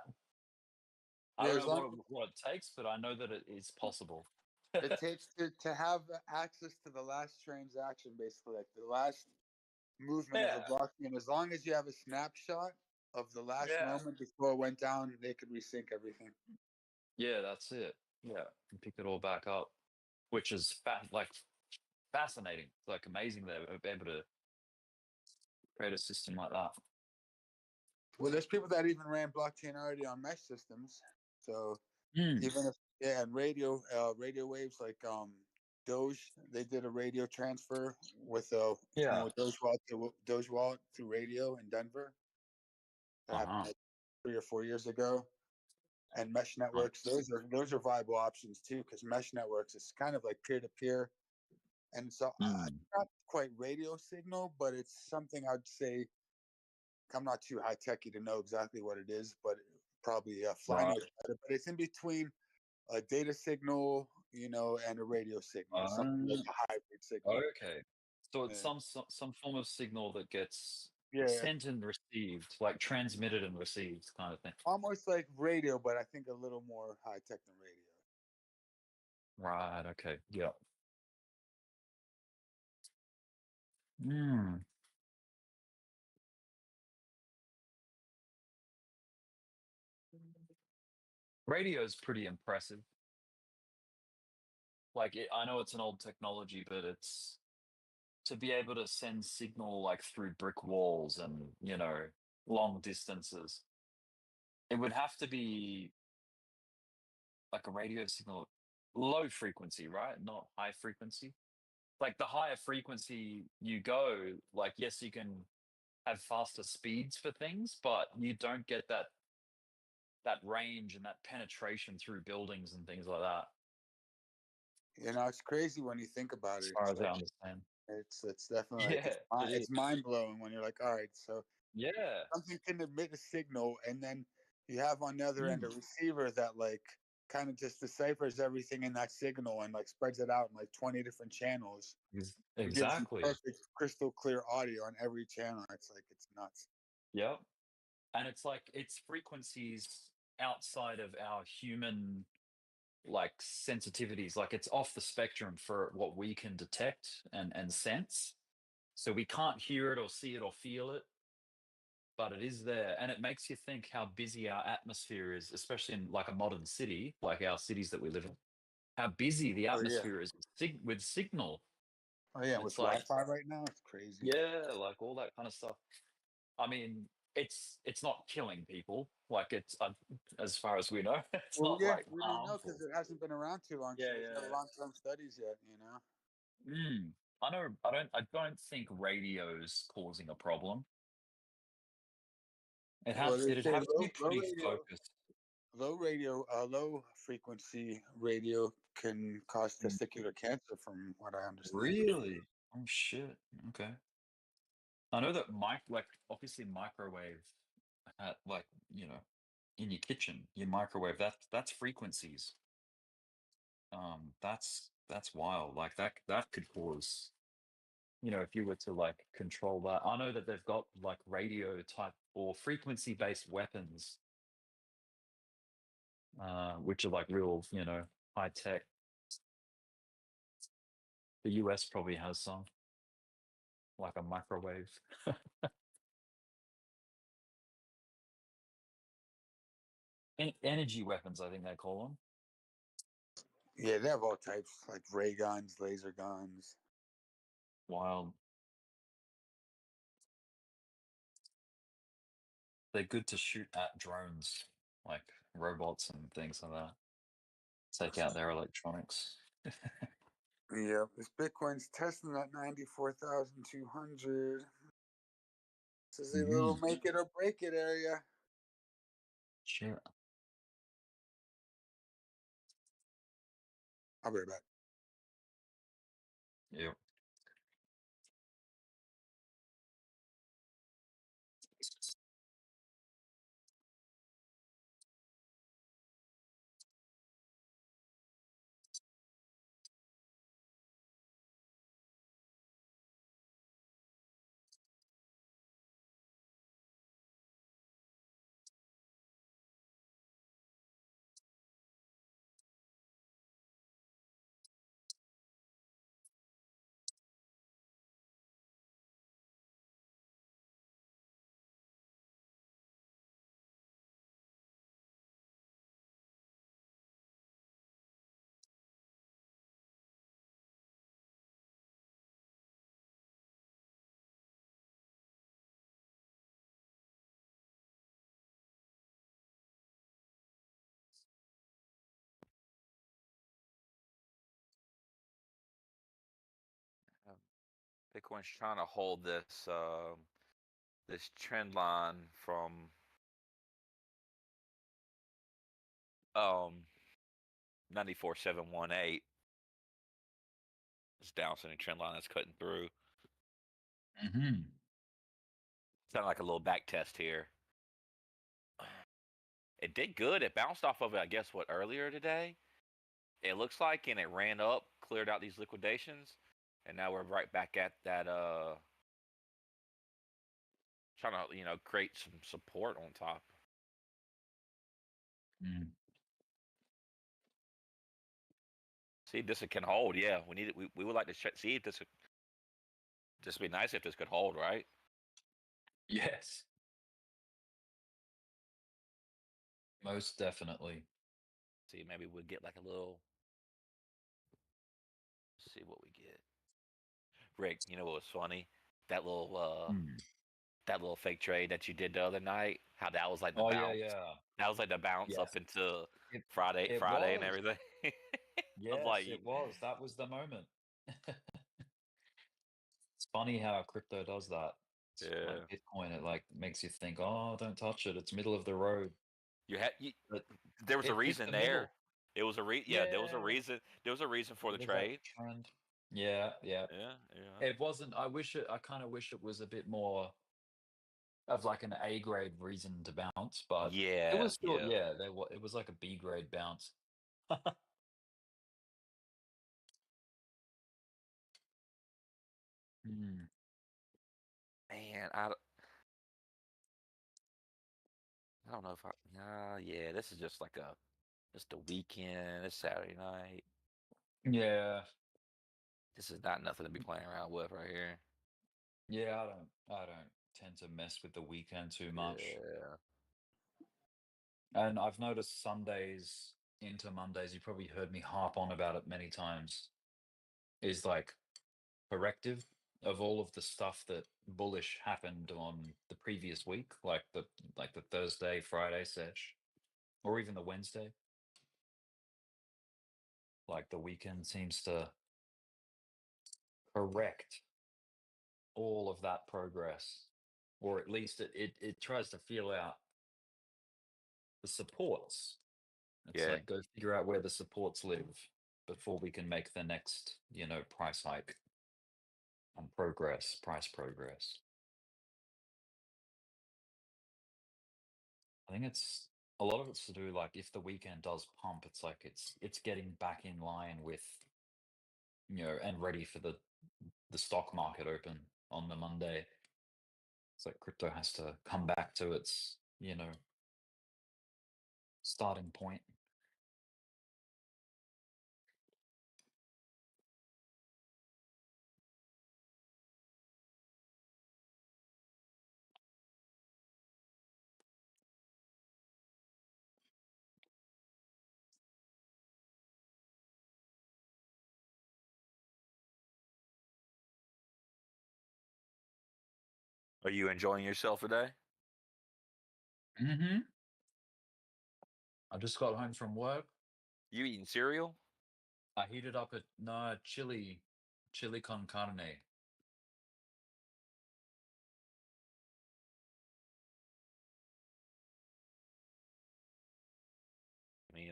I Yeah, don't as know long what it takes, but I know that it is possible. it takes to have access to the last transaction, basically, like the last movement of Yeah. a blockchain. As long as you have a snapshot of the last Yeah. moment before it went down, they could resync everything. Yeah, that's it. Yeah, and pick it all back up, which is fascinating. It's like amazing they were able to create a system like that. Well, there's people that even ran blockchain already on mesh systems. So even if and radio waves like Doge, they did a radio transfer with Yeah. Doge Wallet through radio in Denver. That happened like 3 or 4 years ago. And mesh networks, those are viable options too, because mesh networks is kind of like peer to peer, and so not quite radio signal, but it's something I'd say. I'm not too high techy to know exactly what it is, but probably Fly knows better. But it's in between a data signal, and a radio signal, something like a hybrid signal. Okay. So it's some form of signal that gets Yeah, sent and received, like transmitted and received kind of thing. almost like radio, but I think a little more high tech than radio. Right, okay. Yeah. Hmm. Radio is pretty impressive. Like I know it's an old technology, but it's to be able to send signal like through brick walls and, long distances. It would have to be like a radio signal, low frequency, right? Not high frequency. Like the higher frequency you go, like yes, you can have faster speeds for things, but you don't get that range and that penetration through buildings and things like that. It's crazy when you think about As it. far It's as I like understand. it's definitely like Yeah, it is. it's mind blowing when you're like, all right, so Yeah. something can emit a signal, and then you have on the other end a receiver that like kind of just deciphers everything in that signal and like spreads it out in like 20 different channels. It gives you Exactly. perfect, crystal clear audio on every channel. It's like it's nuts. Yep. And it's like it's frequencies outside of our human like sensitivities. Like it's off the spectrum for what we can detect and sense. So we can't hear it or see it or feel it, but it is there. And it makes you think how busy our atmosphere is, especially in like a modern city, like our cities that we live in. How busy the Oh yeah. atmosphere is with signal. Oh yeah, with It's like, Wi-Fi right now, it's crazy. yeah, like all that kind of stuff. I mean, it's not killing people. Like it's as far as we know, it's Well, not yeah, like we don't know harmful. because it hasn't been around too long. So Yeah, there's no yeah. long-term studies yet. I know. I don't think radio's causing a problem. Well, they It'd say have to be pretty focused. low frequency radio can cause Mm. testicular cancer, from what I understand. Really? Oh shit. Okay. I know that like obviously microwave, like in your kitchen, your microwave that's frequencies. That's wild. Like that could cause, if you were to like control that. I know that they've got like radio type or frequency based weapons, which are like real, high tech. The US probably has some, like a microwave. Energy weapons, I think they call them. Yeah, they have all types, like ray guns, laser guns. Wild. They're good to shoot at drones, like robots and things like that. Take out their electronics. Yeah, this Bitcoin's testing at 94,200. This is a little make it or break it area. Sure. I'll be right back. Yep. Bitcoin's trying to hold this trend line from 94,718. It's downswing trend line that's cutting through. Sound like a little back test here. It did good. It bounced off of it, I guess, earlier today? It looks like, and it ran up, cleared out these liquidations. and now we're right back at that trying to create some support on top. See if this can hold. Yeah, we need it. We would like to see if this could. This would be nice if this could hold, right? Yes. Most definitely. See, maybe we'll get like a little. See what we get. Rick, you know what was funny? That little fake trade that you did the other night. How that was like the Oh yeah, bounce. yeah. That was like the bounce Yes. up into It Friday it and was. everything. I was Yes, like, it was. That was the moment. It's funny how crypto does that. It's like yeah. Bitcoin, it like makes you think, oh, don't touch it. It's middle of the road. But there was a It hit reason the there. middle. It was a Yeah. there was a reason. There was a reason for It the was that trade. trend. Yeah, yeah. Yeah. It wasn't. I kind of wish it was a bit more of like an A grade reason to bounce, but it was still it was like a B grade bounce. Man, I don't know if yeah, this is just like just a weekend. It's Saturday night. Yeah. This is not nothing to be playing around with right here. Yeah, I don't tend to mess with the weekend too much. Yeah. And I've noticed Sundays into Mondays, you probably heard me harp on about it many times, is like corrective of all of the stuff that bullish happened on the previous week, like the Thursday, Friday sesh, or even the Wednesday. Like the weekend seems to correct all of that progress, or at least it tries to feel out the supports. It's Yeah. like go figure out where the supports live before we can make the next, price hike and price progress. I think it's a lot of it's to do like if the weekend does pump, it's like it's getting back in line with and ready for the stock market open on the Monday. It's like crypto has to come back to its, starting point. Are you enjoying yourself today? Mm-hmm. I just got home from work. You eating cereal? I heated up chili con carne.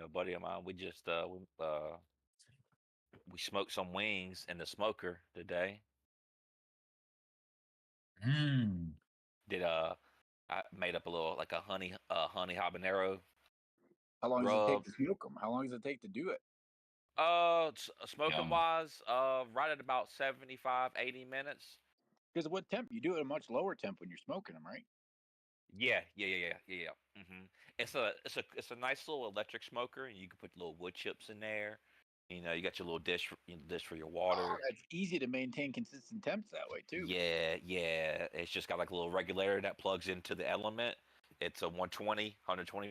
A buddy of mine, we just we smoked some wings in the smoker today. Did I made up a little like a honey habanero. How long does it take rub. to smoke them? How long does it take to do it? Smoking Yum. wise, right at about 75, 80 minutes. Because of what temp? You do it at a much lower temp when you're smoking them, right? Yeah. It's a nice little electric smoker, and you can put little wood chips in there. You got your little dish for your water. Oh, that's easy to maintain consistent temps that way too. Yeah. It's just got like a little regulator that plugs into the element. It's a 120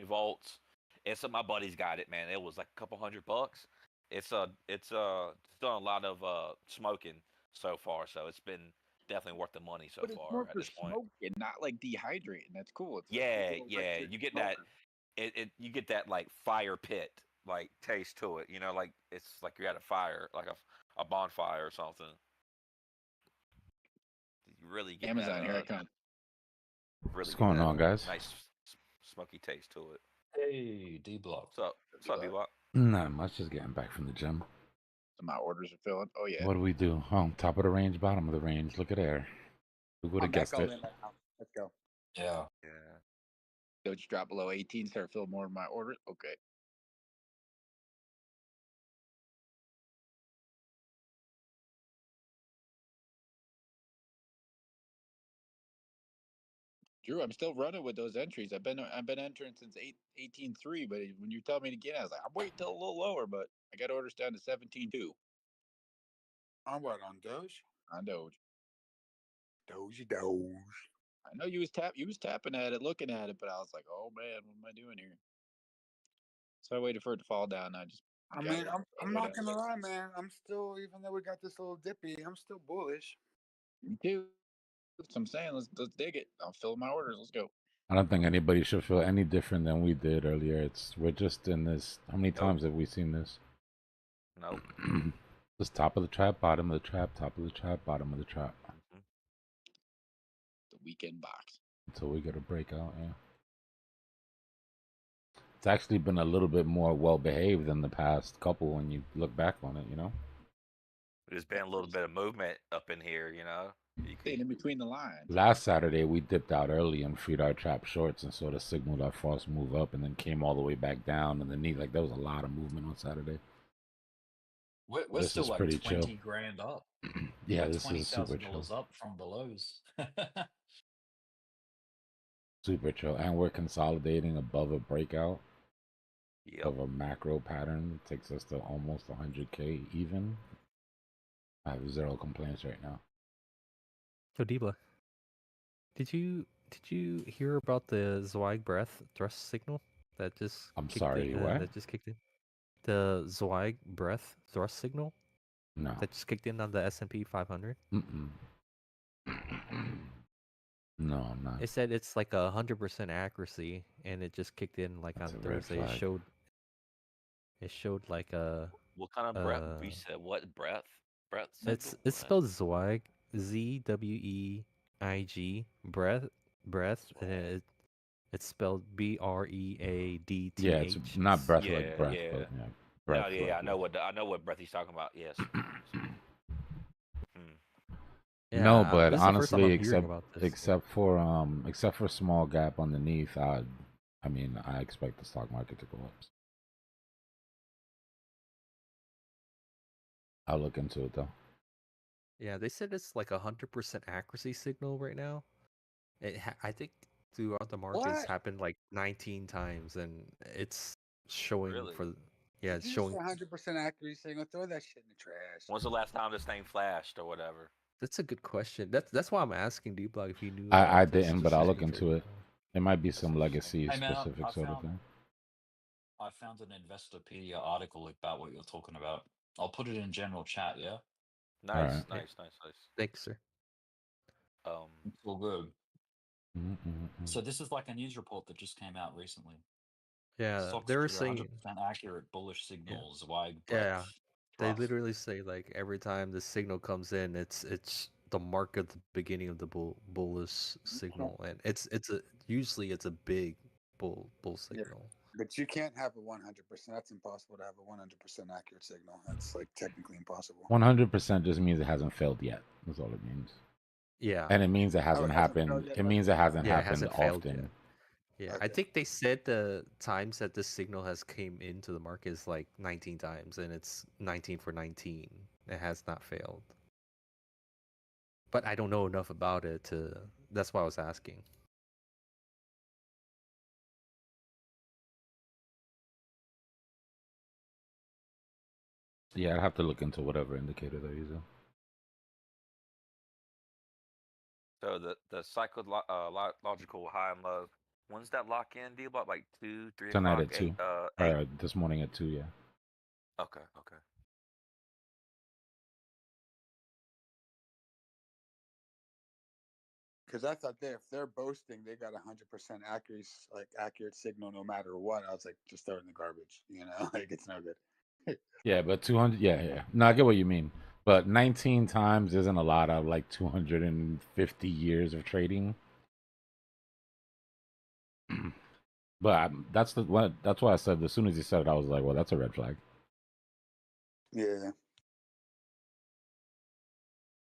volts. My buddy's got it, man. It was like a couple $100. It's done a lot of smoking so far, so it's been definitely worth the money so But it's far more at for this point. smoking, not like dehydrating. That's cool. It's Yeah, a little electric you get smoker. that. You get that like fire pit like taste to it. Like it's like you're at a fire, like a bonfire or something. You really get Amazon, that, here I come. really What's get going that on, guys? nice smoky taste to it. Hey, Dbloc. What's up, Dbloc? Not much, just getting back from the gym. So my orders are filling. Oh yeah. What do we do? Oh, top of the range, bottom of the range. Look at there. Who would I'm have back guessed all it? in right now. Let's go. Yeah. Don't you drop below 18, start filling more of my orders? Okay. Drew, I'm still running with those entries. I've been entering since 18.3, but when you tell me to get, I was like, I'm waiting till a little lower, but I got orders down to 17.2. On what? On Doge? On Doge. Doge. I know you was tapping at it, looking at it, but I was like, oh man, what am I doing here? So I waited for it to fall down. I just I got mean, it. I'm not gonna lie, man. I'm still, even though we got this little dippy, I'm still bullish. Me too. That's what I'm saying. Let's dig it. I'll fill my orders. Let's go. I don't think anybody should feel any different than we did earlier. We're just in this. How many times have we seen this? Nope. Just top of the trap, bottom of the trap, top of the trap, bottom of the trap. The weekend box. Until we get a breakout, yeah. It's actually been a little bit more well behaved than the past couple when you look back on it, you know? There's been a little bit of movement up in here, you know. In between the lines. Last Saturday, we dipped out early and freed our trap shorts and sort of signaled our false move up and then came all the way back down. And then like there was a lot of movement on Saturday. We're This still is like pretty 20 chill. grand up. Yeah, We're this is super chill. $20,000 up from the lows. Super chill. And we're consolidating above a breakout of a macro pattern. It takes us to almost 100K even. I have zero complaints right now. So Dbloc, did you hear about the Zweig breath thrust signal that just I'm kicked sorry, in, what? that just kicked in? The Zweig breath thrust signal? No. That just kicked in on the S&P 500? Mm-mm. No, I'm not. It said it's like 100% accuracy, and it just kicked in like That's on a red Thursday. It flag. showed like a What kind of breath? You said what breath? Breath signal? it's spelled Zweig, ZWEIG, breath, and it's spelled BREADTH. Yeah, it's not breath like breath, yeah. but yeah, breath. No, yeah, like I know what breath he's talking about. Yes. No, Yeah, but this is the first time honestly, I'm hearing about this. except for small gap underneath, I mean, I expect the stock market to go up. I'll look into it though. Yeah, they said it's like 100% accuracy signal right now. I think throughout the market it's What? happened like 19 times, and it's showing Really? yeah, it's Just showing. 100% accuracy signal. Throw that shit in the trash. When's the last time this thing flashed or whatever? That's a good question. That's why I'm asking Dbloc if he knew. I about this, didn't, just but I'll so look he can into trade it. There might be some legacy Hey man, specific sort of thing. I found an Investopedia article about what you're talking about. I'll put it in general chat, yeah? Nice, Alright. nice. Thanks, sir. It's all good. Mm-mm-mm. So this is like a news report that just came out recently. Yeah, Stocks they were trigger saying. 100% accurate bullish signals. Wide Yeah, breadth. they Trust. literally say like every time the signal comes in, it's the mark at the beginning of the bullish signal, and usually it's a big bull Yeah, signal. but you can't have a 100%. That's impossible to have a 100% accurate signal. That's like technically impossible. 100% just means it hasn't failed yet. That's all it means. Yeah, And it means it Oh, hasn't it hasn't failed happened. yet. It means it hasn't yeah, it happened hasn't failed often. yet. Yeah, I Okay. think they said the times that this signal has came into the market is like 19 times, and it's 19 for 19. It has not failed. But I don't know enough about it to. That's why I was asking. Yeah, I'd have to look into whatever indicator they're using. So the psychological high and low. When's that lock in? D-Bloc like 2, 3 Tonight o'clock, at 2. 8. Or this morning at 2, yeah. Okay. Because I thought if they're boasting they got 100% accurate signal no matter what, I was like, just throw it in the garbage. You know, like it's no good. Yeah, but 200, yeah. No, I get what you mean. But 19 times isn't a lot of like 250 years of trading. But that's why I said as soon as he said it, I was like, well, that's a red flag. Yeah.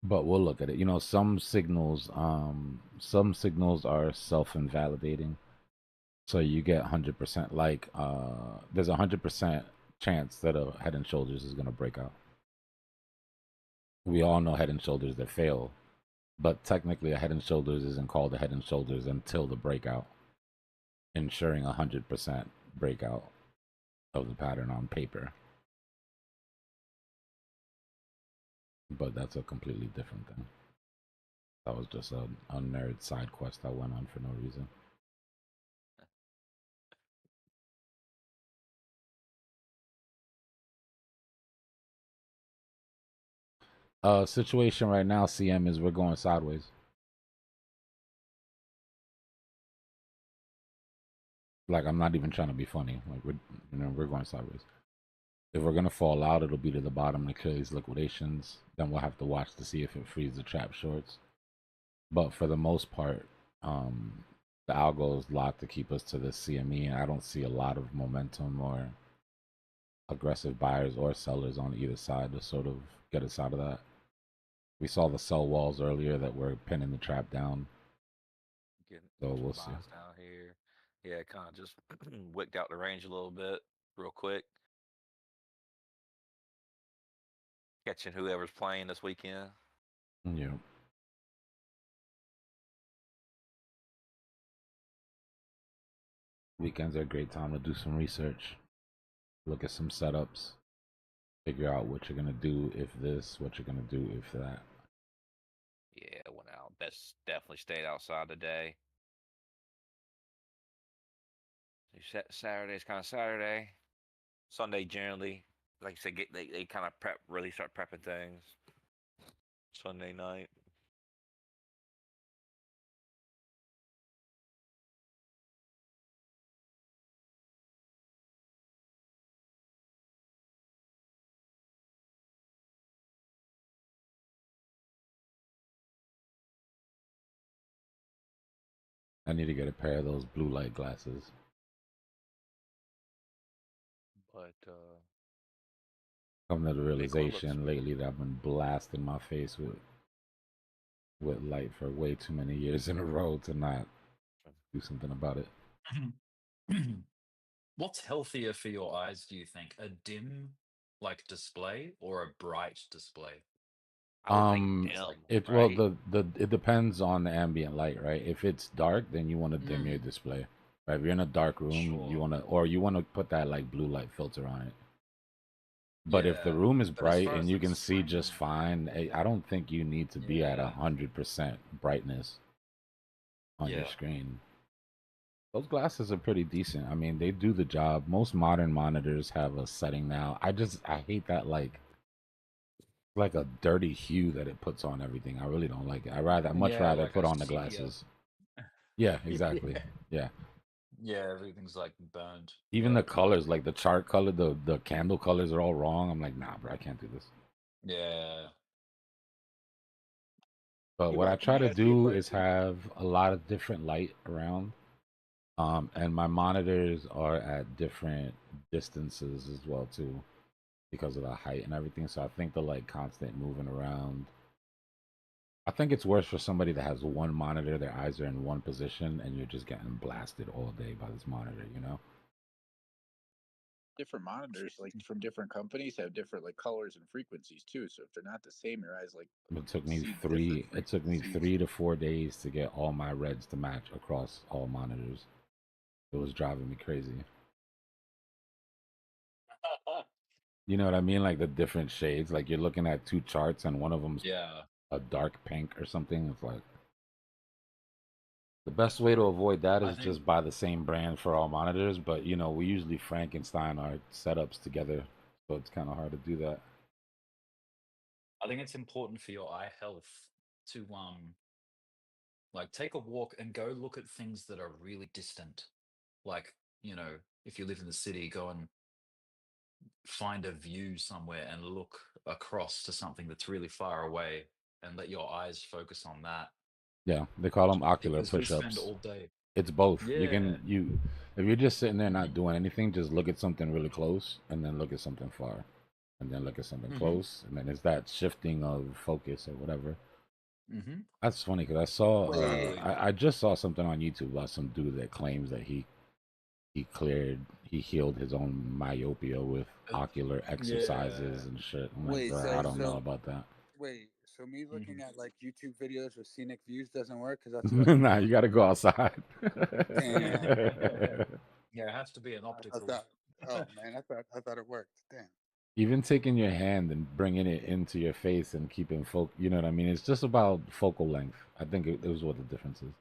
But we'll look at it. You know, some signals are self-invalidating. So you get 100%. Like, there's 100% chance that a Head and Shoulders is going to break out. We all know Head and Shoulders that fail But technically, a head and shoulders isn't called a head and shoulders until the breakout, ensuring 100% breakout of the pattern on paper. But that's a completely different thing. That was just a nerd side quest I went on for no reason. Situation right now, CM, is we're going sideways. Like, I'm not even trying to be funny. Like, we're going sideways. If we're gonna fall out, it'll be to the bottom to clear these liquidations. Then we'll have to watch to see if it frees the trap shorts. But for the most part, the algo is locked to keep us to the CME, and I don't see a lot of momentum or aggressive buyers or sellers on either side to sort of get us out of that. We saw the sell walls earlier that were pinning the trap down. So we'll see. Down here. Yeah, kind of just wicked out the range a little bit real quick. Catching whoever's playing this weekend. Yeah. Weekends are a great time to do some research, look at some setups, figure out what you're gonna do if this, what you're gonna do if that. Yeah, went out. Best definitely stayed outside today. Saturday's kind of Saturday. Sunday generally, like you said, they kind of really start prepping things. Sunday night. I need to get a pair of those blue light glasses. But Come to the realization lately that I've been blasting my face with light for way too many years in a row to not do something about it. What's healthier for your eyes, do you think? A dim like display or a bright display? It well it depends on the ambient light, right? If it's dark, then you want to dim your display. Right? If you're in a dark room, you want to put that like blue light filter on it. But if the room is bright and you can see just fine, I don't think you need to be at 100% brightness on your screen. Those glasses are pretty decent. I mean, they do the job. Most modern monitors have a setting now. I hate that like a dirty hue that it puts on everything. I really don't like it. I'd much rather like put a on the sepia. glasses. Yeah, exactly. Yeah. Yeah, everything's like burned. Even the colors, like the chart color, the candle colors are all wrong. I'm like, nah, bro, I can't do this. Yeah. But what I Let try me to ask you a do is question. have a lot of different light around. And my monitors are at different distances as well too, because of the height and everything. So I think the like constant moving around. I think it's worse for somebody that has one monitor, their eyes are in one position, and you're just getting blasted all day by this monitor, you know? Different monitors, like from different companies, have different like colors and frequencies too. So if they're not the same, your eyes like It took me see three. different It took me frequencies. 3 to 4 days to get all my reds to match across all monitors. It was driving me crazy. You know what I mean? Like the different shades. Like you're looking at two charts, and one of them's a dark pink or something. It's like the best way to avoid that is just buy the same brand for all monitors. But you know, we usually Frankenstein our setups together, so it's kind of hard to do that. I think it's important for your eye health to like take a walk and go look at things that are really distant. Like, you know, if you live in the city, go and find a view somewhere and look across to something that's really far away and let your eyes focus on that. Yeah, they call them ocular Because you'll spend push-ups. all day. It's both. Yeah. If you're just sitting there not doing anything, just look at something really close, and then look at something far, and then look at something close, and then it's that shifting of focus or whatever. That's funny because I saw I just saw something on YouTube about some dude that claims that he healed his own myopia with ocular exercises and shit. I'm like, bro, I don't know about that. So me looking Mhm. at like YouTube videos with scenic views doesn't work because that's what. Nah, you gotta go outside. Damn. Yeah, it has to be an I optical. thought. Oh man, I thought it worked. Damn. Even taking your hand and bringing it into your face and keeping you know what I mean? It's just about focal length. I think it was what the difference is.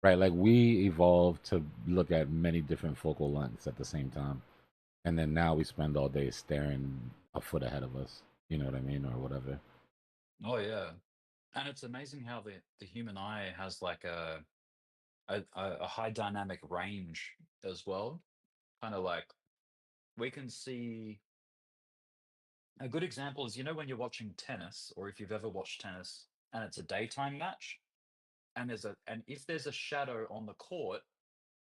Right? Like we evolved to look at many different focal lengths at the same time. And then now we spend all day staring a foot ahead of us. You know what I mean? Or whatever. Oh yeah, and it's amazing how the human eye has like a high dynamic range as well. Kind of like we can see a good example is when you're watching tennis, or if you've ever watched tennis, and it's a daytime match, and if there's a shadow on the court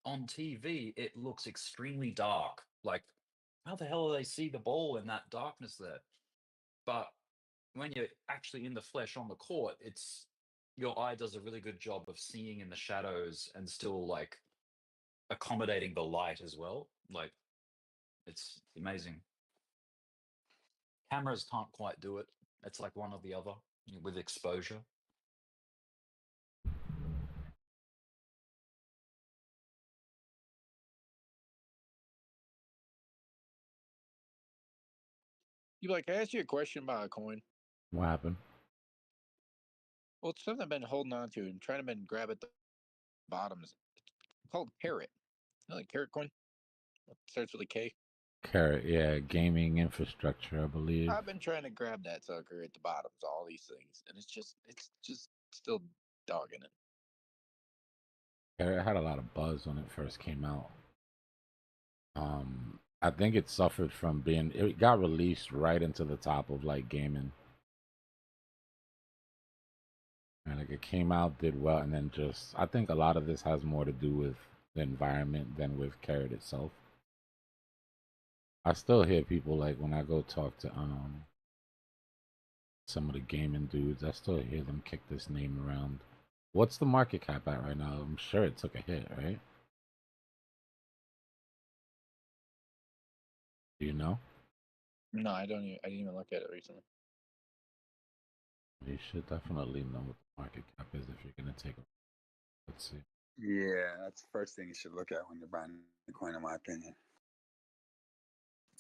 on TV, it looks extremely dark. Like, how the hell do they see the ball in that darkness there? But when you're actually in the flesh on the court, your eye does a really good job of seeing in the shadows and still like accommodating the light as well. Like, it's amazing. Cameras can't quite do it. It's like one or the other with exposure. You like, I asked you a question about a coin. What happened? Well, it's something I've been holding on to and trying to grab at the bottoms. It's called Carrot. You know, like Carrot coin. It starts with a K. Carrot, yeah, gaming infrastructure, I believe. I've been trying to grab that sucker at the bottoms, all these things, and it's just still dogging it. Carrot had a lot of buzz when it first came out. I think it suffered from it got released right into the top of like gaming. And like it came out, did well, and then I think a lot of this has more to do with the environment than with Carrot itself. I still hear people like when I go talk to some of the gaming dudes, I still hear them kick this name around. What's the market cap at right now? I'm sure it took a hit, right? Do you know? No, I didn't even look at it recently. You should definitely know what the market cap is if you're gonna take a. Let's see. Yeah, that's the first thing you should look at when you're buying a coin, in my opinion.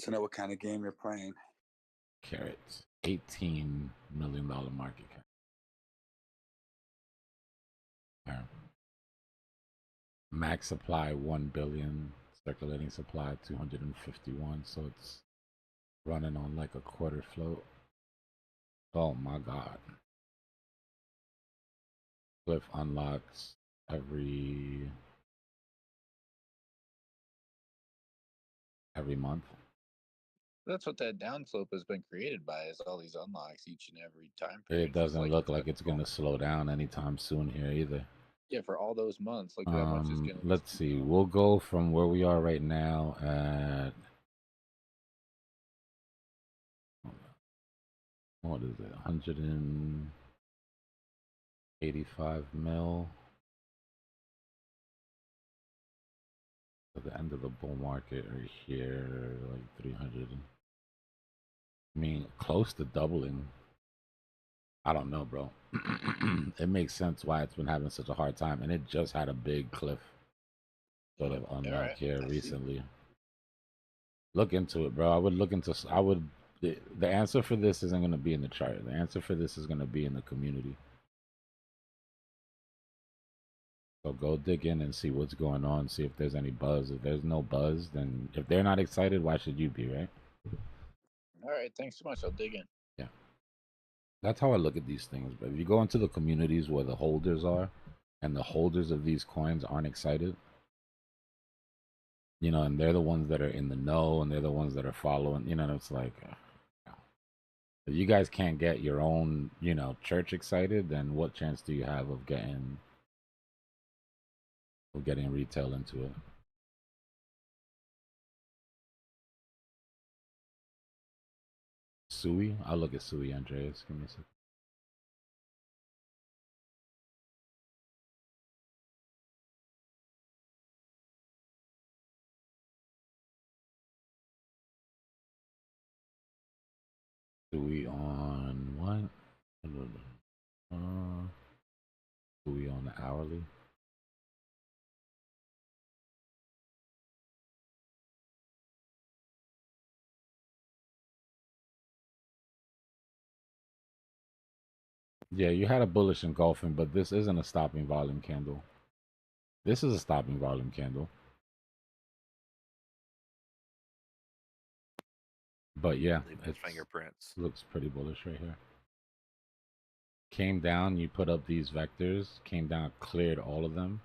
To know what kind of game you're playing. Carrots, $18 million market cap. Max supply 1 billion, circulating supply 251, so it's running on like a quarter float. Oh my god. Cliff unlocks every month. That's what that downslope has been created by, is all these unlocks each and every time It period. doesn't look like it's gonna slow down anytime soon here either. Yeah, for all those months, look at how much it's gonna. Let's see. We'll go from where we are right now at what is it? 185 mil. At the end of the bull market right here, like 300. I mean, close to doubling. I don't know, bro. It makes sense why it's been having such a hard time, and it just had a big cliff sort of unlock here recently. Look into it, bro. I would look into. The answer for this isn't going to be in the chart. The answer for this is going to be in the community. So go dig in and see what's going on. See if there's any buzz. If there's no buzz, then if they're not excited, why should you be, right? All right, thanks so much. I'll dig in. Yeah. That's how I look at these things. But if you go into the communities where the holders are, and the holders of these coins aren't excited, and they're the ones that are in the know, and they're the ones that are following, it's like, if you guys can't get your own, church excited, then what chance do you have of getting retail into it? Sui? I'll look at Sui, Andreas. Give me a second. Sui on what? Who we on the hourly? Yeah, you had a bullish engulfing, but this isn't a stopping volume candle. This is a stopping volume candle. But yeah, it fingerprints. looks pretty bullish right here. Came down, you put up these vectors, came down, cleared all of them,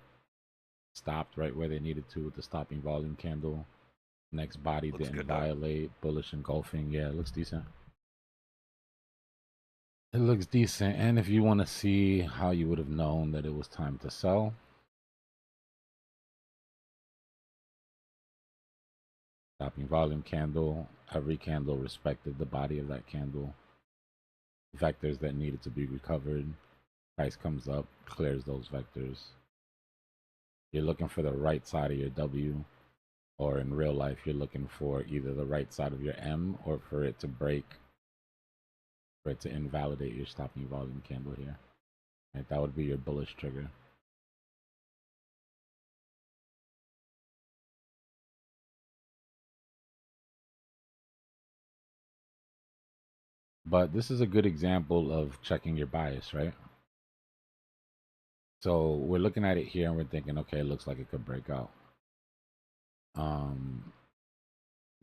stopped right where they needed to with the stopping volume candle. Next body Looks didn't good, though. violate, bullish engulfing. Yeah, it looks decent. It looks decent. And if you want to see how you would have known that it was time to sell, stopping volume candle, every candle respected the body of that candle. Vectors that needed to be recovered. Price comes up, clears those vectors. You're looking for the right side of your W, or in real life, you're looking for either the right side of your M or for it to break, for it to invalidate your stopping volume candle here. Right, that would be your bullish trigger. But this is a good example of checking your bias, right? So we're looking at it here and we're thinking, okay, it looks like it could break out.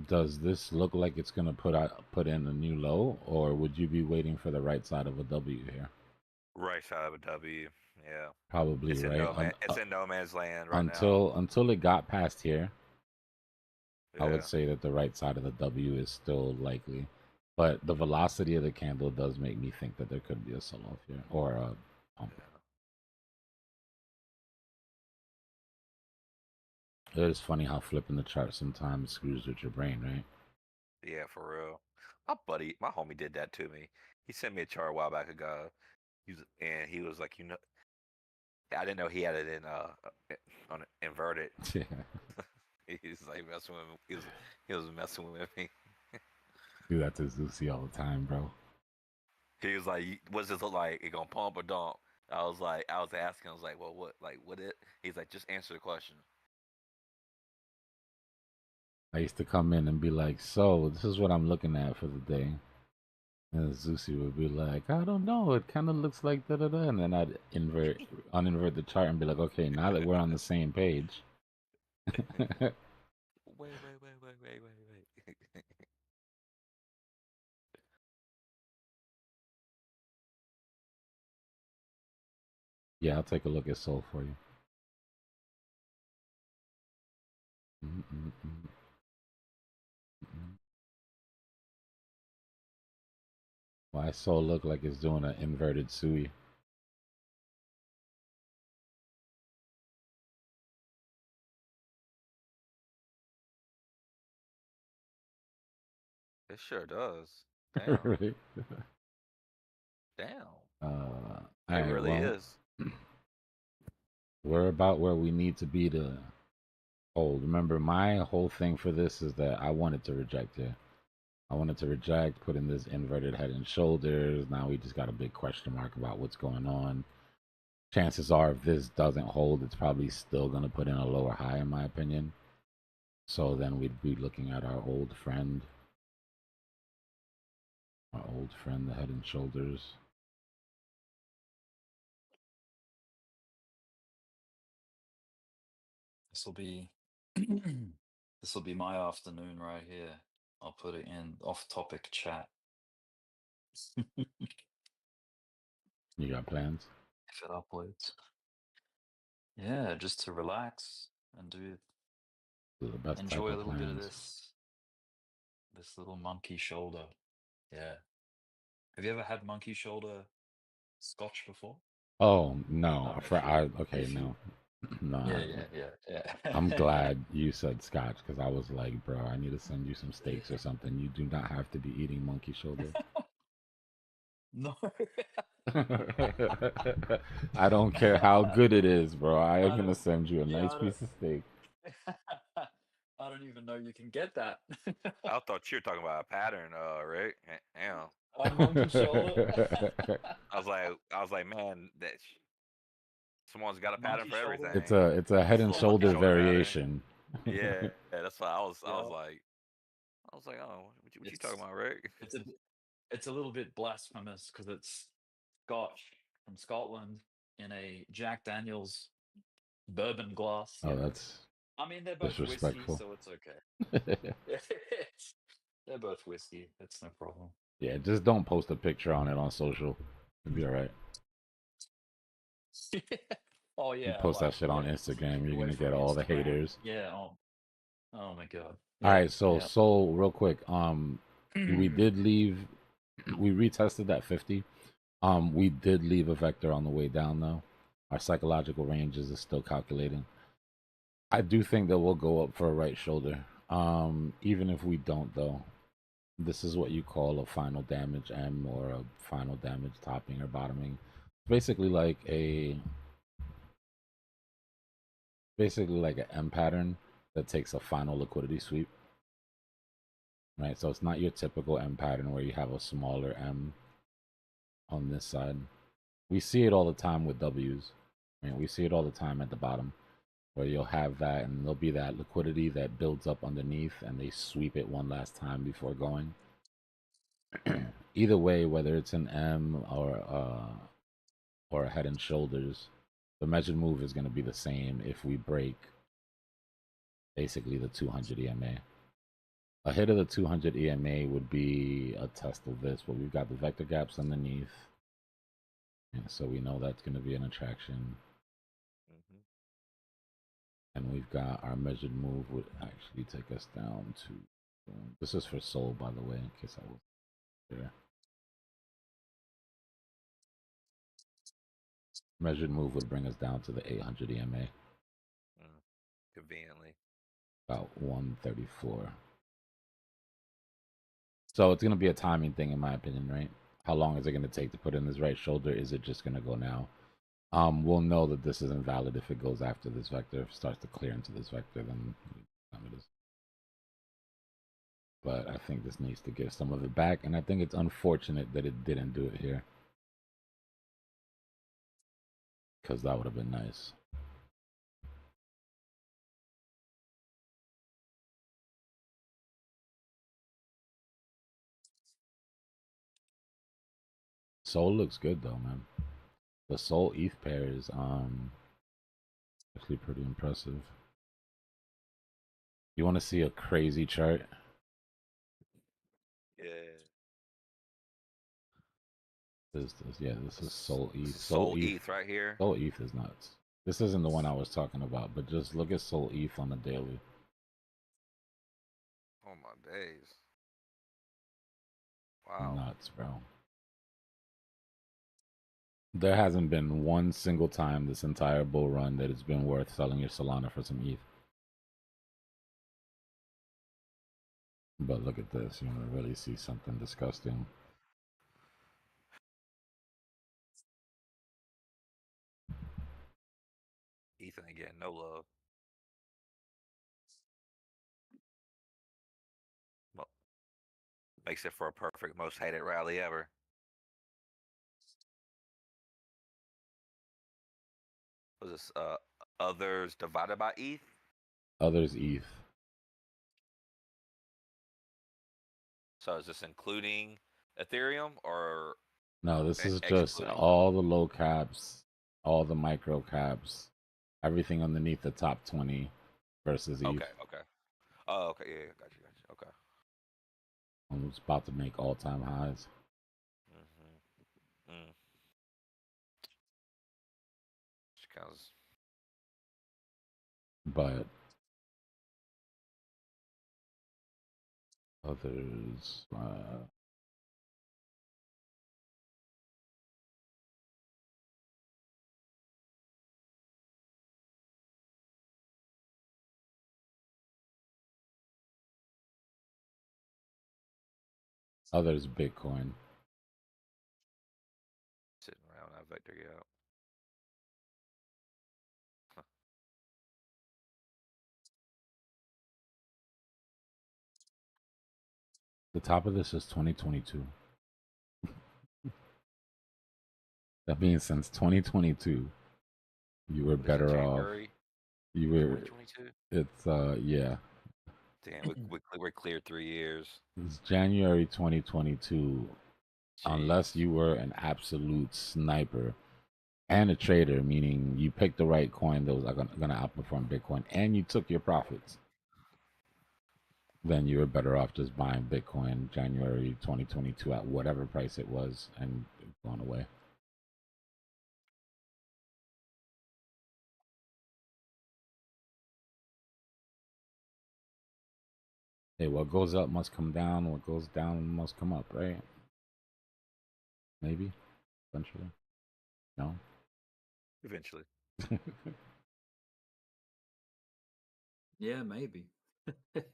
Does this look like it's gonna put in a new low, or would you be waiting for the right side of a W here? Right side of a W. Yeah. Probably, It's in right? it's in no man's land right Until it got past here, I would Yeah. say that the right side of the W is still likely. But the velocity of the candle does make me think that there could be a sell-off here or a pump. It is funny how flipping the chart sometimes screws with your brain, right? Yeah, for real. My homie did that to me. He sent me a chart a while back ago. And he was like, I didn't know he had it in on inverted. Yeah. He's like messing with me. He was messing with me. Do that to Zusi all the time, bro. He was like, "What's this look like? It gonna pump or dump?" I was asking. I was like, "Well, what it?" He's like, "Just answer the question." I used to come in and be like, so this is what I'm looking at for the day. And Zusi would be like, I don't know, it kind of looks like da da da. And then I'd uninvert the chart and be like, okay, now that we're on the same page. Wait. Yeah, I'll take a look at Soul for you. Why Soul look like it's doing an inverted Sui? It sure does. Damn. Right? Damn. All It right, really well, is. we're about where we need to be to hold. Remember, my whole thing for this is that I wanted to reject it. I wanted to reject, put in this inverted head and shoulders. Now we just got a big question mark about what's going on. Chances are, if this doesn't hold, it's probably still going to put in a lower high, in my opinion. So then we'd be looking at our old friend. Our old friend, the head and shoulders. This will be this will be my afternoon right here. I'll put it in off-topic chat. You got plans? If it uploads. Yeah, just to relax and The best type enjoy a of little bit of plans. this little monkey shoulder. Yeah. Have you ever had monkey shoulder scotch before? Oh no! Okay, If you no, no. yeah. I'm glad you said scotch because I was like, bro, I need to send you some steaks or something. You do not have to be eating monkey shoulder. No. I don't care how good it is, bro. I am gonna send you a Yeah, nice piece of steak. I don't even know you can get that. I thought you were talking about a pattern, Rick. Damn. On monkey shoulder. I was like, man, that someone's got a pattern Monkey for shoulder. everything. It's a head It's a and little monkey shoulder shoulder out there. variation. Yeah, that's why I was Yeah. oh, what you It's talking about, Rick? it's a little bit blasphemous because it's Scotch from Scotland in a Jack Daniels bourbon glass. Oh, You know? that's I mean, they're both whiskey, disrespectful. so it's okay. They're both whiskey. That's no problem. Yeah, just don't post a picture on it on social. It'll be all right. Oh You yeah, post that like, shit on yeah, keep Instagram, it you're away gonna from get all the Instagram. haters. Yeah. Oh my god. All Yeah, right, so yeah. Soul, real quick. We did leave. We retested that 50. We did leave a vector on the way down though. Our psychological ranges is still calculating. I do think that we'll go up for a right shoulder. Even if we don't though, this is what you call a final damage M or a final damage topping or bottoming. Basically like an M pattern that takes a final liquidity sweep. Right, so it's not your typical M pattern where you have a smaller M on this side. We see it all the time with W's. Right? We see it all the time at the bottom where you'll have that and there'll be that liquidity that builds up underneath and they sweep it one last time before going. Either way, whether it's an M or a head and shoulders, the measured move is going to be the same if we break basically the 200 EMA. A hit of the 200 EMA would be a test of this, but we've got the vector gaps underneath. And so we know that's going to be an attraction. And we've got our measured move would actually take us down to... This is for Soul, by the way, in case I was there. Measured move would bring us down to the 800 EMA. Conveniently. About 134. So it's going to be a timing thing, in my opinion, right? How long is it going to take to put in this right shoulder? Is it just going to go now? We'll know that this is invalid if it goes after this vector. If it starts to clear into this vector, then it is. But I think this needs to give some of it back, and I think it's unfortunate that it didn't do it here. Because that would have been nice. Soul looks good though, man. The Soul ETH pair is actually pretty impressive. You want to see a crazy chart? Yeah. This is Soul ETH. Soul ETH right here. Soul ETH is nuts. This isn't the one I was talking about, but just look at Soul ETH on the daily. Oh my days. Wow. Nuts, bro. There hasn't been one single time this entire bull run that it's been worth selling your Solana for some ETH. But look at this. You want to really see something disgusting. Ethan again, no love. Well, makes it for a perfect most hated rally ever. Was this others divided by ETH? Others ETH. So is this including Ethereum or No, this is just excluding? all the low caps, all the micro caps, everything underneath the top 20 versus ETH. Okay. Oh, okay. Yeah, got you. Okay. It's about to make all-time highs. Because But others, others Bitcoin. sitting around that vector gap. The top of this is 2022. That means since 2022, you were What is it, better off. January You were. 2022? It's yeah. Damn, we're cleared 3 years. It's January 2022. Unless Jeez. you were an absolute sniper and a trader, meaning you picked the right coin that was gonna outperform Bitcoin, and you took your profits, then you were better off just buying Bitcoin January 2022 at whatever price it was and going away. Hey, what goes up must come down. What goes down must come up, right? Maybe, eventually. No. Eventually. Yeah, maybe. This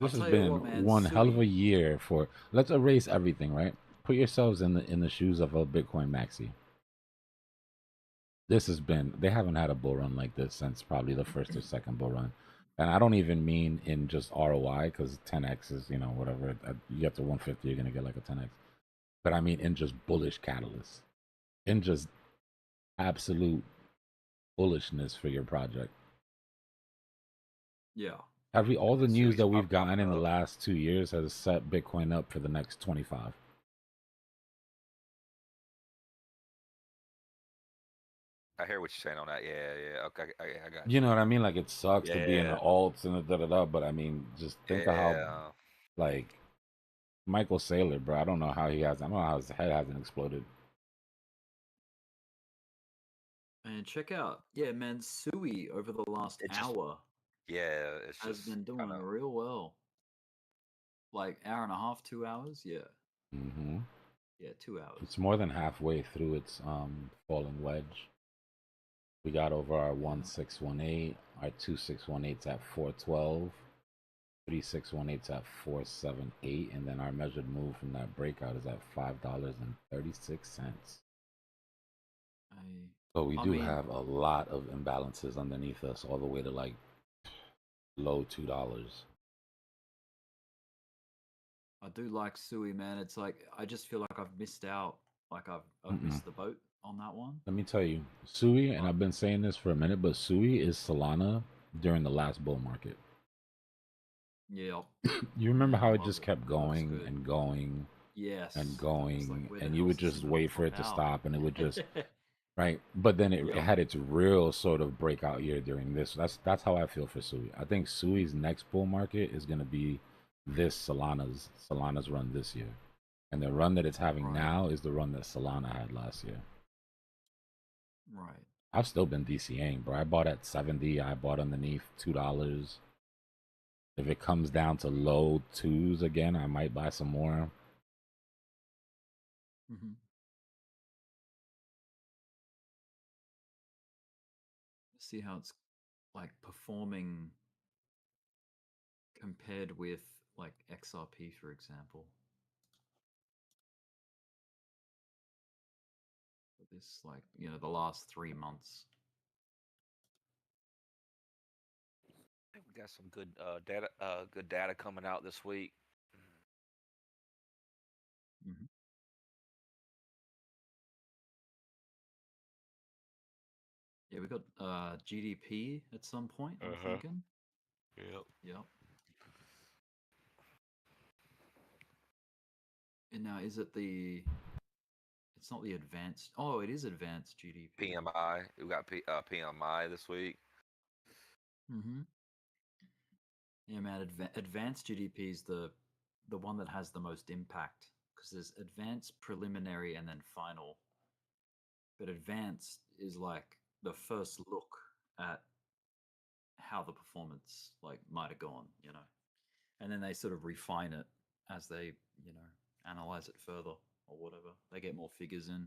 has tell you been what, man, one hell of a Sui. year for. Let's erase everything, right? Put yourselves in the shoes of a Bitcoin maxi. This has been. They haven't had a bull run like this since probably the first or second bull run, and I don't even mean in just ROI because 10x is whatever. You get to 150, you're gonna get like a 10x, but I mean in just bullish catalysts, in just absolute bullishness for your project. Yeah. All the news Sui's that we've popping gotten in the up. last 2 years has set Bitcoin up for the next 25. I hear what you're saying on that. Yeah. Okay, I got You know what I mean? Like it sucks to be in the Yeah. alts and the da-da-da, but I mean, just think of how, Yeah. like, Michael Saylor, bro. I don't know how I don't know how his head hasn't exploded. And check out, yeah, man, Sui over the last It just hour Yeah, it's has just been doing kind of real well. Like hour and a half, 2 hours, yeah, Mm-hmm. yeah, 2 hours. It's more than halfway through its falling wedge. We got over our 1618, our 2618's at 412, 3618's at 478, and then our measured move from that breakout is at $5.36. So we I do mean, have a lot of imbalances underneath us, all the way to like low $2. I do like Sui, man. It's like I just feel like I've missed out. Like I've Mm-mm. missed the boat on that one. Let me tell you, Sui, and I've been saying this for a minute, but Sui is Solana during the last bull market. Yeah. You remember Man, how I it love just it. kept It looks going good. and going Yes. and It's like, going, where the and you hell would is this just gonna wait for top it to out? stop, and it would just right. But then it Yep. had its real sort of breakout year during this. That's how I feel for Sui. I think Sui's next bull market is going to be this Solana's run this year, and the run that it's having now is the run that Solana had last year. Right. I've still been DCing, bro. I bought at 70. I bought underneath $2. If it comes down to low twos again, I might buy some more. Mm-hmm. See how it's like performing compared with like XRP, for example. This, like, the last 3 months. I think we got some good data coming out this week. Mm-hmm. Yeah, we got GDP at some point, I'm thinking. Yep. Yep. And now, is it it's not the advanced. Oh, it is advanced GDP. PMI. We got PMI this week. Mm-hmm. Yeah, man. Advanced GDP is the one that has the most impact because there's advanced, preliminary, and then final. But advanced is like the first look at how the performance like might have gone, and then they sort of refine it as they analyze it further or whatever. They get more figures in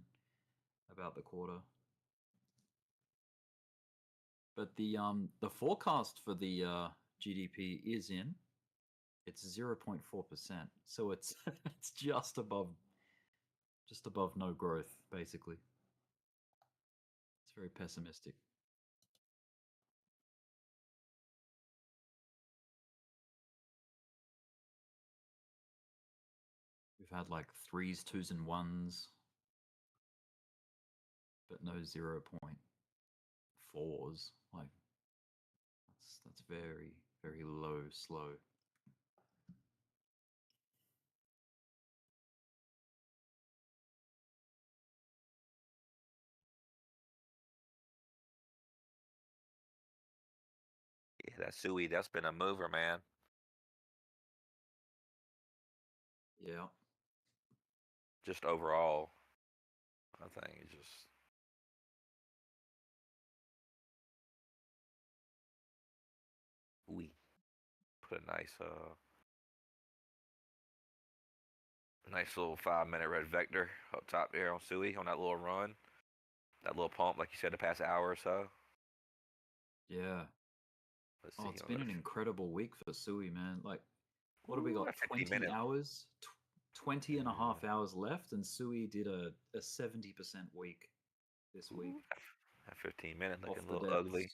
about the quarter. But the forecast for the GDP is in. It's 0.4%, so it's it's just above no growth, basically. It's very pessimistic. We've had like threes, twos, and ones but no 0.4s. Like that's very very low, slow. Yeah, that Sui, that's been a mover, man. Yeah. Just overall, I think it's just we put a nice little 5-minute red vector up top there on Sui on that little run, that little pump, like you said, the past hour or so. Yeah. Let's Oh, see. it's been an incredible week for Sui, man. Like, what have we got? 50 20 minute. hours? 20 and a half hours left, and Sui did a 70% week this week. That 15-minute looking Off a the little depths. ugly.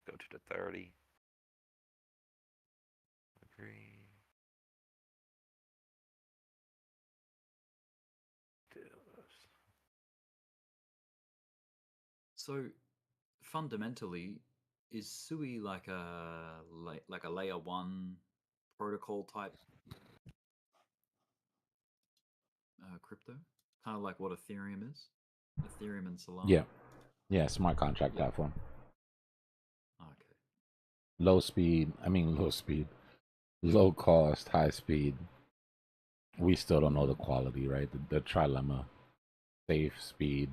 Go to the 30. Agree. So, fundamentally, is Sui like a layer one protocol type crypto? Kind of like what Ethereum is? Ethereum and Solana? Yeah. Yeah, smart contract platform. Okay. Low cost, high speed. We still don't know the quality, right? The trilemma, safe, speed,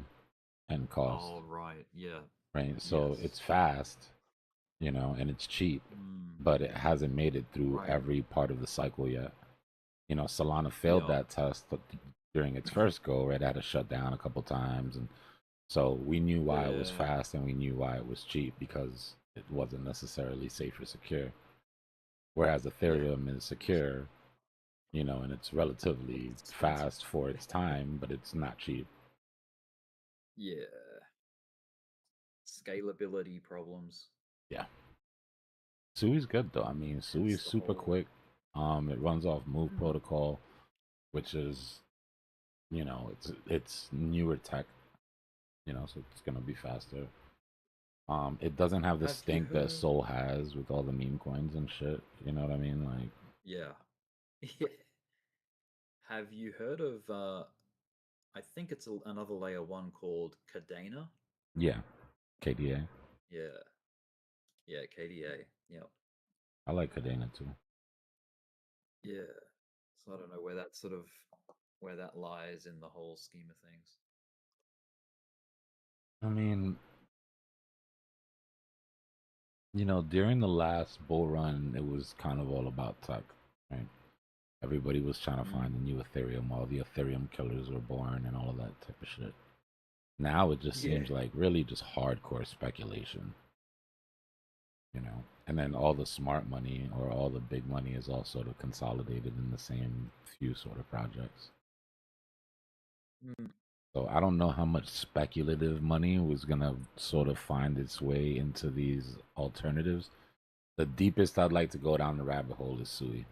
and cost. Oh, right. Yeah. Right. So Yes. it's fast, and it's cheap, but it hasn't made it through Right. every part of the cycle yet. Solana failed Yeah. that test during its first go, right? It had to shut down a couple times, and so we knew why it was Yeah. fast and we knew why it was cheap because it wasn't necessarily safe or secure. Whereas Ethereum is secure, and it's relatively fast for its time, but it's not cheap. Yeah. Scalability problems. Yeah. Sui's good though. I mean, Sui's the super whole- quick. It runs off Move protocol, which is, it's newer tech, so it's gonna be faster. It doesn't have the Have you stink that heard- Sol has with all the meme coins and shit. You know what I mean? Like, Yeah. Have you heard of I think it's another layer one called Cadena? yeah, KDA. Yeah. Yeah, KDA. Yep. I like Cadena too. Yeah. So I don't know where that lies in the whole scheme of things. I mean, during the last bull run, it was kind of all about tech, right? Everybody was trying to find the new Ethereum. All the Ethereum killers were born and all of that type of shit. Now it just seems like really just hardcore speculation, and then all the smart money or all the big money is all sort of consolidated in the same few sort of projects. So I don't know how much speculative money was gonna sort of find its way into these alternatives. The deepest I'd like to go down the rabbit hole is Sui.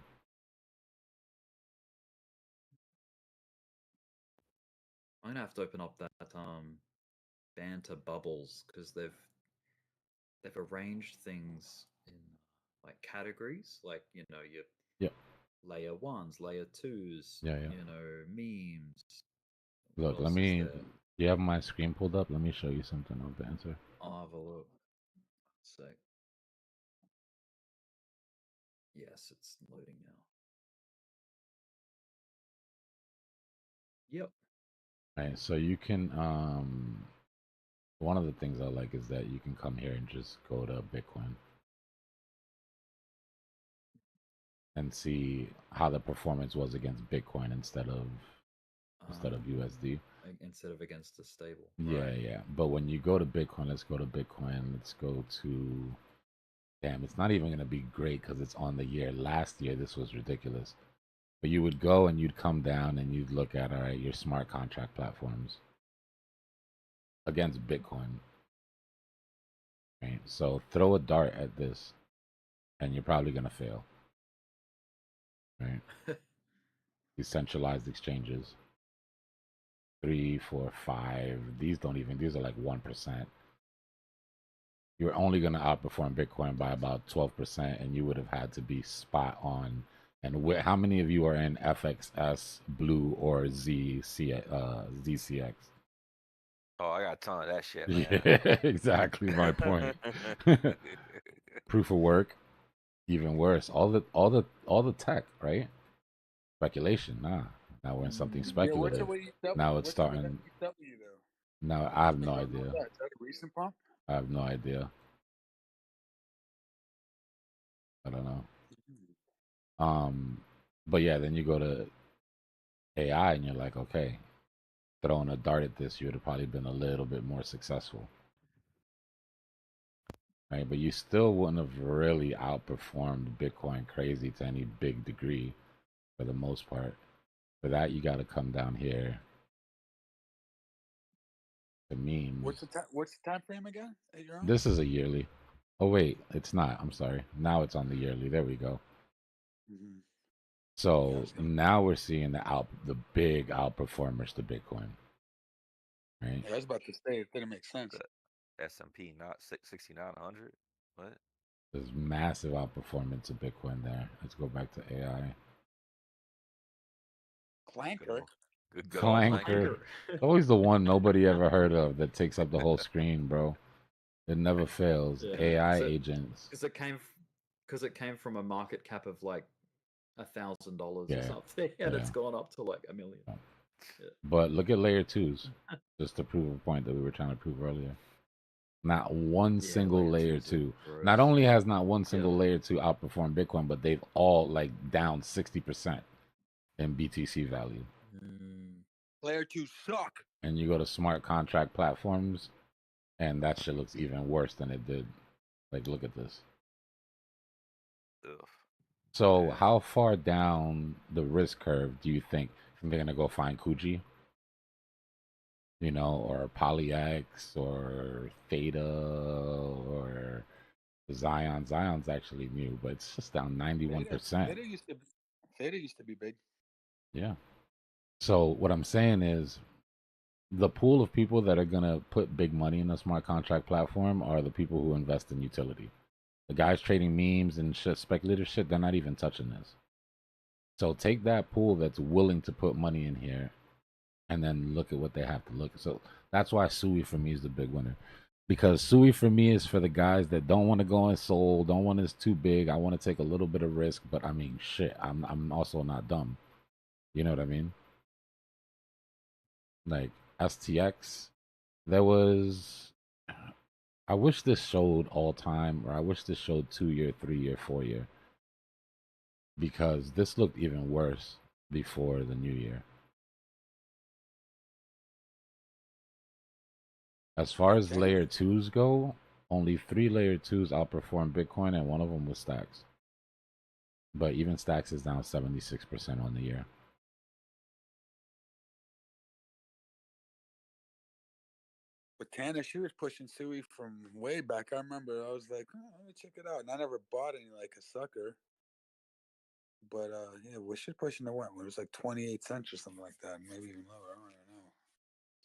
I'm gonna have to open up that banter bubbles because they've arranged things in like categories, like your layer ones, layer twos, Yeah. memes. Look, What else is there? do you have my screen pulled up? Let me show you something on Banter. I'll have a look. Sec. Yes, it's loading now. Yep. Right, so you can one of the things I like is that you can come here and just go to Bitcoin and see how the performance was against Bitcoin instead of USD. Instead of against a stable. Yeah, Right. yeah. But when you go to Bitcoin, let's go to Bitcoin. Let's go to. Damn, it's not even gonna be great because it's on the year. Last year, this was ridiculous. But you would go and you'd come down and you'd look at, all right, your smart contract platforms against Bitcoin. Right? So throw a dart at this and you're probably going to fail. Right? Decentralized exchanges. 3, 4, 5. These don't even. These are like 1%. You're only going to outperform Bitcoin by about 12%, and you would have had to be spot on. And how many of you are in FXS, Blue, or ZCX? Oh, I got a ton of that shit, man. Yeah, exactly my point. Proof of work, even worse. All the tech, right? Speculation, nah. Now we're in something Yeah, what's speculative. it with EW? Now it's What's it with starting. EW though? Now I have I no don't know idea. that. Is that a recent pump? I have no idea. I don't know. But yeah, then you go to AI and you're like, okay, throwing a dart at this, you would have probably been a little bit more successful. Right? But you still wouldn't have really outperformed Bitcoin crazy to any big degree for the most part. For that, you got to come down here to memes. What's the time frame again that you're on? This is a yearly. Oh wait, it's not. I'm sorry. Now it's on the yearly. There we go. Mm-hmm. So now we're seeing the big outperformers to Bitcoin. Right? Yeah, I was about to say it didn't make sense. S&P not 6,900. What? There's massive outperformance to Bitcoin there. Let's go back to AI. Clanker. Good old Clanker. Always the one nobody ever heard of that takes up the whole screen, bro. It never fails. Yeah, AI agents. Because it came from a market cap of like $1,000 or Yeah, something, and yeah. it's gone up to like $1 million. Yeah. But look at layer twos, just to prove a point that we were trying to prove earlier. Not one single layer two. Not only has not one single layer two outperformed Bitcoin, but they've all like down 60% in BTC value. Layer 2 suck. And you go to smart contract platforms, and that shit looks even worse than it did. Like, look at this. Ugh. So, how far down the risk curve do you think they're gonna go find Kuji? You know, or PolyX, or Theta, or Zion. Zion's actually new, but it's just down 91%. Theta used to be big. Yeah. So what I'm saying is the pool of people that are gonna put big money in a smart contract platform are the people who invest in utility. The guys trading memes and shit, speculative shit, they're not even touching this. So take that pool that's willing to put money in here and then look at what they have to look at. So that's why Sui for me is the big winner. Because Sui for me is for the guys that don't want to go in soul, don't want it's too big. I want to take a little bit of risk, but I mean shit, I'm also not dumb. You know what I mean? Like STX, there was I wish this showed all time, or I wish this showed 2-year, 3-year, 4-year. Because this looked even worse before the new year. As far as layer 2s go, only 3 layer 2s outperformed Bitcoin, and one of them was Stacks. But even Stacks is down 76% on the year. But Tana, she was pushing Sui from way back. I remember I was like, oh, let me check it out. And I never bought any like a sucker. But yeah, well, she's pushing the what? It was like 28 cents or something like that. Maybe even lower. I don't even know.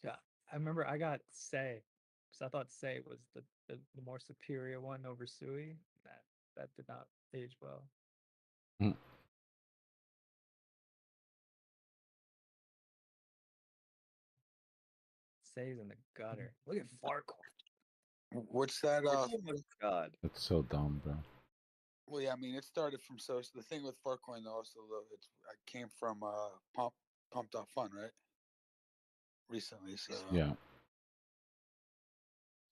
Yeah, I remember I got Say, because I thought Say was the more superior one over Sui. That did not age well. Mm. Say's in the gutter. Look at Farcoin. What's that? Oh my god. It's so dumb, bro. Well, yeah, I mean, it started from so the thing with Farcoin also, it came from pumped off fun, right? Recently, so Yeah.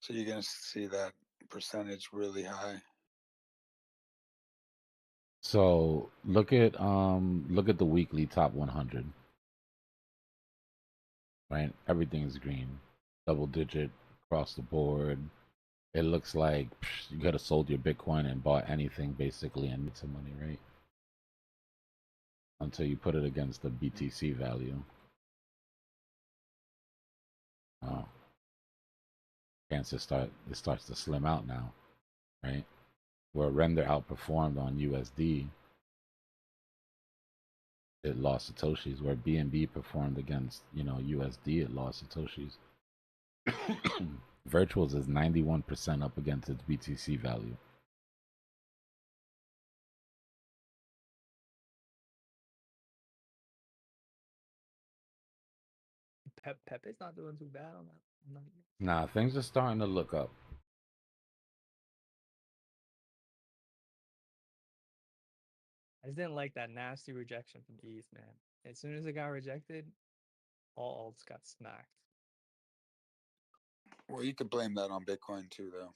So you're gonna see that percentage really high. So look at the weekly top 100. Right? Everything's green. Double digit across the board. It looks like you could have sold your Bitcoin and bought anything basically and made some money, right? Until you put it against the BTC value. Oh. It starts to slim out now, right? Where render outperformed on USD. it lost Satoshis. Where BNB performed against, USD, it lost Satoshis. Virtuals is 91% up against its BTC value. Pepe's not doing too bad on that. Nah, things are starting to look up. I just didn't like that nasty rejection from ETH, man. As soon as it got rejected, all alts got smacked. Well, you could blame that on Bitcoin too, though.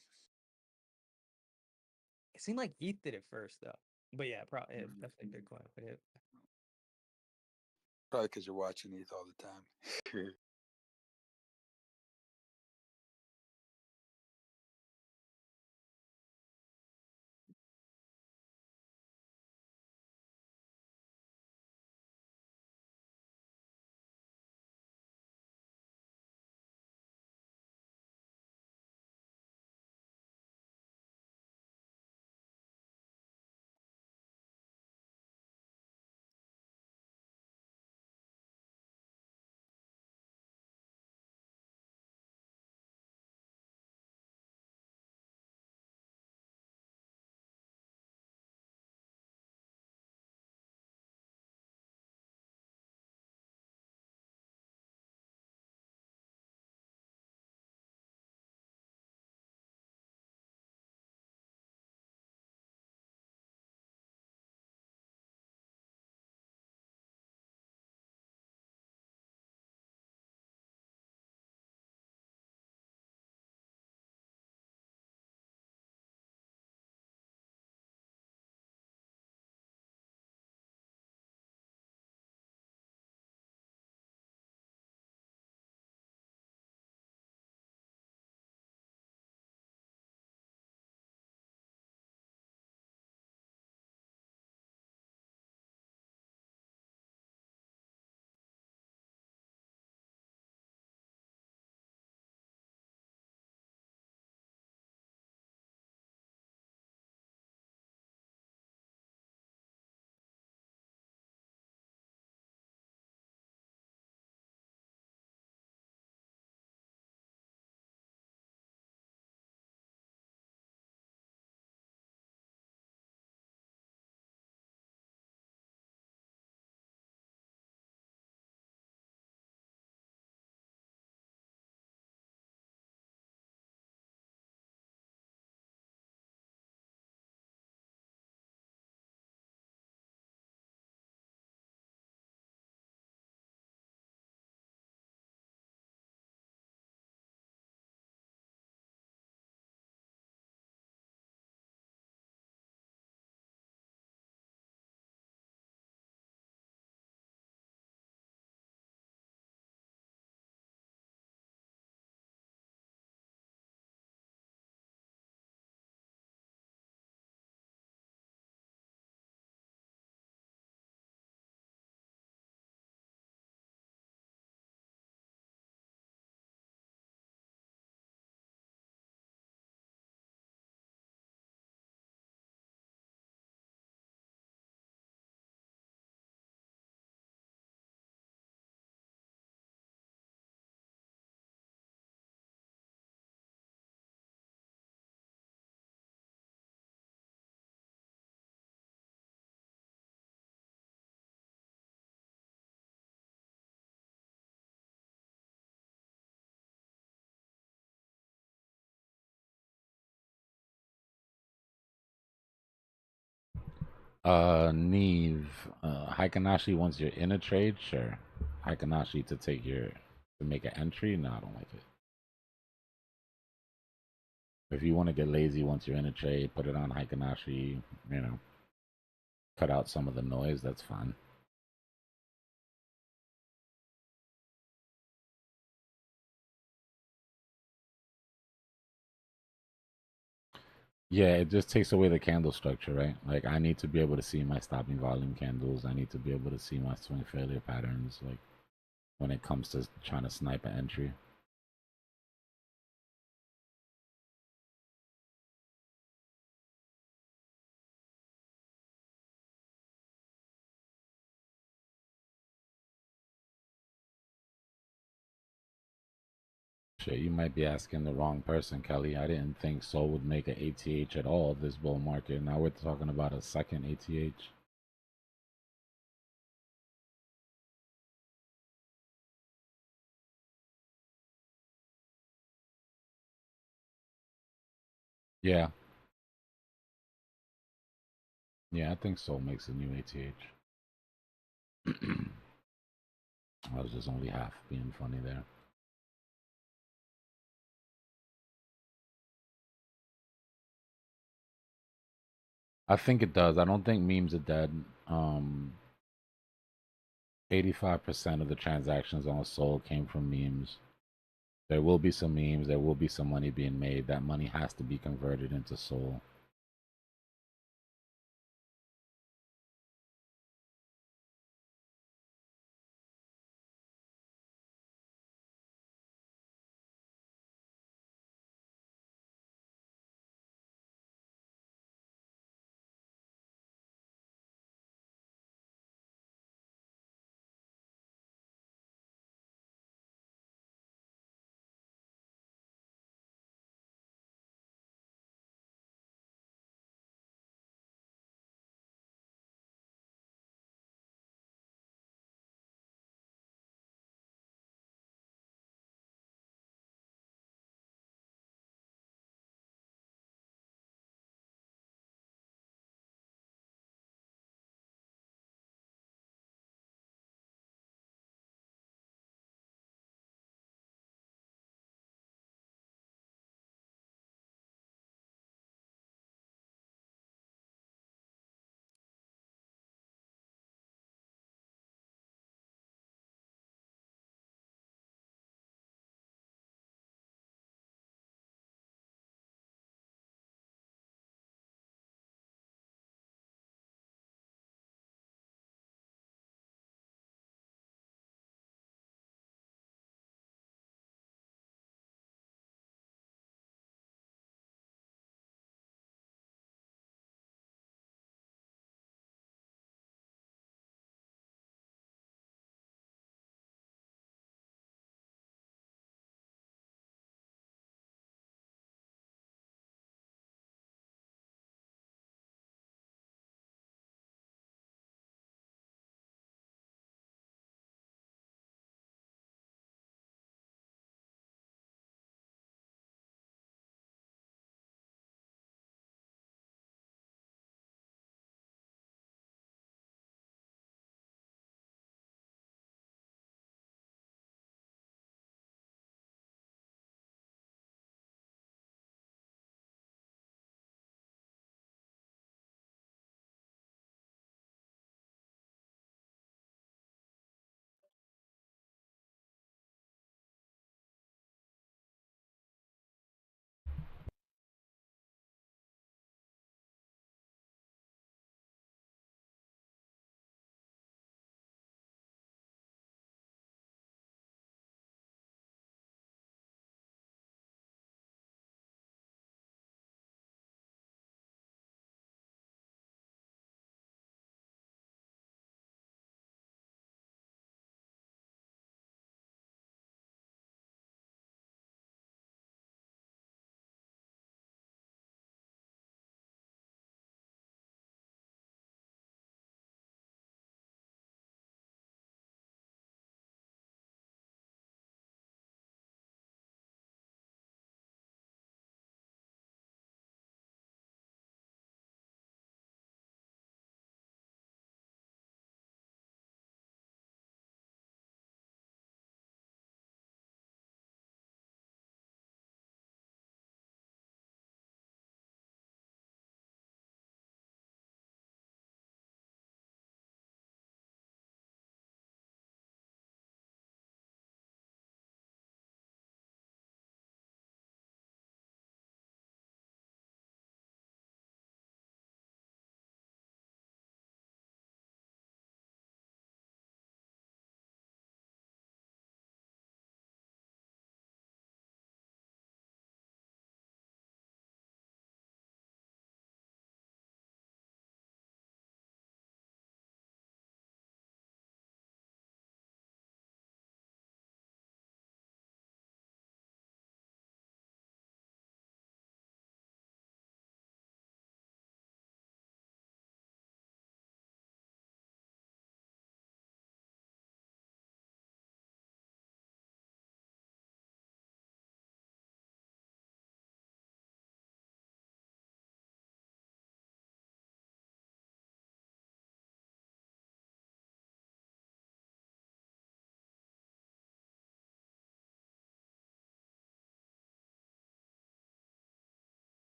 It seemed like ETH did it first, though. But yeah, probably definitely Bitcoin. But Probably because you're watching ETH all the time. Neve, Haikanashi wants your in a trade, sure. Haikanashi to make an entry, no, I don't like it. If you want to get lazy once you're in a trade, put it on Haikanashi, cut out some of the noise, that's fine. Yeah, it just takes away the candle structure, right? Like, I need to be able to see my stopping volume candles. I need to be able to see my swing failure patterns, like, when it comes to trying to snipe an entry. Shit, you might be asking the wrong person, Kelly. I didn't think Sol would make an ATH at all this bull market. Now we're talking about a second ATH. Yeah. Yeah, I think Sol makes a new ATH. I was just only half being funny there. I think it does. I don't think memes are dead. 85% of the transactions on Sol came from memes. There will be some memes. There will be some money being made. That money has to be converted into Sol.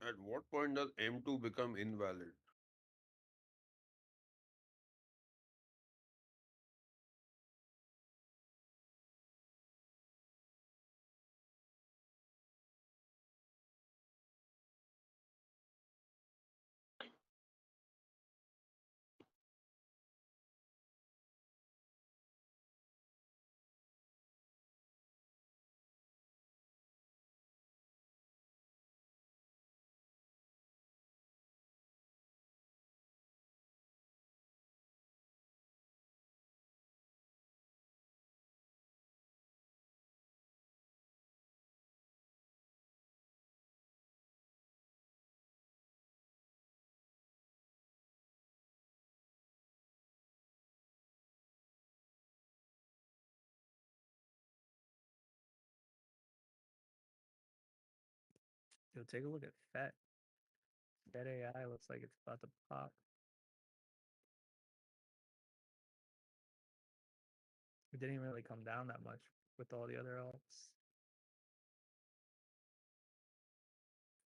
At what point does M2 become invalid? Yo, take a look at Fat. Fat AI looks like it's about to pop. It didn't really come down that much with all the other alts.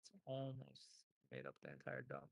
It's almost made up the entire dump.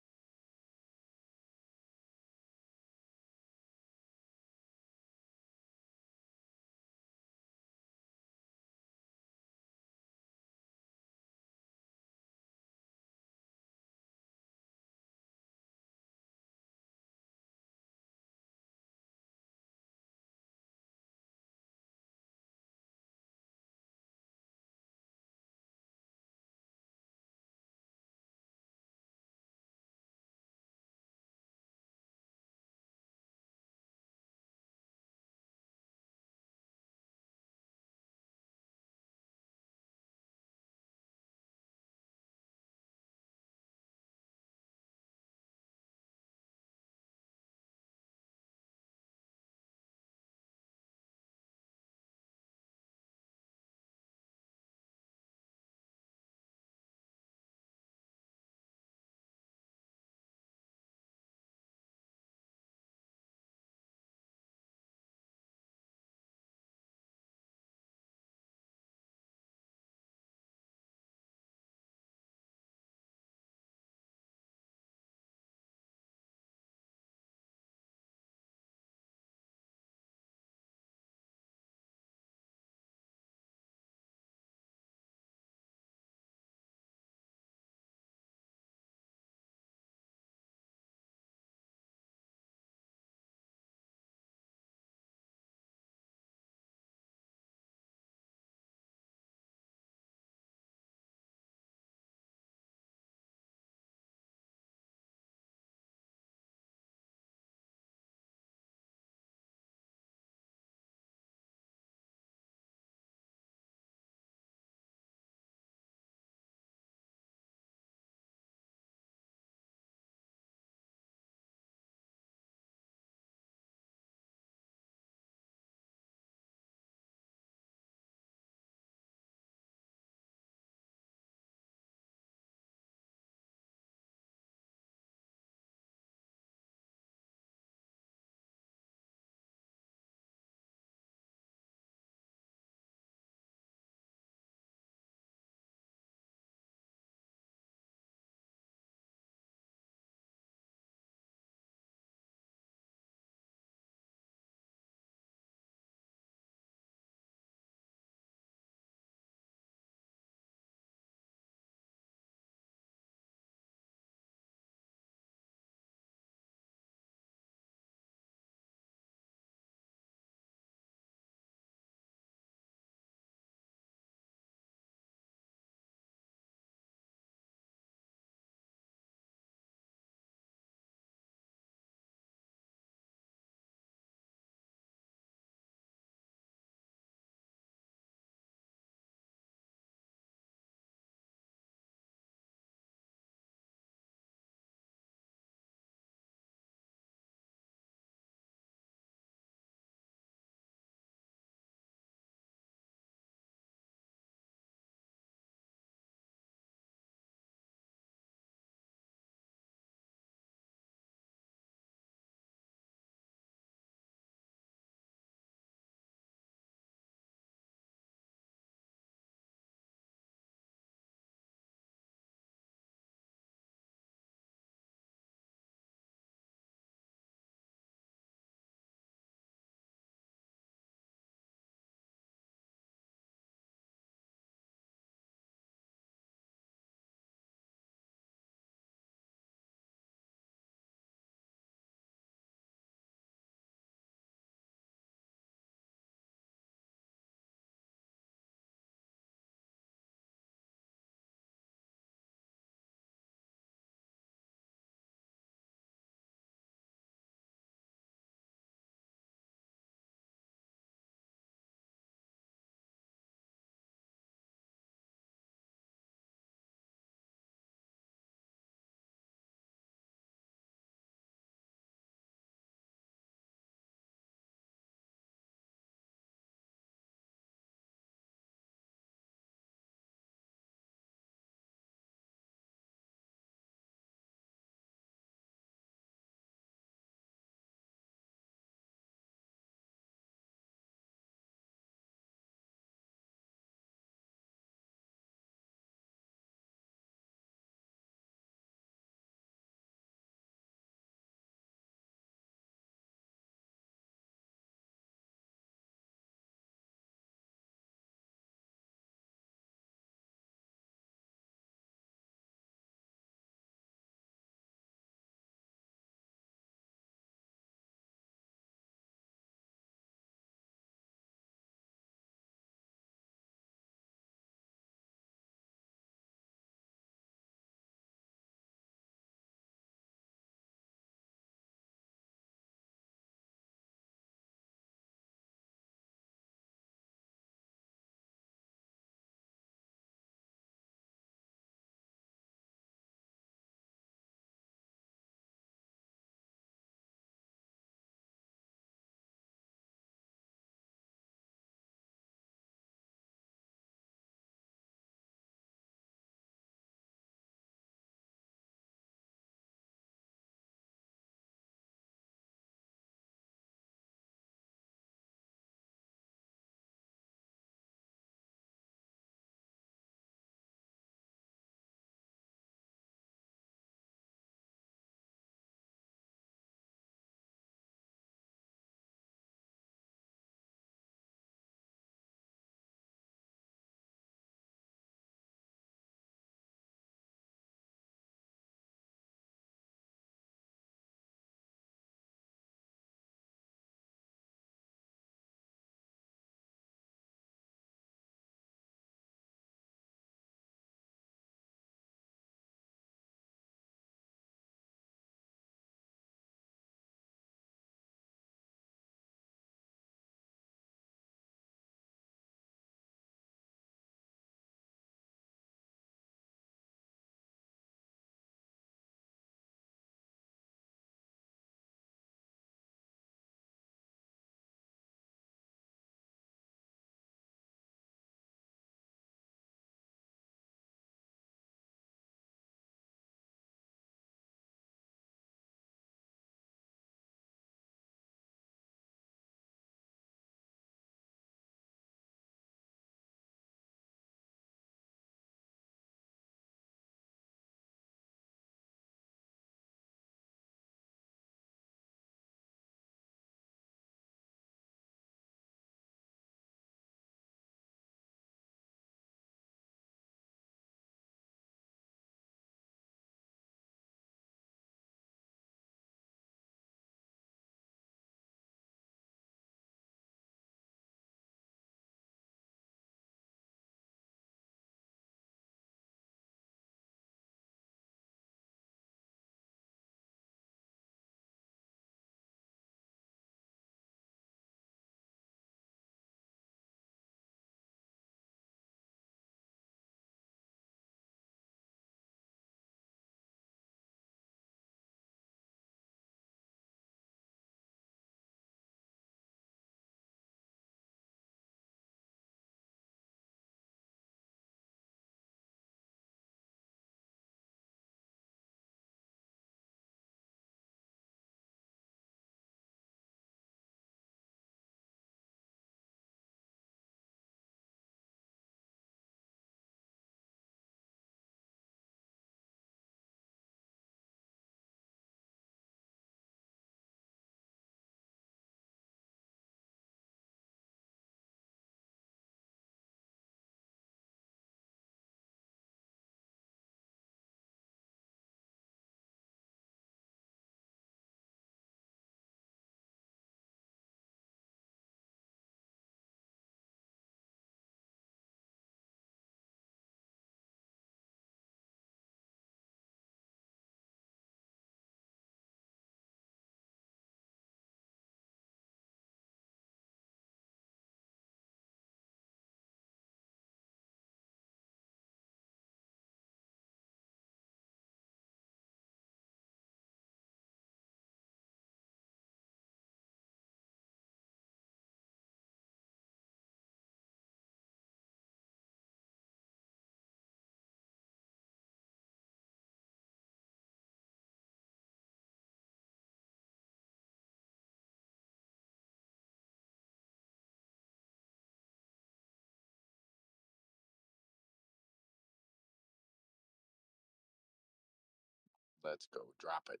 Let's go. Drop it.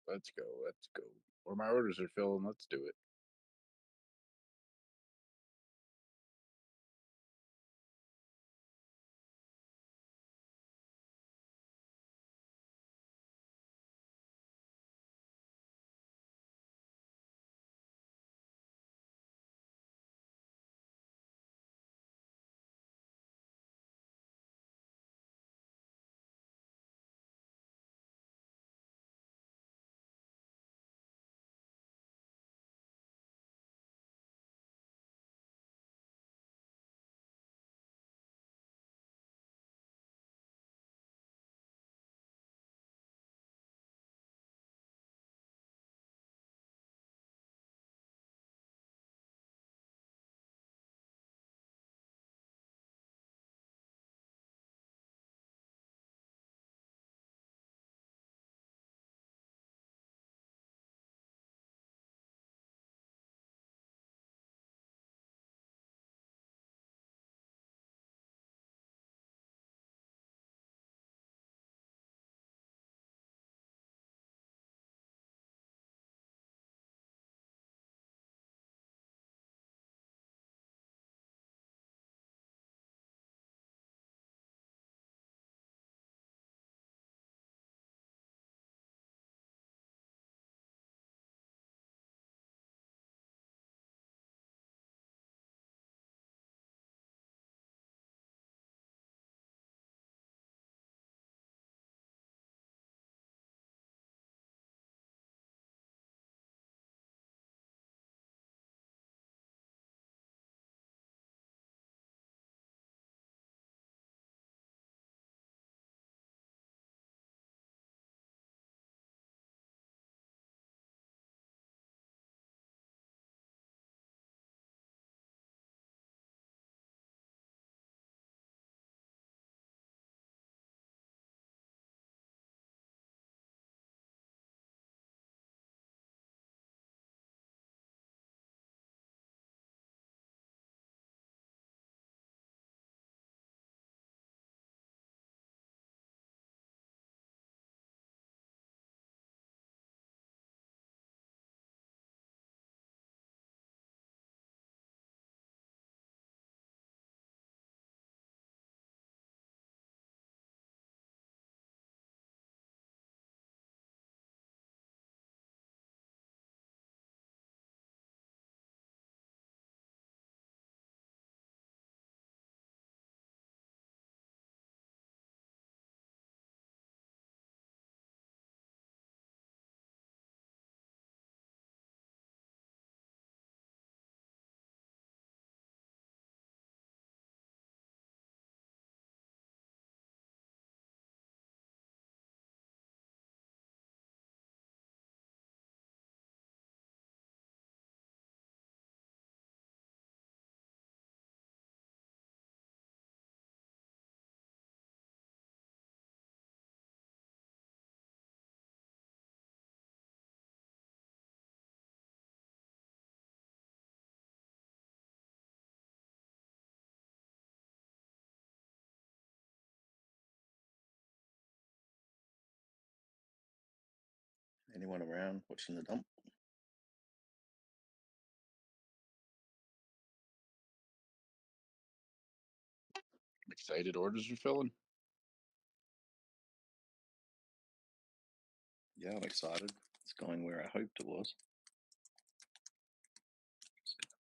Let's go. Let's go. Where my orders are filling, let's do it. Anyone around watching the dump? Excited orders are filling. Yeah, I'm excited. It's going where I hoped it was.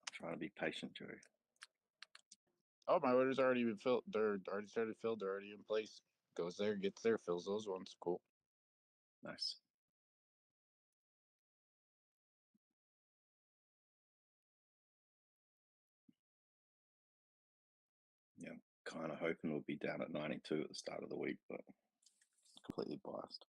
I'm trying to be patient, Joe. Oh, my orders already been filled. They're already started filled. They're already in place. Goes there, gets there, fills those ones. Cool. Nice. Yeah, I'm kind of hoping we'll be down at 92 at the start of the week, but completely biased.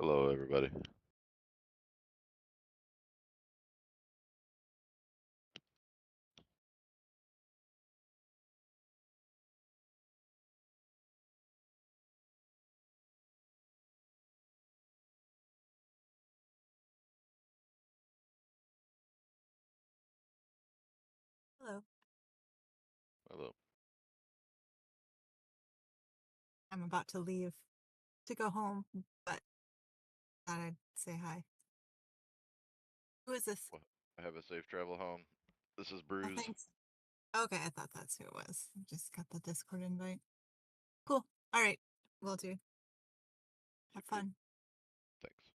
Hello, everybody. Hello. Hello. I'm about to leave to go home, but thought I'd say hi. Who is this? Well, have a safe travel home. This is Oh, Bruise. thanks. Okay, I thought that's who it was. I just got the Discord invite. Cool. All right. Will do. Have fun. Thanks.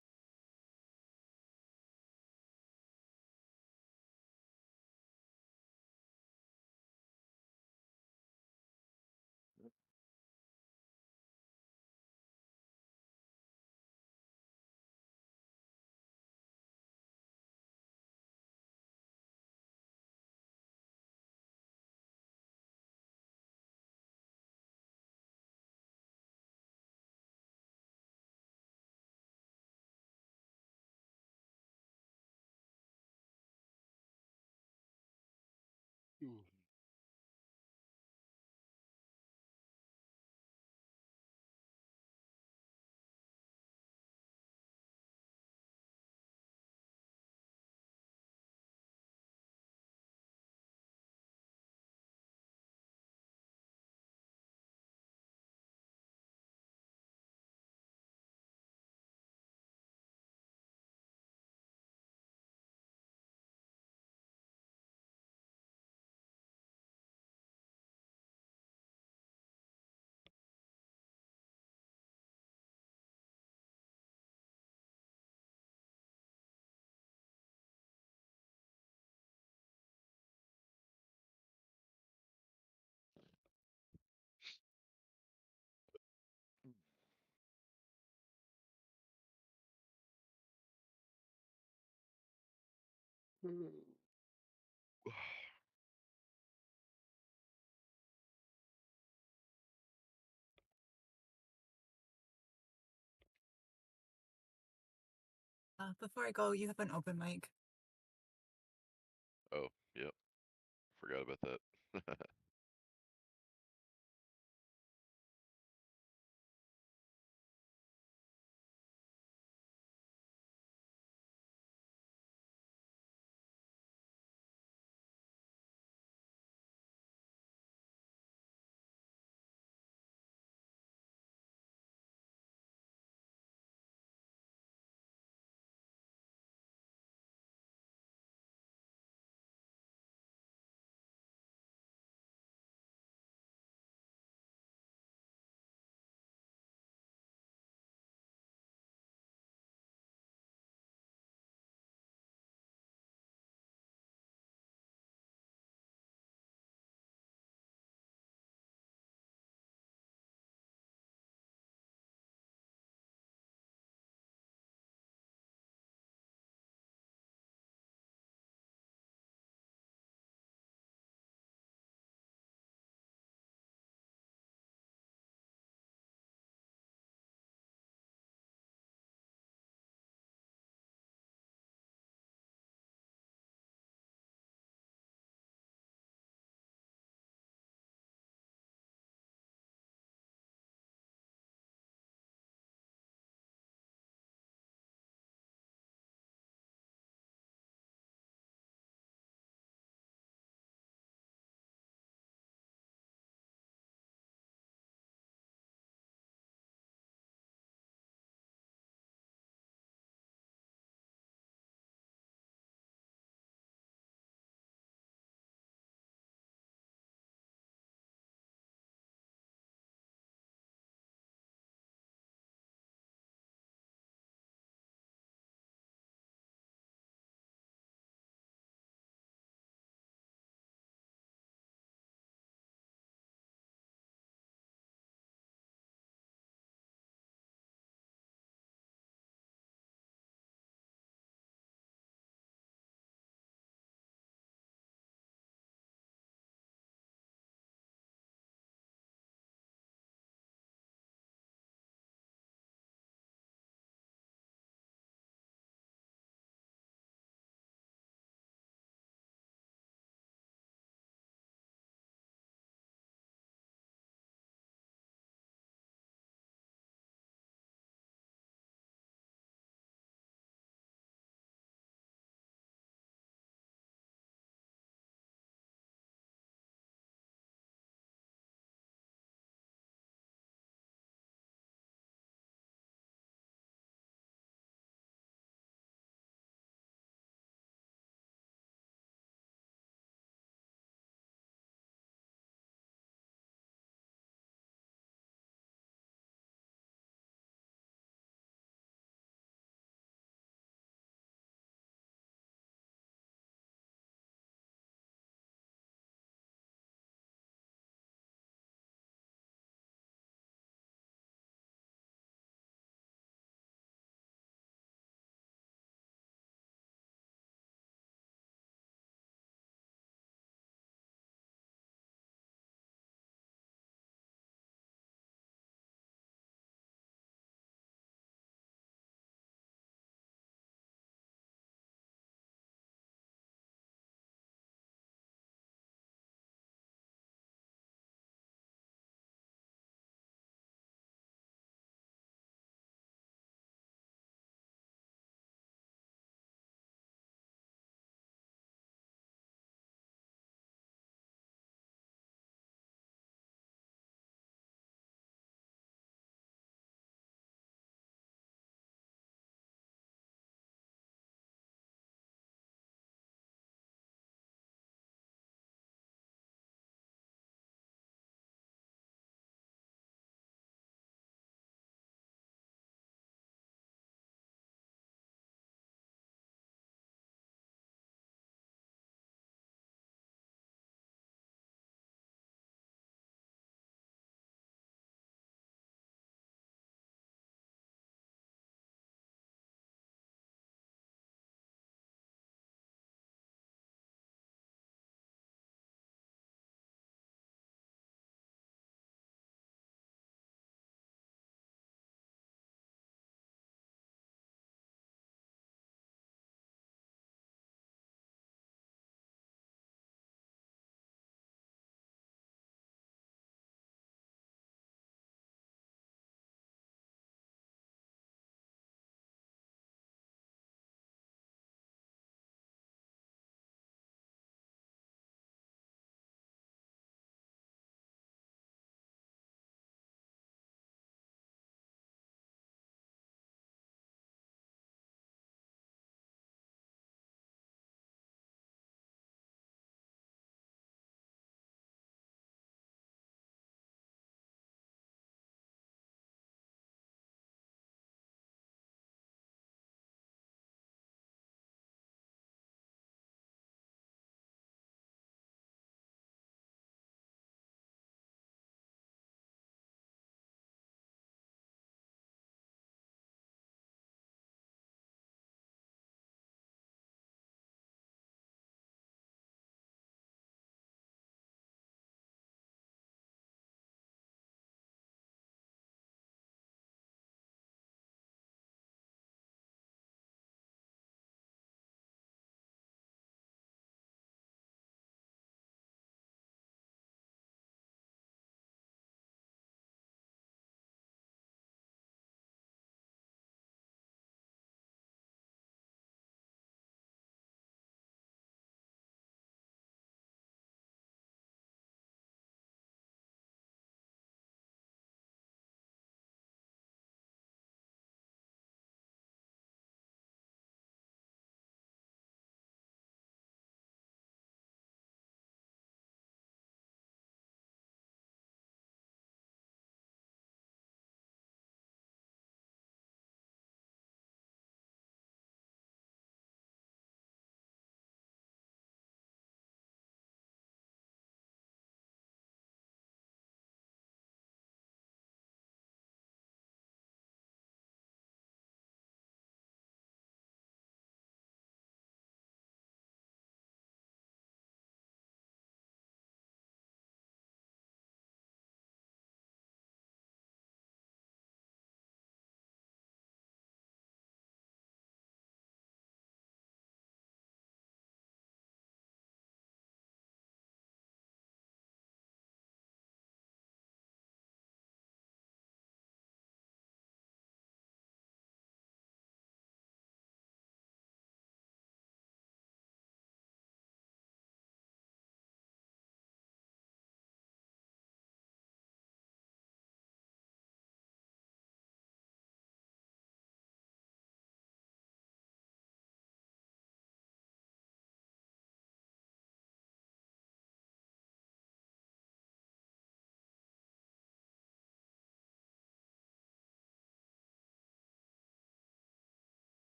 Before I go, you have an open mic. Oh, yep. Forgot about that.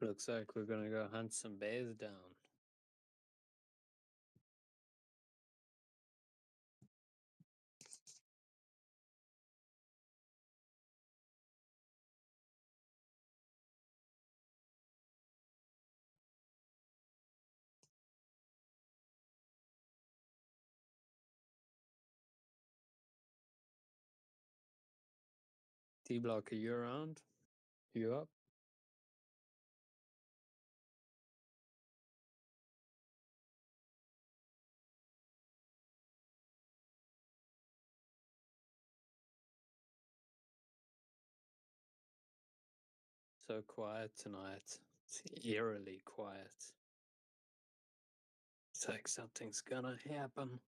Looks like we're gonna go hunt some bays down. Dbloc, are you around? You up? So quiet tonight. It's eerily quiet. It's like something's gonna happen.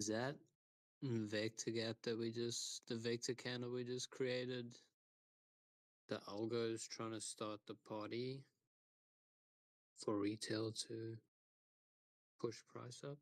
Is that vector gap that the vector candle we just created? The algo is trying to start the party for retail to push price up.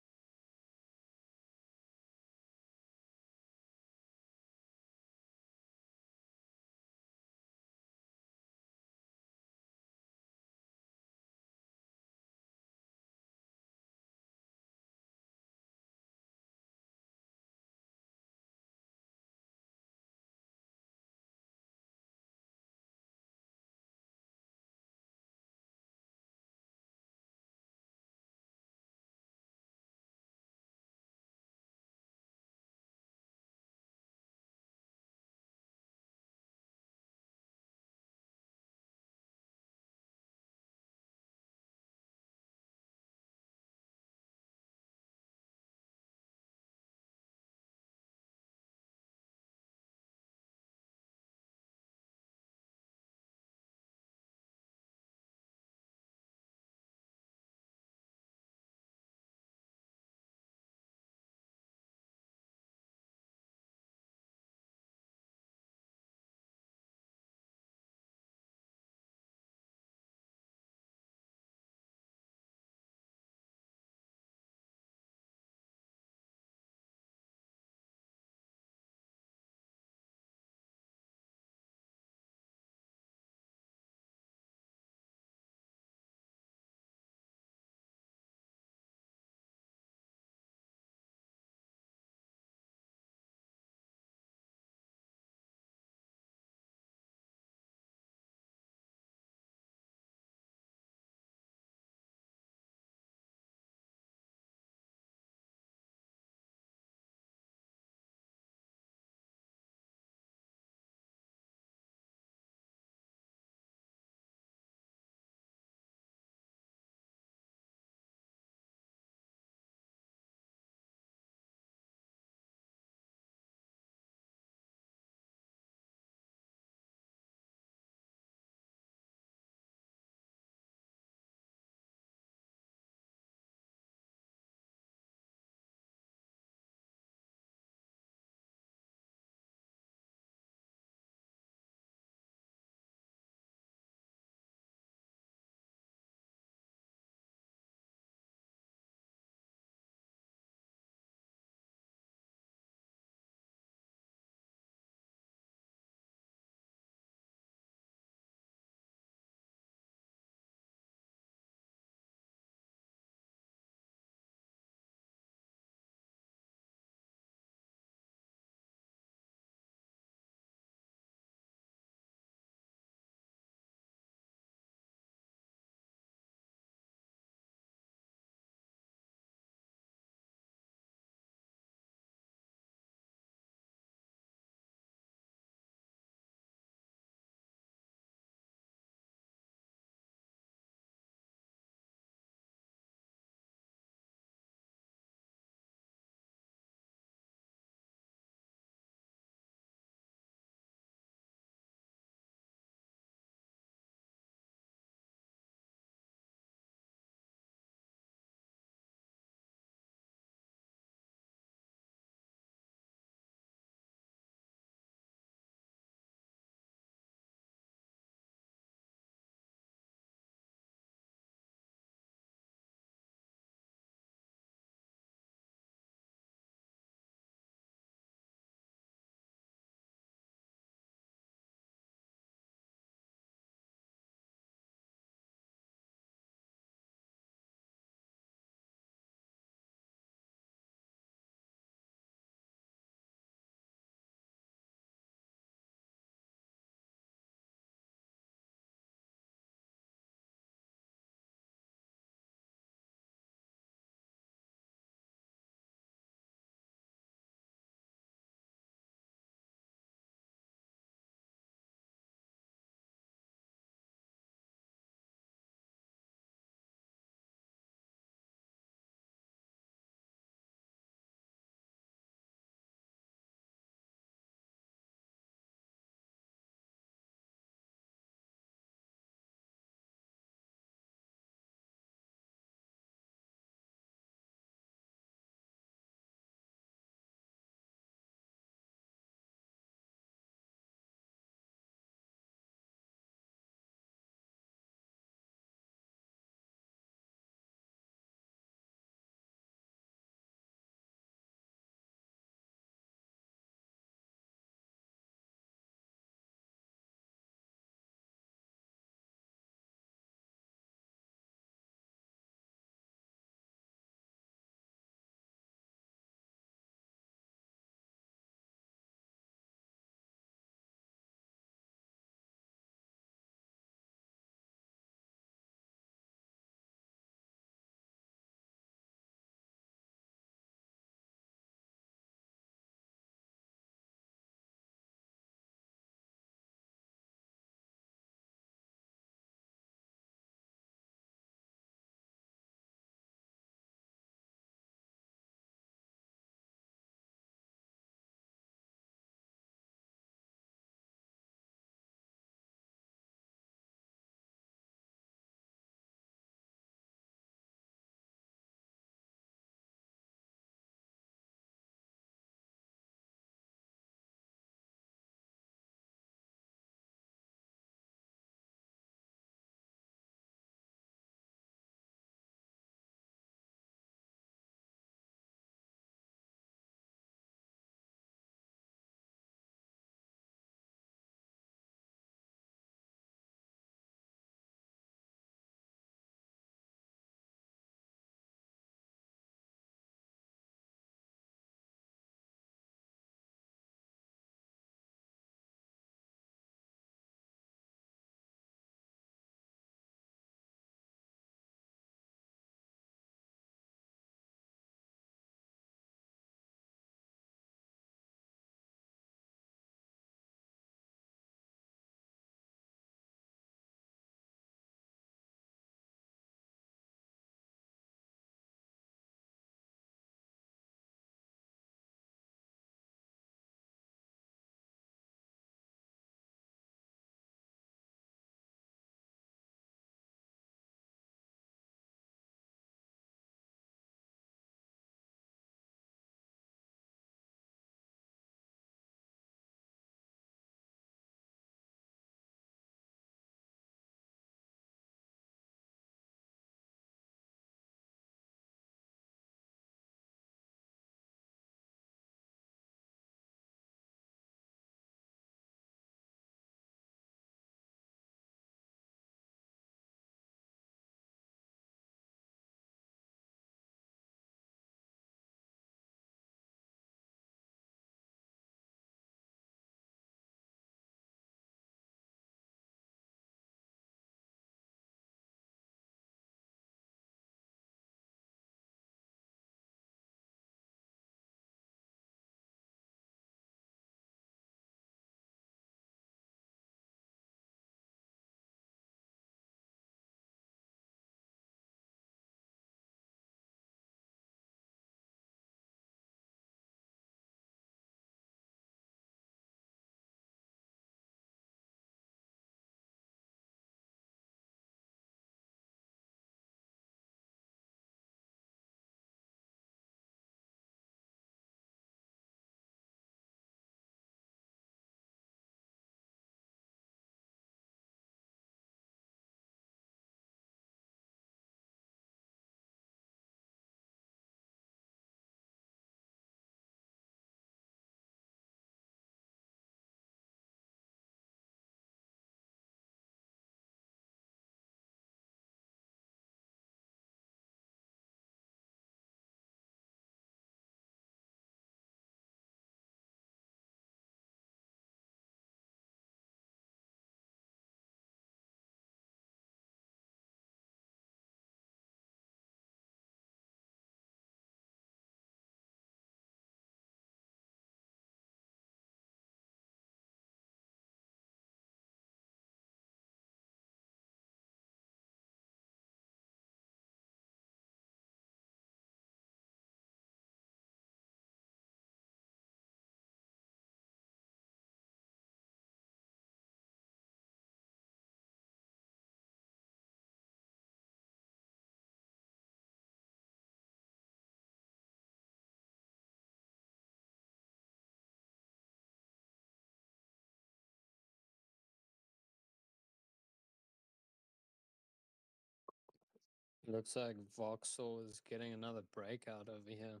Looks like Voxel is getting another breakout over here.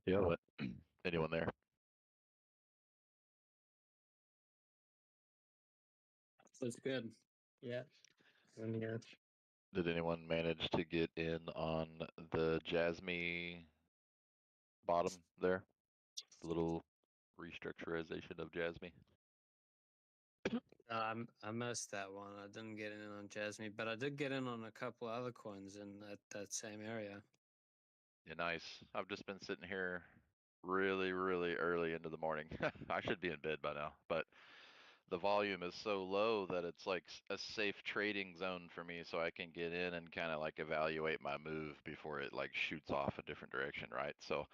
Yeah, what? Anyone there? That's good. Yeah. I'm here. Did anyone manage to get in on the Jasmy bottom there? The little restructurization of Jasmy? I missed that one. I didn't get in on Jasmine, but I did get in on a couple other coins in that same area. Yeah, nice. I've just been sitting here really, really early into the morning. I should be in bed by now, but the volume is so low that it's like a safe trading zone for me, so I can get in and kind of like evaluate my move before it like shoots off a different direction, right? So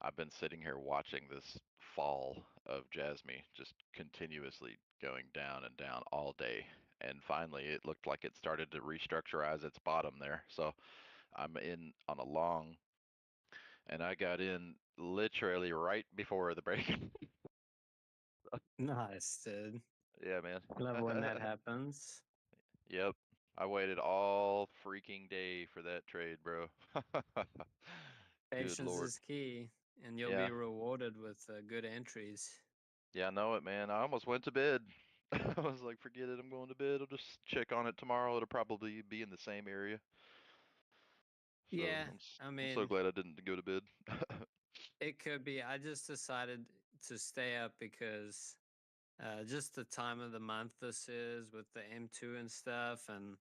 I've been sitting here watching this fall of Jasmy just continuously going down and down all day. And finally, it looked like it started to restructurize its bottom there. So I'm in on a long, and I got in literally right before the break. Nice, dude. Yeah, man. Love when that happens. Yep. I waited all freaking day for that trade, bro. Good Patience lord. is key, and you'll Yeah. be rewarded with good entries. Yeah, I know it, man. I almost went to bed. I was like, forget it, I'm going to bed. I'll just check on it tomorrow. It'll probably be in the same area. So Yeah, I I'm so mean, glad I didn't go to bed. it could be. I just decided to stay up because just the time of the month this is with the M2 and stuff, and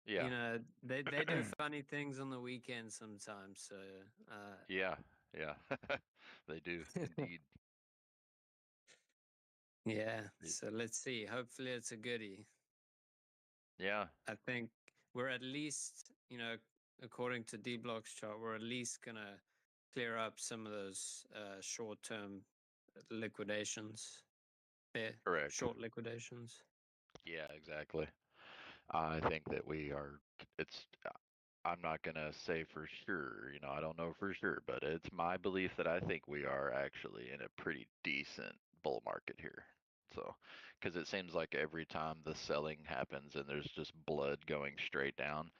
Yeah. they do funny things on the weekend sometimes. So Yeah, yeah. They do, indeed. yeah. Y- So let's see. Hopefully, it's a goodie. Yeah, I think we're at least, according to Dbloc's chart, we're at least gonna clear up some of those short-term liquidations. Yeah, correct. short liquidations. Yeah, exactly. I think that we are, it's, I'm not gonna say for sure, I don't know for sure, but it's my belief that I think we are actually in a pretty decent bull market here. So, because it seems like every time the selling happens and there's just blood going straight down,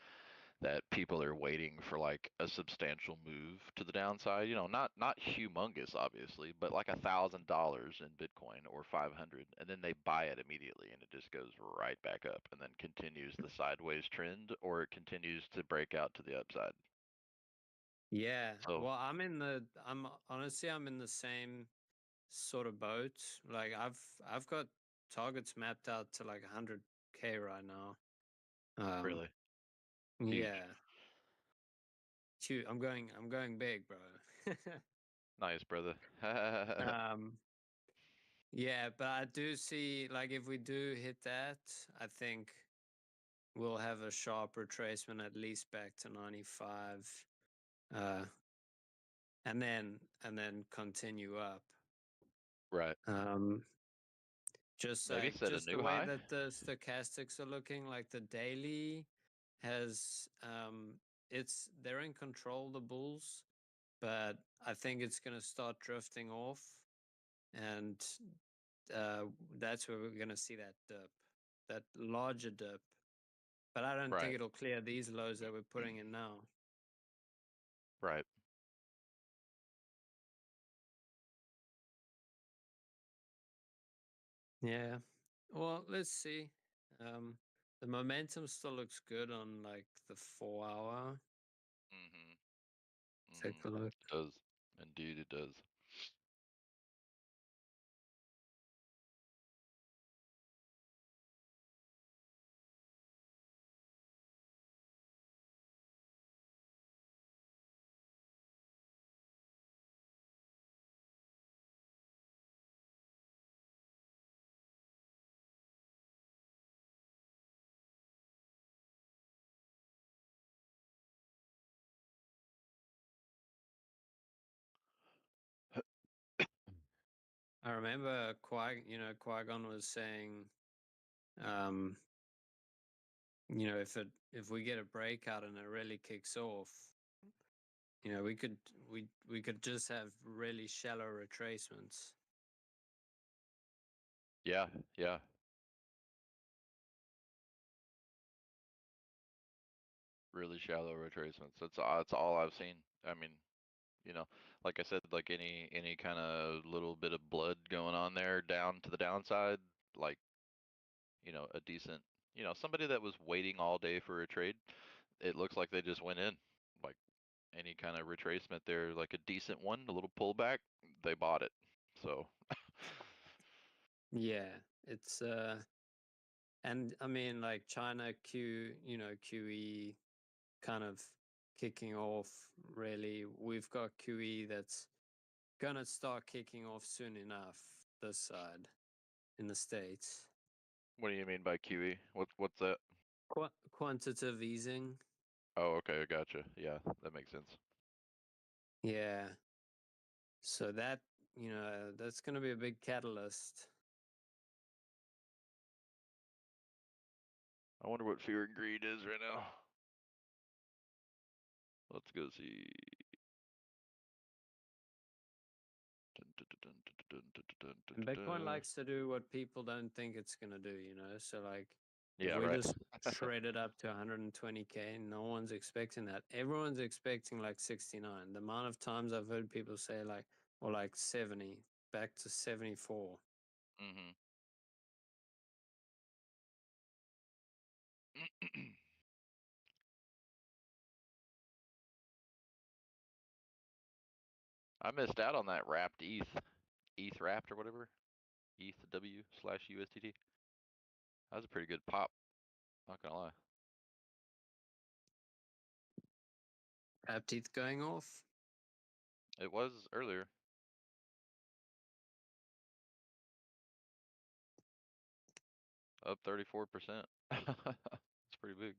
that people are waiting for like a substantial move to the downside. Not humongous, obviously, but like $1,000 in Bitcoin or 500, and then they buy it immediately, and it just goes right back up, and then continues the sideways trend, or it continues to break out to the upside. Yeah. So Well, I'm honestly, I'm in the same sort of boat. Like I've got targets mapped out to like 100K right now. really huge, Yeah. Shoot, I'm going big, bro. nice brother. um, yeah, but I do see, like, if we do hit that, I think we'll have a sharp retracement at least back to 95, uh, and then continue up. Right. Just Maybe like set a just the new way high. that the stochastics are looking, like the daily has they're in control, the bulls, but I think it's gonna start drifting off, and uh, that's where we're gonna see that dip, that larger dip. But I don't think Right. it'll clear these lows that we're putting in now. Right. Yeah. Well, let's see. Um, the momentum still looks good on like the 4 hour. Take a look. It does. Indeed, it does. I remember Qui-Gon was saying, um, if we get a breakout and it really kicks off, we could just have really shallow retracements. Yeah, yeah. Really shallow retracements. That's all I've seen. I mean, You know, like I said, like any kind of little bit of blood going on there down to the downside, like a decent, somebody that was waiting all day for a trade, it looks like they just went in. Like any kind of retracement there, like a decent one, a little pullback, they bought it. So Yeah, it's and I mean like China QE kind of kicking off really. We've got QE that's gonna start kicking off soon enough this side in the States. what do you mean by QE? What's that? Quantitative easing. Oh, okay, I gotcha. Yeah, that makes sense. Yeah. So that, that's going to be a big catalyst. I wonder what fear and greed is right now. Let's go see. Bitcoin likes to do what people don't think it's going to do, So like if Yeah, we right. just shred it up to 120K, no one's expecting that. Everyone's expecting like 69. The amount of times I've heard people say like, or like 70, back to 74. Mm-hmm. I missed out on that wrapped ETH wrapped or whatever, ETHW/USDT. That was a pretty good pop. Not gonna lie. Wrap teeth going off. It was earlier. Up 34%. It's pretty big.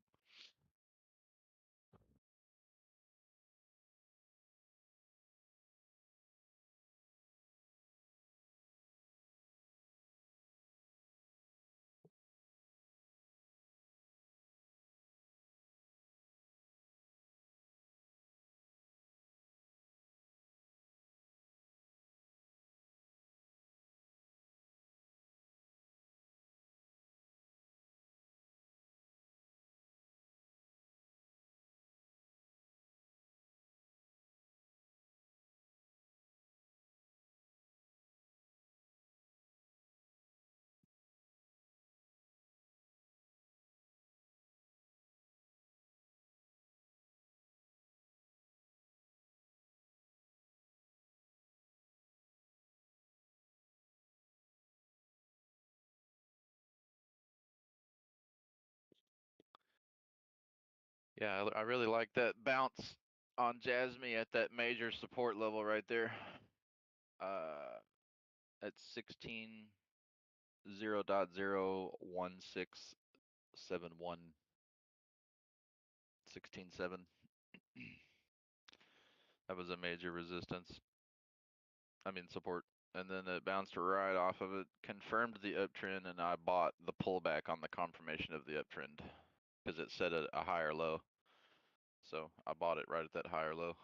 Yeah, I really like that bounce on Jasmine at that major support level right there. At 16.0.01671. 16.7. That was a major resistance. I mean support. And then it bounced right off of it, confirmed the uptrend, and I bought the pullback on the confirmation of the uptrend because it set a higher low. So I bought it right at that higher low.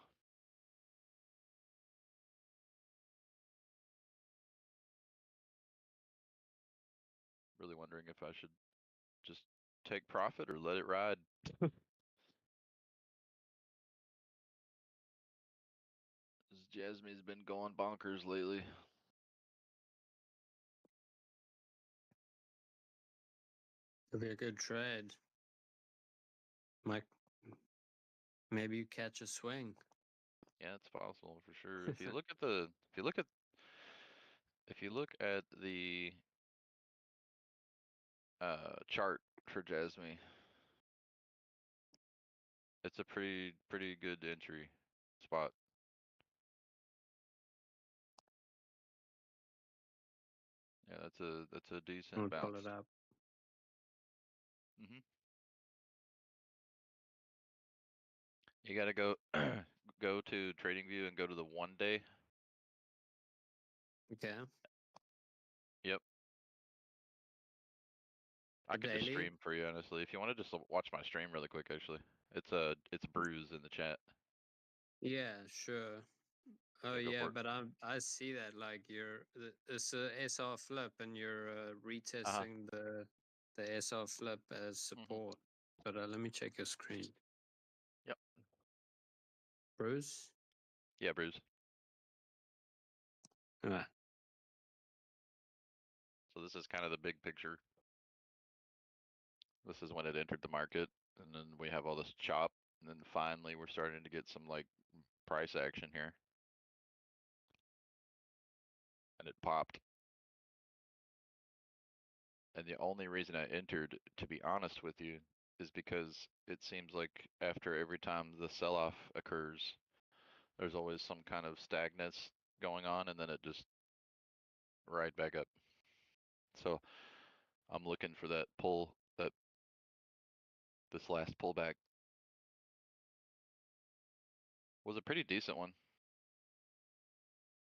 Really wondering if I should just take profit or let it ride. Jasmine's been going bonkers lately. Could be a good trade. Mike, maybe you catch a swing. Yeah, it's possible for sure. If you look at the chart for Jasmine, it's a pretty good entry spot. Yeah, that's a decent I'll bounce. pull it up. Mhm. You gotta go go to TradingView and go to the 1 day. Okay. Yep. I The could just daily? stream for you honestly. If you want to just watch my stream really quick, actually, it's Bruise in the chat. Yeah, sure. Oh Yeah, go yeah, for it. but I see that like it's a SR flip and you're retesting the SR flip as support. But let me check your screen. Yep. Bruce? Yeah, Bruce. Alright. So this is kind of the big picture. This is when it entered the market, and then we have all this chop, and then finally we're starting to get some like price action here. And it popped. And the only reason I entered, to be honest with you, is because it seems like after every time the sell-off occurs, there's always some kind of stagnance going on, and then it just right back up. So I'm looking for that pull, this last pullback was a pretty decent one.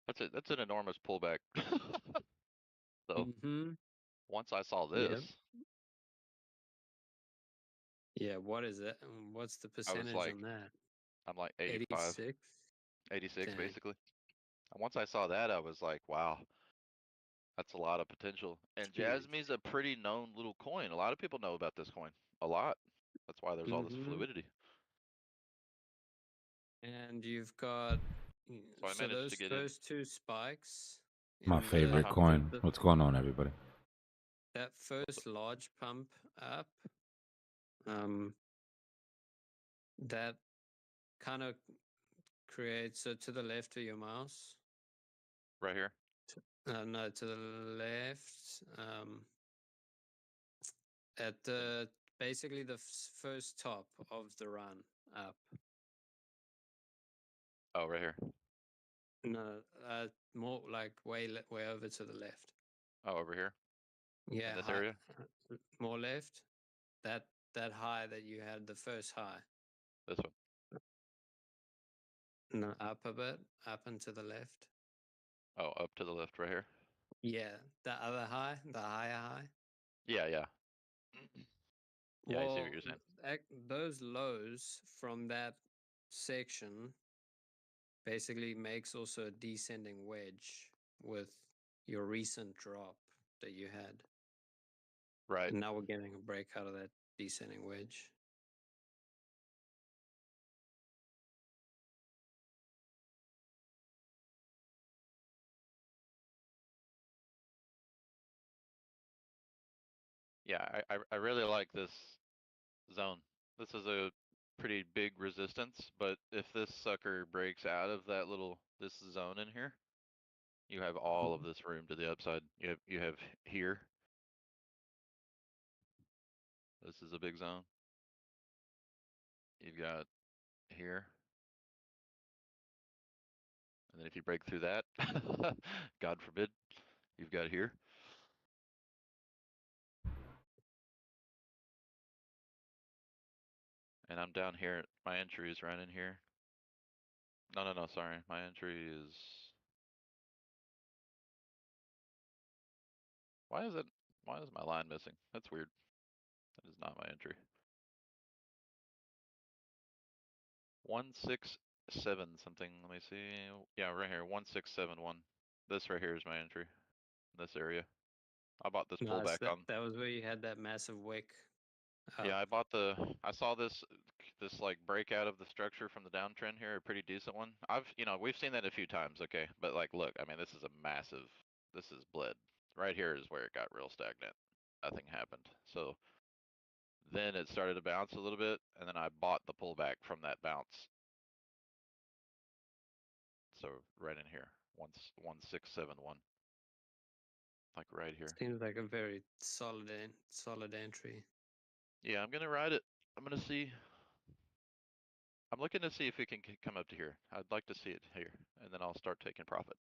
That's an enormous pullback. So once I saw Yep. this, Yeah, what is that? What's the I was percentage like, on that? I'm like 85, 86? 86 Dang. basically. And once I saw that, I was like, wow, that's a lot of potential. And Huge. Jasmine's a pretty known little coin. A lot of people know about this coin. A lot. That's why there's all this fluidity. And you've got So I so managed those to get in. first two spikes My in favorite coin. What's going on, everybody? that first large pump up, that kind of creates to the left of your mouse. Right here. No, to the left. At the basically the first top of the run up. Oh, right here. No, more like way over to the left. Oh, over here. Yeah, In this area. more left. That high that you had, the first high. This one. No, up a bit, up and to the left. Oh, up to the left, right here. Yeah, the other high, the higher high. Yeah, yeah. Yeah, I see Well, what you're saying. those lows from that section basically makes also a descending wedge with your recent drop that you had. Right. And now we're getting a break out of that descending wedge. Yeah, I really like this zone. This is a pretty big resistance, but if this sucker breaks out of this zone in here, you have all of this room to the upside. You have here. This is a big zone. You've got here. And then if you break through that, God forbid, you've got here. And I'm down here. My entry is right in here. No, sorry. My entry is... Why is my line missing? That's weird. That is not my entry. 167 something. Let me see. Yeah, right here. 1671. This right here is my entry. This area. I bought this No, pullback on. that was where you had that massive wick. Yeah, I saw this like breakout of the structure from the downtrend here, a pretty decent one. We've seen that a few times, okay? But like, look, I mean, this is this is bled. Right here is where it got real stagnant. Nothing happened. So then it started to bounce a little bit, and then I bought the pullback from that bounce. So right in here, 1671. Like right here. Seems like a very solid entry. Yeah, I'm gonna ride it. I'm gonna see. I'm looking to see if it can come up to here. I'd like to see it here, and then I'll start taking profit.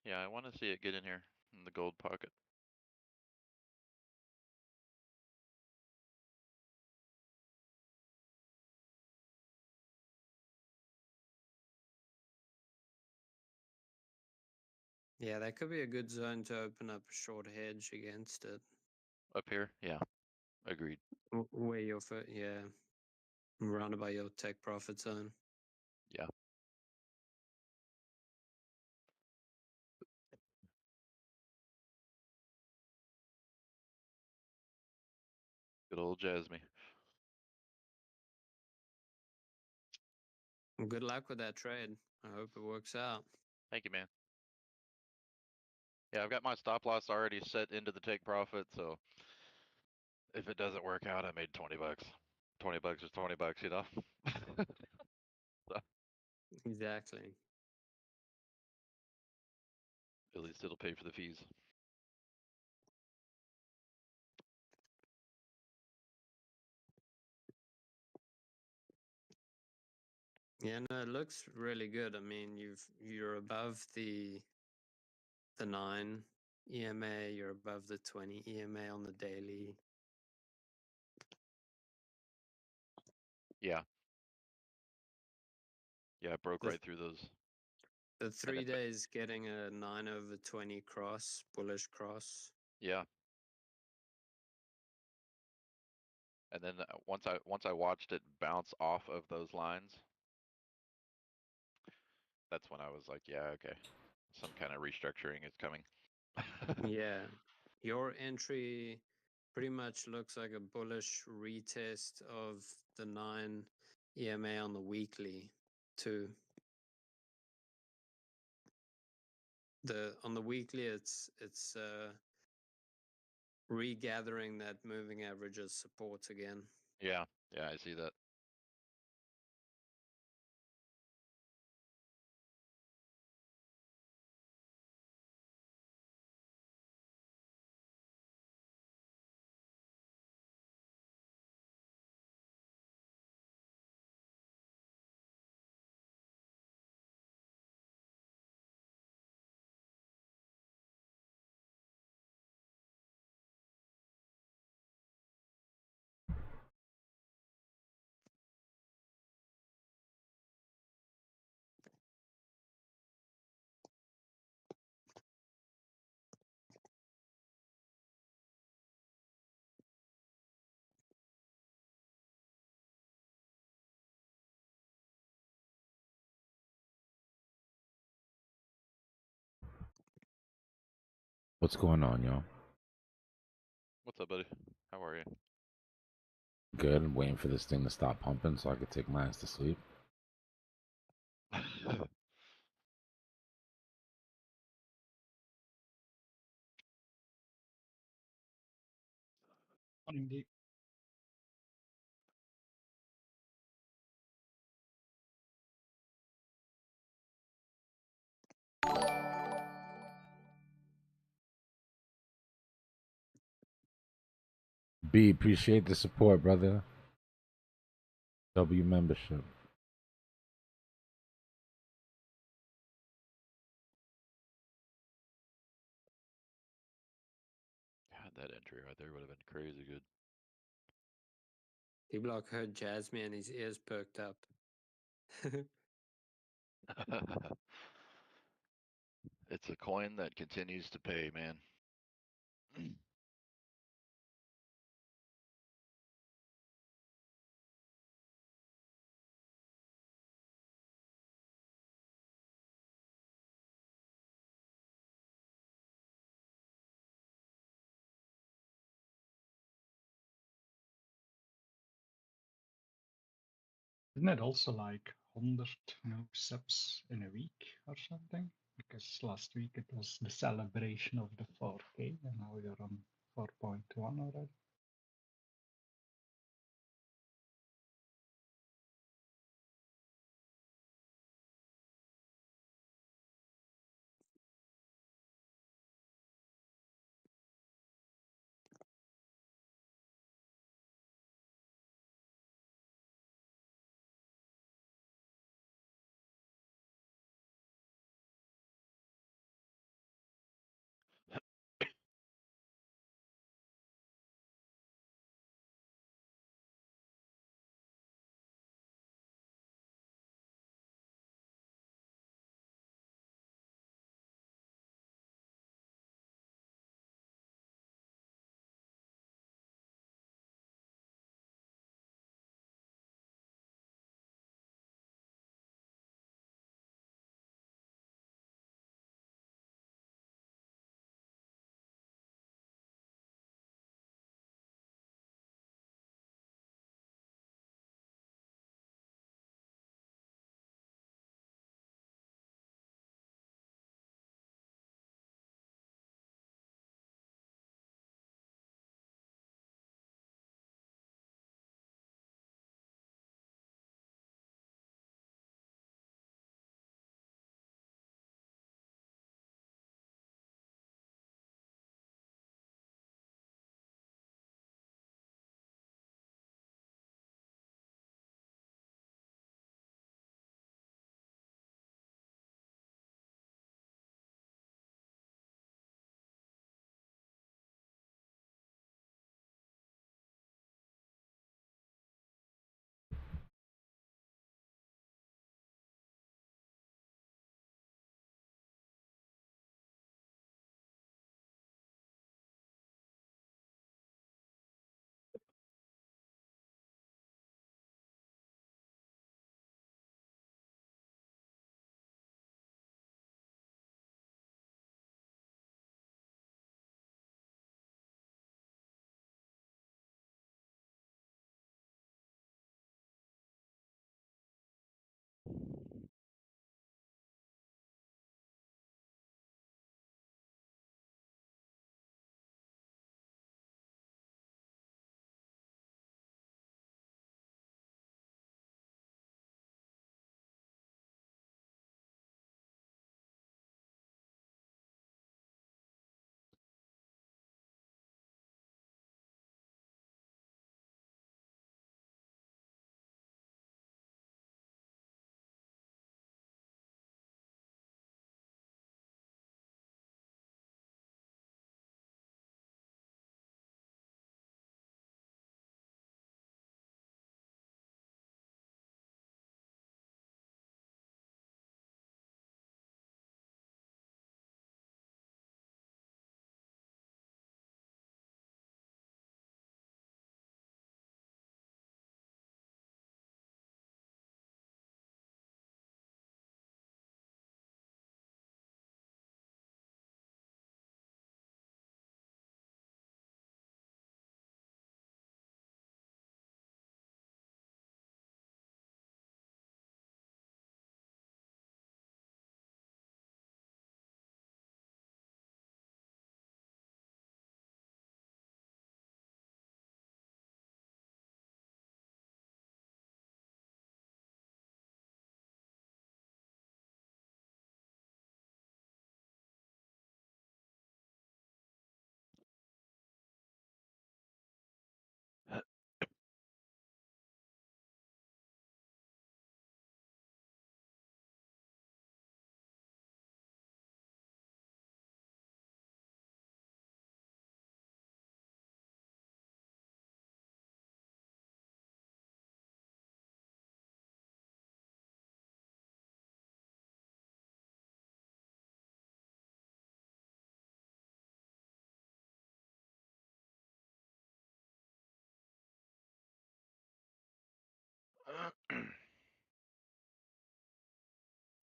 Yeah, I want to see it get in here in the gold pocket. Yeah, that could be a good zone to open up a short hedge against it. Up here? Yeah, agreed. Where your foot, yeah, round about your take profit zone. Yeah. Good old Jasmine. Well, good luck with that trade. I hope it works out. Thank you, man. Yeah, I've got my stop loss already set into the take profit, so if it doesn't work out, I made 20 bucks. 20 bucks is 20 bucks, you know? So, Exactly. at least it'll pay for the fees. Yeah, no, it looks really good. I mean, you're above the 9 EMA, you're above the 20 EMA on the daily. Yeah. Yeah, it broke The, right through those. the And 3 then, days getting a 9/20 cross, bullish cross. yeah. And then once I watched it bounce off of those lines, that's when I was like, yeah, okay. Some kind of restructuring is coming. Yeah. Your entry pretty much looks like a bullish retest of the 9 EMA on the weekly too. On the weekly it's regathering that moving average as support again. Yeah, I see that. What's going on, y'all? What's up, buddy? How are you? Good. I'm waiting for this thing to stop pumping so I could take my ass to sleep. Indeed. B, appreciate the support, brother. W membership. God, that entry right there would have been crazy good. Dbloc heard Jasmine and his ears perked up. It's a coin that continues to pay, man. Isn't it also like 100 new subs in a week or something? Because last week it was the celebration of the 4K and now you're on 4.1 already.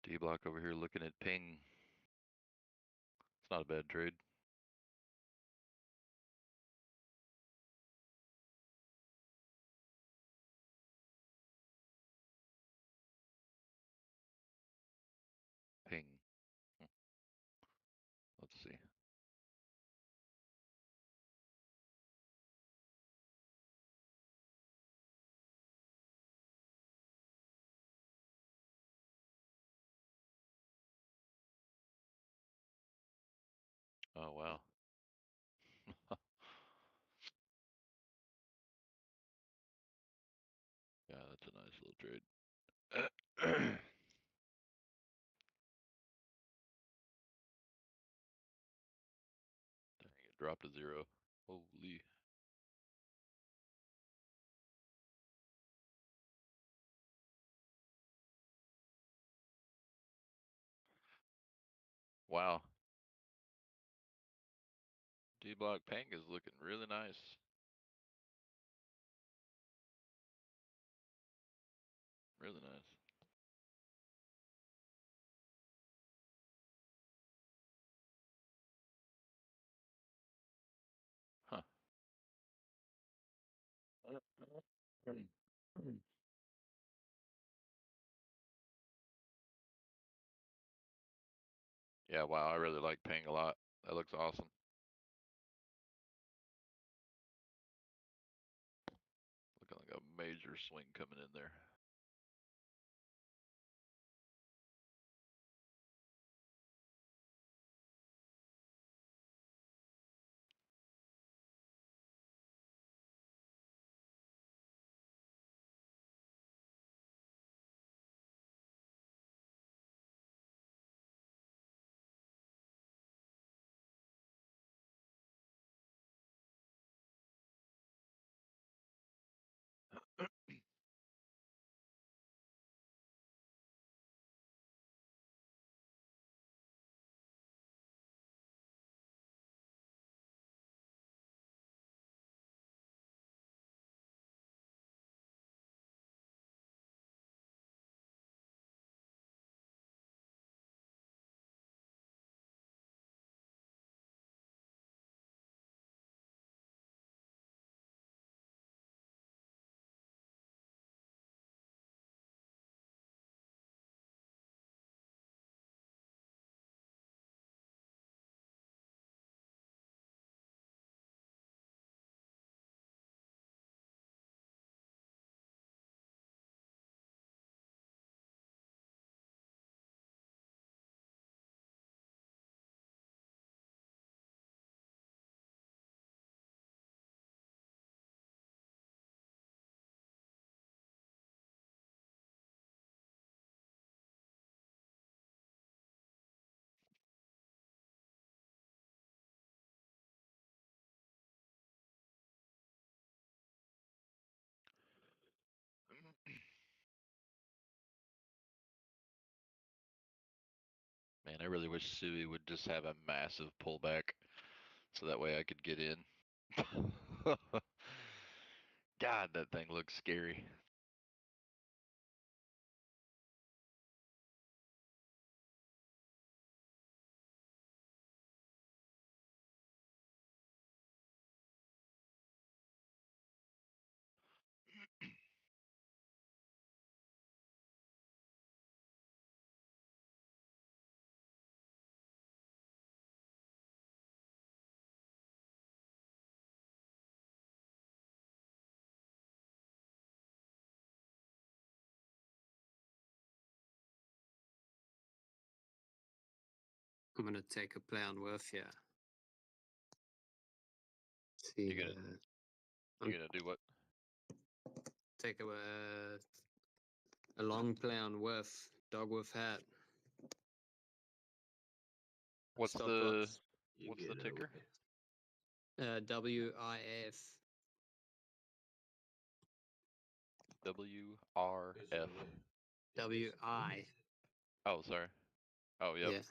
Dbloc over here looking at ping. It's not a bad trade. Ping. Let's see. Oh, wow. Yeah, that's a nice little trade. Dang, it dropped to 0. Holy. Wow. Dbloc ping is looking really nice. Really nice. Huh. Yeah, wow, I really like ping a lot. That looks awesome. Looking like a major swing coming in there. Man, I really wish Sui would just have a massive pullback so that way I could get in. God, that thing looks scary. I'm gonna take a play on Worth here. See, You gonna do what? take a long play on Worth, dog with hat. What's Stop the loss. ticker? WIF. WRF. WI. Oh, sorry. Oh, yep. Yeah.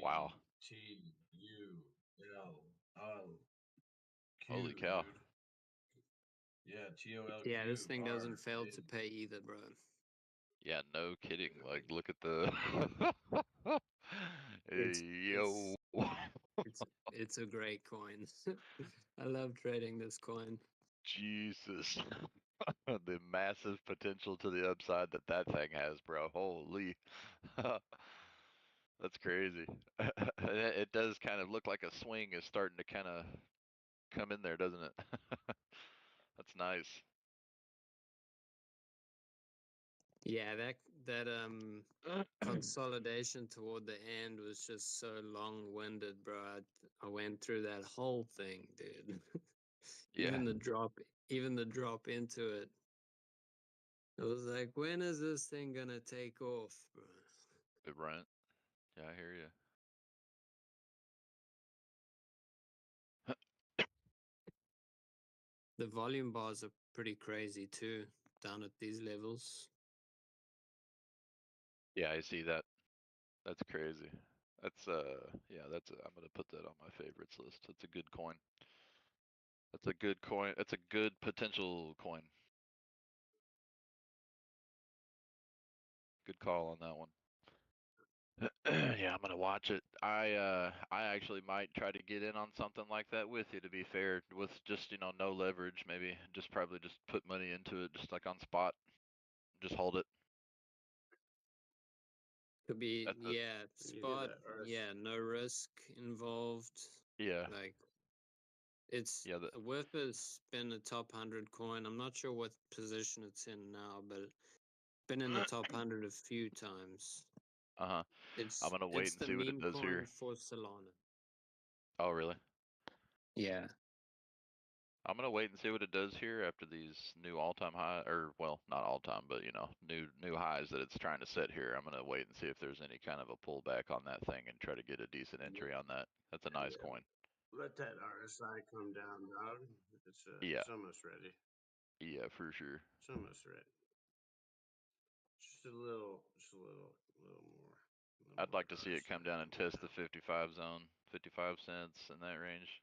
Wow. Holy cow. Yeah, TOLQ. Yeah, this thing doesn't bars, fail dude. to pay either, bro. Yeah, no kidding. Like, look at the. It's Yo. it's a great coin. I love trading this coin. Jesus. The massive potential to the upside that that thing has, bro. Holy. That's crazy. It does kind of look like a swing is starting to kind of come in there, doesn't it? That's nice. Yeah, that consolidation toward the end was just so long-winded, bro. I went through that whole thing, dude. Even Yeah. the drop into it. I was like, when is this thing gonna take off, bro? Good rent. Yeah, I hear you. The volume bars are pretty crazy too, down at these levels. Yeah, I see that. That's crazy. That's yeah, I'm gonna put that on my favorites list. That's a good coin. That's a good coin. That's a good potential coin. Good call on that one. Yeah, I'm gonna watch it. I actually might try to get in on something like that with you, to be fair, with just, no leverage, maybe. Just probably just put money into it, just like on spot. Just hold it. Could be, That's a, yeah, You do spot, that, Urs. yeah, no risk involved. yeah, Like, it's yeah, Whiff has been a top 100 coin. I'm not sure what position it's in now, but been in the top 100 a few times. I'm It's gonna wait and the see what it meme does coin here. for Solana. Oh, really? Yeah. I'm gonna wait and see what it does here after these new all-time high, or well, not all-time, but new highs that it's trying to set here. I'm gonna wait and see if there's any kind of a pullback on that thing and try to get a decent entry on that. That's a nice coin. Let that RSI come down, dog. Yeah, It's almost ready. yeah, for sure. It's almost ready. Just a little more. I'd like to see it come down and test the 55 zone, 55 cents in that range.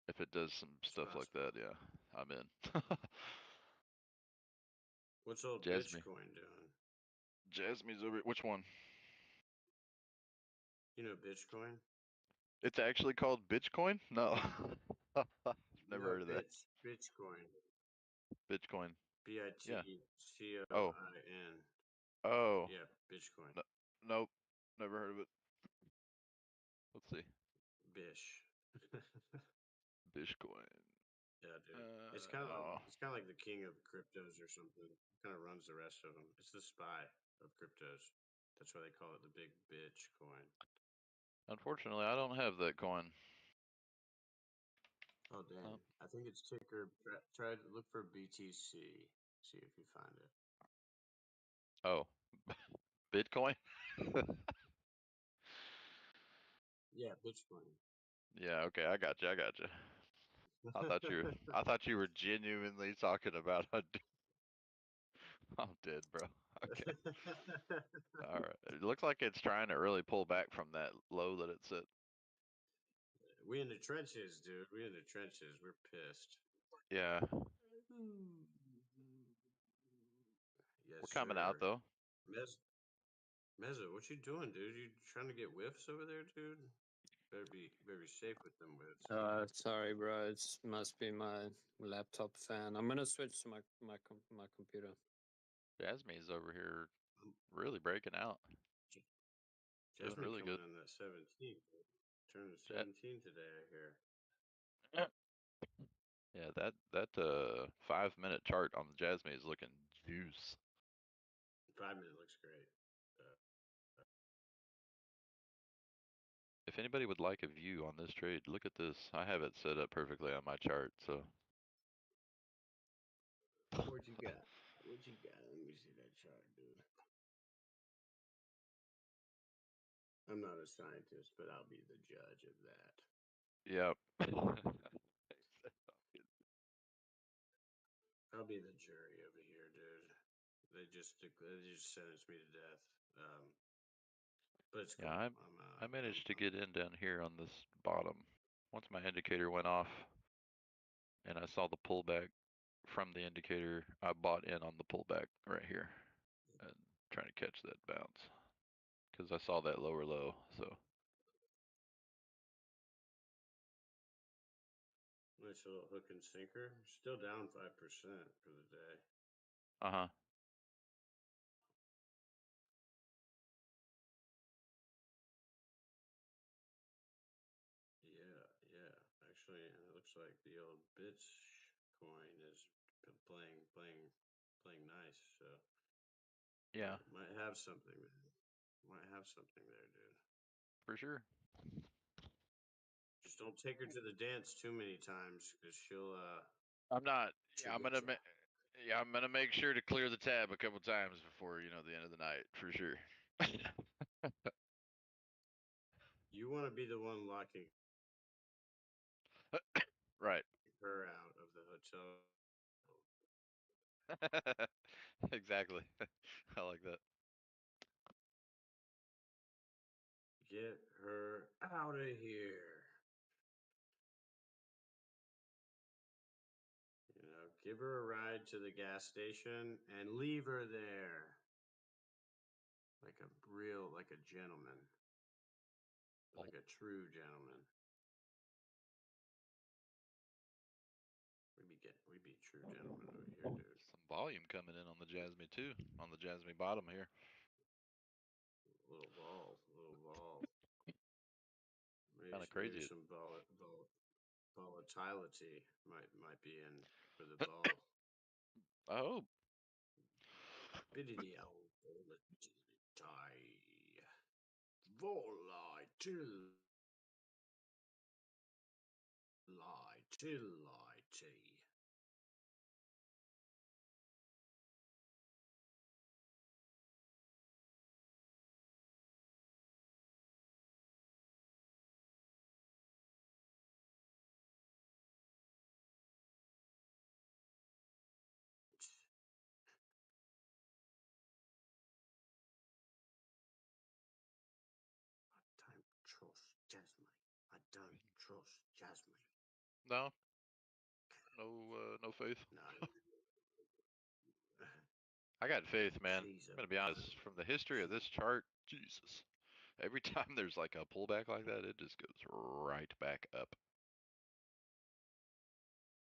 If it does some stuff like that, yeah, I'm in. What's old Jasmine. Bitcoin doing? Jasmine's over. Which one? You know Bitcoin? It's actually called Bitcoin? No. Never No, heard of that. Bitcoin. Bitcoin. Yeah. BITCOIN. Oh. Oh. Yeah, Bitcoin. Nope. Never heard of it. Let's see. Bish. Bitcoin. Yeah, dude. It's kind of like the king of cryptos or something. Kind of runs the rest of them. It's the spy of cryptos. That's why they call it the big bitch coin. Unfortunately, I don't have that coin. Oh dang! I think it's ticker. Try to look for BTC. See if you find it. Oh. Bitcoin? Yeah, Bitcoin. Yeah, okay, I got you. I thought you were genuinely talking about I'm dead, bro. Okay. All right. It looks like it's trying to really pull back from that low that it's at. We in the trenches, dude. We in the trenches. We're pissed. Yeah. Yes, We're coming sir. out though. Mezzo, what you doing, dude? You trying to get whiffs over there, dude? Better be safe with them whiffs. Sorry, bro. It must be my laptop fan. I'm gonna switch to my computer. Jasmine's over here really breaking out. Doing Jasmine really coming good. on that 17th. Turning 17 today, I hear. Yeah, that 5-minute chart on the Jasmine is looking juice. 5 minute looks great. If anybody would like a view on this trade, look at this. I have it set up perfectly on my chart, so. What you got? What you got? Let me see that chart, dude. I'm not a scientist, but I'll be the judge of that. Yep. I'll be the jury over here, dude. They just sentenced me to death. But it's cool. Yeah, I managed to get in down here on this bottom. Once my indicator went off, And I saw the pullback from the indicator. I bought in on the pullback right here and trying to catch that bounce because I saw that lower low. So Nice little hook and sinker. Still down 5% for the day. uh-huh. Yeah. Actually, and it looks like the old bits coin is playing nice. So Yeah, might have something there. Might have something there, dude. for sure. Just don't take her to the dance too many times, because she'll I'm not. she'll Yeah, get you. I'm gonna make sure to clear the tab a couple times before the end of the night for sure. You want to be the one locking Right. her out of the hotel. Exactly. I like that. Get her out of here. Give her a ride to the gas station and leave her there. Like a gentleman. Like a true gentleman. We be true gentlemen over here, dude. Some volume coming in on the Jasmine too, on the Jasmine bottom here. Little vol. Kind of crazy. Maybe some volatility might be in for the vol. I hope. Liquidity volatility. I don't trust Jasmine. I don't trust Jasmine. No. No faith. No. I got faith, man. She's I'm a gonna be honest. From the history of this chart, Jesus, every time there's like a pullback like that, it just goes right back up.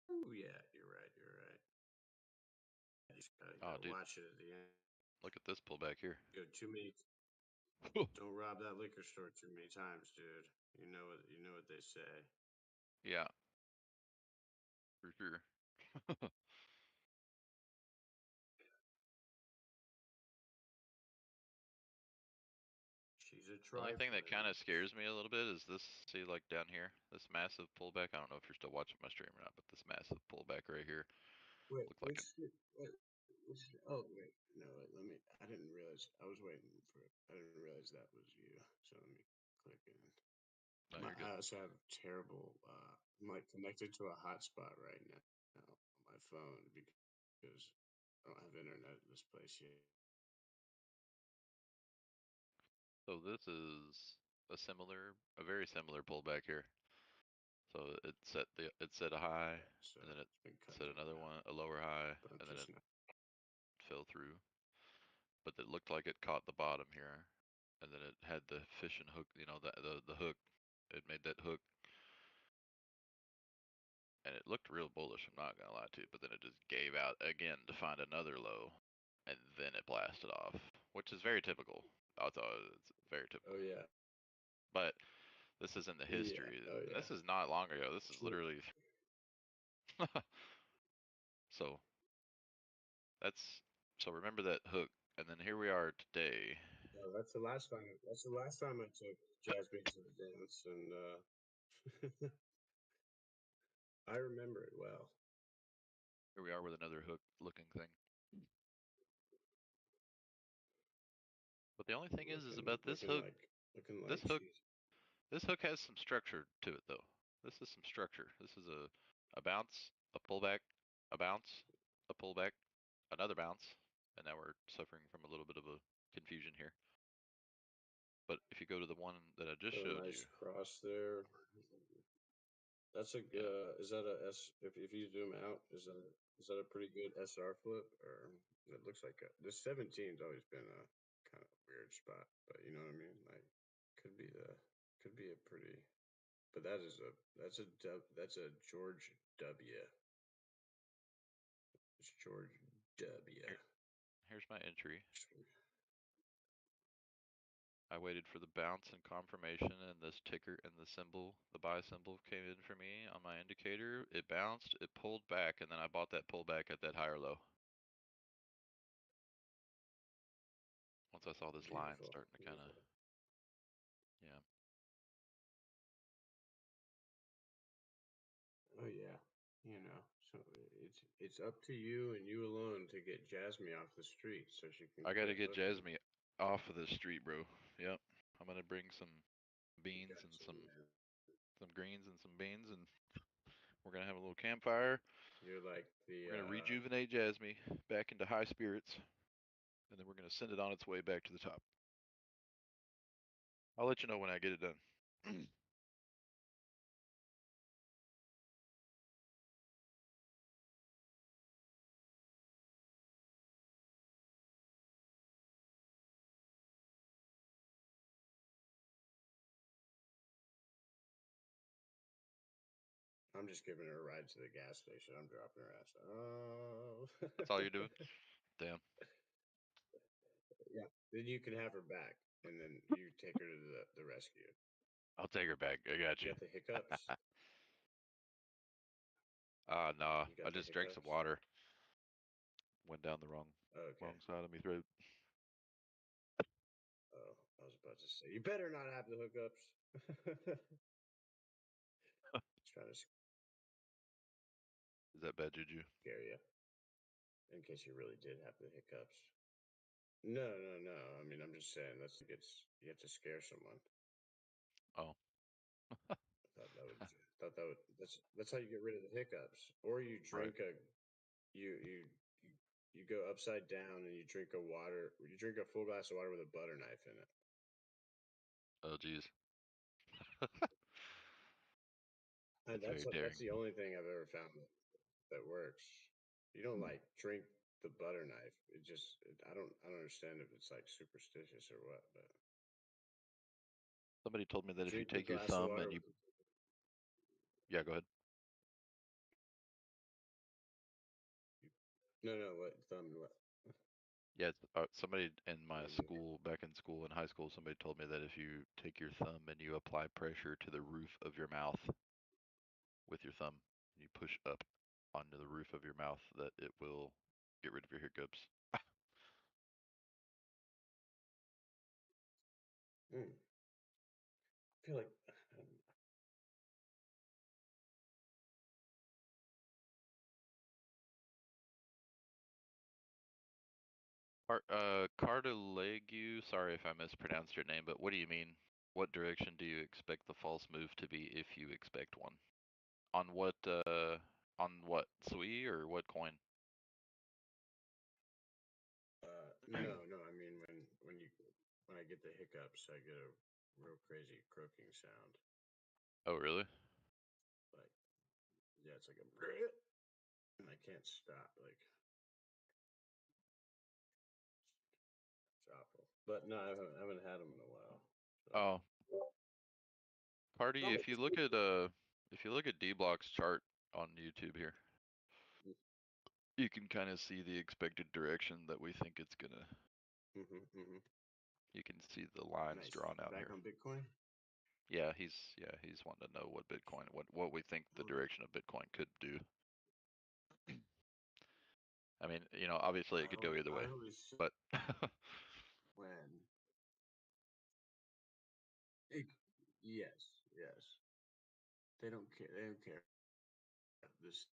Oh yeah, you're right. You just gotta Oh, dude, watch it at the end. look at this pullback here. Go too many. Don't rob that liquor store too many times, dude. You know what they say. Yeah, for sure. She's a The only thing that kind trifling. of scares me a little bit is this. See, like down here, this massive pullback. I don't know if you're still watching my stream or not, but this massive pullback right here Wait, looked like oh wait, no, wait, let me. I didn't realize. I was waiting for it. I didn't realize that was you. So let me click in. No, you're good. I also have terrible. I'm like connected to a hotspot right now on my phone because I don't have internet at this place yet. So this is a very similar pullback here. So it set a high, So and then it it's been cut set down another now, one, a lower high, but I'm and then just it not. fell through. But it looked like it caught the bottom here, and then it had the fishing hook. The hook. It made that hook, and it looked real bullish. I'm not gonna lie to you. But then it just gave out again to find another low, and then it blasted off, which is very typical. I thought it's very typical. Oh yeah. But this is in the Yeah. history, Oh and yeah. this is not long ago. This is True. literally so. So remember that hook, and then here we are today. No, that's the last time. That's the last time I took Jasmine to the dance, and I remember it well. Here we are with another hook looking thing. But the only thing is about this hook. Looking This like hook, she's. this hook has some structure to it, though. This is some structure. This is a bounce, a pullback, a bounce, a pullback, another bounce, and now we're suffering from a little bit of a confusion here. But if you go to the one that I just Got a showed nice you, cross there. That's a is that a S? If you zoom out, is that a pretty good SR flip? Or it looks like the 17's always been a kind of weird spot, but you know what I mean. Like could be a pretty, but that's a George W. It's George W. Here's my entry. I waited for the bounce and confirmation, and this ticker and the symbol, the buy symbol, came in for me on my indicator. It bounced, it pulled back, and then I bought that pullback at that higher low. Once I saw this line starting to kind of, yeah. Oh yeah, so it's up to you and you alone to get Jasmine off the street so she can I got to quit get hooking. Jasmine off of the street, bro. Yep. I'm gonna bring some beans and some greens and some beans, and we're gonna have a little campfire. You're like We're gonna rejuvenate Jasmine back into high spirits, and then we're gonna send it on its way back to the top. I'll let you know when I get it done. I'm just giving her a ride to the gas station. I'm dropping her ass. Oh. That's all you're doing? Damn. Yeah. Then you can have her back, and then you take her to the rescue. I'll take her back. I got you. You got the hiccups? No. You got I the just drank some hiccups? water. Went down the wrong Okay. side of my throat. Oh, I was about to say, you better not have the hookups. Trying to Is that bad juju? scare you, in case you really did have the hiccups. No. I mean, I'm just saying you have to scare someone. Oh. That's how you get rid of the hiccups. Or you drink you go upside down and you drink a full glass of water with a butter knife in it. Oh, geez. That's very daring. the only thing I've ever found that works. You don't like drink the butter knife. I don't understand if it's like superstitious or what, but Somebody told me that if you drink the take your glass of thumb water. and you... Yeah, go ahead. No, what thumb? What? Yeah, somebody in my school, back in school, in high school, somebody told me that if you take your thumb and you apply pressure to the roof of your mouth with your thumb, you push up onto the roof of your mouth, that it will get rid of your hiccups. I feel like Cartilegu, sorry if I mispronounced your name, but what do you mean? What direction do you expect the false move to be if you expect one? On what, SWI or what coin? no. I mean, when I get the hiccups, I get a real crazy croaking sound. Oh, really? Like, yeah, it's like a, and I can't stop. Like, it's awful. But no, I haven't had them in a while. So. Oh, Cardi, if you look at Dbloc's chart on YouTube here, you can kind of see the expected direction that we think it's gonna. You can see the lines drawn out Back here. on Bitcoin. Yeah, he's wanting to know what Bitcoin, what we think the direction of Bitcoin could do. I mean, obviously it could go either way, but when yes, they don't care. They don't care. This.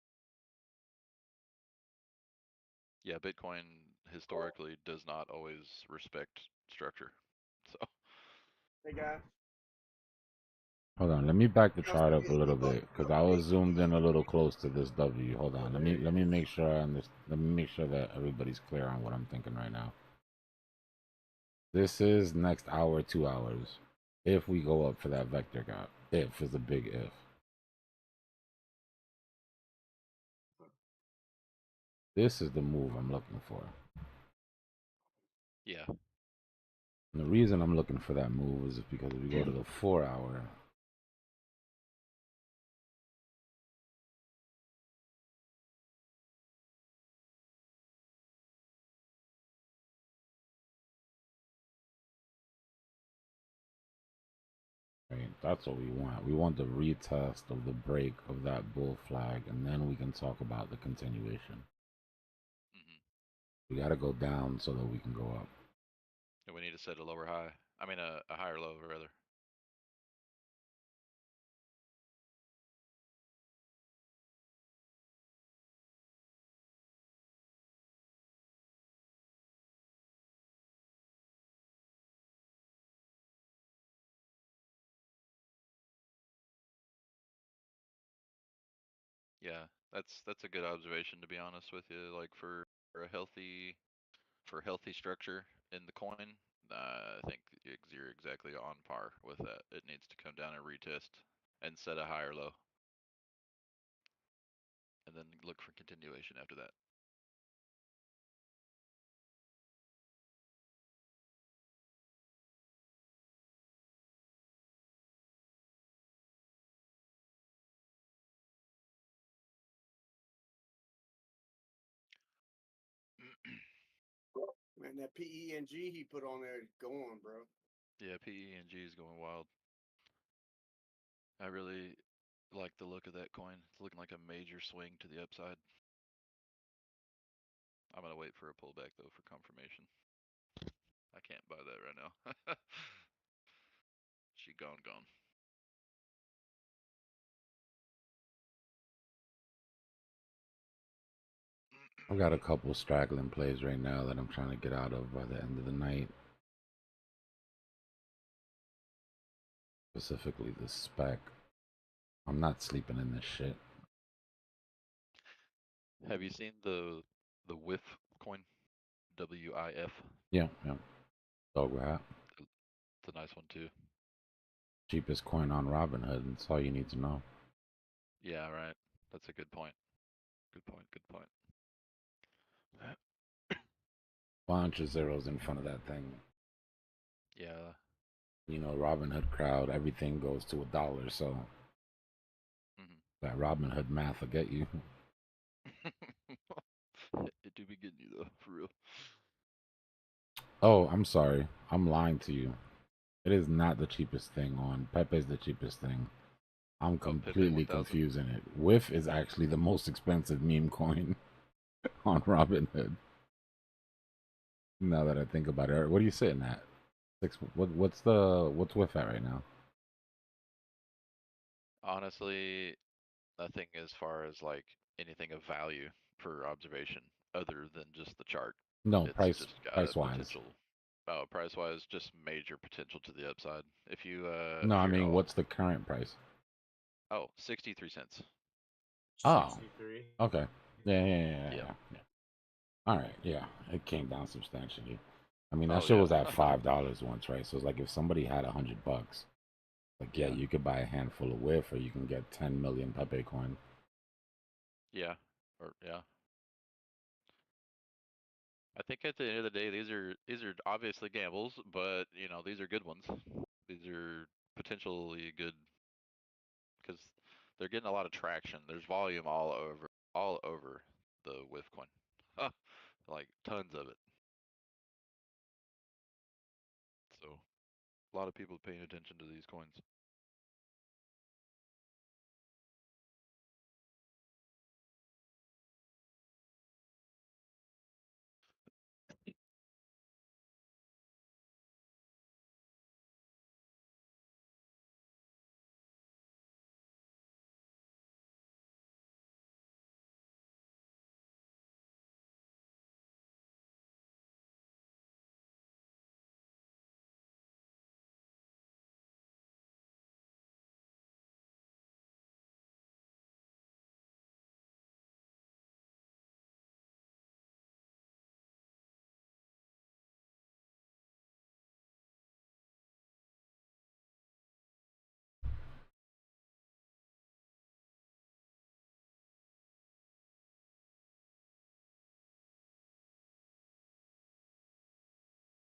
yeah, Bitcoin historically does not always respect structure. So. Hey guy. Hold on, let me back the chart up a little bit because I was zoomed in a little close to this W. Hold on, let me make sure let me make sure that everybody's clear on what I'm thinking right now. This is next hour, 2 hours. If we go up for that vector gap, if is a big if. This is the move I'm looking for. Yeah. And the reason I'm looking for that move is because if we go to the 4 hour, right, that's what we want. We want the retest of the break of that bull flag, and then we can talk about the continuation. We got to go down so that we can go up. And we need to set a lower high. I mean, a higher low, rather. Yeah, that's a good observation, to be honest with you. Like for a healthy structure in the coin, I think you're exactly on par with that. It needs to come down and retest and set a higher low, and then look for continuation after that. Man, that PENG he put on there, go on, bro. Yeah, PENG is going wild. I really like the look of that coin. It's looking like a major swing to the upside. I'm gonna wait for a pullback though for confirmation. I can't buy that right now. She gone. I've got a couple straggling plays right now that I'm trying to get out of by the end of the night. Specifically the spec. I'm not sleeping in this shit. Have you seen the WIF coin? WIF. Yeah. Dog hat. It's a nice one too. Cheapest coin on Robinhood. That's all you need to know. Yeah, right. That's a good point. Good point. Bunch of zeros in front of that thing. Yeah. You know, Robinhood crowd, everything goes to $1, so that Robinhood math will get you. It do be getting you though, for real. Oh, I'm sorry. I'm lying to you. It is not the cheapest thing on Pepe is the cheapest thing. I'm completely confusing it. WIF is actually the most expensive meme coin on Robinhood. Now that I think about it, what are you sitting at? What's WIF at right now? Honestly, nothing as far as like anything of value per observation other than just the chart. No, It's price just got a wise. potential. Oh, price wise, just major potential to the upside. If you No, I here, mean, what's the current price? Oh, 63 cents. Oh, 63. okay. Yeah. All right, yeah, it came down substantially. I mean, that Oh, shit yeah. was at $5 once, right? So it's like if somebody had $100, like yeah, Yeah. you could buy a handful of WIF, or you can get 10 million Pepe coin. Yeah. Or yeah. I think at the end of the day, these are obviously gambles, but you know these are good ones. These are potentially good because they're getting a lot of traction. There's volume all over the WIF coin, like tons of it. So a lot of people paying attention to these coins.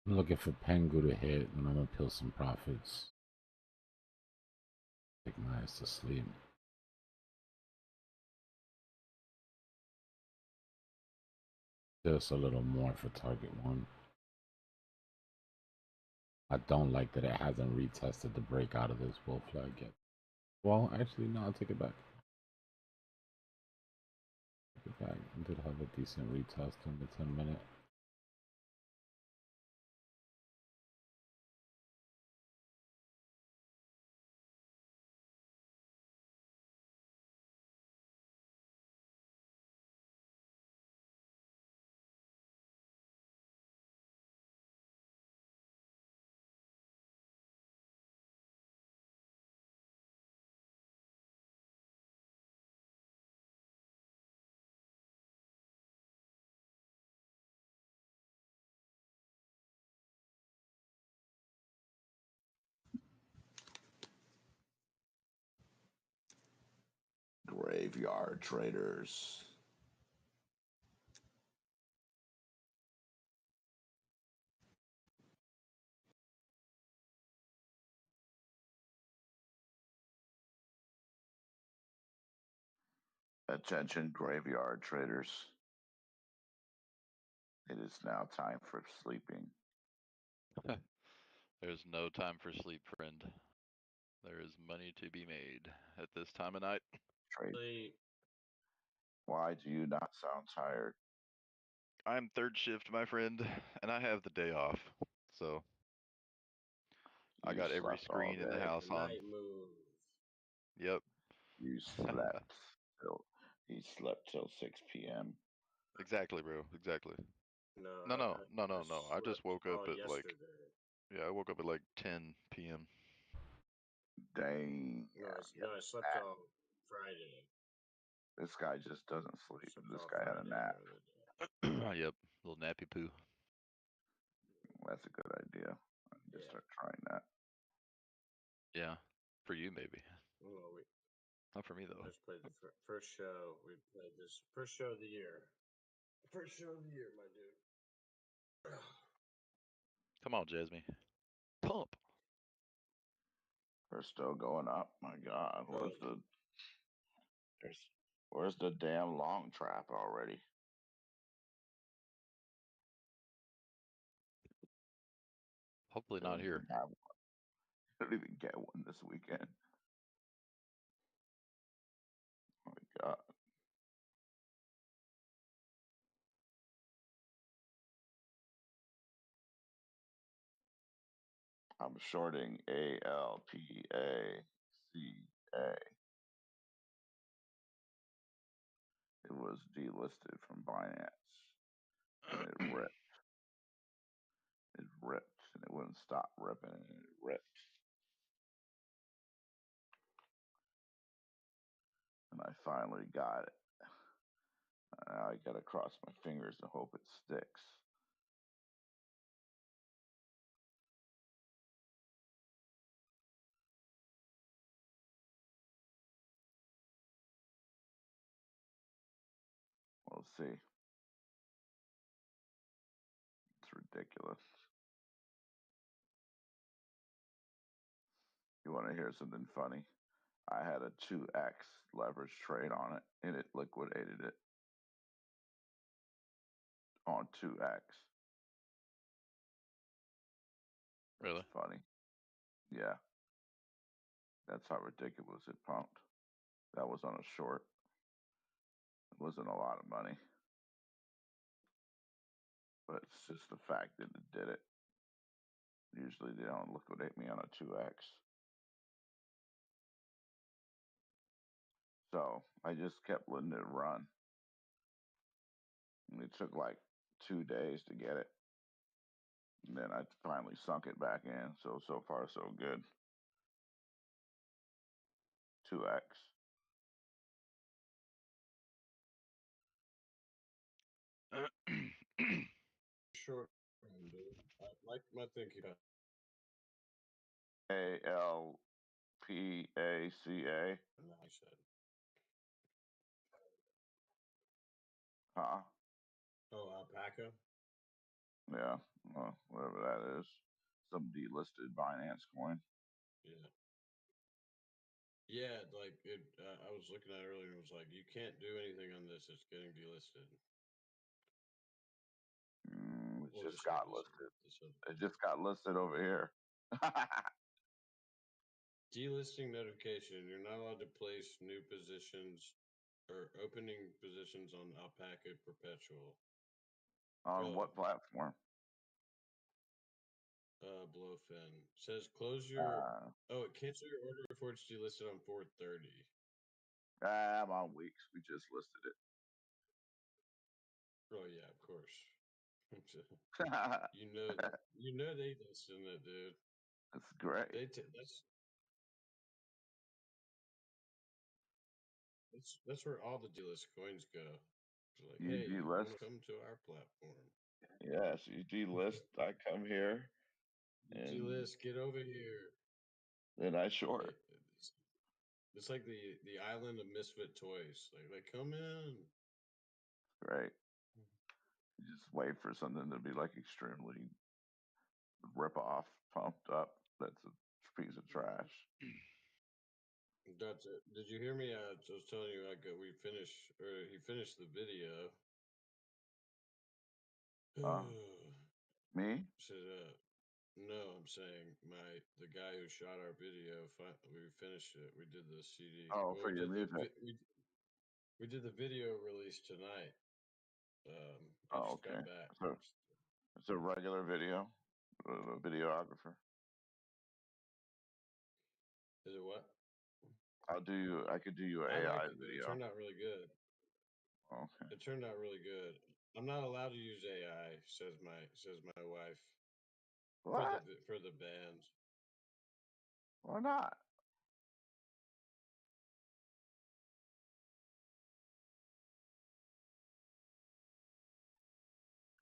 I'm looking for Pengu to hit, and I'm gonna peel some profits. Take my ass to sleep. Just a little more for target one. I don't like that it hasn't retested the break out of this bull flag yet. Well, actually, no, I'll take it back. Take it back. I did have a decent retest in the 10-minute. Graveyard traders. Attention, graveyard traders. It is now time for sleeping. There's no time for sleep, friend. There is money to be made at this time of night. Trade. Why do you not sound tired? I'm third shift, my friend, and I have the day off. So I got every screen in the house on. Night move. Yep. You slept till he slept till 6 p.m. Exactly, bro. Exactly. No, No. I just woke up at yesterday. I woke up at like 10 p.m. Dang. No, I slept on Friday. This guy just doesn't sleep. This guy had a nap. Yep. Little nappy poo. That's a good idea. I need to start trying that. Yeah. For you, maybe. Well, Not for me, though. Just played the first show. We played this first show of the year. First show of the year, my dude. Come on, Jasmine. Pump. We're still going up. My God, where's the damn long trap already? Hopefully not here. Don't even get one this weekend. Oh my God. I'm shorting ALPACA. It was delisted from Binance and it ripped. It ripped and it wouldn't stop ripping and it ripped. And I finally got it. Now I gotta cross my fingers and hope it sticks. We'll see. It's ridiculous. You want to hear something funny? I had a 2x leverage trade on it and it liquidated it on 2x. Really? That's funny. Yeah. That's how ridiculous it pumped. That was on a short. It wasn't a lot of money. But it's just the fact that it did it. Usually they don't liquidate me on a 2x. So I just kept letting it run. And it took like 2 days to get it. And then I finally sunk it back in. So far, so good. 2x. Short, dude. I like my thinking. ALPACA. Nice. Huh? Oh, alpaca. Yeah, Whatever that is. Some delisted Binance coin. Yeah. Yeah, like it. I was looking at it earlier and it was like, you can't do anything on this. It's getting delisted. It Well, just just like got this, listed. this other It just got listed over here. delisting notification. You're not allowed to place new positions or opening positions on Alpaca Perpetual. On what platform? Blowfin says close your. Cancel your order before it's delisted on 4:30. I'm on weeks. We just listed it. Oh yeah, of course. you know they listed it, dude. That's great. That's where all the delist coins go. It's like, You hey, you want delist? to come to our platform? Yes, you delist. I come here. You And delist, get over here. then I short. It's like the island of misfit toys. Like come in. Great. You just wait for something to be like extremely rip off, pumped up. That's a piece of trash. That's it. Did you hear me? I was telling you, he finished the video. Me? Said, no, I'm saying the guy who shot our video. We finished it. We did the CD. Oh, for your music. We did the video release tonight. He just okay. got back. So it's a regular video, a videographer. Is it what? I could do you an I AI liked it, video. It turned out really good. Okay. It turned out really good. I'm not allowed to use AI, says my wife. What? For the band. Why not?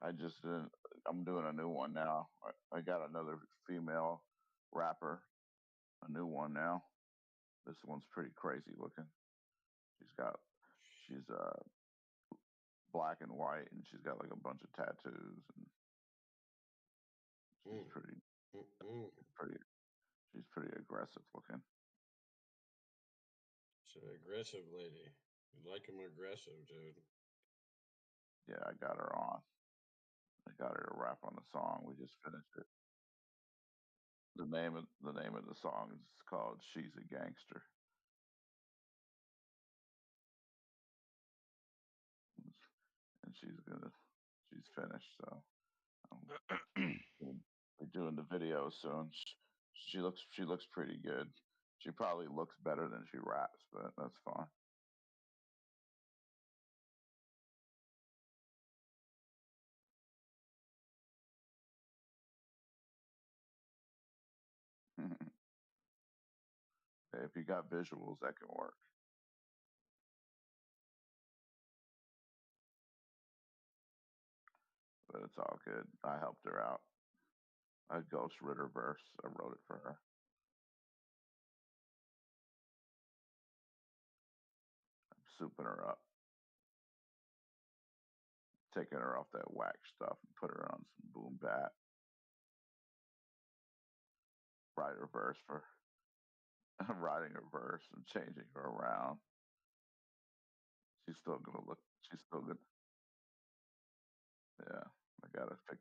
I'm doing a new one now. I got another female rapper, a new one now. This one's pretty crazy looking. She's black and white, and she's got like a bunch of tattoos, and she's pretty aggressive looking. She's an aggressive lady. You like him aggressive, dude. Yeah, I got her on. I got her to rap on the song. We just finished it. The name of the song is called "She's a Gangster." And she's finished, so we're doing the video soon. She looks pretty good. She probably looks better than she raps, but that's fine. If you got visuals, that can work. But it's all good. I helped her out. I Ghost Ritter verse. I wrote it for her. I'm souping her up. Taking her off that whack stuff and put her on some boom bap. Write her verse for writing her verse and changing her around. She's still good. Yeah, I gotta fix.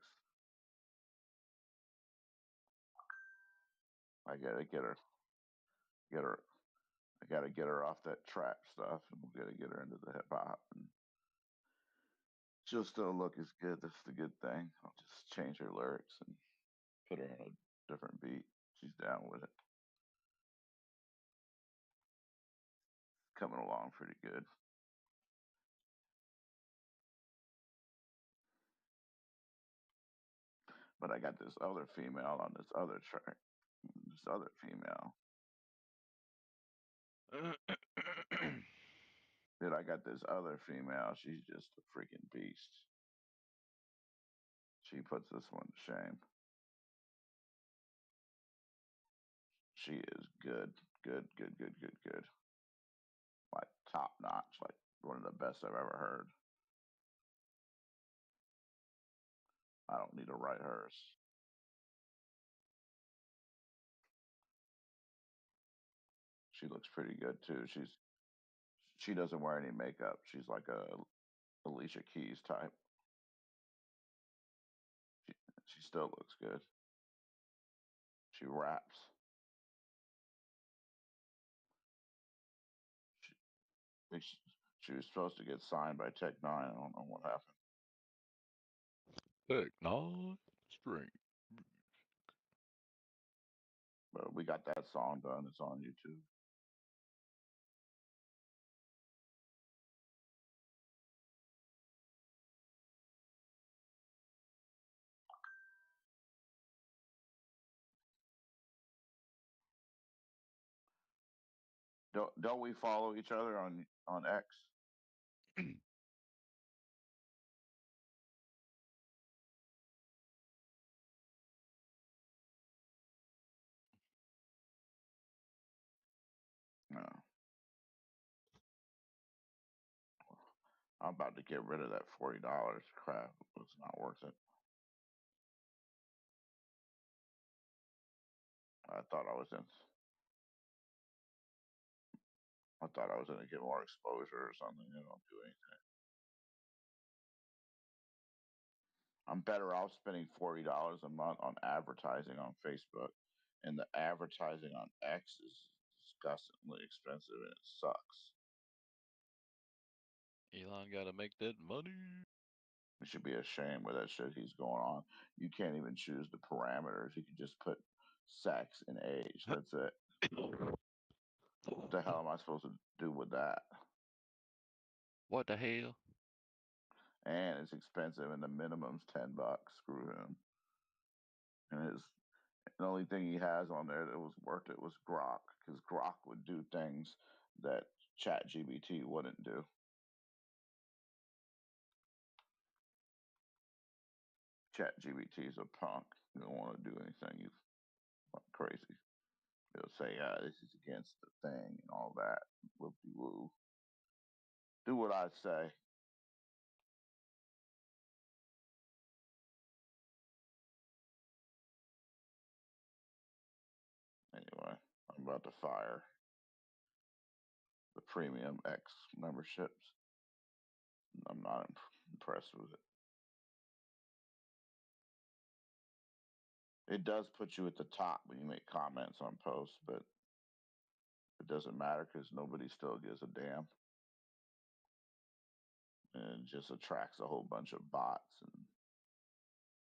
I gotta get her. I gotta get her off that trap stuff, and we gotta get her into the hip hop, and she'll still look as good. That's the good thing. I'll just change her lyrics and put her on a different beat. She's down with it. Coming along pretty good. But I got this other female on this other track. This other female. Dude, I got this other female. She's just a freaking beast. She puts this one to shame. She is good. Like top notch. Like one of the best I've ever heard. I don't need to write hers. She looks pretty good too. She doesn't wear any makeup. She's like a Alicia Keys type. She still looks good. She raps. She was supposed to get signed by Tech Nine. I don't know what happened. Tech Nine String. But we got that song done. It's on YouTube. Don't we follow each other on X? No. I'm about to get rid of that $40. Crap, it's not worth it. I thought I was gonna get more exposure or something. It don't do anything. I'm better off spending $40 a month on advertising on Facebook, and the advertising on X is disgustingly expensive and it sucks. Elon got to make that money. You should be ashamed with that shit he's going on. You can't even choose the parameters. You can just put sex and age. That's it. What the hell am I supposed to do with that? What the hell? And it's expensive, and the minimum's $10. Screw him. And the only thing he has on there that was worth it was Grok, because Grok would do things that ChatGPT wouldn't do. ChatGPT is a punk. You don't want to do anything. You crazy. He'll say, this is against the thing and all that. Whoop-de-woo. Do what I say. Anyway, I'm about to fire the Premium X memberships. I'm not impressed with it. It does put you at the top when you make comments on posts, but it doesn't matter because nobody still gives a damn. And it just attracts a whole bunch of bots and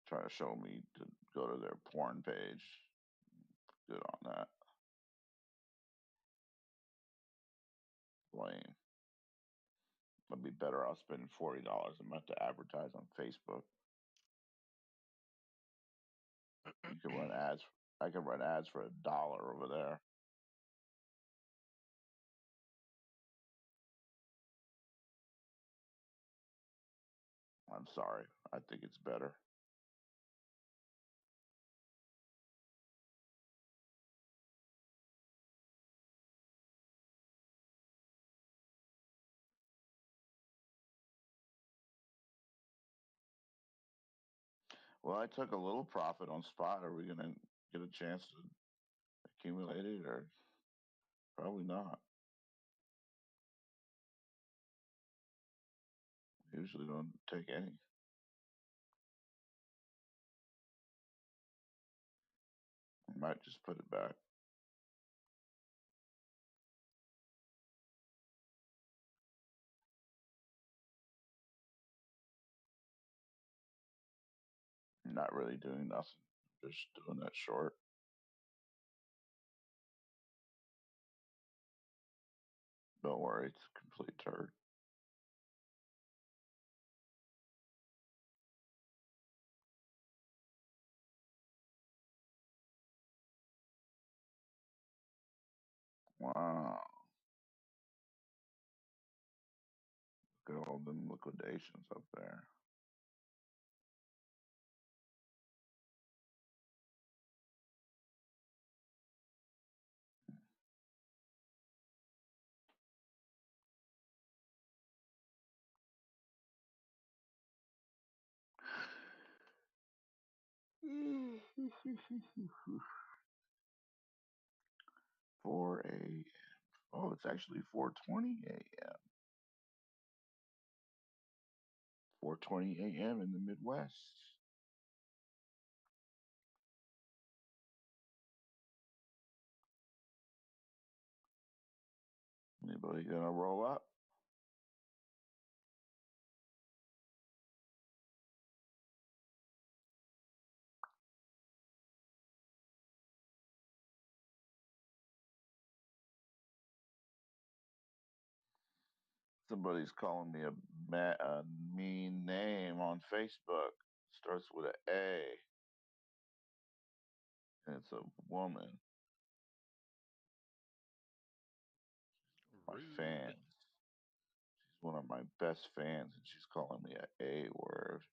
try to show me to go to their porn page. Good on that. Lame. I'd be better off spending $40 a month to advertise on Facebook. You can run ads. I can run ads for $1 over there. I'm sorry. I think it's better. Well, I took a little profit on spot. Are we going to get a chance to accumulate it, or probably not? Usually don't take any. I might just put it back. Not really doing nothing. Just doing that short. Don't worry, it's a complete turd. Wow. Look at all them liquidations up there. 4 a.m. Oh, it's actually 4:20 a.m. 4:20 a.m. in the Midwest. Anybody gonna roll up? Somebody's calling me a mean name on Facebook. Starts with an A. And it's a woman. My fan. She's one of my best fans, and she's calling me a word.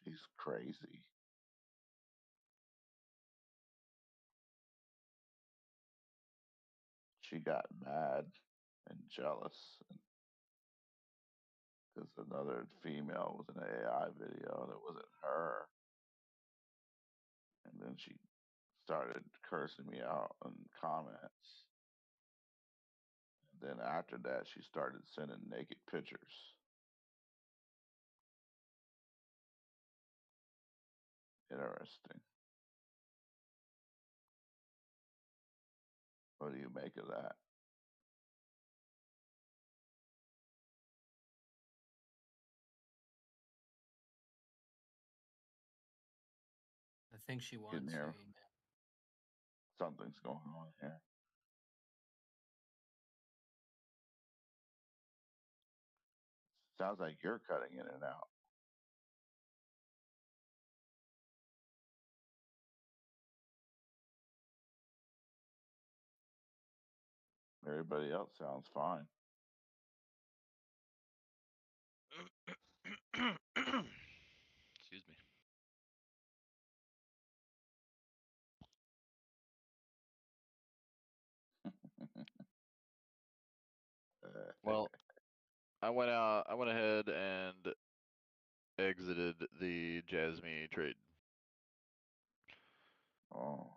She's crazy. She got mad and jealous because another female was in an AI video and it wasn't her. And then she started cursing me out in comments. And then after that, she started sending naked pictures. Interesting. What do you make of that? I think she wants you. Here. Something's going on here. Sounds like you're cutting in and out. Everybody else sounds fine. Excuse me. Well, I went ahead and exited the Jasmine trade. Oh.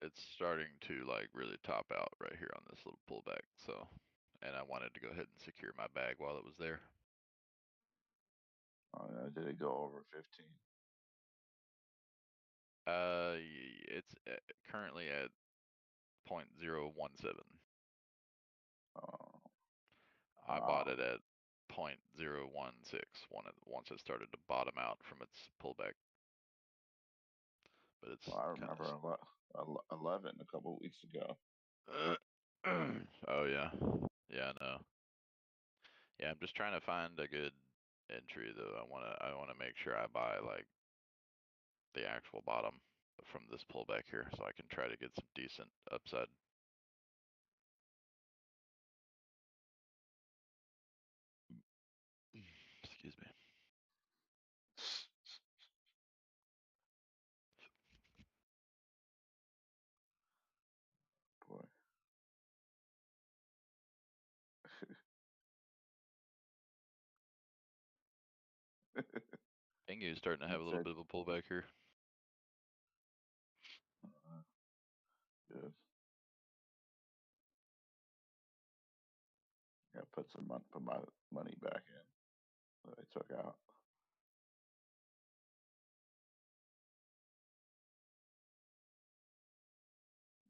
It's starting to like really top out right here on this little pullback. So, and I wanted to go ahead and secure my bag while it was there. Did it go over 15? It's currently at 0.017. Oh. I bought it at 0.016 once it started to bottom out from its pullback. But it's. Well, I remember 11 a couple weeks ago. Oh yeah, yeah, I know. Yeah, I'm just trying to find a good entry though. I wanna make sure I buy like the actual bottom from this pullback here, so I can try to get some decent upside. Excuse me. Boy. Tengu is starting to have a little bit of a pullback here. Good. Yeah, put my money back in that I took out.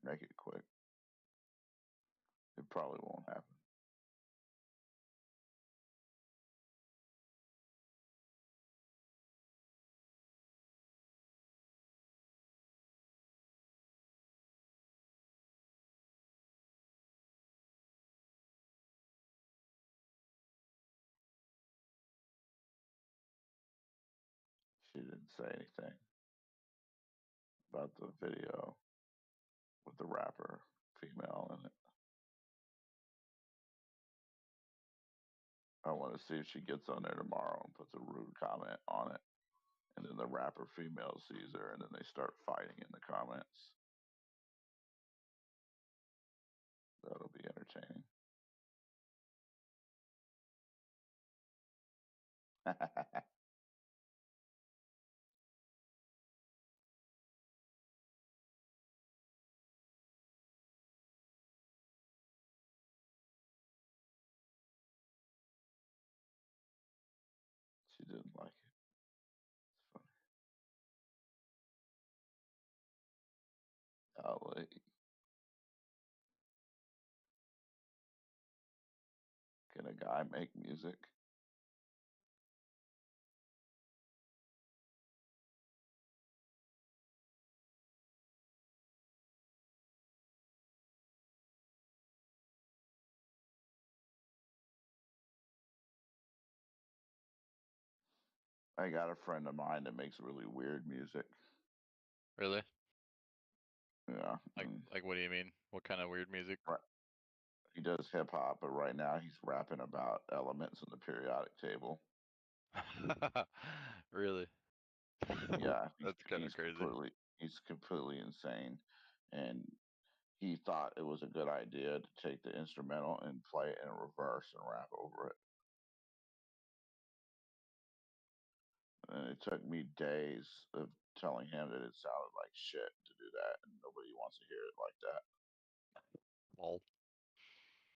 Make it quick. It probably won't happen. She didn't say anything about the video with the rapper female in it. I want to see if she gets on there tomorrow and puts a rude comment on it. And then the rapper female sees her and then they start fighting in the comments. That'll be entertaining. She didn't like it. It's funny. Golly. Can a guy make music? I got a friend of mine that makes really weird music. Really? Yeah. Like what do you mean? What kind of weird music? Right. He does hip hop, but right now he's rapping about elements in the periodic table. Really? Yeah, That's kind of crazy. He's completely insane, and he thought it was a good idea to take the instrumental and play it in reverse and rap over it. And it took me days of telling him that it sounded like shit to do that, and nobody wants to hear it like that. Lol.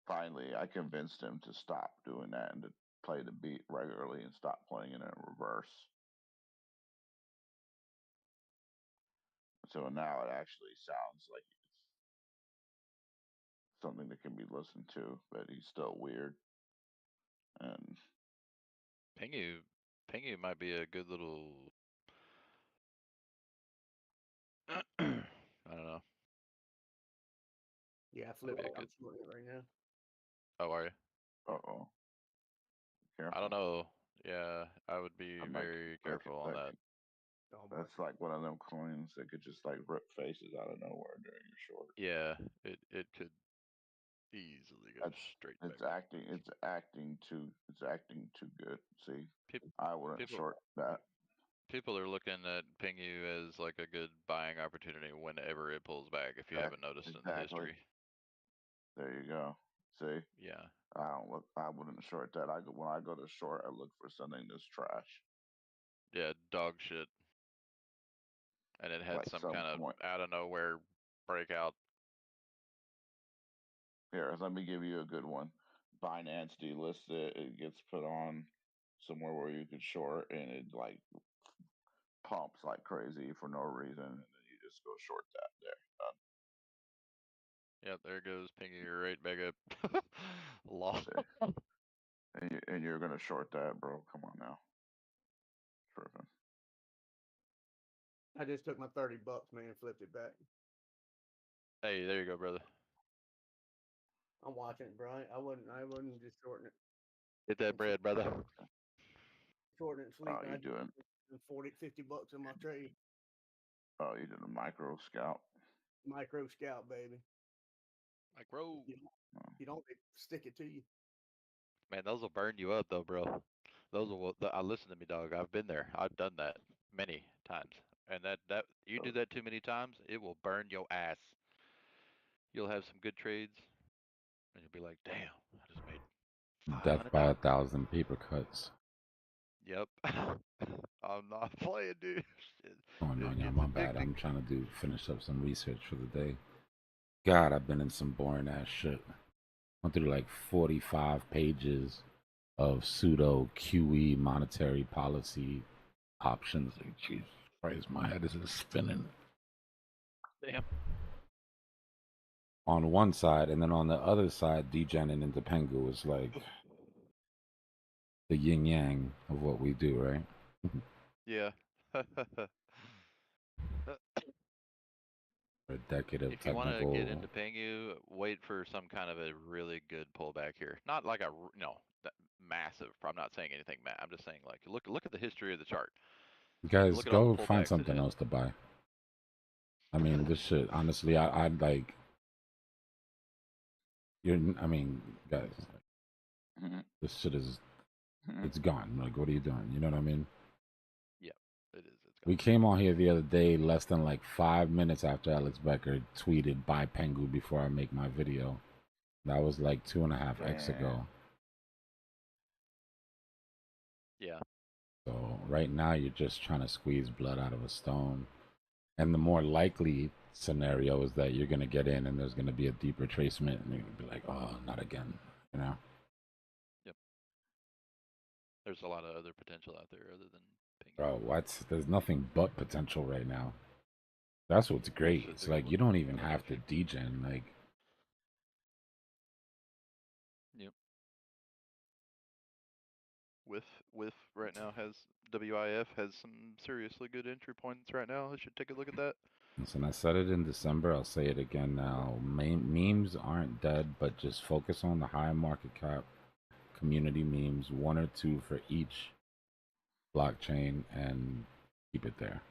Finally, I convinced him to stop doing that and to play the beat regularly and stop playing it in reverse. So now it actually sounds like it's something that can be listened to, but he's still weird. And Pingu might be a good little I don't know. Yeah, Might be a I'm good. shorting it right now. Oh, are you? Uh-oh. Careful. I don't know. Yeah, I would be I'm very careful on that. That's like one of them coins that could just like rip faces out of nowhere during your short. Yeah, it could easily go straight back. It's acting too good. See, I wouldn't short that. People are looking at Pingu as like a good buying opportunity whenever it pulls back. If you haven't noticed in the history. There you go. See. Yeah. I wouldn't short that. When I go to short, I look for something that's trash. Yeah, dog shit. And it had Like some kind of out of nowhere breakout. Here, let me give you a good one. Binance delists it. It gets put on somewhere where you could short, and it like pumps like crazy for no reason, and then you just go short that. There, done. Yep, there goes Pingu right back up. Lost. And you're gonna short that, bro? Come on now. Tripping. I just took my $30, man, and flipped it back. Hey, there you go, brother. I'm watching it, bro. I wouldn't just shorting it. Get that bread, brother. Shorting it, sleeping. Oh, you doing 40, $50 in my trade. Oh, you did a micro scalp. Micro scalp, baby. Micro. You don't stick it to you. Man, those will burn you up, though, bro. Those will. Listen to me, dog. I've been there. I've done that many times, and that you do that too many times, it will burn your ass. You'll have some good trades, and you'll be like, "Damn, I just made Death by 1,000 paper cuts. Yep. I'm not playing, dude. Shit. Oh no, yeah, my bad. I'm trying to finish up some research for the day. God, I've been in some boring ass shit. Went through like 45 pages of pseudo QE monetary policy options. Like, Jesus Christ, my head is just spinning. Damn. On one side, and then on the other side, degening into Pengu is like the yin yang of what we do, right? Yeah. A decade of If you want to technical. get into Pingu, wait for some kind of a really good pullback here. Not like a massive. I'm not saying anything. I'm just saying like look at the history of the chart. Guys, Look at all go the find pullbacks something else to buy. I mean, this shit. Honestly, I'd like. I mean, guys, this shit is. It's gone. Like, what are you doing? You know what I mean? Yeah, it is. We came on here the other day, less than like 5 minutes after Alex Becker tweeted "Buy Pengu before I make my video." That was like 2.5x ago. Yeah. So right now you're just trying to squeeze blood out of a stone. And the more likely scenario is that you're gonna get in and there's gonna be a deep retracement and you're gonna be like, oh, not again, you know? Yep. There's a lot of other potential out there other than Pengu. Bro, what? There's nothing but potential right now. That's what's great. It's like you don't even have to degen. Like, Yep. With right now has WIF has some seriously good entry points right now. I should take a look at that. listen, I said it in December. I'll say it again now. Memes aren't dead, but just focus on the high market cap community memes, 1 or 2 for each blockchain, and keep it there.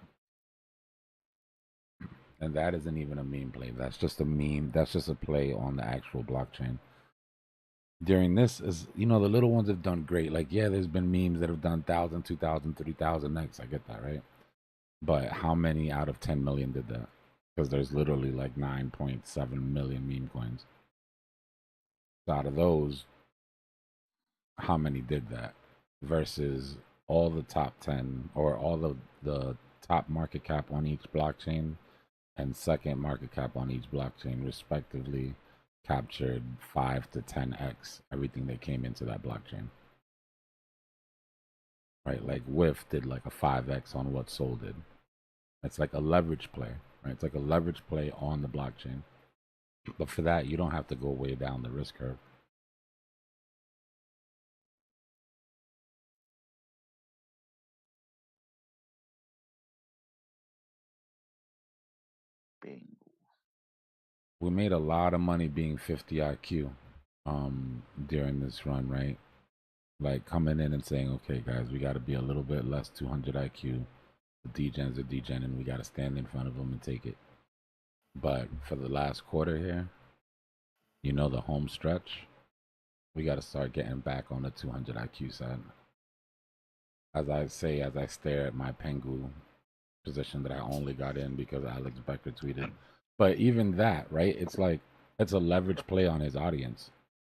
And that isn't even a meme play. That's just a meme. That's just a play on the actual blockchain. During this, is the little ones have done great. Like, yeah, there's been memes that have done 1,000, 2,000, 3,000x. I get that, right? But how many out of 10 million did that? Because there's literally like 9.7 million meme coins. So out of those, how many did that? Versus all the top 10 or all of the top market cap on each blockchain and second market cap on each blockchain, respectively, captured 5 to 10x everything that came into that blockchain. Right? Like WIF did like a 5x on what Sol did. It's like a leverage play, right? It's like a leverage play on the blockchain. But for that, you don't have to go way down the risk curve. We made a lot of money being 50 IQ during this run, right? Like coming in and saying, okay, guys, we got to be a little bit less 200 IQ. The degens are degen, and we got to stand in front of them and take it. But for the last quarter here, the home stretch, we got to start getting back on the 200 IQ side. As I stare at my Pengu position that I only got in because Alex Becker tweeted. But even that, right? It's like it's a leverage play on his audience.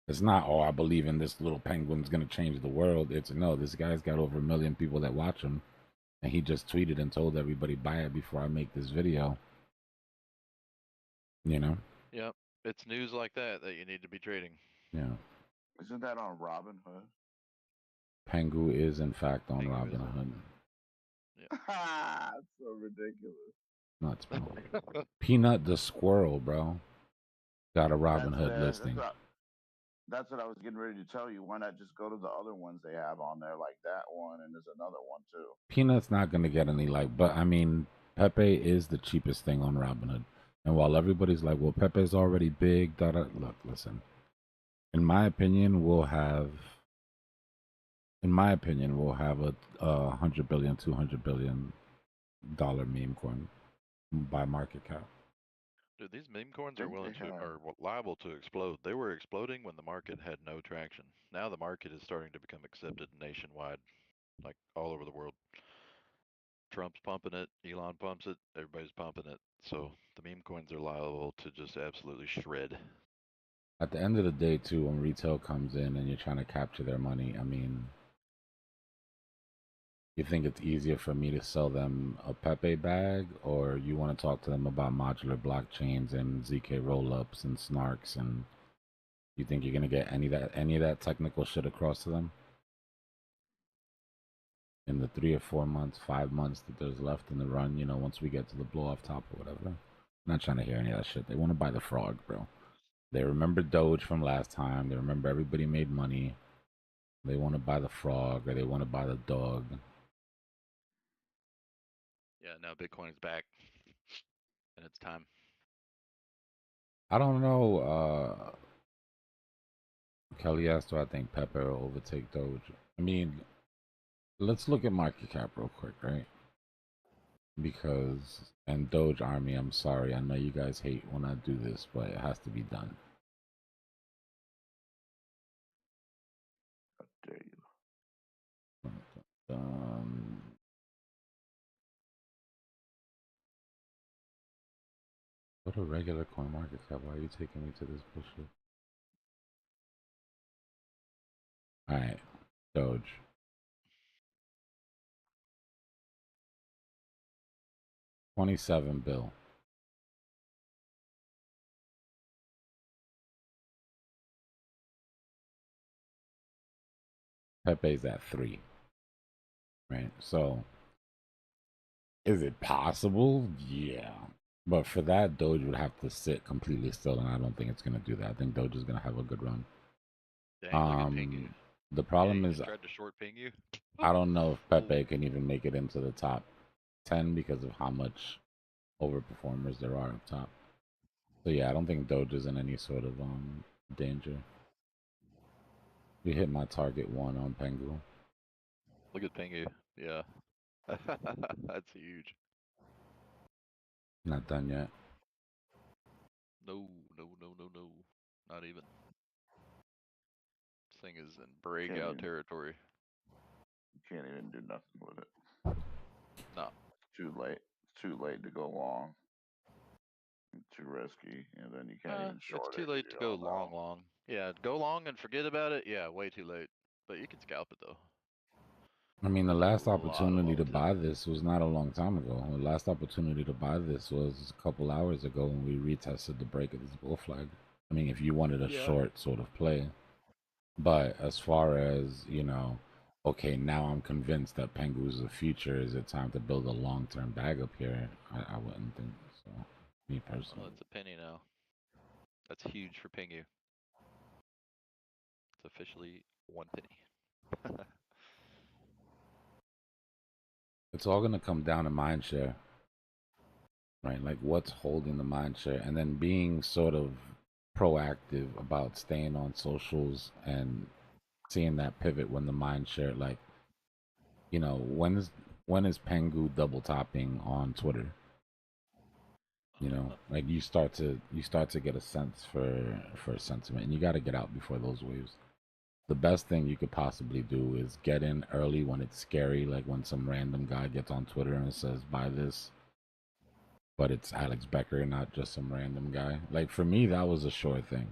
It's not, oh, I believe in this little penguin's gonna change the world. It's no, this guy's got over 1 million people that watch him, and he just tweeted and told everybody buy it before I make this video. Yep. It's news like that you need to be trading. Yeah. Isn't that on Robinhood? Pengu is in fact on Robinhood. Yeah. That's so ridiculous. Nuts, bro. Peanut the squirrel, bro. Got a Robinhood listing. That's what I was getting ready to tell you. Why not just go to the other ones they have on there, like that one, and there's another one too. Peanut's not gonna get any but I mean, Pepe is the cheapest thing on Robinhood. And while everybody's like, well, Pepe's already big, look, listen. In my opinion, we'll have a $100 billion, $200 billion meme coin by market cap. Dude, these meme coins are liable to explode. They were exploding when the market had no traction. Now the market is starting to become accepted nationwide, like all over the world. Trump's pumping it, Elon pumps it, everybody's pumping it. So the meme coins are liable to just absolutely shred. At the end of the day, too, when retail comes in and you're trying to capture their money, I mean, you think it's easier for me to sell them a Pepe bag, or you want to talk to them about modular blockchains and ZK rollups and snarks, and you think you're gonna get any of that technical shit across to them in the 3 or 4 months, 5 months that there's left in the run? Once we get to the blow off top or whatever. I'm not trying to hear any of that shit. They want to buy the frog, bro. They remember Doge from last time. They remember everybody made money. They want to buy the frog, or they want to buy the dog. Yeah, now Bitcoin's back, and it's time. I don't know. Kelly asked, do I think Pepe will overtake Doge? I mean, let's look at market cap real quick, right? And Doge Army, I'm sorry. I know you guys hate when I do this, but it has to be done. How dare you? What a regular coin market cap. Why are you taking me to this bullshit? All right, Doge. $27 bill. Pepe's at 3. Right? So is it possible? Yeah. But for that, Doge would have to sit completely still, and I don't think it's gonna do that. I think Doge is gonna have a good run. Dang, look at Pingu. The problem he is just tried to short Pingu. I don't know if Pepe can even make it into the top 10 because of how much overperformers there are up top. So yeah, I don't think Doge is in any sort of danger. We hit my target 1 on Pengu. Look at Pingu. Yeah. That's huge. Not done yet. No. Not even. This thing is in breakout territory. You can't even do nothing with it. No. It's too late. It's too late to go long. It's too risky, and then you can't even short it's too it. late to go long. Yeah, go long and forget about it. Yeah, way too late. But you can scalp it though. I mean, the last lot of opportunity to buy this was not a long time ago. The last opportunity to buy this was a couple hours ago when we retested the break of this bull flag. I mean, if you wanted a short sort of play. But as far as, you know, okay, now I'm convinced that Pengu is the future. Is it time to build a long-term bag up here? I wouldn't think so, me personally. Well, it's a penny now. That's huge for Pingu. It's officially 1 penny. It's all going to come down to mind share, right? Like what's holding the mind share, and then being sort of proactive about staying on socials and seeing that pivot when the mind share, like, you know, when is Pengu double topping on Twitter? You know, like you start to get a sense for sentiment, and you got to get out before those waves. The best thing you could possibly do is get in early when it's scary, like when some random guy gets on Twitter and says buy this, but it's Alex Becker, not just some random guy. Like for me, that was a sure thing.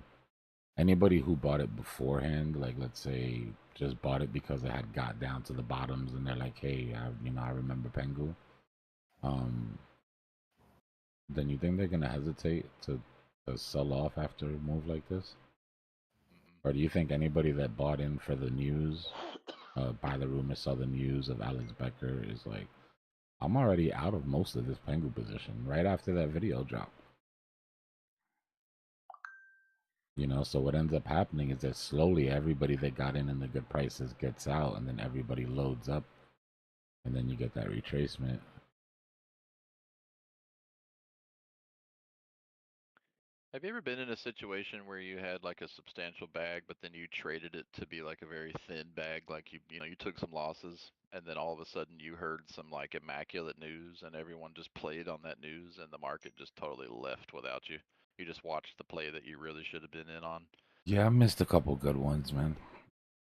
Anybody who bought it beforehand, like let's say just bought it because it had got down to the bottoms and they're like, hey, I remember Pengu. Then you think they're gonna hesitate to sell off after a move like this? Or do you think anybody that bought in for the news, buy the rumor, sell the news of Alex Becker is like, I'm already out of most of this Pengu position right after that video drop. You know, so what ends up happening is that slowly everybody that got in the good prices gets out, and then everybody loads up, and then you get that retracement. Have you ever been in a situation where you had like a substantial bag, but then you traded it to be like a very thin bag, like you took some losses, and then all of a sudden you heard some like immaculate news, and everyone just played on that news, and the market just totally left without you. You just watched the play that you really should have been in on. Yeah, I missed a couple good ones, man.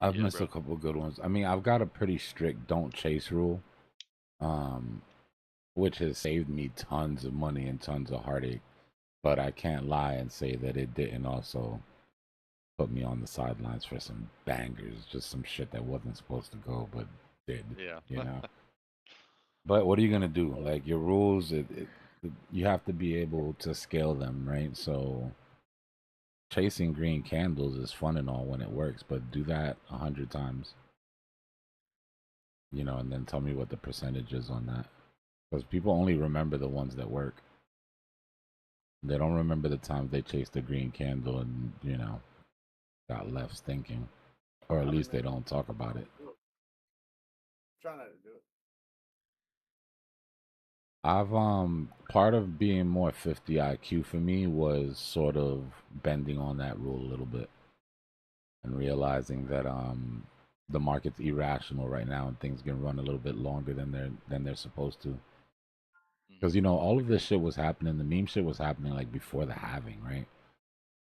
I've Yeah, missed bro. a couple good ones. I mean, I've got a pretty strict don't chase rule, which has saved me tons of money and tons of heartache. But I can't lie and say that it didn't also put me on the sidelines for some bangers, just some shit that wasn't supposed to go, but did. Yeah. You know. But what are you gonna do? Like your rules, you have to be able to scale them, right? So chasing green candles is fun and all when it works, but do that 100 times. You know, and then tell me what the percentage is on that, because people only remember the ones that work. They don't remember the times they chased the green candle and, you know, got left stinking. Or at least they don't talk about it. Try not to do it. I've part of being more 50 IQ for me was sort of bending on that rule a little bit and realizing that the market's irrational right now and things can run a little bit longer than they're supposed to. Because, you know, all of this shit was happening, the meme shit was happening like before the halving, right?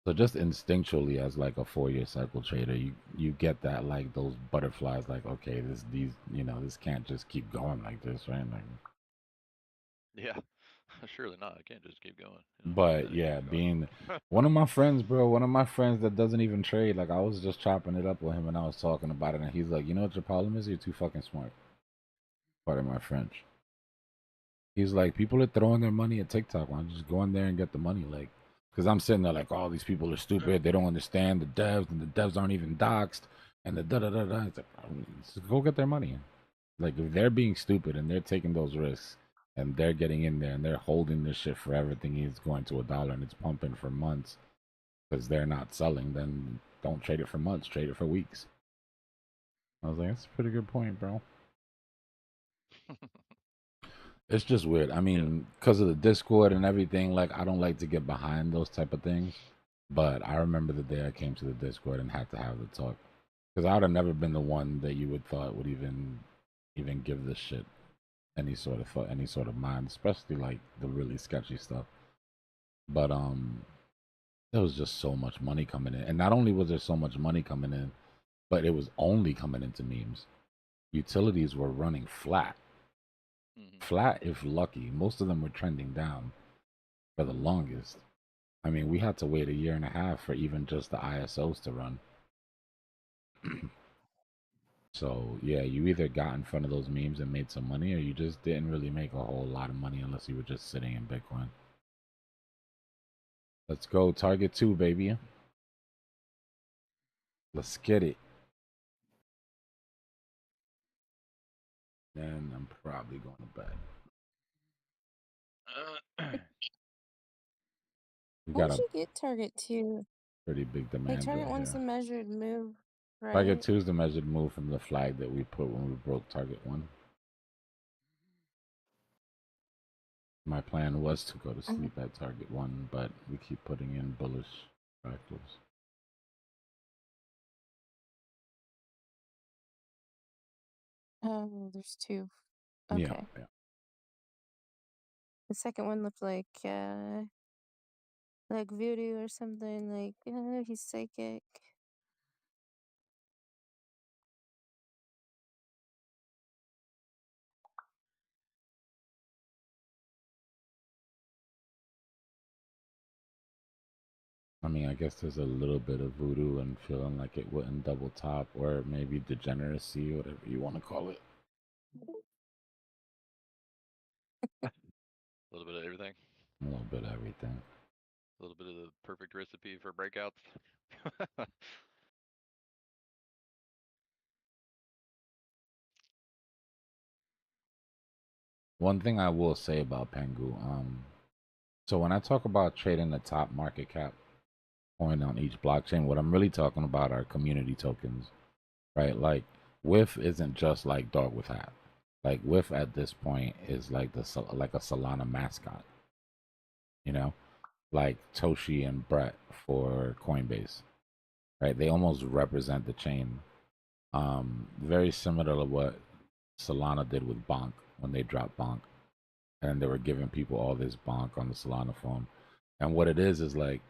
So just instinctually as like a 4-year cycle trader, you get that, like those butterflies, like, okay, this can't just keep going like this, right? Like, Yeah. Surely not. I can't just keep going. But yeah, being one of my friends, bro, one of my friends that doesn't even trade, like I was just chopping it up with him and I was talking about it, and he's like, you know what your problem is? You're too fucking smart. Pardon my French. He's like, people are throwing their money at TikTok. Why don't you just go in there and get the money? Like, because I'm sitting there like, all these people are stupid. They don't understand the devs, and the devs aren't even doxxed, and the da da da da. It's like, just go get their money. Like, if they're being stupid and they're taking those risks, and they're getting in there and they're holding this shit for everything is going to $1 and it's pumping for months because they're not selling, then don't trade it for months. Trade it for weeks. I was like, that's a pretty good point, bro. It's just weird. I mean, because of the Discord and everything, like, I don't like to get behind those type of things. But I remember the day I came to the Discord and had to have the talk. Because I would have never been the one that you would thought would even give this shit any sort of thought, any sort of mind, especially like the really sketchy stuff. But there was just so much money coming in. And not only was there so much money coming in, but it was only coming into memes. Utilities were running flat. Flat if lucky. Most of them were trending down for the longest. I mean, we had to wait 1.5 years for even just the ISOs to run. So, yeah, you either got in front of those memes and made some money, or you just didn't really make a whole lot of money unless you were just sitting in Bitcoin. Let's go. Target 2, baby. Let's get it. Then I'm probably going to bed. We got Once a you get target 2, pretty big like demand target right 1's here. the measured move, Target right? 2 is the measured move from the flag that we put when we broke target 1. My plan was to go to sleep at target 1, but we keep putting in bullish factors. Oh, there's 2. Yeah, Okay. yeah. The second one looked like voodoo or something, like, he's psychic. I mean, I guess there's a little bit of voodoo and feeling like it wouldn't double top, or maybe degeneracy, whatever you want to call it. A little bit of everything. A little bit of everything. A little bit of the perfect recipe for breakouts. One thing I will say about Pengu, so when I talk about trading the top market cap coin on each blockchain, what I'm really talking about are community tokens, right? Like WIF isn't just like dog with hat. Like WIF at this point is like a Solana mascot, you know, like Toshi and Brett for Coinbase, right? They almost represent the chain. Very similar to what Solana did with Bonk when they dropped Bonk, and they were giving people all this Bonk on the Solana phone. And what it is like,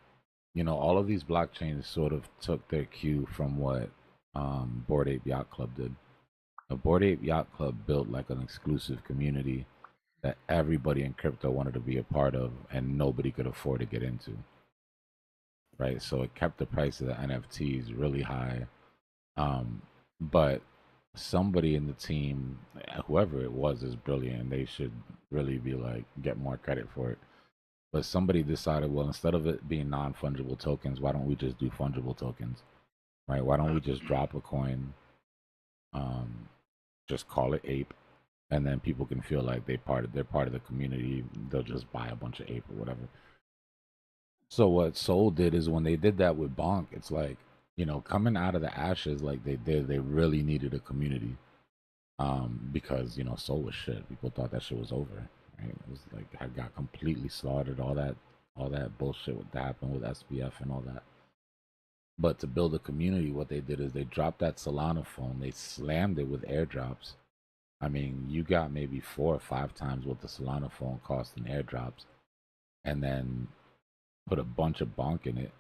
you know, all of these blockchains sort of took their cue from what Bored Ape Yacht Club did. The Bored Ape Yacht Club built like an exclusive community that everybody in crypto wanted to be a part of, and nobody could afford to get into. Right, so it kept the price of the NFTs really high. But somebody in the team, whoever it was, is brilliant. They should really be like get more credit for it. But somebody decided, well, instead of it being non-fungible tokens, why don't we just do fungible tokens, right? Why don't we just drop a coin, just call it Ape, and then people can feel like they're part of the community. They'll just buy a bunch of Ape or whatever. So what Soul did is when they did that with Bonk, it's like, you know, coming out of the ashes like they did, they really needed a community. Because, you know, Soul was shit. People thought that shit was over. Right? It was like had got completely slaughtered, all that bullshit that happened with SPF and all that. But to build a community, what they did is they dropped that Solana phone, they slammed it with airdrops. I mean, you got maybe 4 or 5 times what the Solana phone cost in airdrops, and then put a bunch of Bonk in it.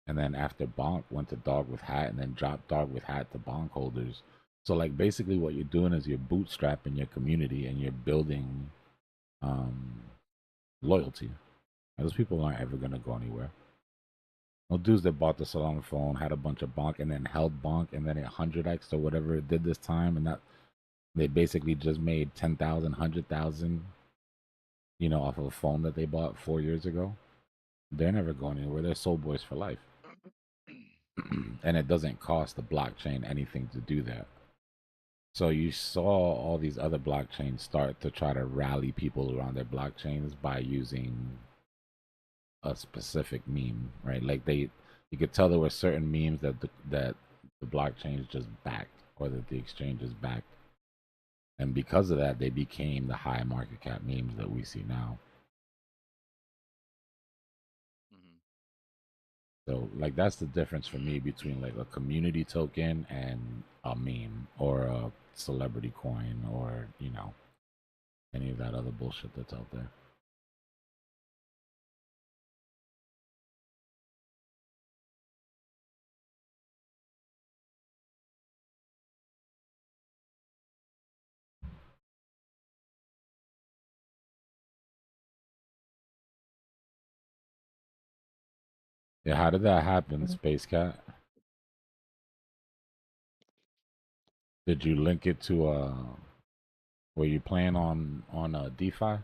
And then after Bonk went to Dog with Hat, and then dropped Dog with Hat to Bonk holders. So like basically what you're doing is you're bootstrapping your community and you're building loyalty. Those people aren't ever gonna go anywhere. No dudes that bought the Solana phone had a bunch of bonk and then held bonk and then it 100x or whatever it did this time, and that they basically just made 10,000, 100,000, off of a phone that they bought 4 years ago. They're never going anywhere. They're soul boys for life. And it doesn't cost the blockchain anything to do that. So you saw all these other blockchains start to try to rally people around their blockchains by using a specific meme, right? Like you could tell there were certain memes that the blockchain is just backed, or that the exchange is backed, and because of that, they became the high market cap memes that we see now. So, like, that's the difference for me between like a community token and a meme or a celebrity coin or any of that other bullshit that's out there. Yeah, how did that happen, Space Cat? Did you link it to were you playing on a DeFi?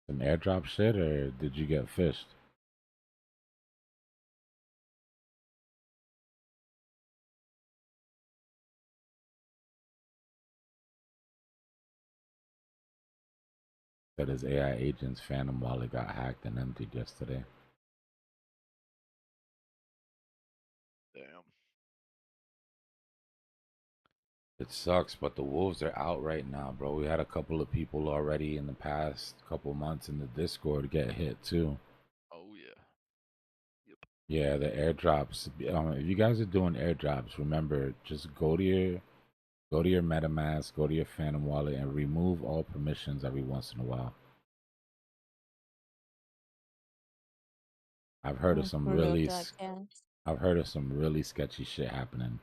An airdrop shit, or did you get fished? That his AI agent's Phantom wallet got hacked and emptied yesterday. Damn. It sucks, but the wolves are out right now, bro. We had a couple of people already in the past couple months in the Discord get hit too. Oh yeah. Yep. Yeah, the airdrops. If you guys are doing airdrops, remember, just go to your MetaMask, go to your Phantom wallet, and remove all permissions every once in a while. I've heard of some really sketchy shit happening,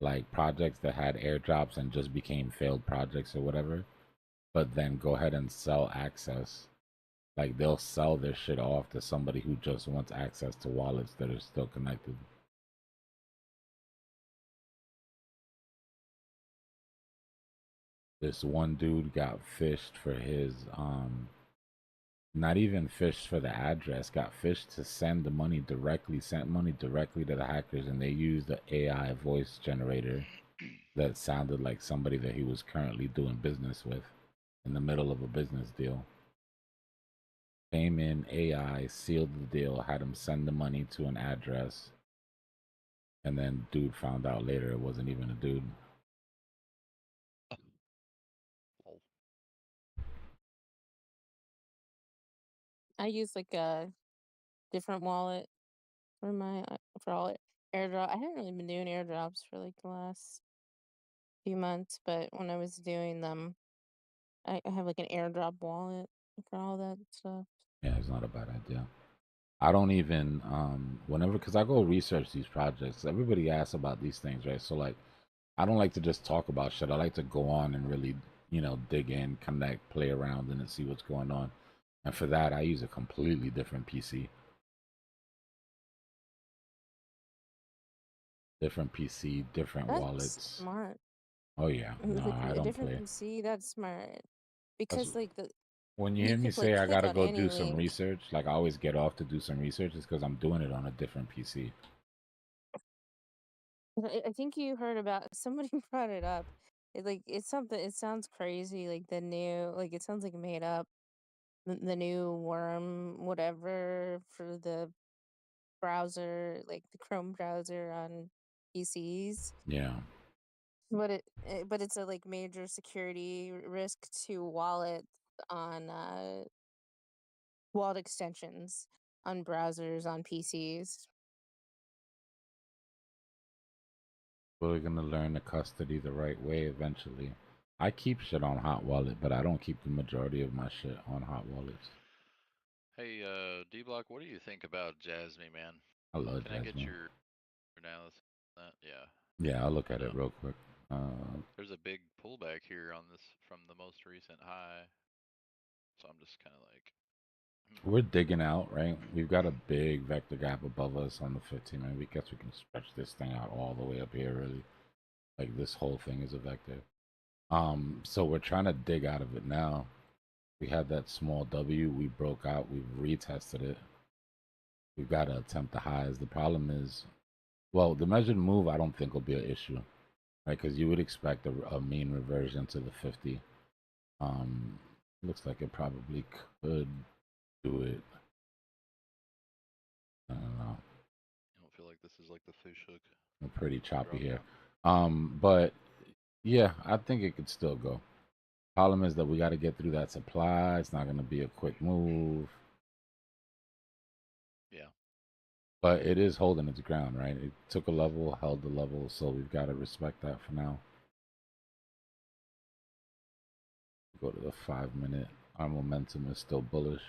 like projects that had airdrops and just became failed projects or whatever, but then go ahead and sell access. Like they'll sell their shit off to somebody who just wants access to wallets that are still connected. This one dude got fished for his not even fished for the address, got fished to send money directly to the hackers, and they used the AI voice generator that sounded like somebody that he was currently doing business with in the middle of a business deal. Came in, AI, sealed the deal, had him send the money to an address, and then dude found out later it wasn't even a dude. I use like a different wallet for my for all airdrop. I haven't really been doing airdrops for like the last few months, but when I was doing them, I have like an airdrop wallet for all that stuff. Yeah, it's not a bad idea. I don't even whenever, because I go research these projects, everybody asks about these things, right? So like I don't like to just talk about shit. I like to go on and really, dig in, connect, play around, and see what's going on. And for that, I use a completely different PC. Different PC, different That's wallets. smart. Oh yeah, no, I A don't different play. PC, that's smart. That's, Because like when you you hear me could like say I click gotta on go any do some link. research, like I always get off to do some research, is because I'm doing it on a different PC. I think you heard about somebody brought it up. It's something. It sounds crazy. Like the new, like it sounds like made up. The new worm, whatever for the browser, like the Chrome browser on PCs. Yeah. But it's a like major security risk to wallets on wallet extensions on browsers on PCs. We're gonna learn to custody the right way eventually. I keep shit on Hot Wallet, but I don't keep the majority of my shit on Hot Wallets. Hey, Dbloc, what do you think about Jasmine, man? I love Can I get Jasmine. your analysis on that? Yeah. Yeah, I'll look at it real quick. There's a big pullback here on this from the most recent high. So I'm just kind of like, We're digging out, right? We've got a big vector gap above us on the 15. And we guess we can stretch this thing out all the way up here, really. Like this whole thing is a vector. So we're trying to dig out of it now. We had that small W. We broke out. We've retested it. We've got to attempt the highs. The problem is, well, the measured move I don't think will be an issue, right? Because you would expect a mean reversion to the 50. Looks like it probably could do it. I don't know. I don't feel like this is like the fish hook. We're pretty choppy Drop here. down. But yeah, I think it could still go. Problem is that we got to get through that supply. It's not going to be a quick move. Yeah. But it is holding its ground, right? It took a level, held the level, so we've got to respect that for now. Go to the 5 minute. Our momentum is still bullish.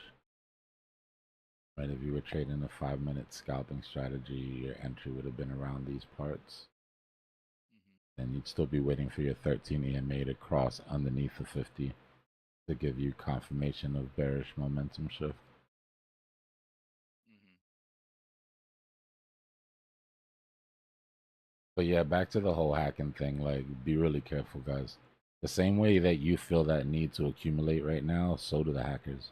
Right, if you were trading a 5 minute scalping strategy, your entry would have been around these parts. Then you'd still be waiting for your 13 EMA to cross underneath the 50 to give you confirmation of bearish momentum shift. But yeah, back to the whole hacking thing. Like, be really careful, guys. The same way that you feel that need to accumulate right now, so do the hackers.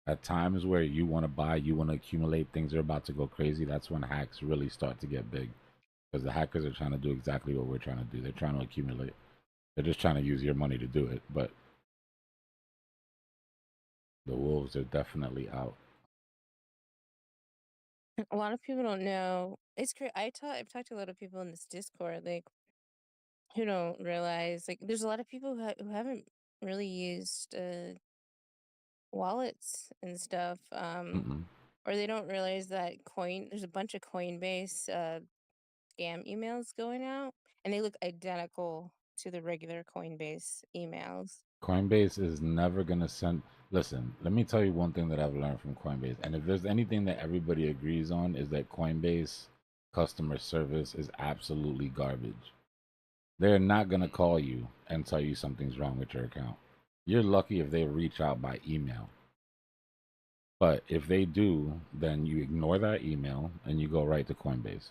At times where you want to buy, you want to accumulate, things are about to go crazy. That's when hacks really start to get big. Because the hackers are trying to do exactly what we're trying to do. They're trying to accumulate. They're just trying to use your money to do it. But the wolves are definitely out. A lot of people don't know. It's great. I've talked to a lot of people in this Discord, like, who don't realize, like, there's a lot of people who haven't really used wallets and stuff, or they don't realize that there's a bunch of Coinbase scam emails going out, and they look identical to the regular Coinbase emails. Coinbase is never going to send. Listen, let me tell you one thing that I've learned from Coinbase. And if there's anything that everybody agrees on, is that Coinbase customer service is absolutely garbage. They're not going to call you and tell you something's wrong with your account. You're lucky if they reach out by email. But if they do, then you ignore that email and you go right to Coinbase.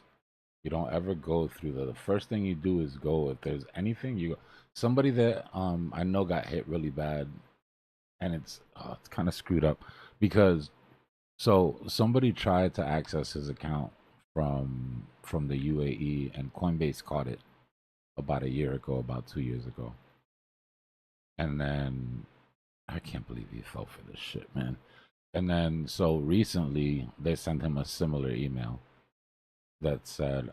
You don't ever go through the first thing you do is go, if there's anything you somebody that I know got hit really bad, and it's kind of screwed up because so somebody tried to access his account from the UAE, and Coinbase caught it about a year ago, about 2 years ago. And then I can't believe he fell for this shit, man. And then so recently they sent him a similar email that said,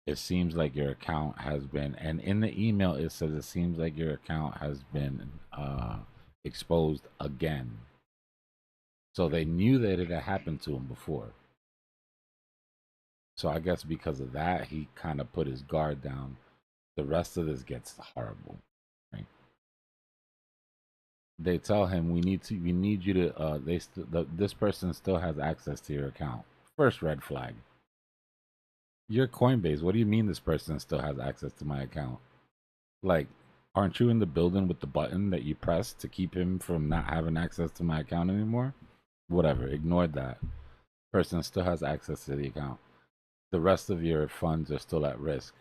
it seems like your account has been, and in the email it says it seems like your account has been exposed again. So they knew that it had happened to him before. So I guess because of that, he kind of put his guard down. The rest of this gets horrible. Right? They tell him we need you to. This person still has access to your account. First red flag. You're Coinbase. What do you mean this person still has access to my account? Like, aren't you in the building with the button that you press to keep him from not having access to my account anymore? Whatever. Ignored that. Person still has access to the account. The rest of your funds are still at risk.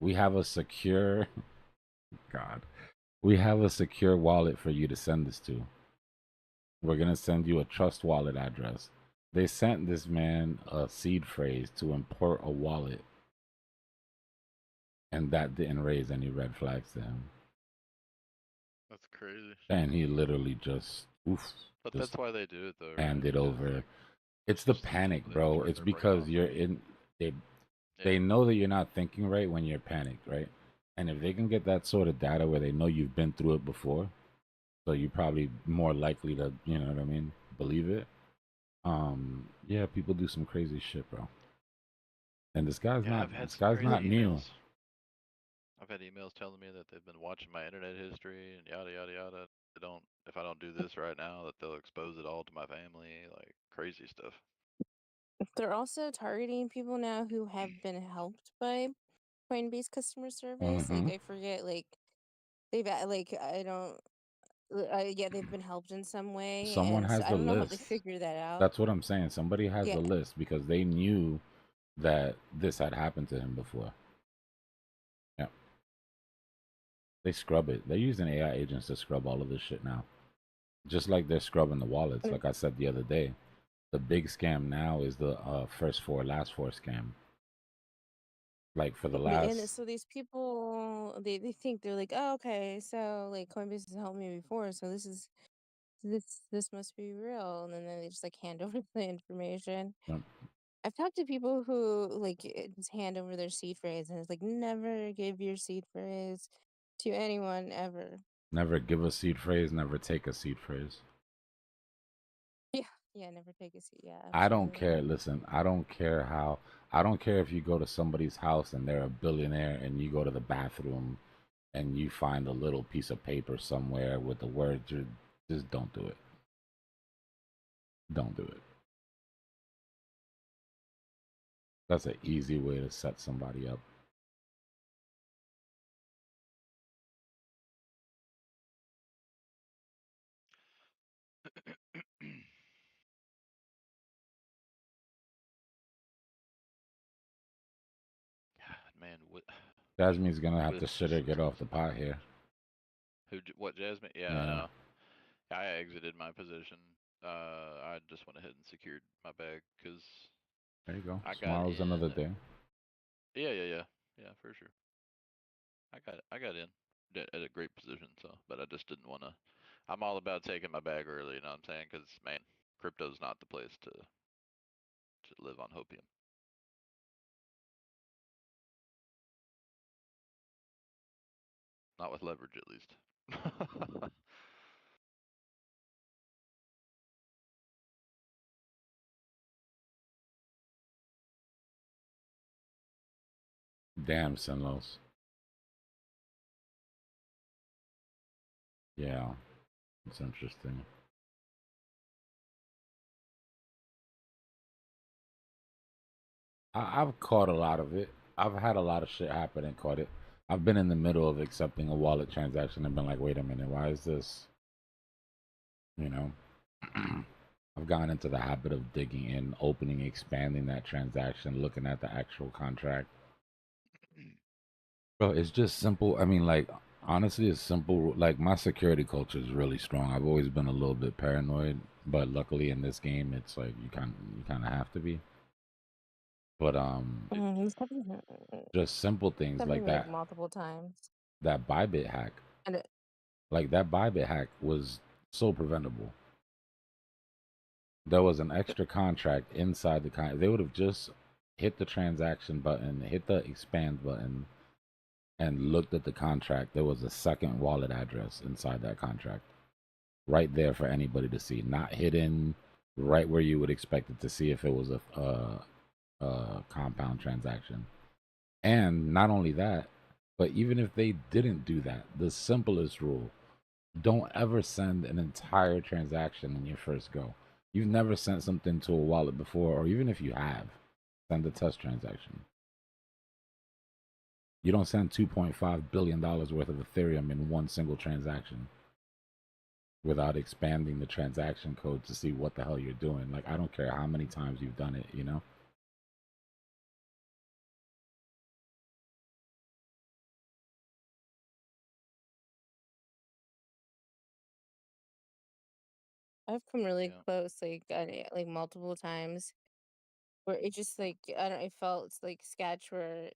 We have a secure God. We have a secure wallet for you to send this to. We're going to send you a trust wallet address. They sent this man a seed phrase to import a wallet, and that didn't raise any red flags to him. That's crazy. And he literally just But that's why they do it though, right? Hand it over. It's the panic, bro. It's because you're in. They know that you're not thinking right when you're panicked, right? And if they can get that sort of data where they know you've been through it before, so you're probably more likely to, you know what I mean, believe it. Yeah, people do some crazy shit, bro. And this guy's not new. I've had emails telling me that they've been watching my internet history and yada yada yada. If I don't do this right now, that they'll expose it all to my family, like crazy stuff. They're also targeting people now who have been helped by Coinbase customer service. Like, I forget, like, they've like I don't. Yeah, they've been helped in some way, Someone and so has I the don't know how they list. figure that out. That's what I'm saying. Somebody has Yeah, the list because they knew that this had happened to him before. Yeah. They scrub it. They're using AI agents to scrub all of this shit now. Just like they're scrubbing the wallets. Like I said the other day, the big scam now is the first four, last four scam. Like for the and last, so these people, they think they're like, oh, okay, so like Coinbase has helped me before, so this must be real, and then they just like hand over the information. I've talked to people who like just hand over their seed phrase, and it's like never give your seed phrase to anyone ever. never give a seed phrase, never take a seed phrase. Yeah, yeah, never take a seed. Yeah, I don't absolutely. care. Listen, I don't care how. I don't care if you go to somebody's house and they're a billionaire and you go to the bathroom and you find a little piece of paper somewhere with the words. Just don't do it. Don't do it. That's an easy way to set somebody up. Man, Jasmine's gonna have with to shit or get off the pot here. what Jasmine? Yeah, I Yeah. know. I exited my position. I just went ahead and secured my bag because There you go. I got Tomorrow's in. another day. Yeah, for sure. I got in at a great position, so but I just didn't want to. I'm all about taking my bag early, you know what I'm saying? Because man, crypto's not the place to live on hopium. Not with leverage, at least. Damn, Sinlos. Yeah, it's interesting. I've caught a lot of it. I've had a lot of shit happen and caught it. I've been in the middle of accepting a wallet transaction and been like, wait a minute, why is this? You know, I've gotten into the habit of digging in, opening, expanding that transaction, looking at the actual contract. Bro, it's just simple. I mean, like, honestly, it's simple. Like, my security culture is really strong. I've always been a little bit paranoid, but luckily in this game, it's like you kind of have to be. But It's just simple things happened to like me like that. multiple times. That Bybit hack, And it, like that Bybit hack, was so preventable. There was an extra contract inside the contract. They would have just hit the transaction button, hit the expand button, and looked at the contract. There was a second wallet address inside that contract, right there for anybody to see, not hidden, right where you would expect it to see if it was a compound transaction. And not only that, but even if they didn't do that, the simplest rule: don't ever send an entire transaction in your first go. You've never sent something to a wallet before, or even if you have, send a test transaction. You don't send $2.5 billion worth of Ethereum in one single transaction without expanding the transaction code to see what the hell you're doing. Like, I don't care how many times you've done it, you know? I've come really close, like multiple times, where it just like I don't. It felt like sketch where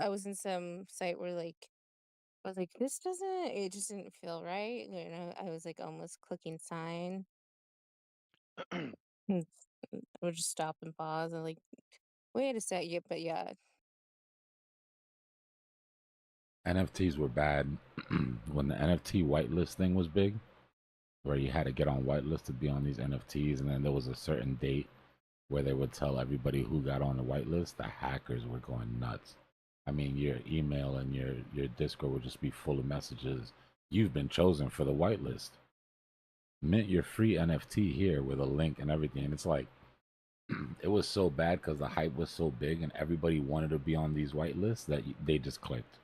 I was in some site where like I was like, this doesn't. It just didn't feel right. You know, I was like almost clicking sign. I would just stop and pause and like, wait a sec. Yeah, but yeah, NFTs were bad when the NFT whitelist thing was big, where you had to get on whitelist to be on these NFTs, and then there was a certain date where they would tell everybody who got on the whitelist. The hackers were going nuts. I mean, your email and your Discord would just be full of messages. You've been chosen for the whitelist. Mint your free NFT here with a link and everything. And it's like, it was so bad because the hype was so big and everybody wanted to be on these whitelists that they just clicked.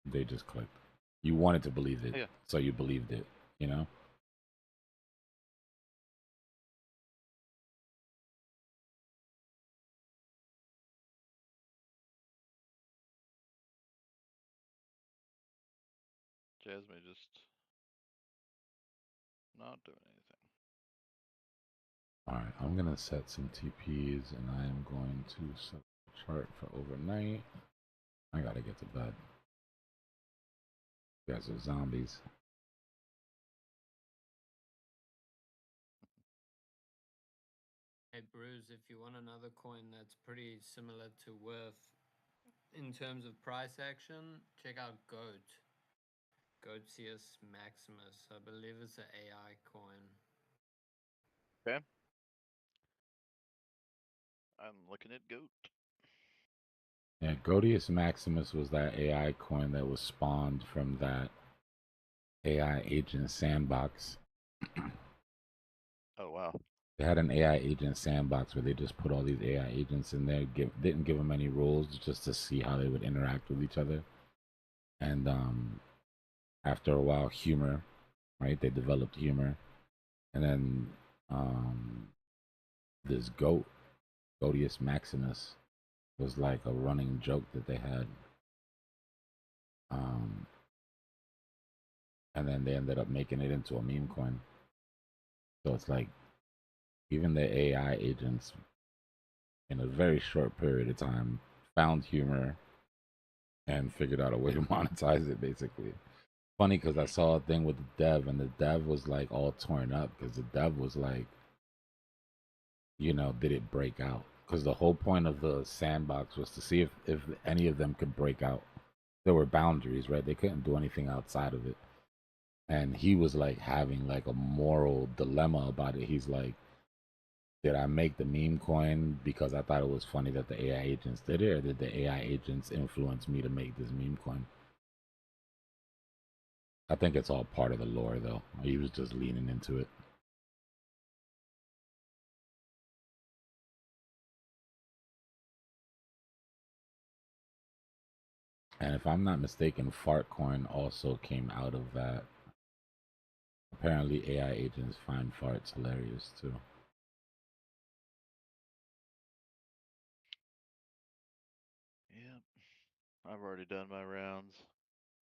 They just clicked. You wanted to believe it, Yeah. so you believed it. You know. Jasmine just not doing anything. All right, I'm gonna set some TPs, and I am going to set the chart for overnight. I gotta get to bed. You guys are zombies. Hey Bruce, if you want another coin that's pretty similar to Worth in terms of price action, check out Goat. Goatius Maximus. I believe it's an AI coin. Okay. I'm looking at Goat. Yeah, Godius Maximus was that AI coin that was spawned from that AI agent sandbox. Oh wow. They had an AI agent sandbox where they just put all these AI agents in there, didn't give them any rules just to see how they would interact with each other. And after a while, humor, right? They developed humor. And then this Godius Maximus, was like a running joke that they had. And then they ended up making it into a meme coin. So it's like even the AI agents in a very short period of time found humor and figured out a way to monetize it basically. Funny because I saw a thing with the dev and the dev was like all torn up because the dev was like, you know, did it break out? Because the whole point of the sandbox was to see if any of them could break out. There were boundaries, right? They couldn't do anything outside of it. And he was like having like a moral dilemma about it. He's like, did I make the meme coin because I thought it was funny that the AI agents did it, or did the AI agents influence me to make this meme coin? I think it's all part of the lore, though. He was just leaning into it. And if I'm not mistaken, Fartcoin also came out of that. Apparently, AI agents find farts hilarious too. Yep. I've already done my rounds.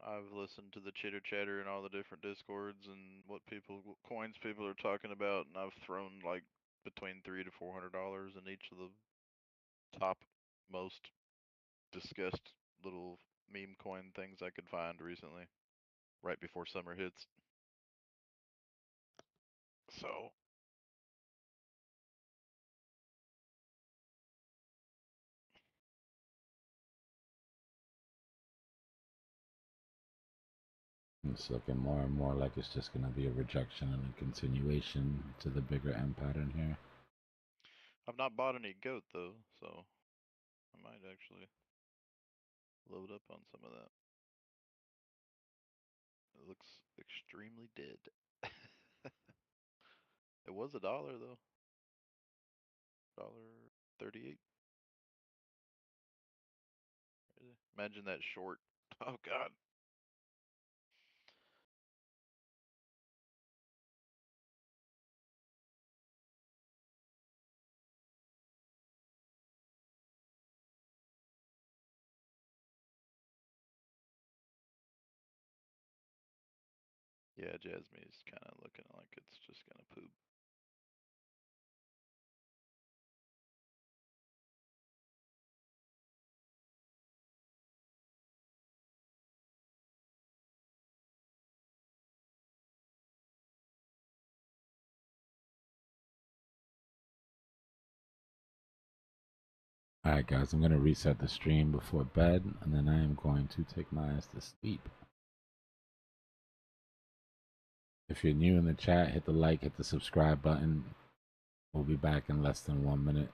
I've listened to the chitter chatter in all the different discords and what coins people are talking about, and I've thrown like between $300 to $400 in each of the top most discussed little meme coin things I could find recently, right before summer hits. So It's looking more and more like it's just going to be a rejection and a continuation to the bigger M pattern here. I've not bought any goat though, so I might actually load up on some of that. It looks extremely dead. It was $1 though. $1.38. Imagine that short. Oh god. Yeah, Jasmine's kind of looking like it's just gonna poop. Alright guys, I'm going to reset the stream before bed, and then I am going to take my ass to sleep. If you're new in the chat, hit the like, hit the subscribe button. We'll be back in less than 1 minute.